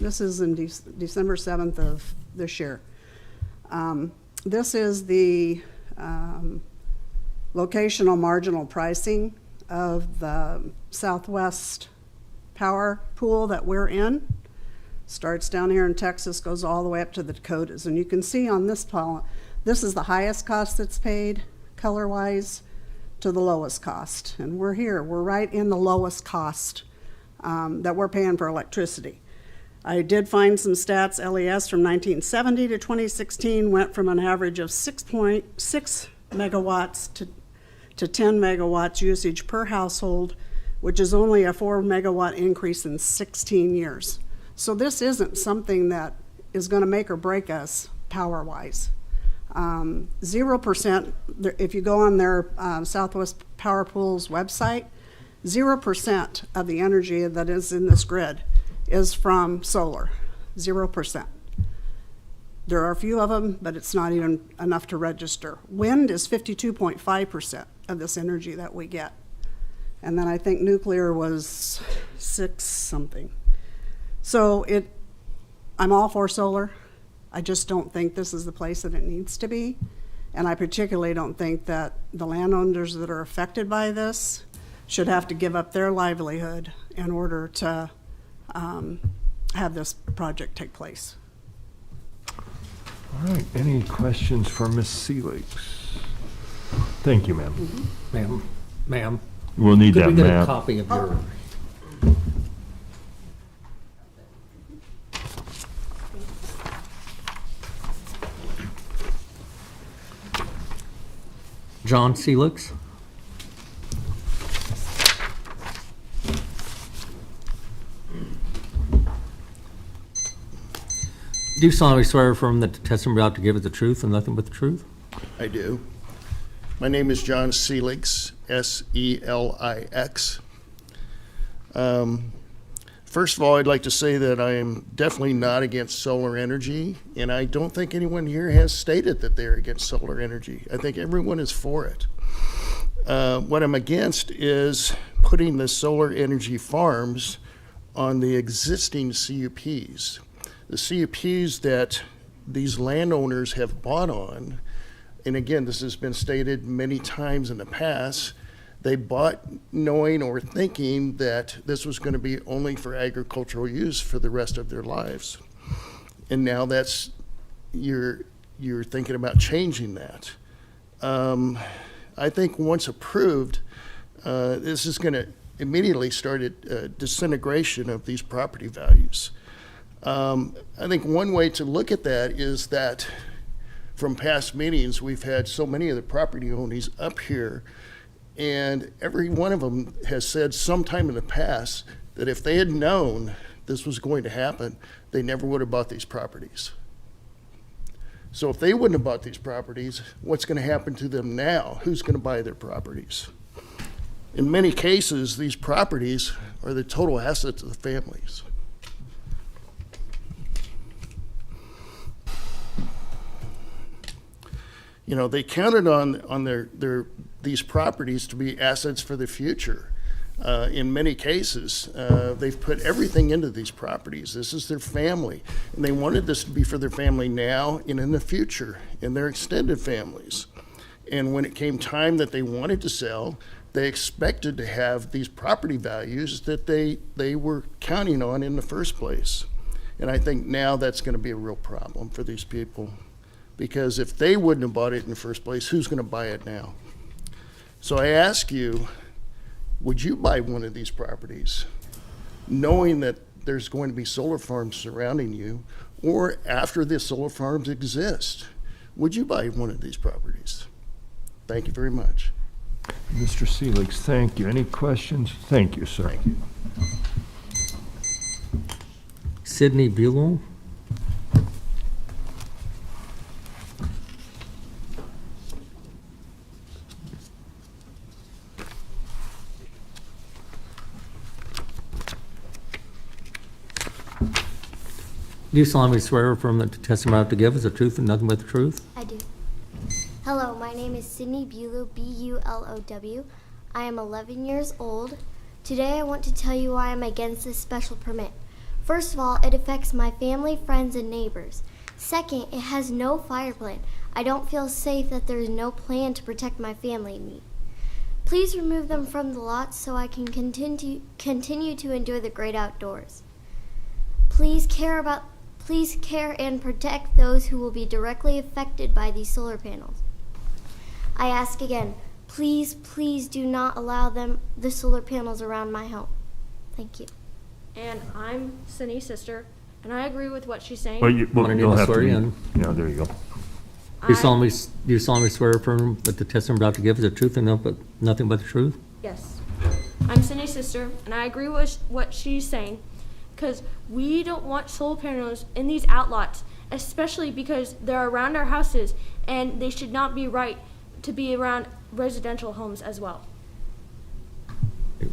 This is in December 7th of this year. This is the locational marginal pricing of the Southwest power pool that we're in. Starts down here in Texas, goes all the way up to the Dakotas. And you can see on this column, this is the highest cost that's paid color-wise to the lowest cost. And we're here, we're right in the lowest cost that we're paying for electricity. I did find some stats. LES from 1970 to 2016 went from an average of 6.6 megawatts to 10 megawatts usage per household, which is only a 4 megawatt increase in 16 years. So this isn't something that is going to make or break us power-wise. 0%, if you go on their Southwest Power Pool's website, 0% of the energy that is in this grid is from solar, 0%. There are a few of them, but it's not even enough to register. Wind is 52.5% of this energy that we get. And then I think nuclear was 6 something. So I'm all for solar. I just don't think this is the place that it needs to be. And I particularly don't think that the landowners that are affected by this should have to give up their livelihood in order to have this project take place. All right, any questions for Ms. Seelix? Thank you, ma'am. Ma'am, We'll need could that we get a map. copy of your? John Seelix? Do you solemnly swear or affirm that the testimony you're about to give is the truth and nothing but the truth? I do. My name is John Seelix, S-E-L-I-X. First of all, I'd like to say that I am definitely not against solar energy, and I don't think anyone here has stated that they're against solar energy. I think everyone is for it. What I'm against is putting the solar energy farms on the existing CUPs. The CUPs that these landowners have bought on, and again, this has been stated many times in the past, they bought knowing or thinking that this was going to be only for agricultural use for the rest of their lives. And now you're thinking about changing that. I think once approved, this is going to immediately start a disintegration of these property values. I think one way to look at that is that from past meetings, we've had so many of the property owners up here, and every one of them has said sometime in the past that if they had known this was going to happen, they never would have bought these properties. So if they wouldn't have bought these properties, what's going to happen to them now? Who's going to buy their properties? In many cases, these properties are the total assets of the families. You know, they counted on these properties to be assets for the future. In many cases, they've put everything into these properties. This is their family, and they wanted this to be for their family now and in the future, in their extended families. And when it came time that they wanted to sell, they expected to have these property values that they were counting on in the first place. And I think now that's going to be a real problem for these people, because if they wouldn't have bought it in the first place, who's going to buy it now? So I ask you, would you buy one of these properties knowing that there's going to be solar farms surrounding you, or after the solar farms exist, would you buy one of these properties? Thank you very much. Mr. Seelix, thank you. Any questions? Thank you, sir. Thank you. Sidney Bulow? Do you solemnly swear or affirm that the testimony you have to give is the truth and nothing but the truth? I do. Hello, my name is Sydney Bulow, B-U-L-O-W. I am 11 years old. Today I want to tell you why I'm against this special permit. First of all, it affects my family, friends, and neighbors. Second, it has no fire plan. I don't feel safe that there is no plan to protect my family and me. Please remove them from the lot so I can continue to enjoy the great outdoors. Please care and protect those who will be directly affected by these solar panels. I ask again, please do not allow the solar panels around my home. Thank you. And I'm Cindy's sister, and I agree with what she's saying. Well, you'll have to swear be- in. Yeah, there you go. Do you solemnly swear or affirm that the testimony you're about to give is the truth and nothing but the truth? Yes. I'm Cindy's sister, and I agree with what she's saying, because we don't want solar panels in these outlots, especially because they're around our houses, and they should not be right to be around residential homes as well.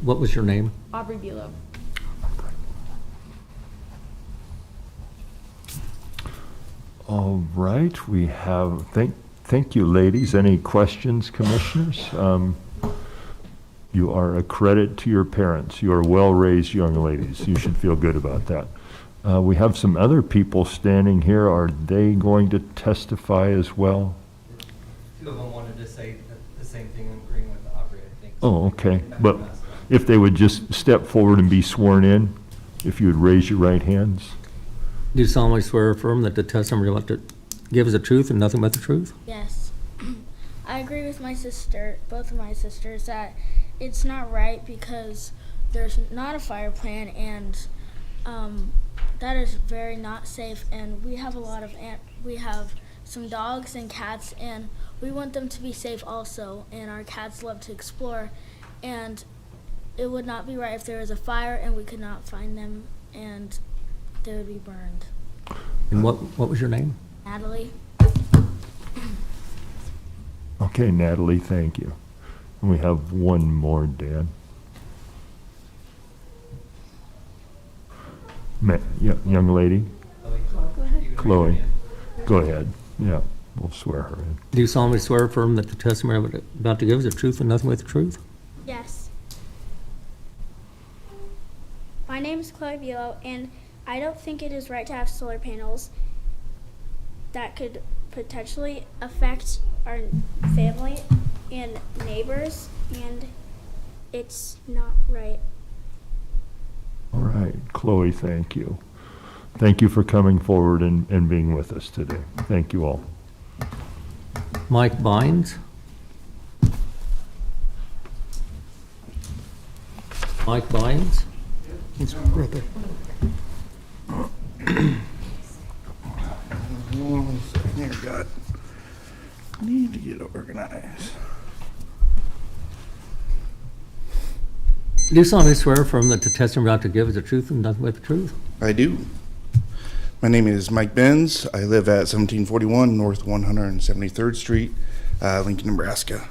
What was your name? Aubrey Bulow. All right, we have, thank you, ladies. Any questions, commissioners? You are a credit to your parents. You are well-raised young ladies. You should feel good about that. We have some other people standing here. Are they going to testify as well? Two of them wanted to say the same thing, agreeing with Aubrey, I think. Oh, okay. But if they would just step forward and be sworn in, if you would raise your right hands. Do you solemnly swear or affirm that the testimony you're about to give is the truth and nothing but the truth? Yes. I agree with my sister, both of my sisters, that it's not right because there's not a fire plan, and that is very not safe. And we have we have some dogs and cats, and we want them to be safe also. And our cats love to explore, and it would not be right if there was a fire and we could not find them, and they would be burned. And what was your name? Natalie. Okay, Natalie, thank you. And we have one more, Dan. Young lady? Chloe. Go ahead. Yeah, we'll swear her in. Do you solemnly swear or affirm that the testimony you're about to give is the truth and nothing but the truth? Yes. My name is Chloe Bulow, and I don't think it is right to have solar panels that could potentially affect our family and neighbors, and it's not right. All right, Chloe, thank you. Thank you for coming forward and being with us today. Thank you all. Mike Bynes? Mike Bynes? He's right there. One second here, God. Need to get organized. Do you solemnly swear or affirm that the testimony you're about to give is the truth and nothing but the truth? I do. My name is Mike Benz. I live at 1741 North 173rd Street, Lincoln, Nebraska.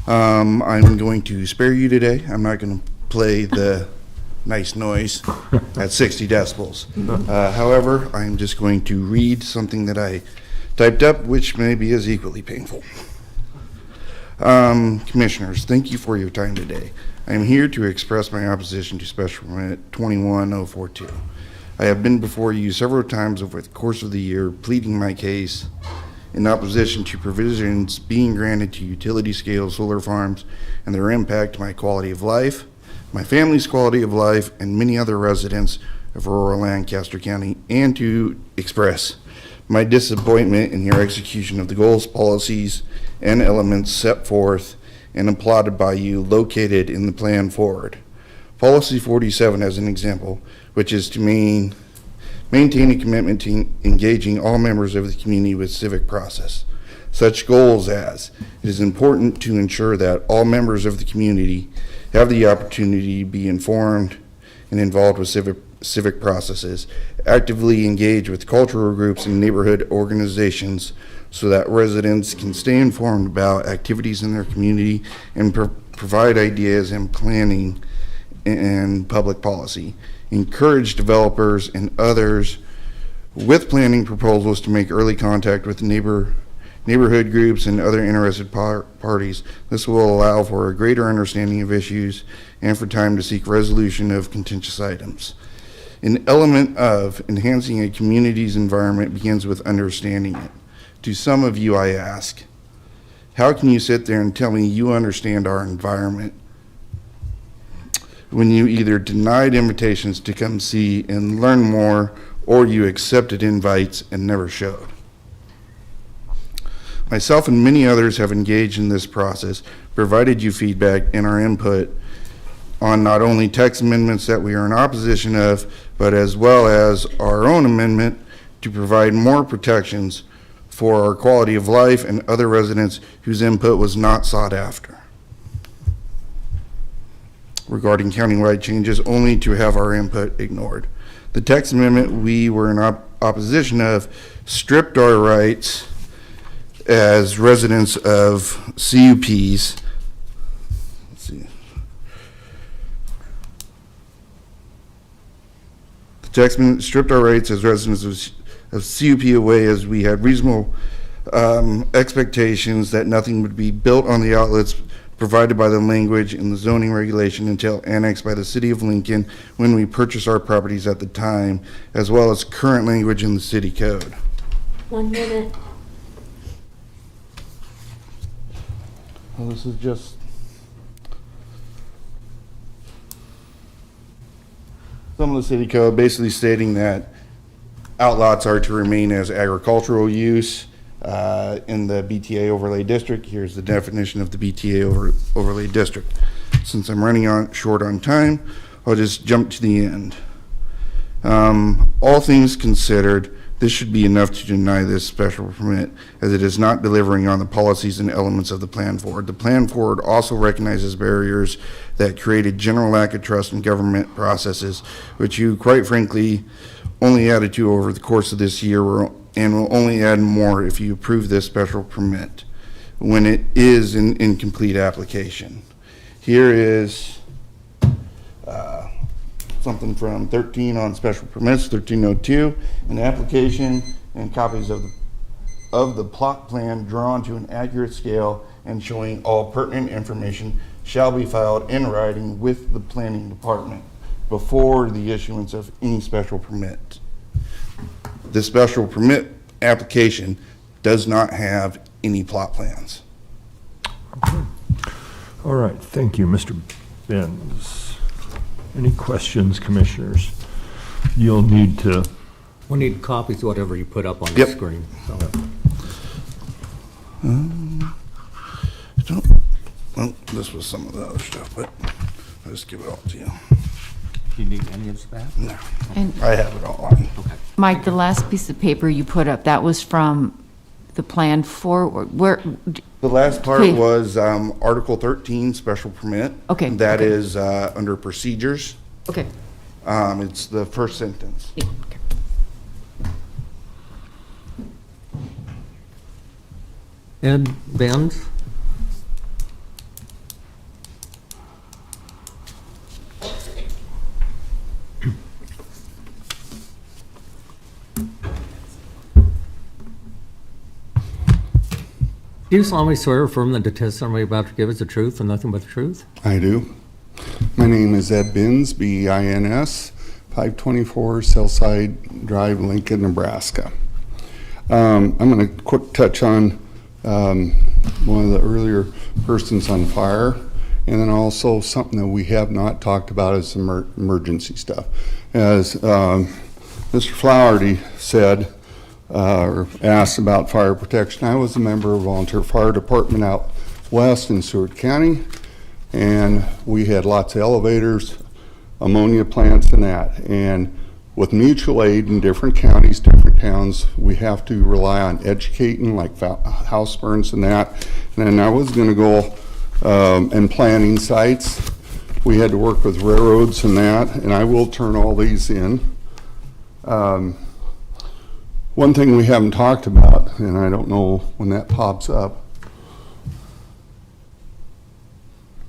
I'm going to spare you today. I'm not going to play the nice noise at 60 decibels. However, I'm just going to read something that I typed up, which may be as equally painful. Commissioners, thank you for your time today. I am here to express my opposition to Special Permit 21042. I have been before you several times over the course of the year pleading my case in opposition to provisions being granted to utility-scale solar farms and their impact to my quality of life, my family's quality of life, and many other residents of rural Lancaster County, and to express my disappointment in your execution of the goals, policies, and elements set forth and applauded by you located in the plan forward. Policy 47 as an example, which is to maintain a commitment to engaging all members of the community with civic process. Such goals as, it is important to ensure that all members of the community have the opportunity to be informed and involved with civic processes, actively engage with cultural groups and neighborhood organizations so that residents can stay informed about activities in their community and provide ideas and planning and public policy. Encourage developers and others with planning proposals to make early contact with neighborhood groups and other interested parties. This will allow for a greater understanding of issues and for time to seek resolution of contentious items. An element of enhancing a community's environment begins with understanding it. To some of you, I ask, how can you sit there and tell me you understand our environment when you either denied invitations to come see and learn more, or you accepted invites and never showed? Myself and many others have engaged in this process, provided you feedback and our input on not only text amendments that we are in opposition of, but as well as our own amendment to provide more protections for our quality of life and other residents whose input was not sought after. Regarding countywide changes, only to have our input ignored. The text amendment we were in opposition of stripped our rights as residents of CUPs. Let's see. The text amendment stripped our rights as residents of CUP away, as we had reasonable expectations that nothing would be built on the outlets provided by the language in the zoning regulation until annexed by the city of Lincoln when we purchased our properties at the time, as well as current language in the city code. 1 minute. Well, this is just some of the city code basically stating that outlots are to remain as agricultural use in the BTA overlay district. Here's the definition of the BTA overlay district. Since I'm running short on time, I'll just jump to the end. All things considered, this should be enough to deny this special permit, as it is not delivering on the policies and elements of the plan forward. The plan forward also recognizes barriers that create a general lack of trust in government processes, which you quite frankly only added to over the course of this year, and will only add more if you approve this special permit when it is an incomplete application. Here is something from 13 on special permits, 1302, an application and copies of the plot plan drawn to an accurate scale and showing all pertinent information shall be filed in writing with the planning department before the issuance of any special permit. This special permit application does not have any plot plans. Okay. All right, thank you, Mr. Benz. Any questions, commissioners? You'll need to... We need copies of whatever you put up on the Yep. screen. So. Well, this was some of the other stuff, but I'll just give it all to you. Do you need any of that? No, And I have it all on. Okay. Mike, the last piece of paper you put up, that was from the plan forward, where, The last part Okay. was Article 13, special permit. Okay, That okay. is under procedures. okay. It's the first sentence. Yeah, okay. Ed Benz? Do you solemnly swear or affirm that the testimony you're about to give is the truth and nothing but the truth? I do. My name is Ed Binns, B-I-N-S, 524 Southside Drive, Lincoln, Nebraska. I'm going to quick touch on one of the earlier persons on fire, and then also something that we have not talked about is emergency stuff. As Mr. Flaherty said, or asked about fire protection, I was a member of volunteer fire department out west in Seward County, and we had lots of elevators, ammonia plants and that. And with mutual aid in different counties, different towns, we have to rely on educating, like house burns and that. And then I was going to go and planning sites. We had to work with railroads and that, and I will turn all these in. One thing we haven't talked about, and I don't know when that pops up,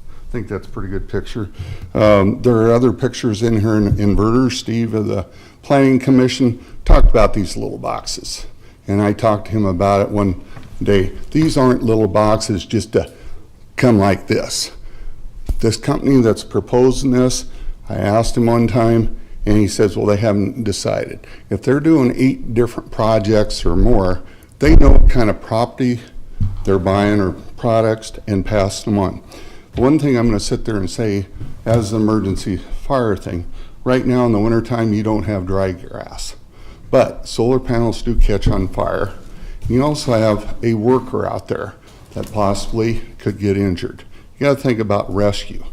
I think that's a pretty good picture. There are other pictures in here, inverters. Steve of the Planning Commission talked about these little boxes, and I talked to him about it one day. These aren't little boxes just to come like this. This company that's proposing this, I asked him one time, and he says, well, they haven't decided. If they're doing 8 different projects or more, they know what kind of property they're buying or products and pass them on. One thing I'm going to sit there and say, as an emergency fire thing, right now in the wintertime, you don't have dry grass. But solar panels do catch on fire. You also have a worker out there that possibly could get injured. You got to think about rescue.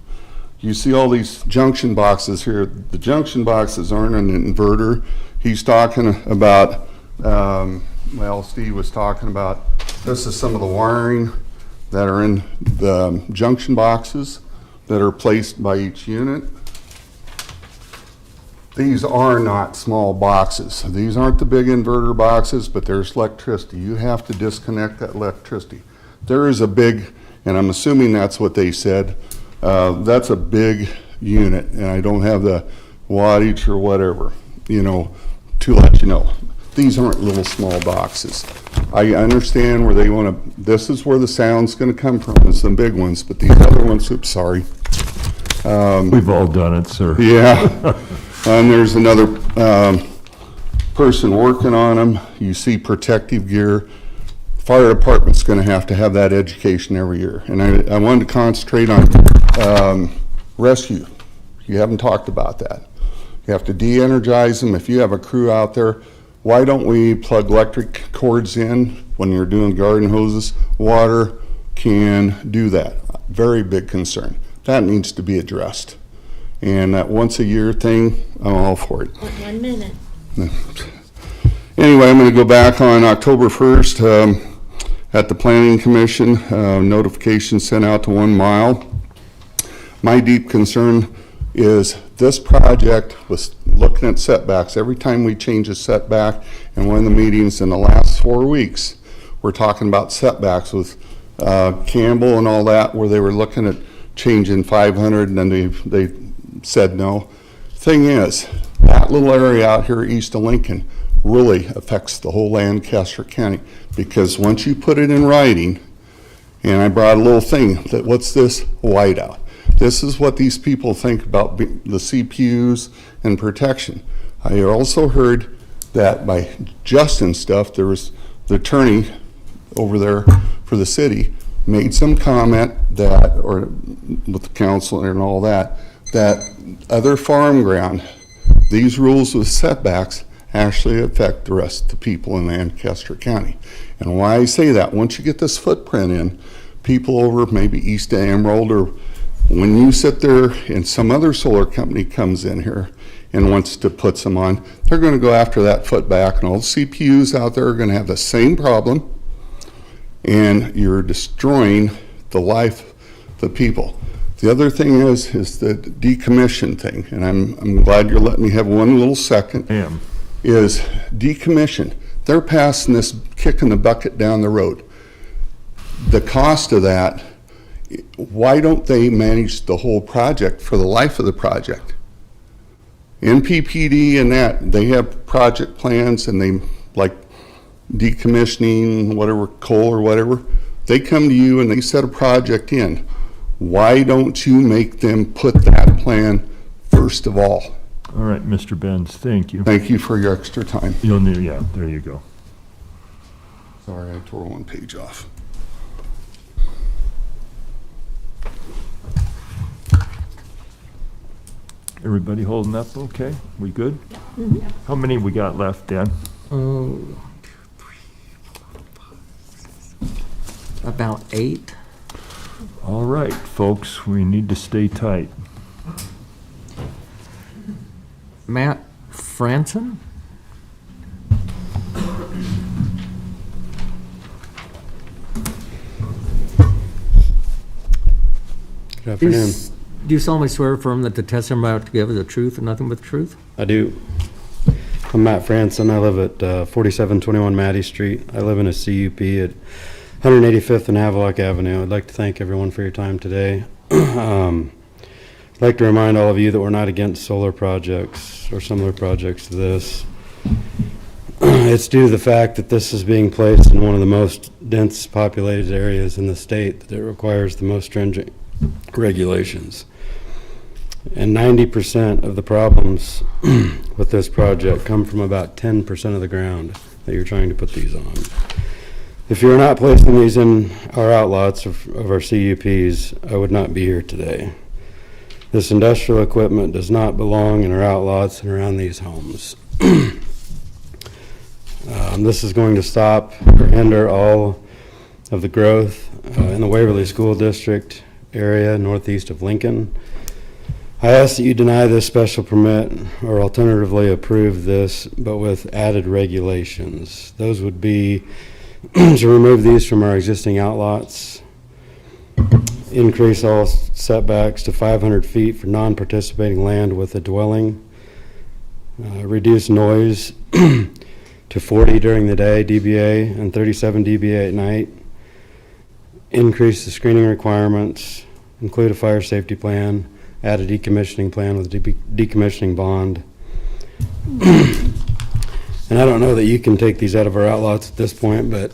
You see all these junction boxes here. The junction boxes aren't an inverter. He's talking about, well, Steve was talking about, this is some of the wiring that are in the junction boxes that are placed by each unit. These are not small boxes. These aren't the big inverter boxes, but there's electricity. You have to disconnect that electricity. There is a big, and I'm assuming that's what they said, that's a big unit, and I don't have the wattage or whatever, you know, to let you know. These aren't little small boxes. I understand where they want to, this is where the sound's going to come from, is some big ones, but these other ones, oops, sorry. We've all done it, sir. Yeah, and there's another person working on them. You see protective gear. Fire department's going to have that education every year. And I wanted to concentrate on rescue. You haven't talked about that. You have to de-energize them. If you have a crew out there, why don't we plug electric cords in when you're doing garden hoses? Water can do that. Very big concern. That needs to be addressed. And that once a year thing, I'm all for it. 1 minute. Anyway, I'm going to go back on October 1st. At the Planning Commission, notification sent out to 1 mile. My deep concern is this project was looking at setbacks. Every time we change a setback, and one of the meetings in the last 4 weeks, we're talking about setbacks with Campbell and all that, where they were looking at changing 500, and then they said no. Thing is, that little area out here east of Lincoln really affects the whole Lancaster County, because once you put it in writing, and I brought a little thing that, what's this? Whiteout. This is what these people think about the CPUs and protection. I also heard that by Justin stuff, there was the attorney over there for the city made some comment that, or with the council and all that, that other farm ground, these rules with setbacks actually affect the rest of the people in Lancaster County. And why I say that, once you get this footprint in, people over maybe east of Emerald, or when you sit there and some other solar company comes in here and wants to put some on, they're going to go after that foot back, and all the CPUs out there are going to have the same problem, and you're destroying the life of the people. The other thing is the decommission thing, and I'm glad you're letting me have one little second. Is decommission. They're passing this, kicking the bucket down the road. the cost of that, why don't they manage the whole project for the life of the project? NPPD and that, they have project plans and they, like decommissioning, whatever, coal or whatever, they come to you and they set a project in. Why don't you make them put that plan first of all? All right, Mr. Benz, thank you. Thank you for your extra time. You'll need, yeah, there you go. Sorry, I tore one page off. Everybody holding up okay? We good? How many we got left, Dan? About 8. All right, folks, we need to stay tight. Matt Franson? Good afternoon. Do you solemnly swear or affirm that the testimony I'm about to give is the truth and nothing but the truth? I do. I'm Matt Franson. I live at 4721 Maddie Street. I live in a CUP at 185th and Havelock Avenue. I'd like to thank everyone for your time today. I'd like to remind all of you that we're not against solar projects or similar projects to this. It's due to the fact that this is being placed in one of the most dense populated areas in the state that it requires the most stringent regulations. And 90% of the problems with this project come from about 10% of the ground that you're trying to put these on. If you're not placing these in our outlots of our CUPs, I would not be here today. This industrial equipment does not belong in our outlots and around these homes. This is going to stop or hinder all of the growth in the Waverly School District area northeast of Lincoln. I ask that you deny this special permit or alternatively approve this, but with added regulations. Those would be to remove these from our existing outlots, increase all setbacks to 500 feet for non-participating land with a dwelling, reduce noise to 40 during the day dBA and 37 dBA at night, increase the screening requirements, include a fire safety plan, add a decommissioning plan with a decommissioning bond. And I don't know that you can take these out of our outlots at this point, but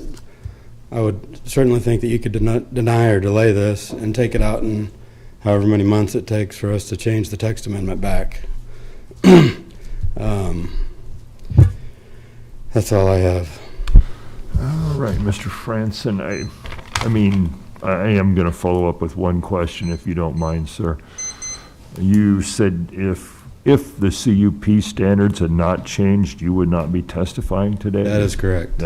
I would certainly think that you could deny or delay this and take it out in however many months it takes for us to change the text amendment back. That's all I have. All right, Mr. Franson, I mean, I am going to follow up with one question, if you don't mind, sir. You said if the CUP standards had not changed, you would not be testifying today? That is correct.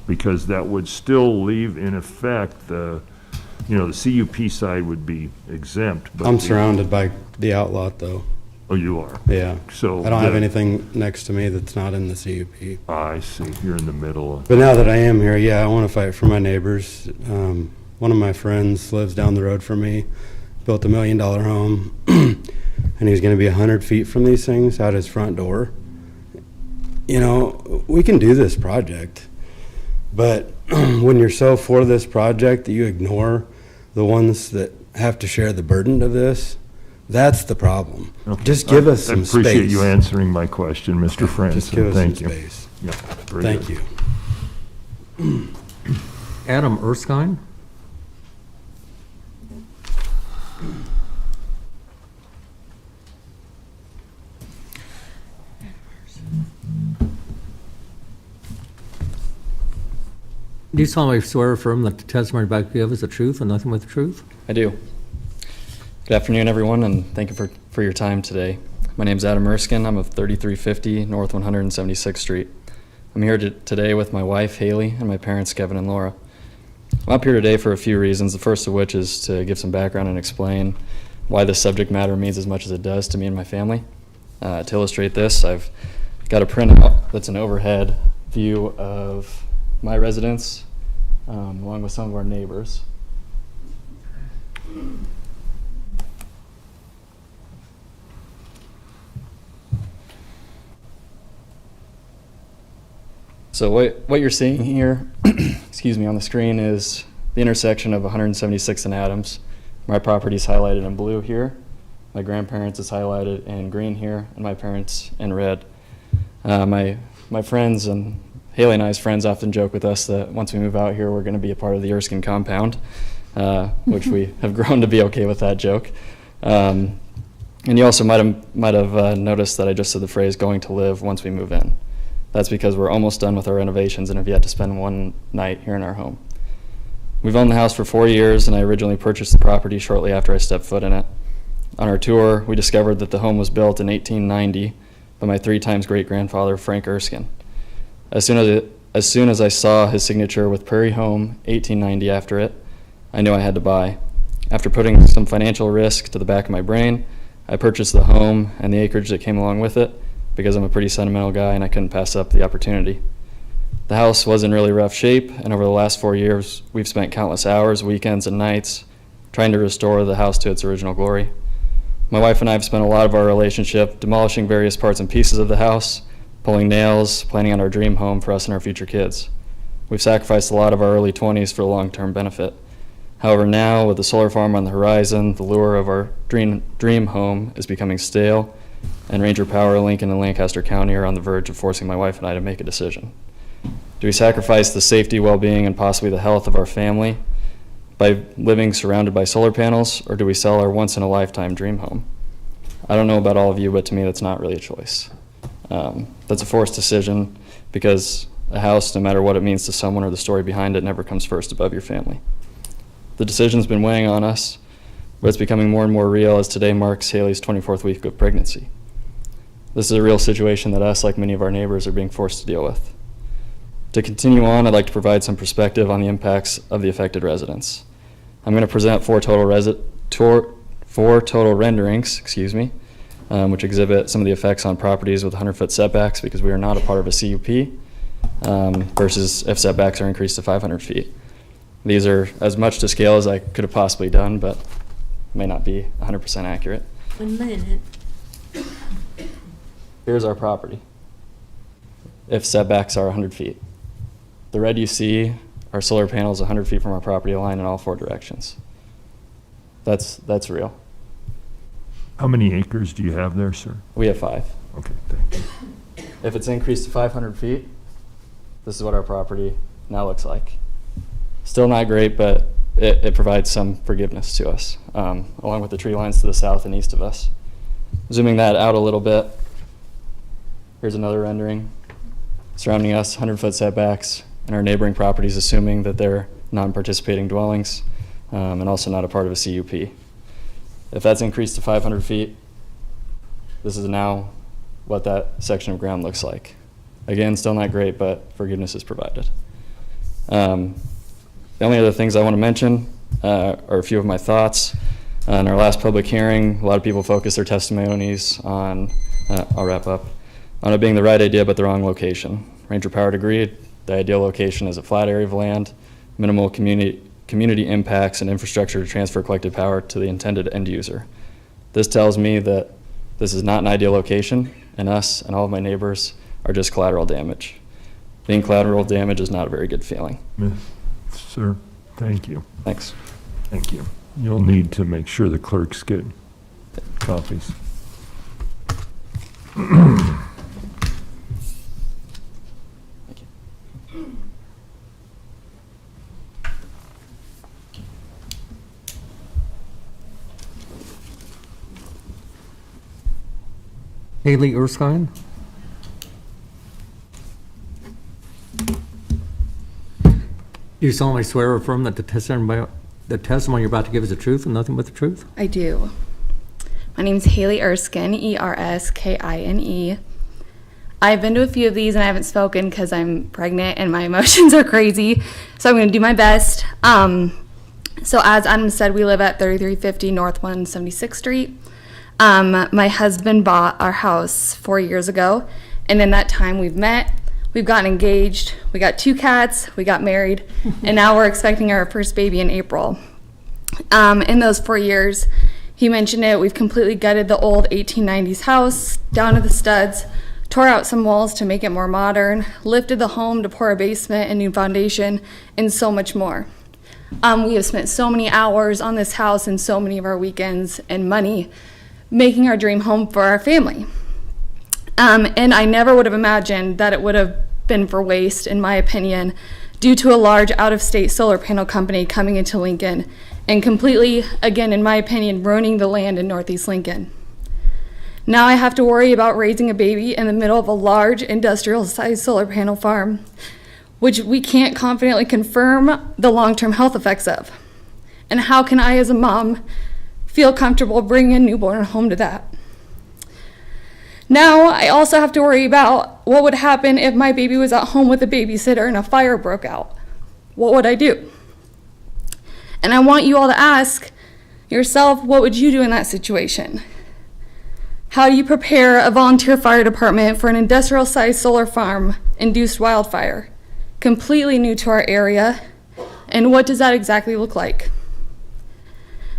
Because that would still leave in effect the CUP side would be exempt. But I'm surrounded by the outlot, though. Oh, you are? Yeah. So I don't have anything next to me that's not in the CUP. I see. You're in the middle. But now that I am here, yeah, I want to fight for my neighbors. One of my friends lives down the road from me, built $1 million home, and he's going to be 100 feet from these things out his front door. You know, we can do this project, but when you're so for this project that you ignore the ones that have to share the burden of this, that's the problem. Okay. Just give us some space. I appreciate you answering my question, Mr. Franson. Just give us Thank some you. space. Yeah, very Thank good. you. Adam Erskine? Do you solemnly swear or affirm that the testimony about to give is the truth and nothing but the truth? I do. Good afternoon, everyone, and thank you for your time today. My name is Adam Erskine. I'm of 3350 North 176th Street. I'm here today with my wife, Haley, and my parents, Kevin and Laura. I'm up here today for a few reasons, the first of which is to give some background and explain why this subject matter means as much as it does to me and my family. To illustrate this, I've got a printout that's an overhead view of my residence, along with some of our neighbors. So what you're seeing here, excuse me, on the screen is the intersection of 176th and Adams. My property is highlighted in blue here. My grandparents is highlighted in green here, and my parents in red. My friends and Haley and I's friends often joke with us that once we move out here, we're going to be a part of the Erskine compound, which we have grown to be okay with that joke. And you also might have noticed that I just said the phrase "going to live" once we move in. That's because we're almost done with our renovations and have yet to spend one night here in our home. We've owned the house for 4 years, and I originally purchased the property shortly after I stepped foot in it. On our tour, we discovered that the home was built in 1890 by my 3-times great-grandfather, Frank Erskine. As soon as I saw his signature with Prairie Home 1890 after it, I knew I had to buy. After putting some financial risk to the back of my brain, I purchased the home and the acreage that came along with it because I'm a pretty sentimental guy and I couldn't pass up the opportunity. The house was in really rough shape, and over the last 4 years, we've spent countless hours, weekends, and nights trying to restore the house to its original glory. My wife and I have spent a lot of our relationship demolishing various parts and pieces of the house, pulling nails, planning on our dream home for us and our future kids. We've sacrificed a lot of our early 20s for long-term benefit. However, now, with the solar farm on the horizon, the lure of our dream home is becoming stale, and Ranger Power, Lincoln, and Lancaster County are on the verge of forcing my wife and I to make a decision. Do we sacrifice the safety, well-being, and possibly the health of our family by living surrounded by solar panels, or do we sell our once-in-a-lifetime dream home? I don't know about all of you, but to me, that's not really a choice. That's a forced decision because a house, no matter what it means to someone or the story behind it, never comes first above your family. The decision's been weighing on us, but it's becoming more and more real as today marks Haley's 24th week of pregnancy. This is a real situation that us, like many of our neighbors, are being forced to deal with. To continue on, I'd like to provide some perspective on the impacts of the affected residents. I'm going to present four total renderings, which exhibit some of the effects on properties with 100-foot setbacks because we are not a part of a CUP, versus if setbacks are increased to 500 feet. These are as much to scale as I could have possibly done, but may not be 100% accurate. 1 minute. Here's our property, if setbacks are 100 feet. The red you see are solar panels 100 feet from our property line in all 4 directions. That's real. How many acres do you have there, sir? We have 5. Okay, thank you. If it's increased to 500 feet, this is what our property now looks like. Still not great, but it provides some forgiveness to us, along with the tree lines to the south and east of us. Zooming that out a little bit, here's another rendering. Surrounding us, 100-foot setbacks, and our neighboring properties, assuming that they're non-participating dwellings, and also not a part of a CUP. If that's increased to 500 feet, this is now what that section of ground looks like. Again, still not great, but forgiveness is provided. The only other things I want to mention are a few of my thoughts. In our last public hearing, a lot of people focused their testimonies on, I'll wrap up, on it being the right idea but the wrong location. Ranger Power agreed the ideal location is a flat area of land, minimal community impacts, and infrastructure to transfer collective power to the intended end user. This tells me that this is not an ideal location, and us and all of my neighbors are just collateral damage. Being collateral damage is not a very good feeling. Sir, thank you. Thanks. Thank you. You'll need to make sure the clerks get copies. Haley Erskine? Do you solemnly swear or affirm that the testimony you're about to give is the truth and nothing but the truth? I do. My name's Haley Erskine, Erskine. I've been to a few of these and I haven't spoken because I'm pregnant and my emotions are crazy, so I'm going to do my best. So as Adam said, we live at 3350 North 176th Street. My husband bought our house 4 years ago, and in that time we've met, we've gotten engaged, we got 2 cats, we got married, and now we're expecting our first baby in April. In those 4 years, he mentioned it, we've completely gutted the old 1890s house down to the studs, tore out some walls to make it more modern, lifted the home to pour a basement and new foundation, and so much more. We have spent so many hours on this house and so many of our weekends and money making our dream home for our family. And I never would have imagined that it would have been for waste, in my opinion, due to a large out-of-state solar panel company coming into Lincoln and completely, again, in my opinion, ruining the land in Northeast Lincoln. Now I have to worry about raising a baby in the middle of a large industrial-sized solar panel farm, which we can't confidently confirm the long-term health effects of. And how can I, as a mom, feel comfortable bringing a newborn home to that? Now I also have to worry about what would happen if my baby was at home with a babysitter and a fire broke out. What would I do? And I want you all to ask yourself, what would you do in that situation? How do you prepare a volunteer fire department for an industrial-sized solar farm-induced wildfire, completely new to our area, and what does that exactly look like?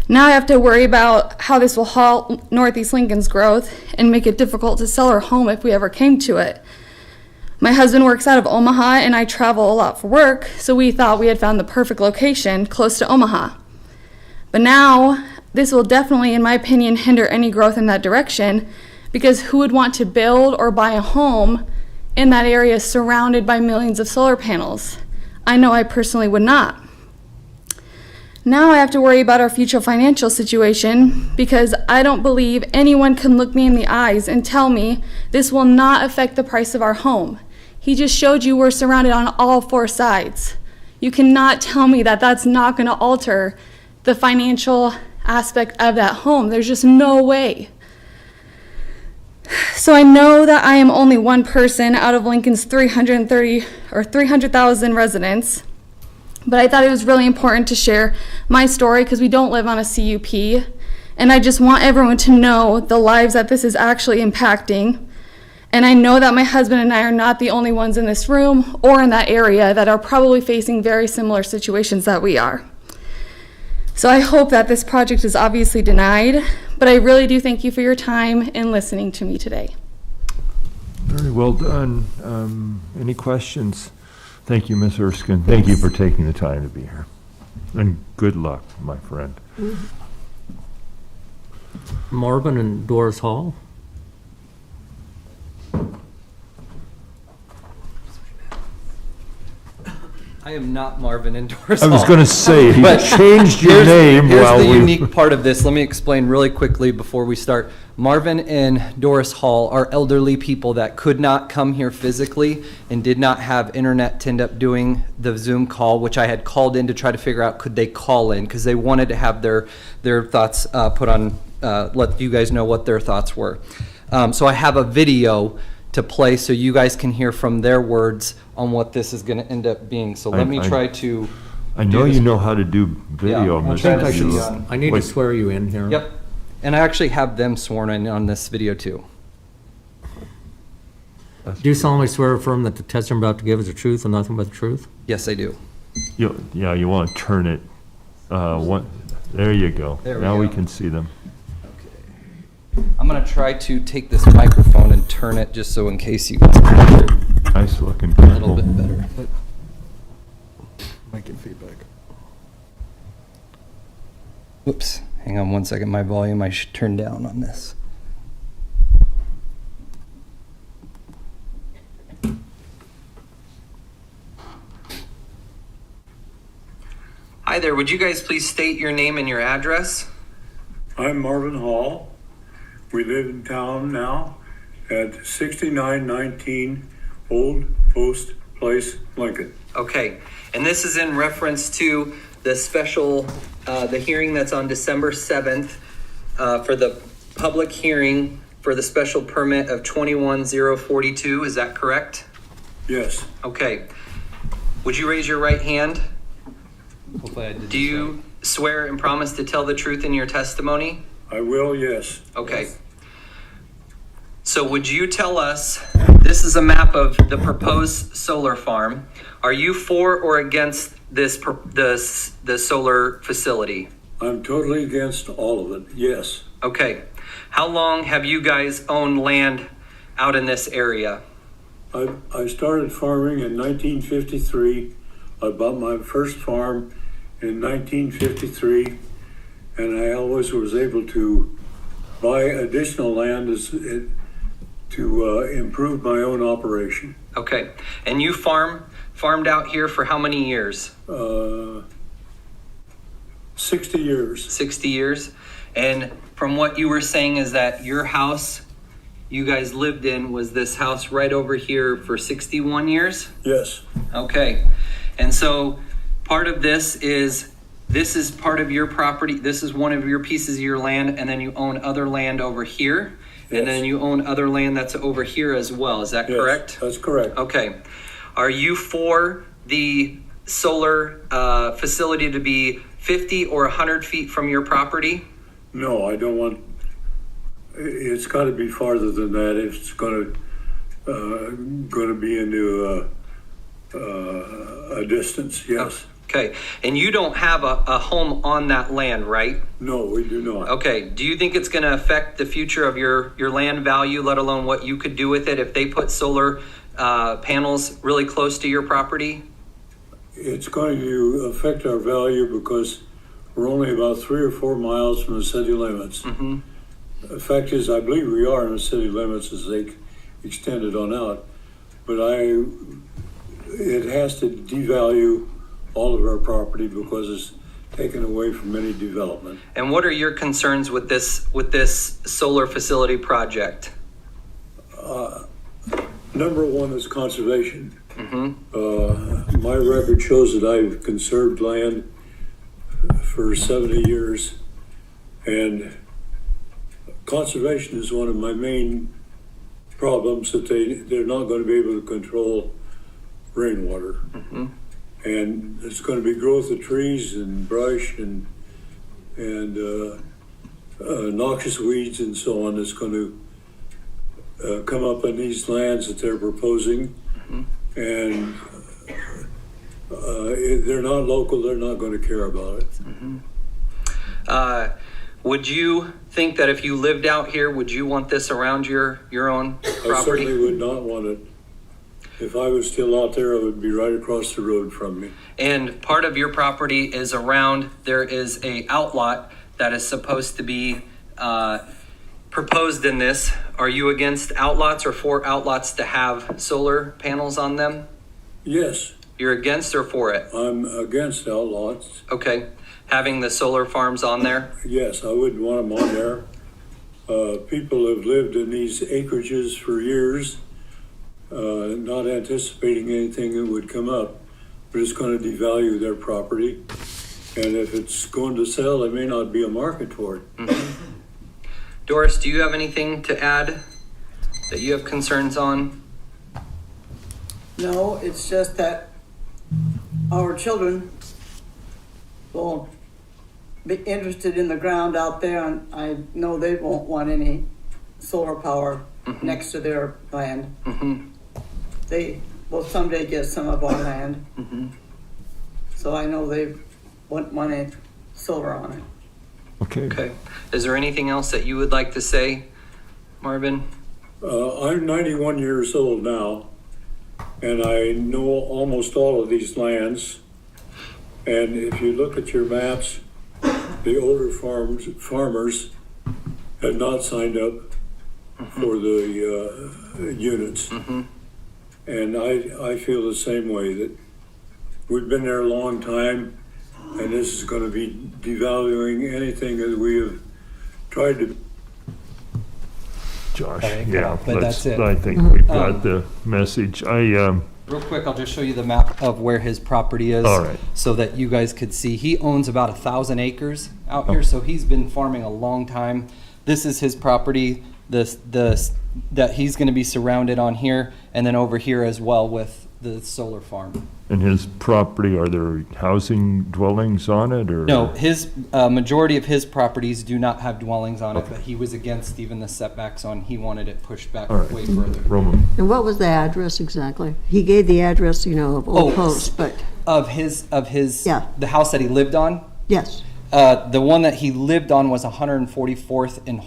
Now I have to worry about how this will halt Northeast Lincoln's growth and make it difficult to sell our home if we ever came to it. My husband works out of Omaha and I travel a lot for work, so we thought we had found the perfect location close to Omaha. But now this will definitely, in my opinion, hinder any growth in that direction, because who would want to build or buy a home in that area surrounded by millions of solar panels? I know I personally would not. Now I have to worry about our future financial situation, because I don't believe anyone can look me in the eyes and tell me this will not affect the price of our home. He just showed you we're surrounded on all four sides. You cannot tell me that that's not going to alter the financial aspect of that home. There's just no way. So I know that I am only one person out of Lincoln's 300,000 residents, but I thought it was really important to share my story because we don't live on a CUP, and I just want everyone to know the lives that this is actually impacting. And I know that my husband and I are not the only ones in this room or in that area that are probably facing very similar situations that we are. So I hope that this project is obviously denied, but I really do thank you for your time and listening to me today. Very well done. Any questions? Thank you, Ms. Erskine. Thank you for taking the time to be here. And good luck, my friend. Marvin and Doris Hall. I am not Marvin and Doris I was Hall. going to say, you But changed your name Here's while the we... unique part of this. Let me explain really quickly before we start. Marvin and Doris Hall are elderly people that could not come here physically and did not have internet to end up doing the Zoom call, which I had called in to try to figure out could they call in, because they wanted to have their thoughts put on, let you guys know what their thoughts were. So I have a video to play so you guys can hear from their words on what this is going to end up being. So let me try to... I know you know how to do video. Yeah, I'll Mr. try to Hughes. see, I need to Wait. swear you in here. Yep. And I actually have them sworn in on this video too. Do you solemnly swear or affirm that the testimony I'm about to give is the truth and nothing but the truth? Yes, I do. Yeah, you want to turn it. There you go. There we Now we go. can see them. I'm going to try to take this microphone and turn it just so in case you guys can hear it Nice looking a little people. bit better. Might get feedback. Whoops. Hang on one second. My volume I should turn down on this. Hi there. Would you guys please state your name and your address? I'm Marvin Hall. We live in town now at 6919 Old Post Place, Lincoln. Okay. And this is in reference to the special, the hearing that's on December 7th for the public hearing for the special permit of 21042. Is that correct? Yes. Okay. Would you raise your right hand? Hopefully I did. Do you swear and promise to tell the truth in your testimony? I will, yes. Okay. So would you tell us, this is a map of the proposed solar farm. Are you for or against this, the solar facility? I'm totally against all of it, yes. Okay. How long have you guys owned land out in this area? I started farming in 1953. I bought my first farm in 1953, and I always was able to buy additional land to improve my own operation. Okay. And you farmed out here for how many years? 60 years. 60 years. And from what you were saying is that your house you guys lived in was this house right over here for 61 years? Yes. Okay. And so part of this is part of your property. This is one of your pieces of your land, and then you own other land over here. Yes. And then you own other land that's over here as well. Is that Yes, correct? that's correct. Okay. Are you for the solar facility to be 50 or 100 feet from your property? No, I don't want, it's got to be farther than that if it's going to be into a distance, yes. Okay. And you don't have a home on that land, right? No, we do not. Okay. Do you think it's going to affect the future of your land value, let alone what you could do with it if they put solar panels really close to your property? It's going to affect our value because we're only about 3 or 4 miles from the city limits. Mm-hmm. The fact is, I believe we are in the city limits as they extended on out, but it has to devalue all of our property because it's taken away from any development. And what are your concerns with this solar facility project? Number one is conservation. Mm-hmm. My record shows that I've conserved land for 70 years, and conservation is one of my main problems, that they're not going to be able to control rainwater. Mm-hmm. And there's going to be growth of trees and brush and noxious weeds and so on that's going to come up on these lands that they're proposing. Mm-hmm. And they're not local, they're not going to care about it. Mm-hmm. Would you think that if you lived out here, would you want this around your own property? I certainly would not want it. If I was still out there, it would be right across the road from me. And part of your property is around, there is a outlot that is supposed to be proposed in this. Are you against outlots or for outlots to have solar panels on them? Yes. You're against or for it? I'm against outlaws. Okay. Having the solar farms on there? Yes, I wouldn't want them on there. People have lived in these acreages for years, not anticipating anything that would come up, but it's going to devalue their property. And if it's going to sell, there may not be a market for it. Mm-hmm. Doris, do you have anything to add that you have concerns on? No, it's just that our children will be interested in the ground out there, and I know they won't want any solar power Mm-hmm. next to their land. Mm-hmm. They will someday get some of our land, Mm-hmm. so I know they wouldn't want any solar on it. Okay. Okay. Is there anything else that you would like to say, Marvin? I'm 91 years old now, and I know almost all of these lands. And if you look at your maps, the older farmers had not signed up for the units. Mm-hmm. And I feel the same way, that we've been there a long time, and this is going to be devaluing anything that we have tried to. Josh, Okay, yeah, but that's it. I think we've got the message. Real quick, I'll just show you the map of where his property is. All right. So that you guys could see. He owns about 1,000 acres out here, so he's been farming a long time. This is his property, that he's going to be surrounded on here, and then over here as well with the solar farm. And his property, are there housing dwellings on it, or? No, his majority of his properties do not have dwellings on it, but he was against even the setbacks on, he wanted it pushed back All right. way further. Roman. And what was the address exactly? He gave the address, of Old Post, but Of his, Yeah. the house that he lived on? yes. The one that he lived on was 144th and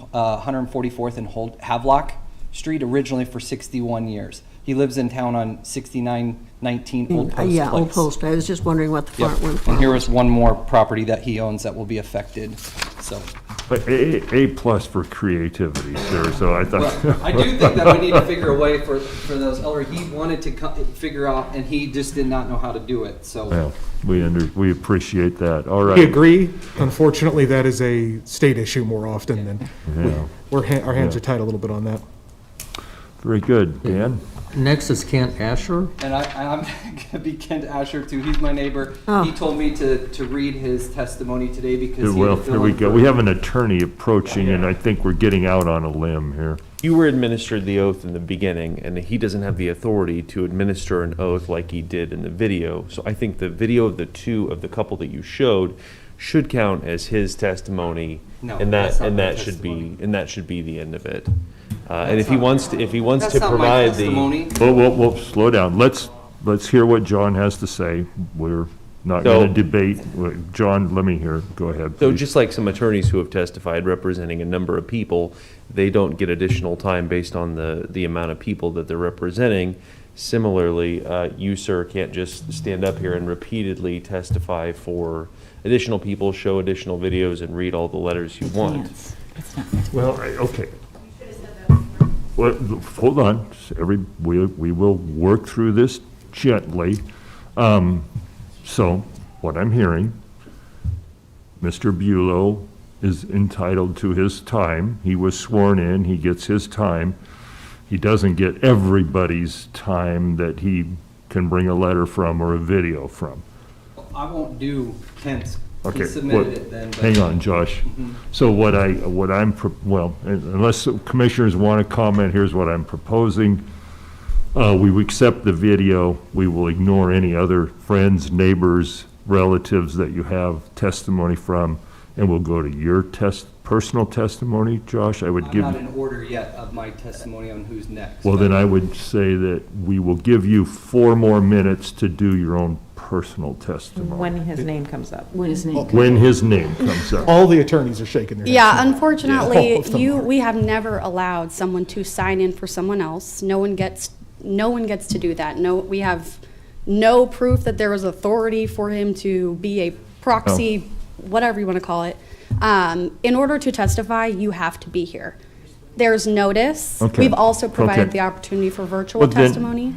Havelock Street, originally for 61 years. He lives in town on 6919 Old Post Yeah, Old Place. Post. I was just wondering what the Yep. front one. And here is one more property that he owns that will be affected, so. But A plus for creativity, sir, so I thought. Well, I do think that we need to figure a way for those elder, he wanted to figure out, and he just did not know how to do it, so. Well, we appreciate that, all We right. agree. Unfortunately, that is a state issue more often than, Yeah. our hands Yeah. are tied a little bit on that. Very good, Dan? Next is Kent Asher. And I'm gonna be Kent Asher too, he's my neighbor. Oh. He told me to read his testimony today because he Well, had to here fill we in go. for- We have an attorney approaching, and I think we're getting out on a limb here. You were administered the oath in the beginning, and he doesn't have the authority to administer an oath like he did in the video. So I think the video of the couple that you showed should count as his testimony, No, and that's not my that should be the end of it. And if he wants to That's not my provide the. testimony. Well, slow down. Let's hear what John has to say. We're not going to debate. John, let me hear. Go ahead, So please. just like some attorneys who have testified representing a number of people, they don't get additional time based on the amount of people that they're representing. Similarly, you, sir, can't just stand up here and repeatedly testify for additional people, show additional videos, and read all the letters you want. Well, okay. Well, hold on. We will work through this gently. So, what I'm hearing, Mr. Bulow is entitled to his time. He was sworn in, he gets his time. He doesn't get everybody's time that he can bring a letter from or a video from. I won't do Kent's, Okay, he submitted it then. but- hang on, Josh. So unless the commissioners want to comment, here's what I'm proposing. We will accept the video. We will ignore any other friends, neighbors, relatives that you have testimony from, and we'll go to your personal testimony, Josh. I would I'm give not you. in order yet of my testimony on who's next. Well, but- then I would say that we will give you 4 more minutes to do your own personal testimony. When his name comes up. When his name When his name comes up. All the attorneys are shaking their heads. Yeah, no. unfortunately, All of them are. we have never allowed someone to sign in for someone else. No one gets to do that. No, we have no proof that there was authority for him to be a proxy, whatever you want to call it. In order to testify, you have to be here. There's notice. Okay. We've also provided Okay. the opportunity for virtual Well, then- testimony.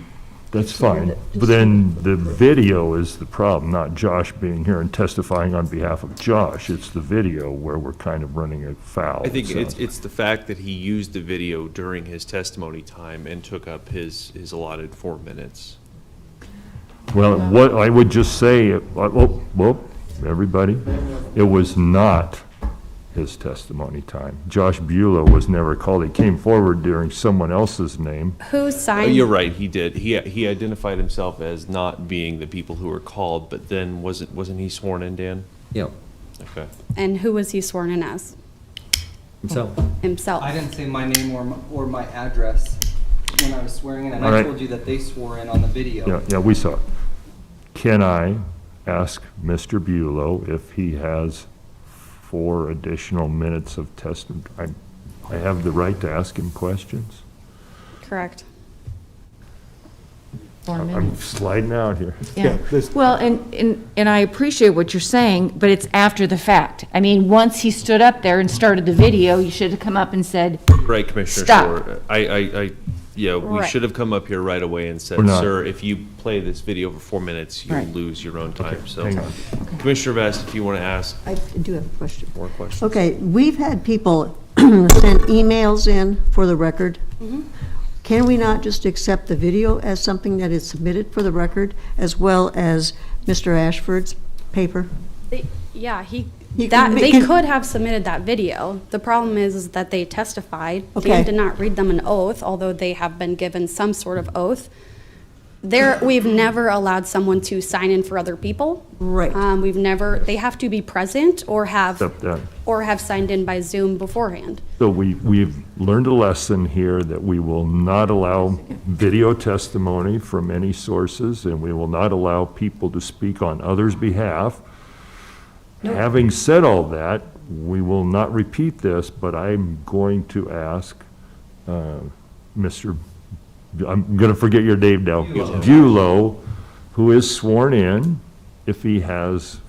That's fine, but then the video is the problem, not Josh being here and testifying on behalf of Josh. It's the video where we're kind of running afoul. I think so. it's the fact that he used the video during his testimony time and took up his allotted 4 minutes. Well, what I would just say, everybody, it was not his testimony time. Josh Bulow was never called. He came forward during someone else's name. Who signed? You're right, he did. He identified himself as not being the people who were called, but then wasn't he sworn in, Dan? Yep. Okay. And who was he sworn in as? So, Himself. I didn't say my name or my address when I was swearing in, and All I right. told you that they swore in on the video. Yeah, we saw it. Can I ask Mr. Bulow if he has 4 additional minutes of testimony? I have the right to ask him questions? Correct. 4 I'm minutes. sliding out here. Yeah, this- well, and I appreciate what you're saying, but it's after the fact. I mean, once he stood up there and started the video, you should have come up and said, Right, Commissioner Stop. Shore. We Right. should have come up here right away and said, We're not. sir, if you play this video for 4 minutes, you'll Right. lose your own time. So, hang on. Commissioner Vest, if you want to ask I do have a question. more questions. Okay, we've had people send emails in for the record. Can we not just accept the video as something that is submitted for the record, as well as Mr. Ashford's paper? Yeah, You that can they make- could have submitted that video. The problem is that they testified. Okay. Dan did not read them an oath, although they have been given some sort of oath. We've never allowed someone to sign in for other people. Right. We've never. They have to be present or have Except that. signed in by Zoom beforehand. So we've learned a lesson here that we will not allow video testimony from any sources, and we will not allow people to speak on others' behalf. Having said all that, we will not repeat this, but I'm going to ask Mr. I'm going to forget your name now, Bulow, who is sworn in, if he has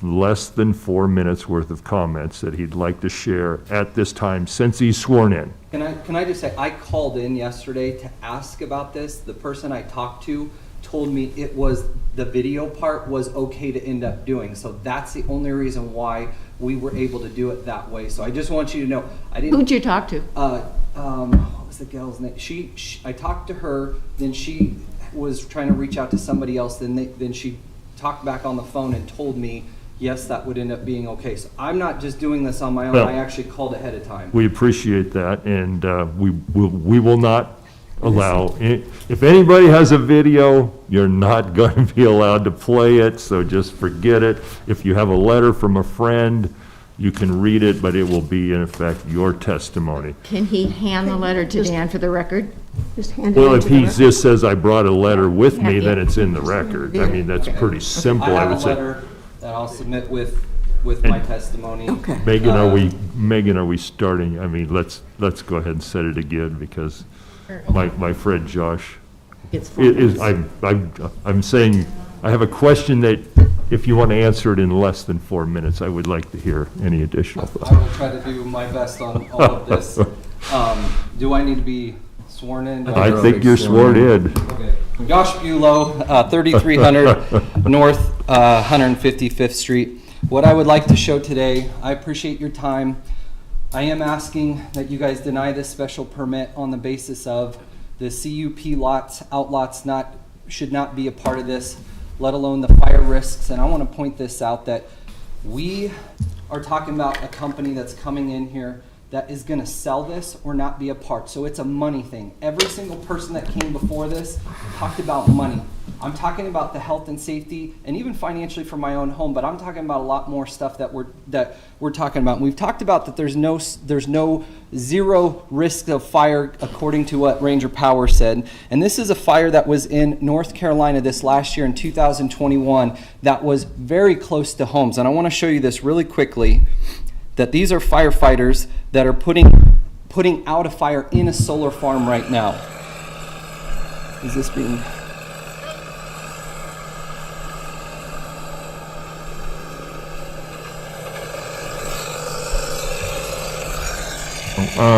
less than 4 minutes worth of comments that he'd like to share at this time since he's sworn in. Can I just say, I called in yesterday to ask about this. The person I talked to told me it was, the video part was okay to end up doing. So that's the only reason why we were able to do it that way. So I just want you to know, I didn't. Who'd you talk to? What was the gal's name? I talked to her, then she was trying to reach out to somebody else, then she talked back on the phone and told me, yes, that would end up being okay. So I'm not just doing this on my own, Well, I actually called ahead of time. We appreciate that, and we will not allow, if anybody has a video, you're not going to be allowed to play it, so just forget it. If you have a letter from a friend, you can read it, but it will be, in effect, your testimony. Can he hand the letter to Dan for the record? Just hand it Well, into if the he record. just says, I brought a letter with me, Yeah. then it's in the record. I mean, that's pretty simple, I have would a say. letter that I'll submit with my testimony. Okay. Megan, are we starting, I mean, let's go ahead and set it again, because my friend Josh It's 4 is, minutes. I'm saying, I have a question that, if you want to answer it in less than 4 minutes, I would like to hear any additional I thoughts. will try to do my best on all of this. Do I need to be sworn in? Do I think you're sworn in. Okay. Josh Bulow, 3300 North 155th Street. What I would like to show today, I appreciate your time. I am asking that you guys deny this special permit on the basis of the CUP lots, outlots should not be a part of this, let alone the fire risks. And I want to point this out, that we are talking about a company that's coming in here that is going to sell this or not be a part. So it's a money thing. Every single person that came before this talked about money. I'm talking about the health and safety and even financially for my own home, but I'm talking about a lot more stuff that we're talking about. And we've talked about that there's no zero risk of fire according to what Ranger Power said. And this is a fire that was in North Carolina this last year in 2021 that was very close to homes. And I want to show you this really quickly, that these are firefighters that are putting out a fire in a solar farm right now. Is this being...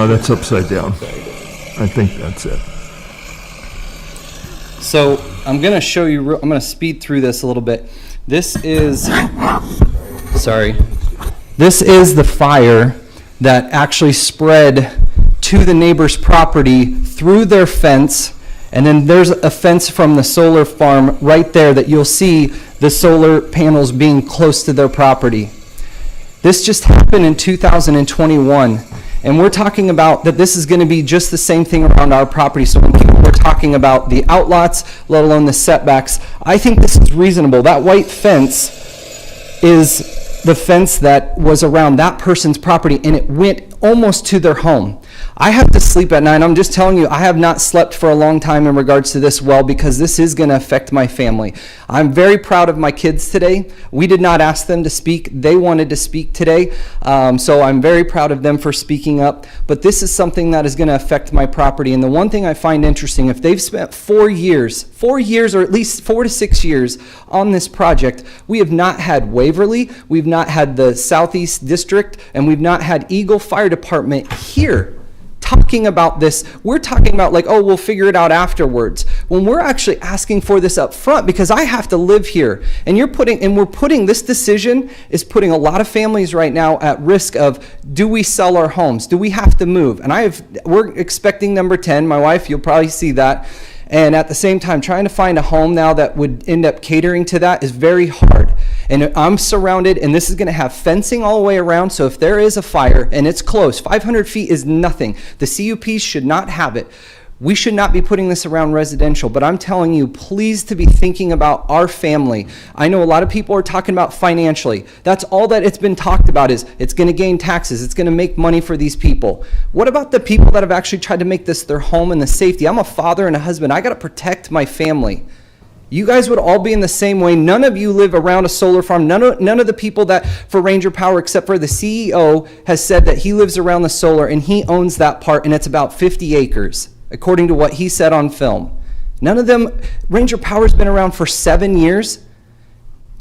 That's upside down. I think that's it. So I'm going to show you, I'm going to speed through this a little bit. This is the fire that actually spread to the neighbor's property through their fence. And then there's a fence from the solar farm right there that you'll see the solar panels being close to their property. This just happened in 2021. And we're talking about that this is going to be just the same thing around our property. So when people were talking about the outlots, let alone the setbacks, I think this is reasonable. That white fence is the fence that was around that person's property, and it went almost to their home. I have to sleep at night. I'm just telling you, I have not slept for a long time in regards to this well, because this is going to affect my family. I'm very proud of my kids today. We did not ask them to speak. They wanted to speak today. So I'm very proud of them for speaking up. But this is something that is going to affect my property. And the one thing I find interesting, if they've spent 4 years, or at least 4 to 6 years on this project, we have not had Waverly, we've not had the Southeast District, and we've not had Eagle Fire Department here talking about this. We're talking about like, oh, we'll figure it out afterwards, when we're actually asking for this up front, because I have to live here. And this decision is putting a lot of families right now at risk of, do we sell our homes? Do we have to move? And we're expecting number 10, my wife, you'll probably see that. And at the same time, trying to find a home now that would end up catering to that is very hard. And I'm surrounded, and this is going to have fencing all the way around, so if there is a fire, and it's close, 500 feet is nothing. The CUPs should not have it. We should not be putting this around residential, but I'm telling you, please to be thinking about our family. I know a lot of people are talking about financially. That's all that it's been talked about, is it's going to gain taxes. It's going to make money for these people. What about the people that have actually tried to make this their home and the safety? I'm a father and a husband. I got to protect my family. You guys would all be in the same way. None of you live around a solar farm. None of the people that for Ranger Power, except for the CEO, has said that he lives around the solar and he owns that part, and it's about 50 acres. according to what he said on film. None of them, Ranger Power's been around for 7 years,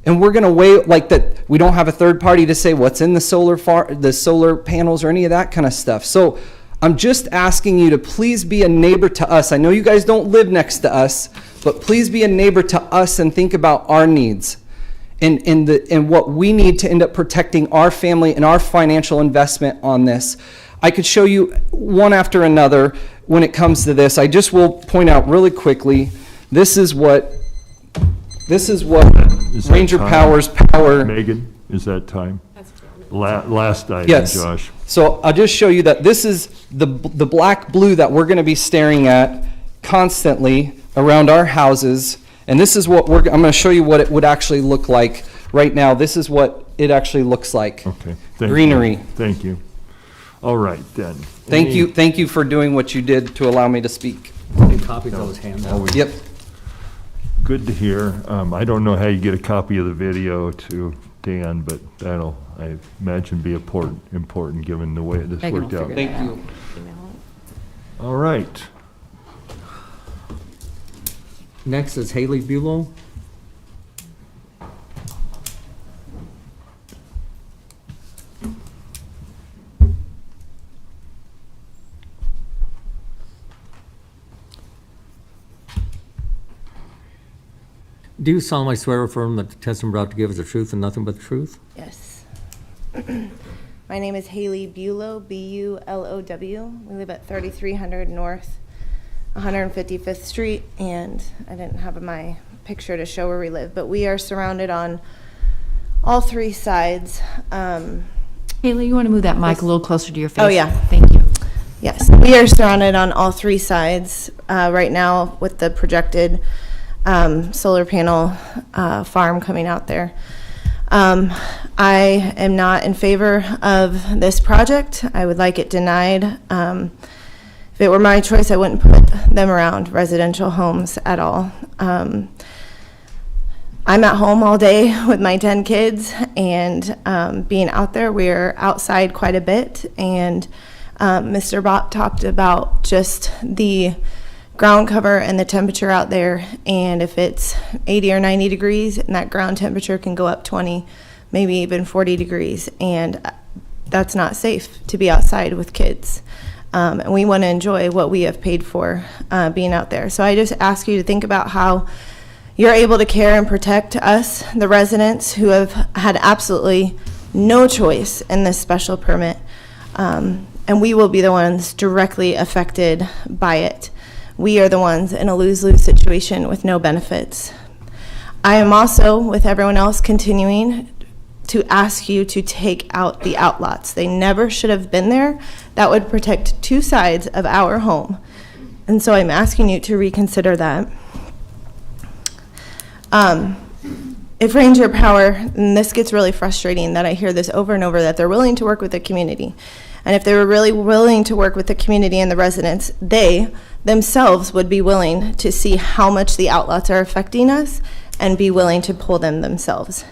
and we're gonna wait like that. We don't have a third party to say what's in the solar panels or any of that kind of stuff. So I'm just asking you to please be a neighbor to us. I know you guys don't live next to us, but please be a neighbor to us and think about our needs and what we need to end up protecting our family and our financial investment on this. I could show you one after another when it comes to this. I just will point out really quickly, this is what Is that Ranger time? Power's power. Megan, is that time? Last item, Yes. Josh. So I'll just show you that this is the black blue that we're going to be staring at constantly around our houses. And this is what I'm going to show you what it would actually look like right now. This is what it actually looks like. Okay. Thank Greenery. you. Thank you. All right, then. Thank you for doing what you did to allow me to speak. Copies of those handouts. Yep. Good to hear. I don't know how you get a copy of the video to Dan, but that'll, I imagine, be important given the way this Megan will worked out. figure Thank you. All right. Next is Haley Bulow. Do you solemnly swear or affirm that the testimony about to give is the truth and nothing but the truth? Yes. My name is Haley Bulow, B-U-L-O-W. We live at 3300 North 155th Street, and I didn't have my picture to show where we live, but we are surrounded on all three sides. Haley, you want to move that mic a little closer to your face? Oh, yeah. Thank you. Yes, we are surrounded on all three sides right now with the projected solar panel farm coming out there. I am not in favor of this project. I would like it denied. If it were my choice, I wouldn't put them around residential homes at all. I'm at home all day with my 10 kids, and being out there, we're outside quite a bit, and Mr. Bott talked about just the ground cover and the temperature out there, and if it's 80 or 90 degrees, and that ground temperature can go up 20, maybe even 40 degrees, and that's not safe to be outside with kids. And we want to enjoy what we have paid for being out there. So I just ask you to think about how you're able to care and protect us, the residents who have had absolutely no choice in this special permit, and we will be the ones directly affected by it. We are the ones in a lose-lose situation with no benefits. I am also, with everyone else, continuing to ask you to take out the outlots. They never should have been there. That would protect two sides of our home. And so I'm asking you to reconsider that. If Ranger Power, and this gets really frustrating that I hear this over and over, that they're willing to work with the community. And if they were really willing to work with the community and the residents, they themselves would be willing to see how much the outlots are affecting us and be willing to pull them themselves.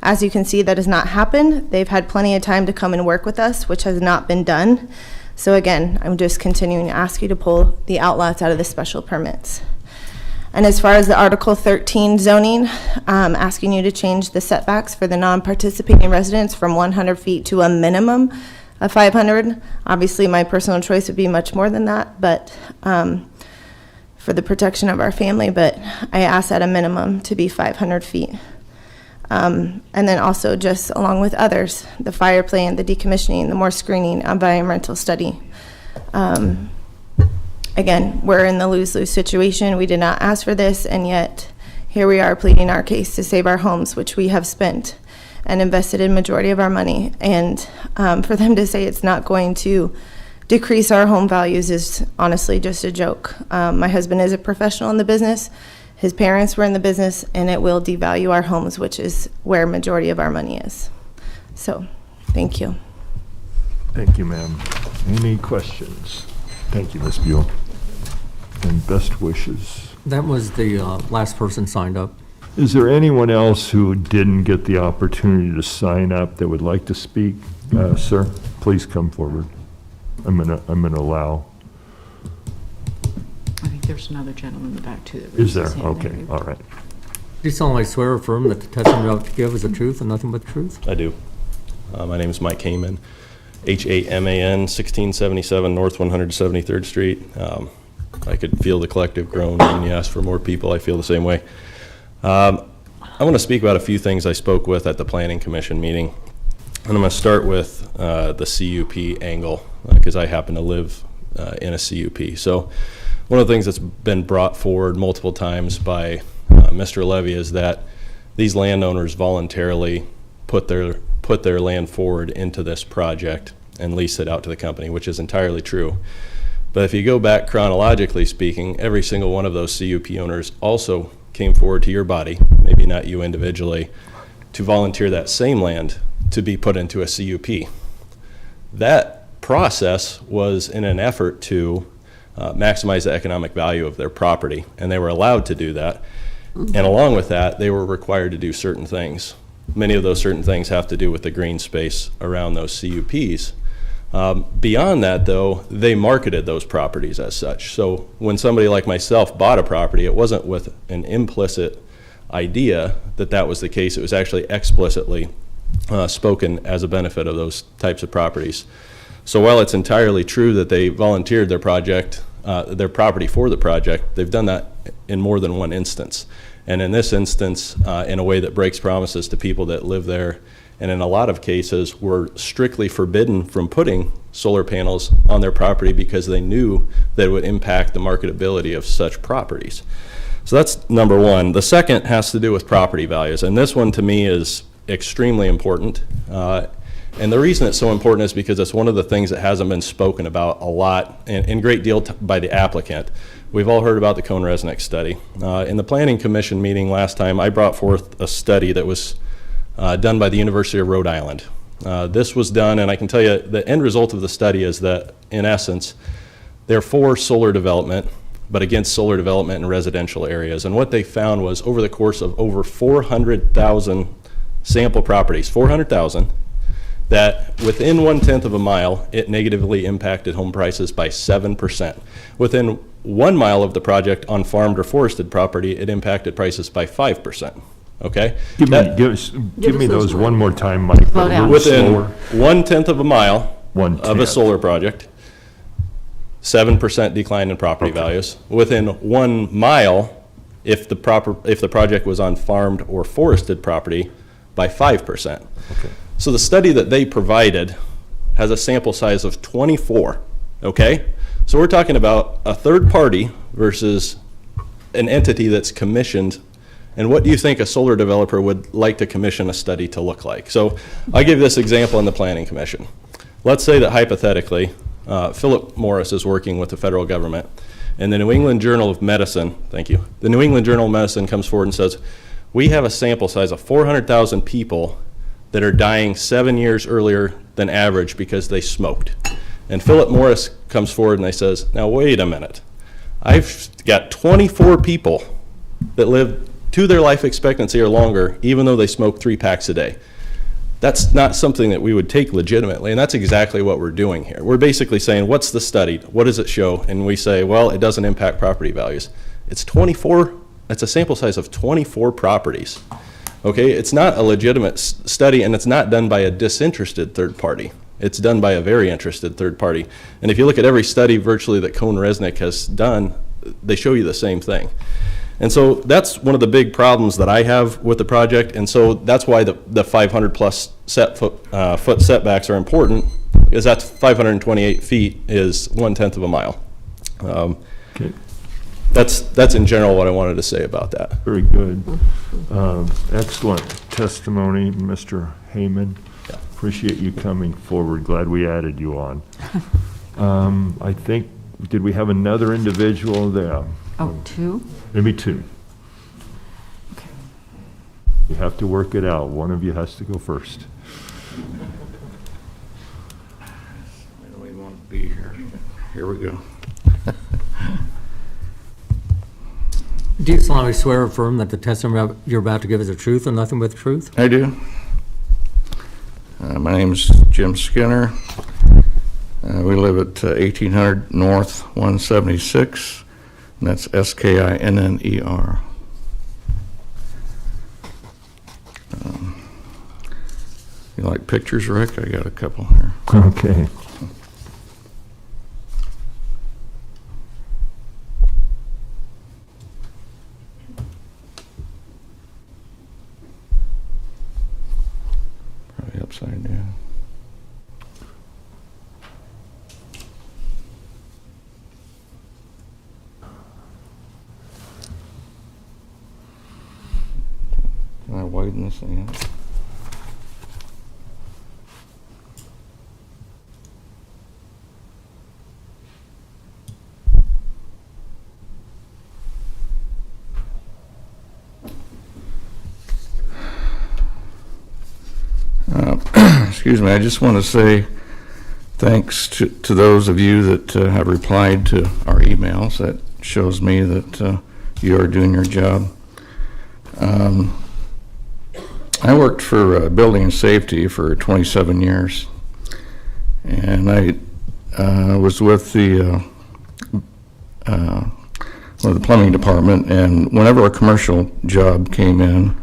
As you can see, that has not happened. They've had plenty of time to come and work with us, which has not been done. So again, I'm just continuing to ask you to pull the outlots out of the special permits. And as far as the Article 13 zoning, asking you to change the setbacks for the non-participating residents from 100 feet to a minimum of 500. Obviously, my personal choice would be much more than that, but for the protection of our family, but I ask at a minimum to be 500 feet. And then also just along with others, the fire plan, the decommissioning, the more screening, environmental study. Again, we're in the lose-lose situation. We did not ask for this, and yet here we are pleading our case to save our homes, which we have spent and invested in majority of our money. And for them to say it's not going to decrease our home values is honestly just a joke. My husband is a professional in the business. His parents were in the business, and it will devalue our homes, which is where majority of our money is. So, thank you. Thank you, ma'am. Any questions? Thank you, Ms. Buell. And best wishes. That was the last person signed up. Is there anyone else who didn't get the opportunity to sign up that would like to speak? Sir, please come forward. I'm gonna allow. There's another gentleman in the back, too. that Is raised there? his hand. Okay, all right. Do you solemnly swear or affirm that the testimony you're about to give is the truth and nothing but the truth? I do. My name is Mike Heyman, H-A-M-A-N, 1677 North 173rd Street. I could feel the collective groan when you ask for more people. I feel the same way. I want to speak about a few things I spoke with at the Planning Commission meeting. And I'm going to start with the CUP angle, because I happen to live in a CUP. So one of the things that's been brought forward multiple times by Mr. Levy is that these landowners voluntarily put their land forward into this project and lease it out to the company, which is entirely true. But if you go back chronologically speaking, every single one of those CUP owners also came forward to your body, maybe not you individually, to volunteer that same land to be put into a CUP. That process was in an effort to maximize the economic value of their property, and they were allowed to do that. And along with that, they were required to do certain things. Many of those certain things have to do with the green space around those CUPs. Beyond that, though, they marketed those properties as such. So when somebody like myself bought a property, it wasn't with an implicit idea that that was the case. It was actually explicitly spoken as a benefit of those types of properties. So while it's entirely true that they volunteered their property for the project, they've done that in more than one instance. And in this instance, in a way that breaks promises to people that live there, and in a lot of cases were strictly forbidden from putting solar panels on their property because they knew that it would impact the marketability of such properties. So that's number one. The second has to do with property values, and this one to me is extremely important. And the reason it's so important is because it's one of the things that hasn't been spoken about a lot and great deal by the applicant. We've all heard about the Cohn-Resnick study. In the Planning Commission meeting last time, I brought forth a study that was done by the University of Rhode Island. This was done, and I can tell you the end result of the study is that, in essence, they're for solar development, but against solar development in residential areas. And what they found was over the course of over 400,000 sample properties, 400,000, that within 1/10 of a mile, it negatively impacted home prices by 7%. Within 1 mile of the project on farmed or forested property, it impacted prices by 5%. Okay? Give me those one more time, Mike. Slow down. Within 1/10 of a mile of a 1/10. solar project, 7% decline in property values. Within 1 mile, if the project was on farmed or forested property, by 5%. Okay. So the study that they provided has a sample size of 24, okay? So we're talking about a third party versus an entity that's commissioned. And what do you think a solar developer would like to commission a study to look like? So I give this example in the Planning Commission. Let's say that hypothetically, Philip Morris is working with the federal government, and the New England Journal of Medicine, thank you, the New England Journal of Medicine comes forward and says, we have a sample size of 400,000 people that are dying 7 years earlier than average because they smoked. And Philip Morris comes forward and he says, now wait a minute. I've got 24 people that live to their life expectancy or longer, even though they smoke 3 packs a day. That's not something that we would take legitimately, and that's exactly what we're doing here. We're basically saying, what's the study? What does it show? And we say, well, it doesn't impact property values. It's 24, it's a sample size of 24 properties. Okay, it's not a legitimate study, and it's not done by a disinterested third party. It's done by a very interested third party. And if you look at every study virtually that Cohn-Resnick has done, they show you the same thing. And so that's one of the big problems that I have with the project, and so that's why the 500 plus foot setbacks are important, is that's 528 feet is 1/10 of a mile. Okay. That's in general what I wanted to say about that. Very good. Excellent testimony, Mr. Heyman. Yeah. Appreciate you coming forward. Glad we added you on. I think, did we have another individual there? Oh, 2? Maybe 2. You have to work it out. One of you has to go first. I don't even want to be here. Here we go. Do you solemnly swear or affirm that the testimony you're about to give is the truth and nothing but the truth? I do. My name's Jim Skinner. We live at 1800 North 176. And that's Skinner. You like pictures, Rick? I got a couple here. Okay. Probably upside down. Can I widen this thing out? Excuse me, I just want to say thanks to those of you that have replied to our emails. That shows me that you are doing your job. I worked for building and safety for 27 years, and I was with the plumbing department, and whenever a commercial job came in,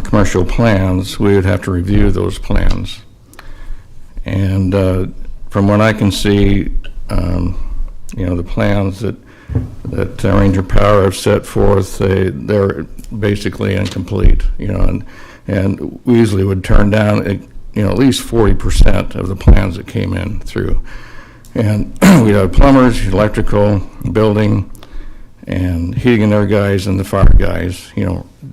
commercial plans, we would have to review those plans. And from what I can see, the plans that Ranger Power have set forth, they're basically incomplete, and we usually would turn down, at least 40% of the plans that came in through. And we'd have plumbers, electrical, building, and heating and air guys and the fire guys,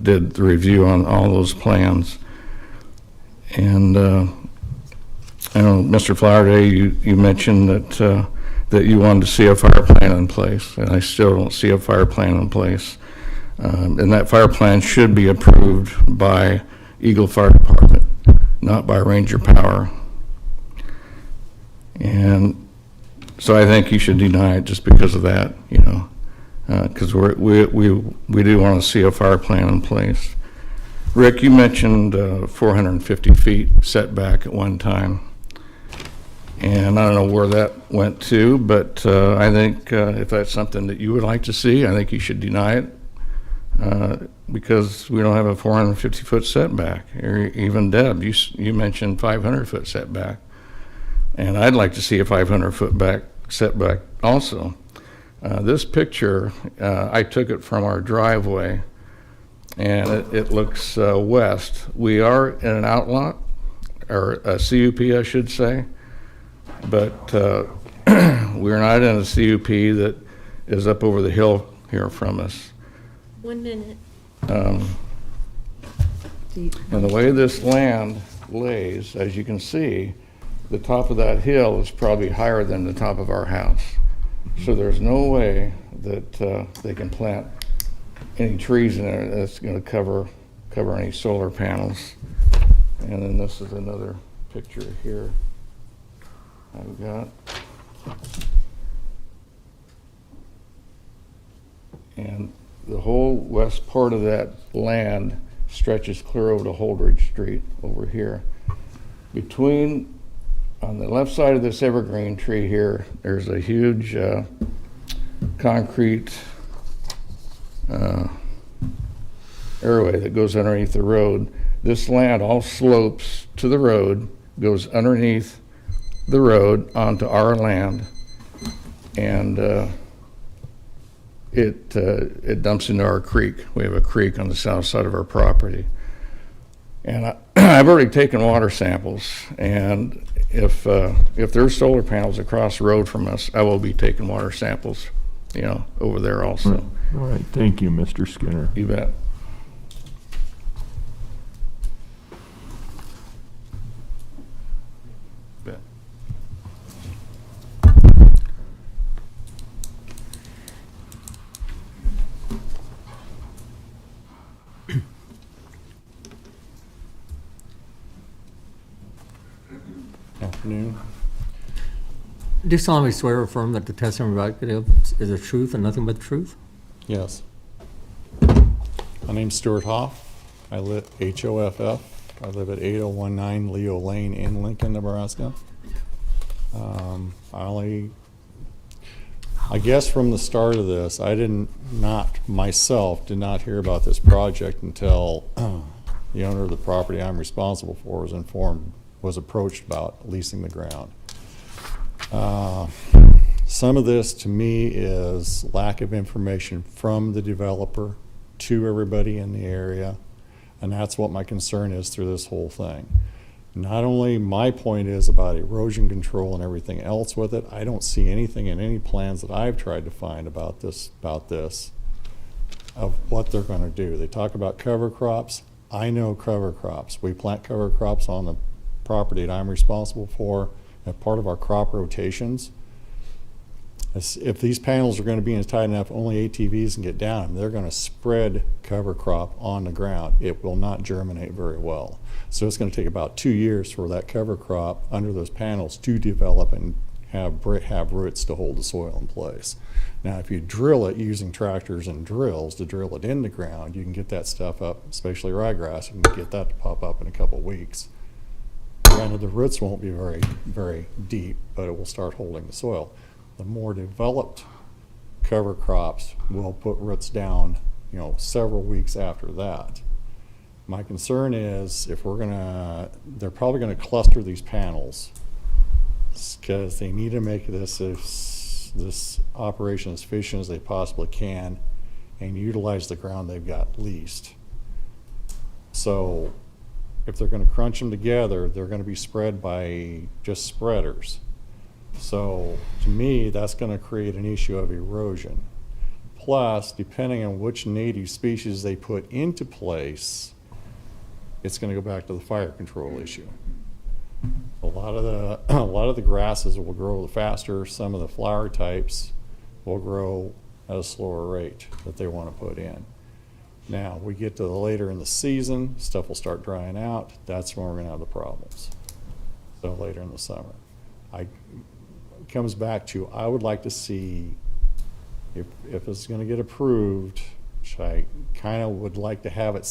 did the review on all those plans. And I know, Mr. Flowerday, you mentioned that you wanted to see a fire plan in place, and I still don't see a fire plan in place. And that fire plan should be approved by Eagle Fire Department, not by Ranger Power. And so I think you should deny it just because of that, because we do want to see a fire plan in place. Rick, you mentioned 450 feet setback at one time. And I don't know where that went to, but I think if that's something that you would like to see, I think you should deny it because we don't have a 450-foot setback. Or even Deb, you mentioned 500-foot setback. And I'd like to see a 500-foot setback also. This picture, I took it from our driveway, and it looks west. We are in an outlot, or a CUP, I should say. But we're not in a CUP that is up over the hill here from us. 1 minute. And the way this land lays, as you can see, the top of that hill is probably higher than the top of our house. So there's no way that they can plant any trees in there that's going to cover any solar panels. And then this is another picture here I've got. And the whole west part of that land stretches clear over to Holdridge Street over here. On the left side of this evergreen tree here, there's a huge concrete airway that goes underneath the road. This land all slopes to the road, goes underneath the road onto our land, and it dumps into our creek. We have a creek on the south side of our property. And I've already taken water samples, and if there's solar panels across the road from us, I will be taking water samples, over there also. All right, thank you, Mr. Skinner. You bet. Bet. Afternoon. Do you solemnly swear or affirm that the testimony about to give is the truth and nothing but the truth? Yes. My name's Stuart Hoff. I live H-O-F-F. I live at 8019 Leo Lane in Lincoln, Nebraska. I guess from the start of this, I myself did not hear about this project until the owner of the property I'm responsible for was approached about leasing the ground. Some of this to me is lack of information from the developer to everybody in the area, and that's what my concern is through this whole thing. Not only my point is about erosion control and everything else with it, I don't see anything in any plans that I've tried to find about this of what they're going to do. They talk about cover crops. I know cover crops. We plant cover crops on the property that I'm responsible for as part of our crop rotations. If these panels are going to be tight enough, only ATVs can get down them, they're going to spread cover crop on the ground. It will not germinate very well. So it's going to take about 2 years for that cover crop under those panels to develop and have roots to hold the soil in place. Now, if you drill it using tractors and drills to drill it in the ground, you can get that stuff up, especially ryegrass, you can get that to pop up in a couple of weeks. Granted, the roots won't be very, very deep, but it will start holding the soil. The more developed cover crops will put roots down, several weeks after that. My concern is they're probably gonna cluster these panels because they need to make this operation as efficient as they possibly can and utilize the ground they've got leased. So if they're gonna crunch them together, they're gonna be spread by just spreaders. So to me, that's going to create an issue of erosion. Plus, depending on which native species they put into place, it's going to go back to the fire control issue. A lot of the grasses will grow faster. Some of the flower types will grow at a slower rate that they want to put in. Now, we get to later in the season, stuff will start drying out. That's when we're going to have the problems. So later in the summer. It comes back to, I would like to see, if it's going to get approved, which I kind of would like to have it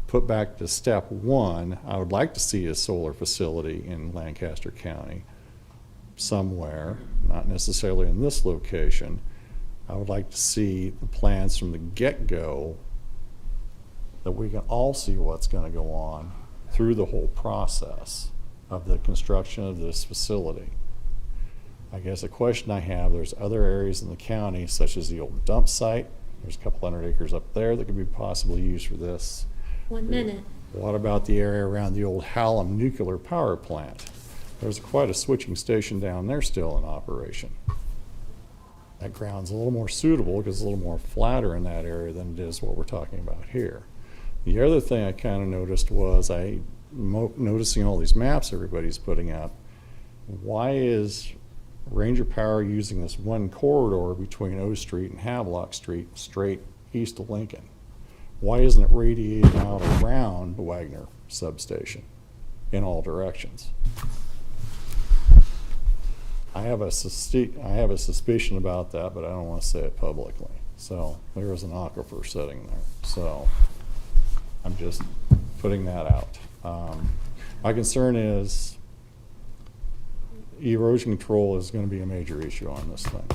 put back to step one, I would like to see a solar facility in Lancaster County somewhere, not necessarily in this location. I would like to see the plans from the get-go that we can all see what's going to go on through the whole process of the construction of this facility. I guess a question I have, there's other areas in the county, such as the old dump site. There's a couple hundred acres up there that could be possibly used for this. 1 minute. What about the area around the old Hallam nuclear power plant? There's quite a switching station down there still in operation. That ground's a little more suitable because it's a little more flatter in that area than it is what we're talking about here. The other thing I kind of noticed was noticing all these maps everybody's putting up, why is Ranger Power using this one corridor between O Street and Havelock Street straight east of Lincoln? Why isn't it radiating out around the Wagner substation in all directions? I have a suspicion about that, but I don't want to say it publicly. So there is an aquifer sitting there. So I'm just putting that out. My concern is erosion control is going to be a major issue on this thing.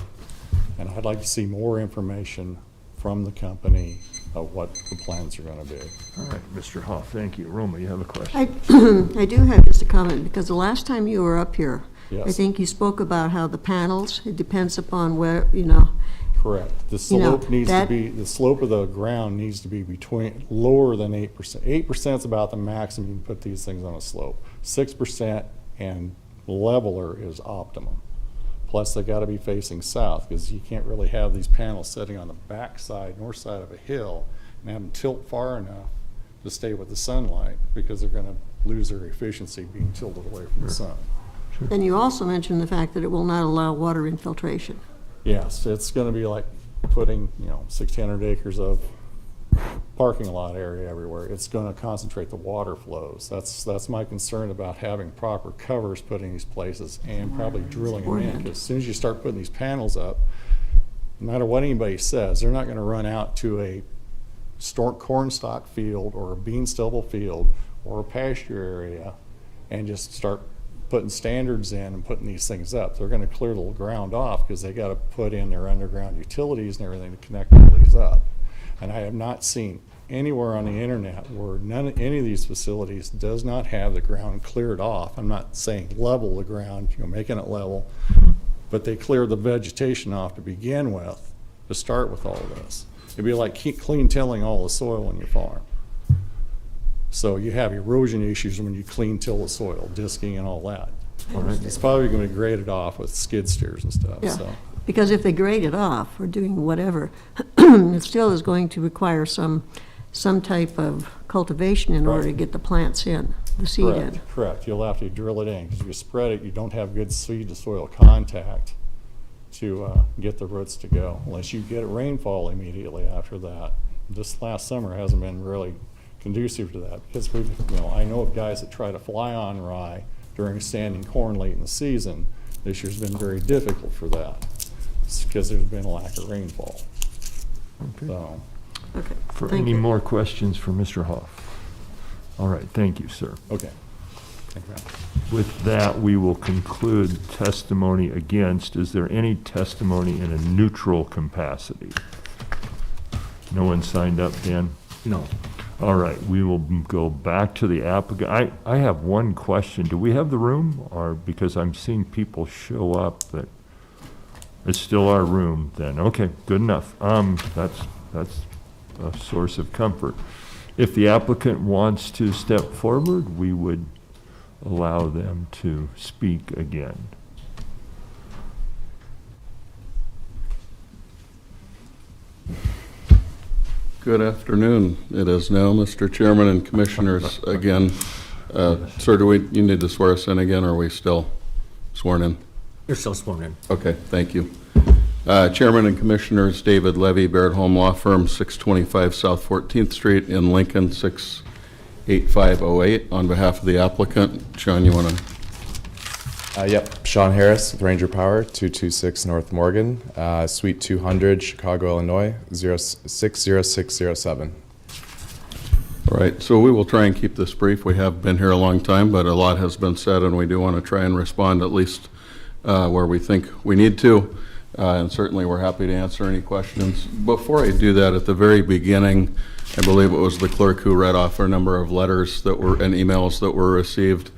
And I'd like to see more information from the company of what the plans are going to be. All right, Mr. Hoff, thank you. Roma, you have a question? I do have just a comment, because the last time you were up here, I Yes. think you spoke about how the panels, it depends upon where, Correct. The You know, slope needs to that- be, the slope of the ground needs to be lower than 8%. 8% is about the maximum you can put these things on a slope. 6% and leveler is optimum. Plus, they got to be facing south, because you can't really have these panels sitting on the back side, north side of a hill, and have them tilt far enough to stay with the sunlight, because they're going to lose their efficiency being tilted away from the sun. then you also mentioned the fact that it will not allow water infiltration. Yes, it's going to be like putting, 1,600 acres of parking lot area everywhere. It's going to concentrate the water flows. That's my concern about having proper covers put in these places and probably drilling them in. Because as soon as you start putting these panels up, no matter what anybody says, they're not going to run out to a corn stalk field or a bean stubble field or a pasture area and just start putting standards in and putting these things up. They're gonna clear the ground off because they gotta put in their underground utilities and everything to connect all these up. And I have not seen anywhere on the internet where any of these facilities does not have the ground cleared off. I'm not saying level the ground, making it level, but they clear the vegetation off to begin with, to start with all of this. It'd be like clean tilling all the soil on your farm. So you have erosion issues when you clean till the soil, disking and all that. It's probably gonna be graded off with skid steers and stuff, Yeah. so. Because if they grade it off or doing whatever, it still is going to require some type of cultivation in order to get the plants in, the seed in. Correct. You'll have to drill it in, because if you spread it, you don't have good seed to soil contact to get the roots to go, unless you get rainfall immediately after that. This last summer hasn't been really conducive to that, because I know of guys that try to fly on rye during standing corn late in the season. This year's been very difficult for that. It's because there's been a lack of rainfall. Okay. So, Okay, For thank any you. more questions for Mr. Hoff? All right, thank you, sir. okay. Thank you. With that, we will conclude testimony against. Is there any testimony in a neutral capacity? No one signed up, Dan? No. All right, we will go back to the applicant. I have one question. Do we have the room? Or, because I'm seeing people show up, that it's still our room then. Okay, good enough. That's a source of comfort. If the applicant wants to step forward, we would allow them to speak again. Good afternoon. It is now, Mr. Chairman and Commissioners, again. Sir, you need to swear us in again, or are we still sworn in? You're still sworn in. Okay, thank you. Chairman and Commissioners, David Levy, Barrett Home Law Firm, 625 South 14th Street in Lincoln, 68508. On behalf of the applicant, Sean, you want to? Yep, Sean Harris with Ranger Power, 226 North Morgan, Suite 200, Chicago, Illinois, 60607. All right, so we will try and keep this brief. We have been here a long time, but a lot has been said, and we do want to try and respond at least where we think we need to. And certainly, we're happy to answer any questions. Before I do that, at the very beginning, I believe it was the clerk who read off a number of letters that were and emails that were received.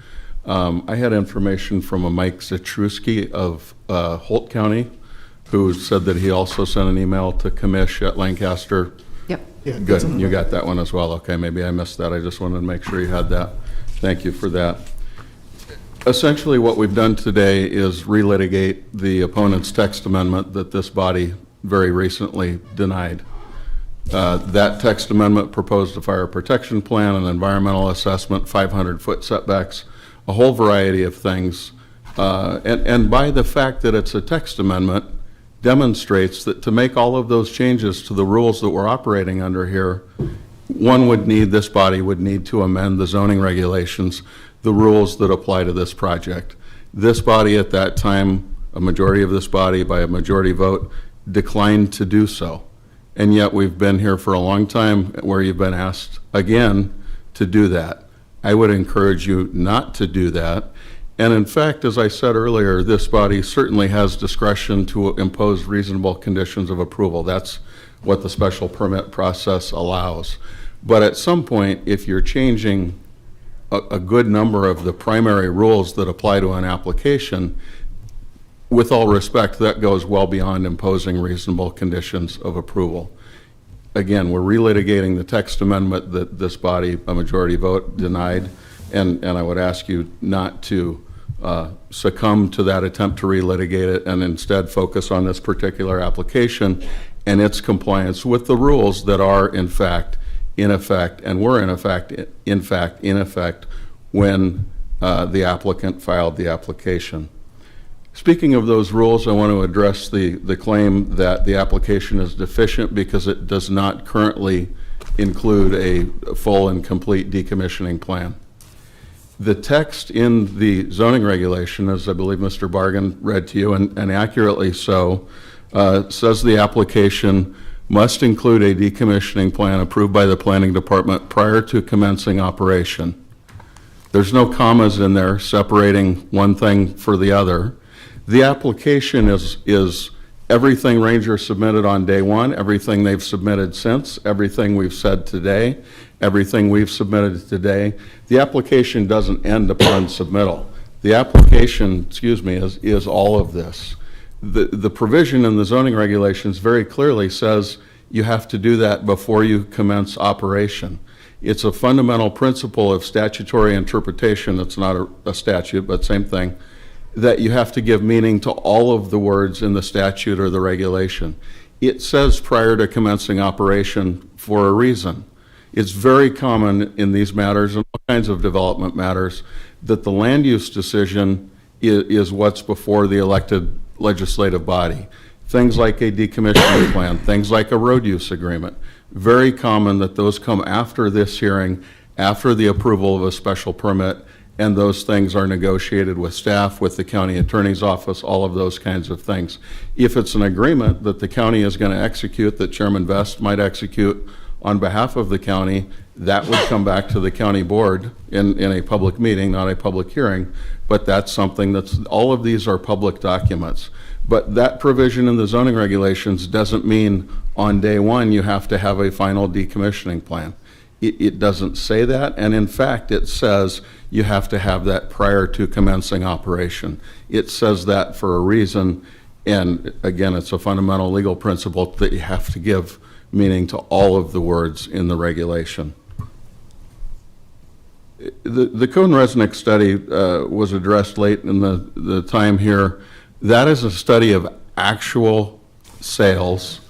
I had information from a Mike Zatrusky of Holt County, who said that he also sent an email to Commish at Lancaster. Yep. Yeah, Good, you got that one as well. Okay, maybe I missed that. I just wanted to make sure you had that. Thank you for that. Essentially, what we've done today is relitigate the opponent's text amendment that this body very recently denied. That text amendment proposed a fire protection plan, an environmental assessment, 500-foot setbacks, a whole variety of things. And by the fact that it's a text amendment, demonstrates that to make all of those changes to the rules that we're operating under here, this body would need to amend the zoning regulations, the rules that apply to this project. This body at that time, a majority of this body by a majority vote, declined to do so. And yet we've been here for a long time where you've been asked again to do that. I would encourage you not to do that. And in fact, as I said earlier, this body certainly has discretion to impose reasonable conditions of approval. That's what the special permit process allows. But at some point, if you're changing a good number of the primary rules that apply to an application, with all respect, that goes well beyond imposing reasonable conditions of approval. Again, we're relitigating the text amendment that this body, a majority vote, denied, and I would ask you not to succumb to that attempt to relitigate it and instead focus on this particular application and its compliance with the rules that are in fact in effect and were in effect when the applicant filed the application. Speaking of those rules, I want to address the claim that the application is deficient because it does not currently include a full and complete decommissioning plan. The text in the zoning regulation, as I believe Mr. Bargan read to you, and accurately so, says the application must include a decommissioning plan approved by the planning department prior to commencing operation. There's no commas in there separating one thing for the other. The application is everything Ranger submitted on day one, everything they've submitted since, everything we've said today, everything we've submitted today. The application doesn't end upon submittal. The application, is all of this. The provision in the zoning regulations very clearly says you have to do that before you commence operation. It's a fundamental principle of statutory interpretation. It's not a statute, but same thing, that you have to give meaning to all of the words in the statute or the regulation. It says prior to commencing operation for a reason. It's very common in these matters and all kinds of development matters that the land use decision is what's before the elected legislative body. Things like a decommissioning plan, things like a road use agreement. Very common that those come after this hearing, after the approval of a special permit, and those things are negotiated with staff, with the county attorney's office, all of those kinds of things. If it's an agreement that the county is going to execute, that Chairman Vest might execute on behalf of the county, that would come back to the county board in a public meeting, not a public hearing, but that's something all of these are public documents. But that provision in the zoning regulations doesn't mean on day one you have to have a final decommissioning plan. It doesn't say that, and in fact, it says you have to have that prior to commencing operation. It says that for a reason, and again, it's a fundamental legal principle that you have to give meaning to all of the words in the regulation. The Cohn-Resnick study was addressed late in the time here. That is a study of actual sales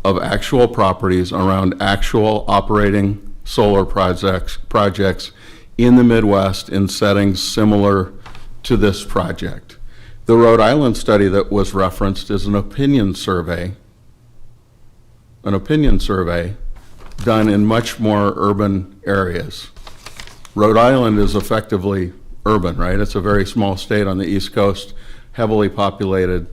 of actual properties around actual operating solar projects in the Midwest in settings similar to this project. The Rhode Island study that was referenced is an opinion survey done in much more urban areas. Rhode Island is effectively urban, right? It's a very small state on the East Coast, heavily populated.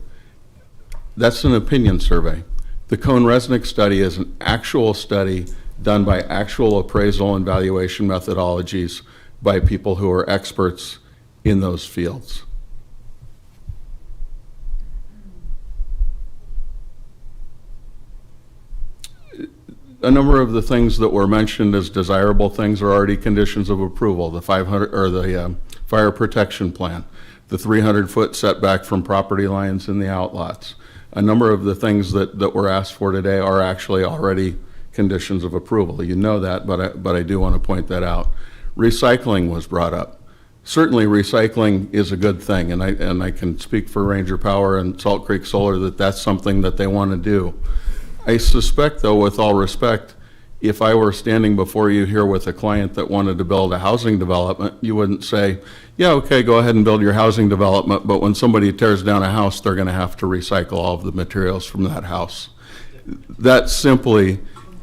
That's an opinion survey. The Cohn-Resnick study is an actual study done by actual appraisal and valuation methodologies by people who are experts in those fields. A number of the things that were mentioned as desirable things are already conditions of approval. The fire protection plan, the 300-foot setback from property lines in the outlots. A number of the things that were asked for today are actually already conditions of approval. You know that, but I do want to point that out. Recycling was brought up. Certainly recycling is a good thing, and I can speak for Ranger Power and Salt Creek Solar that that's something that they want to do. I suspect, though, with all respect, if I were standing before you here with a client that wanted to build a housing development, you wouldn't say, yeah, okay, go ahead and build your housing development, but when somebody tears down a house, they're going to have to recycle all of the materials from that house. That simply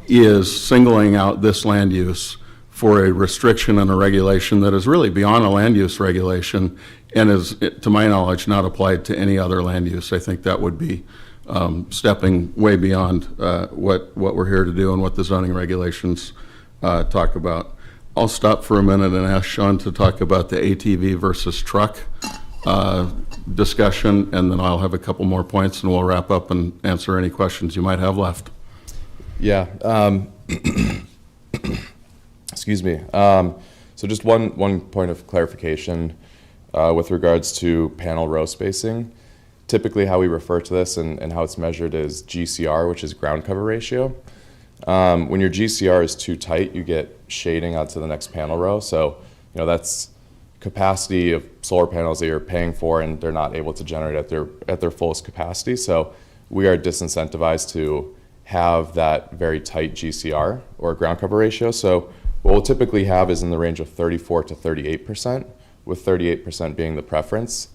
is singling out this land use for a restriction and a regulation that is really beyond a land use regulation and is, to my knowledge, not applied to any other land use. I think that would be stepping way beyond what we're here to do and what the zoning regulations talk about. I'll stop for a minute and ask Sean to talk about the ATV versus truck discussion, and then I'll have a couple more points and we'll wrap up and answer any questions you might have left. Yeah. Excuse me. So just one point of clarification with regards to panel row spacing. Typically how we refer to this and how it's measured is GCR, which is ground cover ratio. When your GCR is too tight, you get shading onto the next panel row. So, that's capacity of solar panels that you're paying for and they're not able to generate at their fullest capacity. So we are disincentivized to have that very tight GCR or ground cover ratio. So what we'll typically have is in the range of 34 to 38%, with 38% being the preference.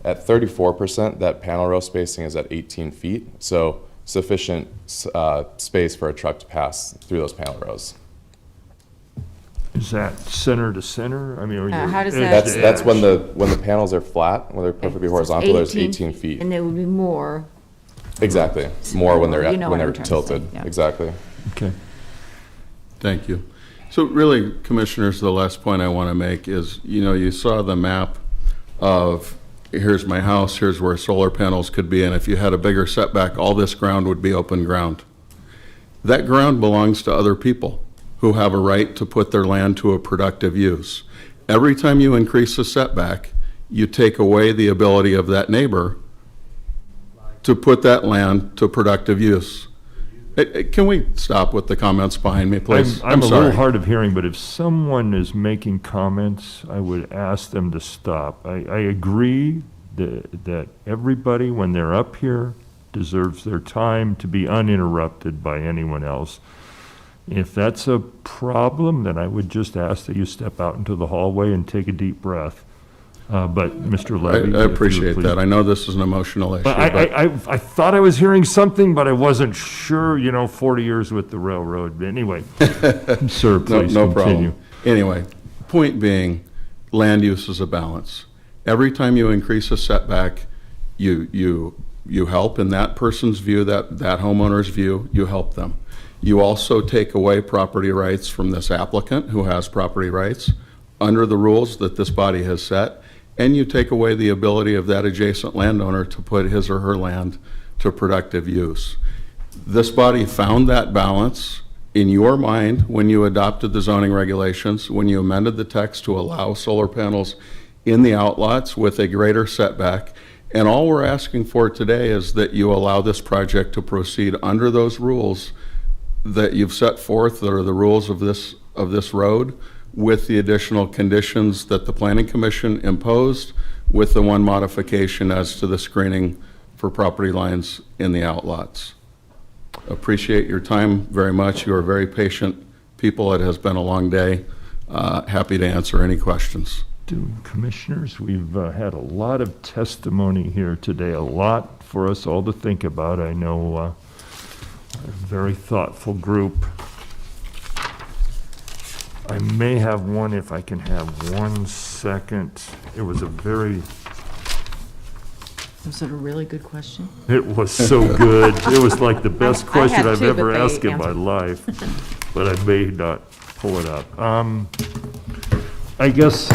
At 34%, that panel row spacing is at 18 feet, so sufficient space for a truck to pass through those panel rows. Is that center to center? I mean, or How does that- That's when the panels are flat, when they're perfectly horizontal. There's 18 feet. And there would be more. Exactly, more when they're You know what I'm trying to say, tilted. yeah. Exactly. Okay. Thank you. So really, Commissioners, the last point I want to make is, you saw the map of, here's my house, here's where solar panels could be, and if you had a bigger setback, all this ground would be open ground. That ground belongs to other people who have a right to put their land to a productive use. Every time you increase a setback, you take away the ability of that neighbor to put that land to productive use. Can we stop with the comments behind me, please? I'm a sorry. little hard of hearing, but if someone is making comments, I would ask them to stop. I agree that everybody, when they're up here, deserves their time to be uninterrupted by anyone else. If that's a problem, then I would just ask that you step out into the hallway and take a deep breath. But Mr. Levy. I if you would appreciate please- that. I know this is an emotional issue, But but I thought I was hearing something, but I wasn't sure, 40 years with the railroad. But anyway, sir, please no continue. problem. Anyway, point being, land use is a balance. Every time you increase a setback, you help in that person's view, that homeowner's view, you help them. You also take away property rights from this applicant who has property rights under the rules that this body has set, and you take away the ability of that adjacent landowner to put his or her land to productive use. This body found that balance in your mind when you adopted the zoning regulations, when you amended the text to allow solar panels in the outlots with a greater setback. And all we're asking for today is that you allow this project to proceed under those rules that you've set forth, that are the rules of this road, with the additional conditions that the Planning Commission imposed, with the one modification as to the screening for property lines in the outlots. Appreciate your time very much. You are very patient people. It has been a long day. Happy to answer any questions. Commissioners, we've had a lot of testimony here today, a lot for us all to think about. I know a very thoughtful group. I may have one, if I can have 1 second. It was a very, Was it a really good question? it was so good. It was like the best I question had I've two, ever but they asked in my answered. life, but I may not pull it up. I guess,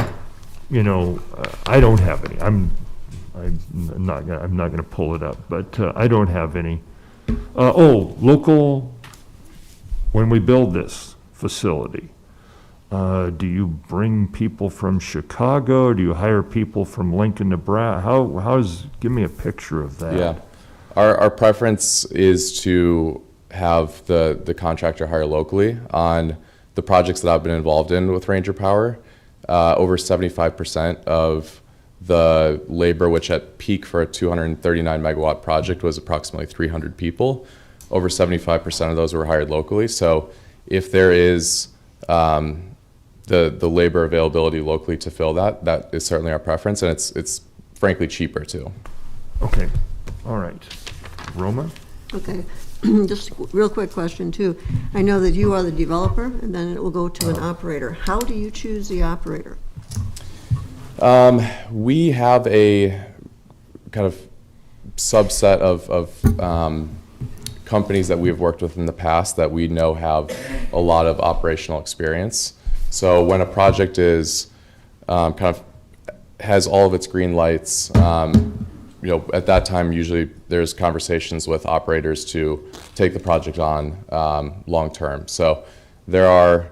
I don't have any. I'm not gonna pull it up, but I don't have any. Local, when we build this facility, do you bring people from Chicago? Do you hire people from Lincoln, Nebraska? Give me a picture of that. Yeah. Our preference is to have the contractor hire locally. On the projects that I've been involved in with Ranger Power, over 75% of the labor, which at peak for a 239 megawatt project was approximately 300 people, over 75% of those were hired locally. So if there is the labor availability locally to fill that is certainly our preference, and it's frankly cheaper too. Okay, all right. Roma? Okay, just a real quick question too. I know that you are the developer and then it will go to an operator. How do you choose the operator? We have a kind of subset of companies that we've worked with in the past that we know have a lot of operational experience. So when a project is kind of has all of its green lights, at that time usually there's conversations with operators to take the project on long term. So there are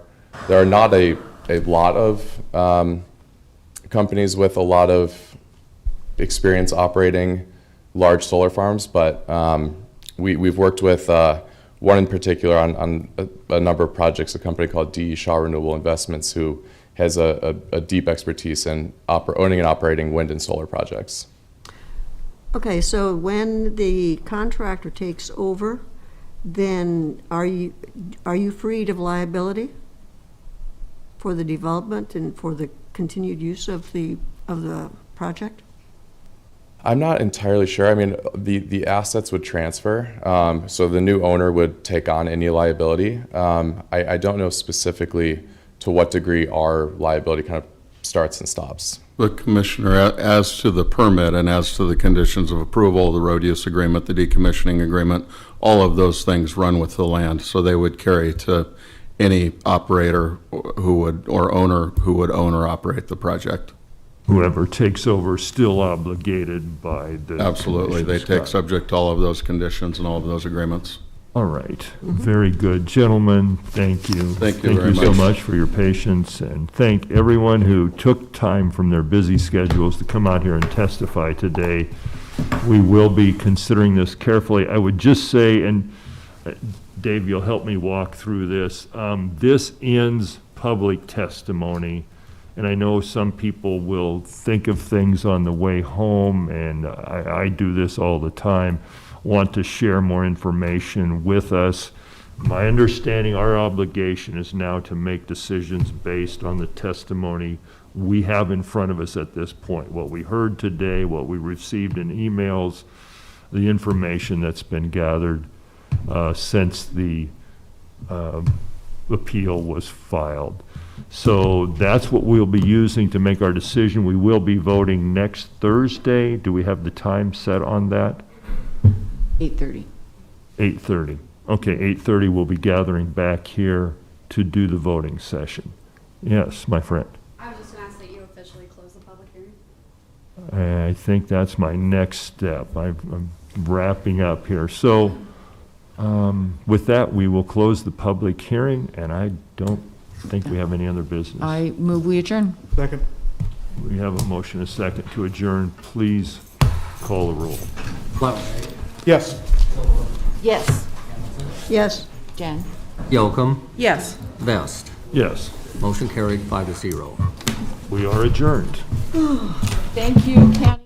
not a lot of companies with a lot of experience operating large solar farms, but we've worked with one in particular on a number of projects, a company called D. Shaw Renewable Investments, who has a deep expertise in owning and operating wind and solar projects. Okay, so when the contractor takes over, then are you freed of liability for the development and for the continued use of the project? I'm not entirely sure. I mean, the assets would transfer, so the new owner would take on any liability. I don't know specifically to what degree our liability kind of starts and stops. But Commissioner, as to the permit and as to the conditions of approval, the road use agreement, the decommissioning agreement, all of those things run with the land, so they would carry to any operator who would, or owner who would own or operate the project. Whoever takes over is still obligated by the. Absolutely. They commission, take Scott. subject to all of those conditions and all of those agreements. All right, very good. Gentlemen, thank you. Thank you very so much. much for your patience, and thank everyone who took time from their busy schedules to come out here and testify today. We will be considering this carefully. I would just say, and Dave, you'll help me walk through this. This ends public testimony, and I know some people will think of things on the way home, and I do this all the time, want to share more information with us. My understanding, our obligation is now to make decisions based on the testimony we have in front of us at this point. What we heard today, what we received in emails, the information that's been gathered since the appeal was filed. So that's what we'll be using to make our decision. We will be voting next Thursday. Do we have the time set on that? 8:30. 8:30. Okay, 8:30, we'll be gathering back here to do the voting session. Yes, my friend. I was just going to ask that you officially close the public hearing. I think that's my next step. I'm wrapping up here. So with that, we will close the public hearing, and I don't think we have any other business. I move we adjourn. Second. We have a motion, a second to adjourn. Please call the roll. Flower. Yes. Yes. Yes. Jen? Yocum. Yes. Vest. Yes, Motion carried 5-0. we are adjourned. Thank you, Ken.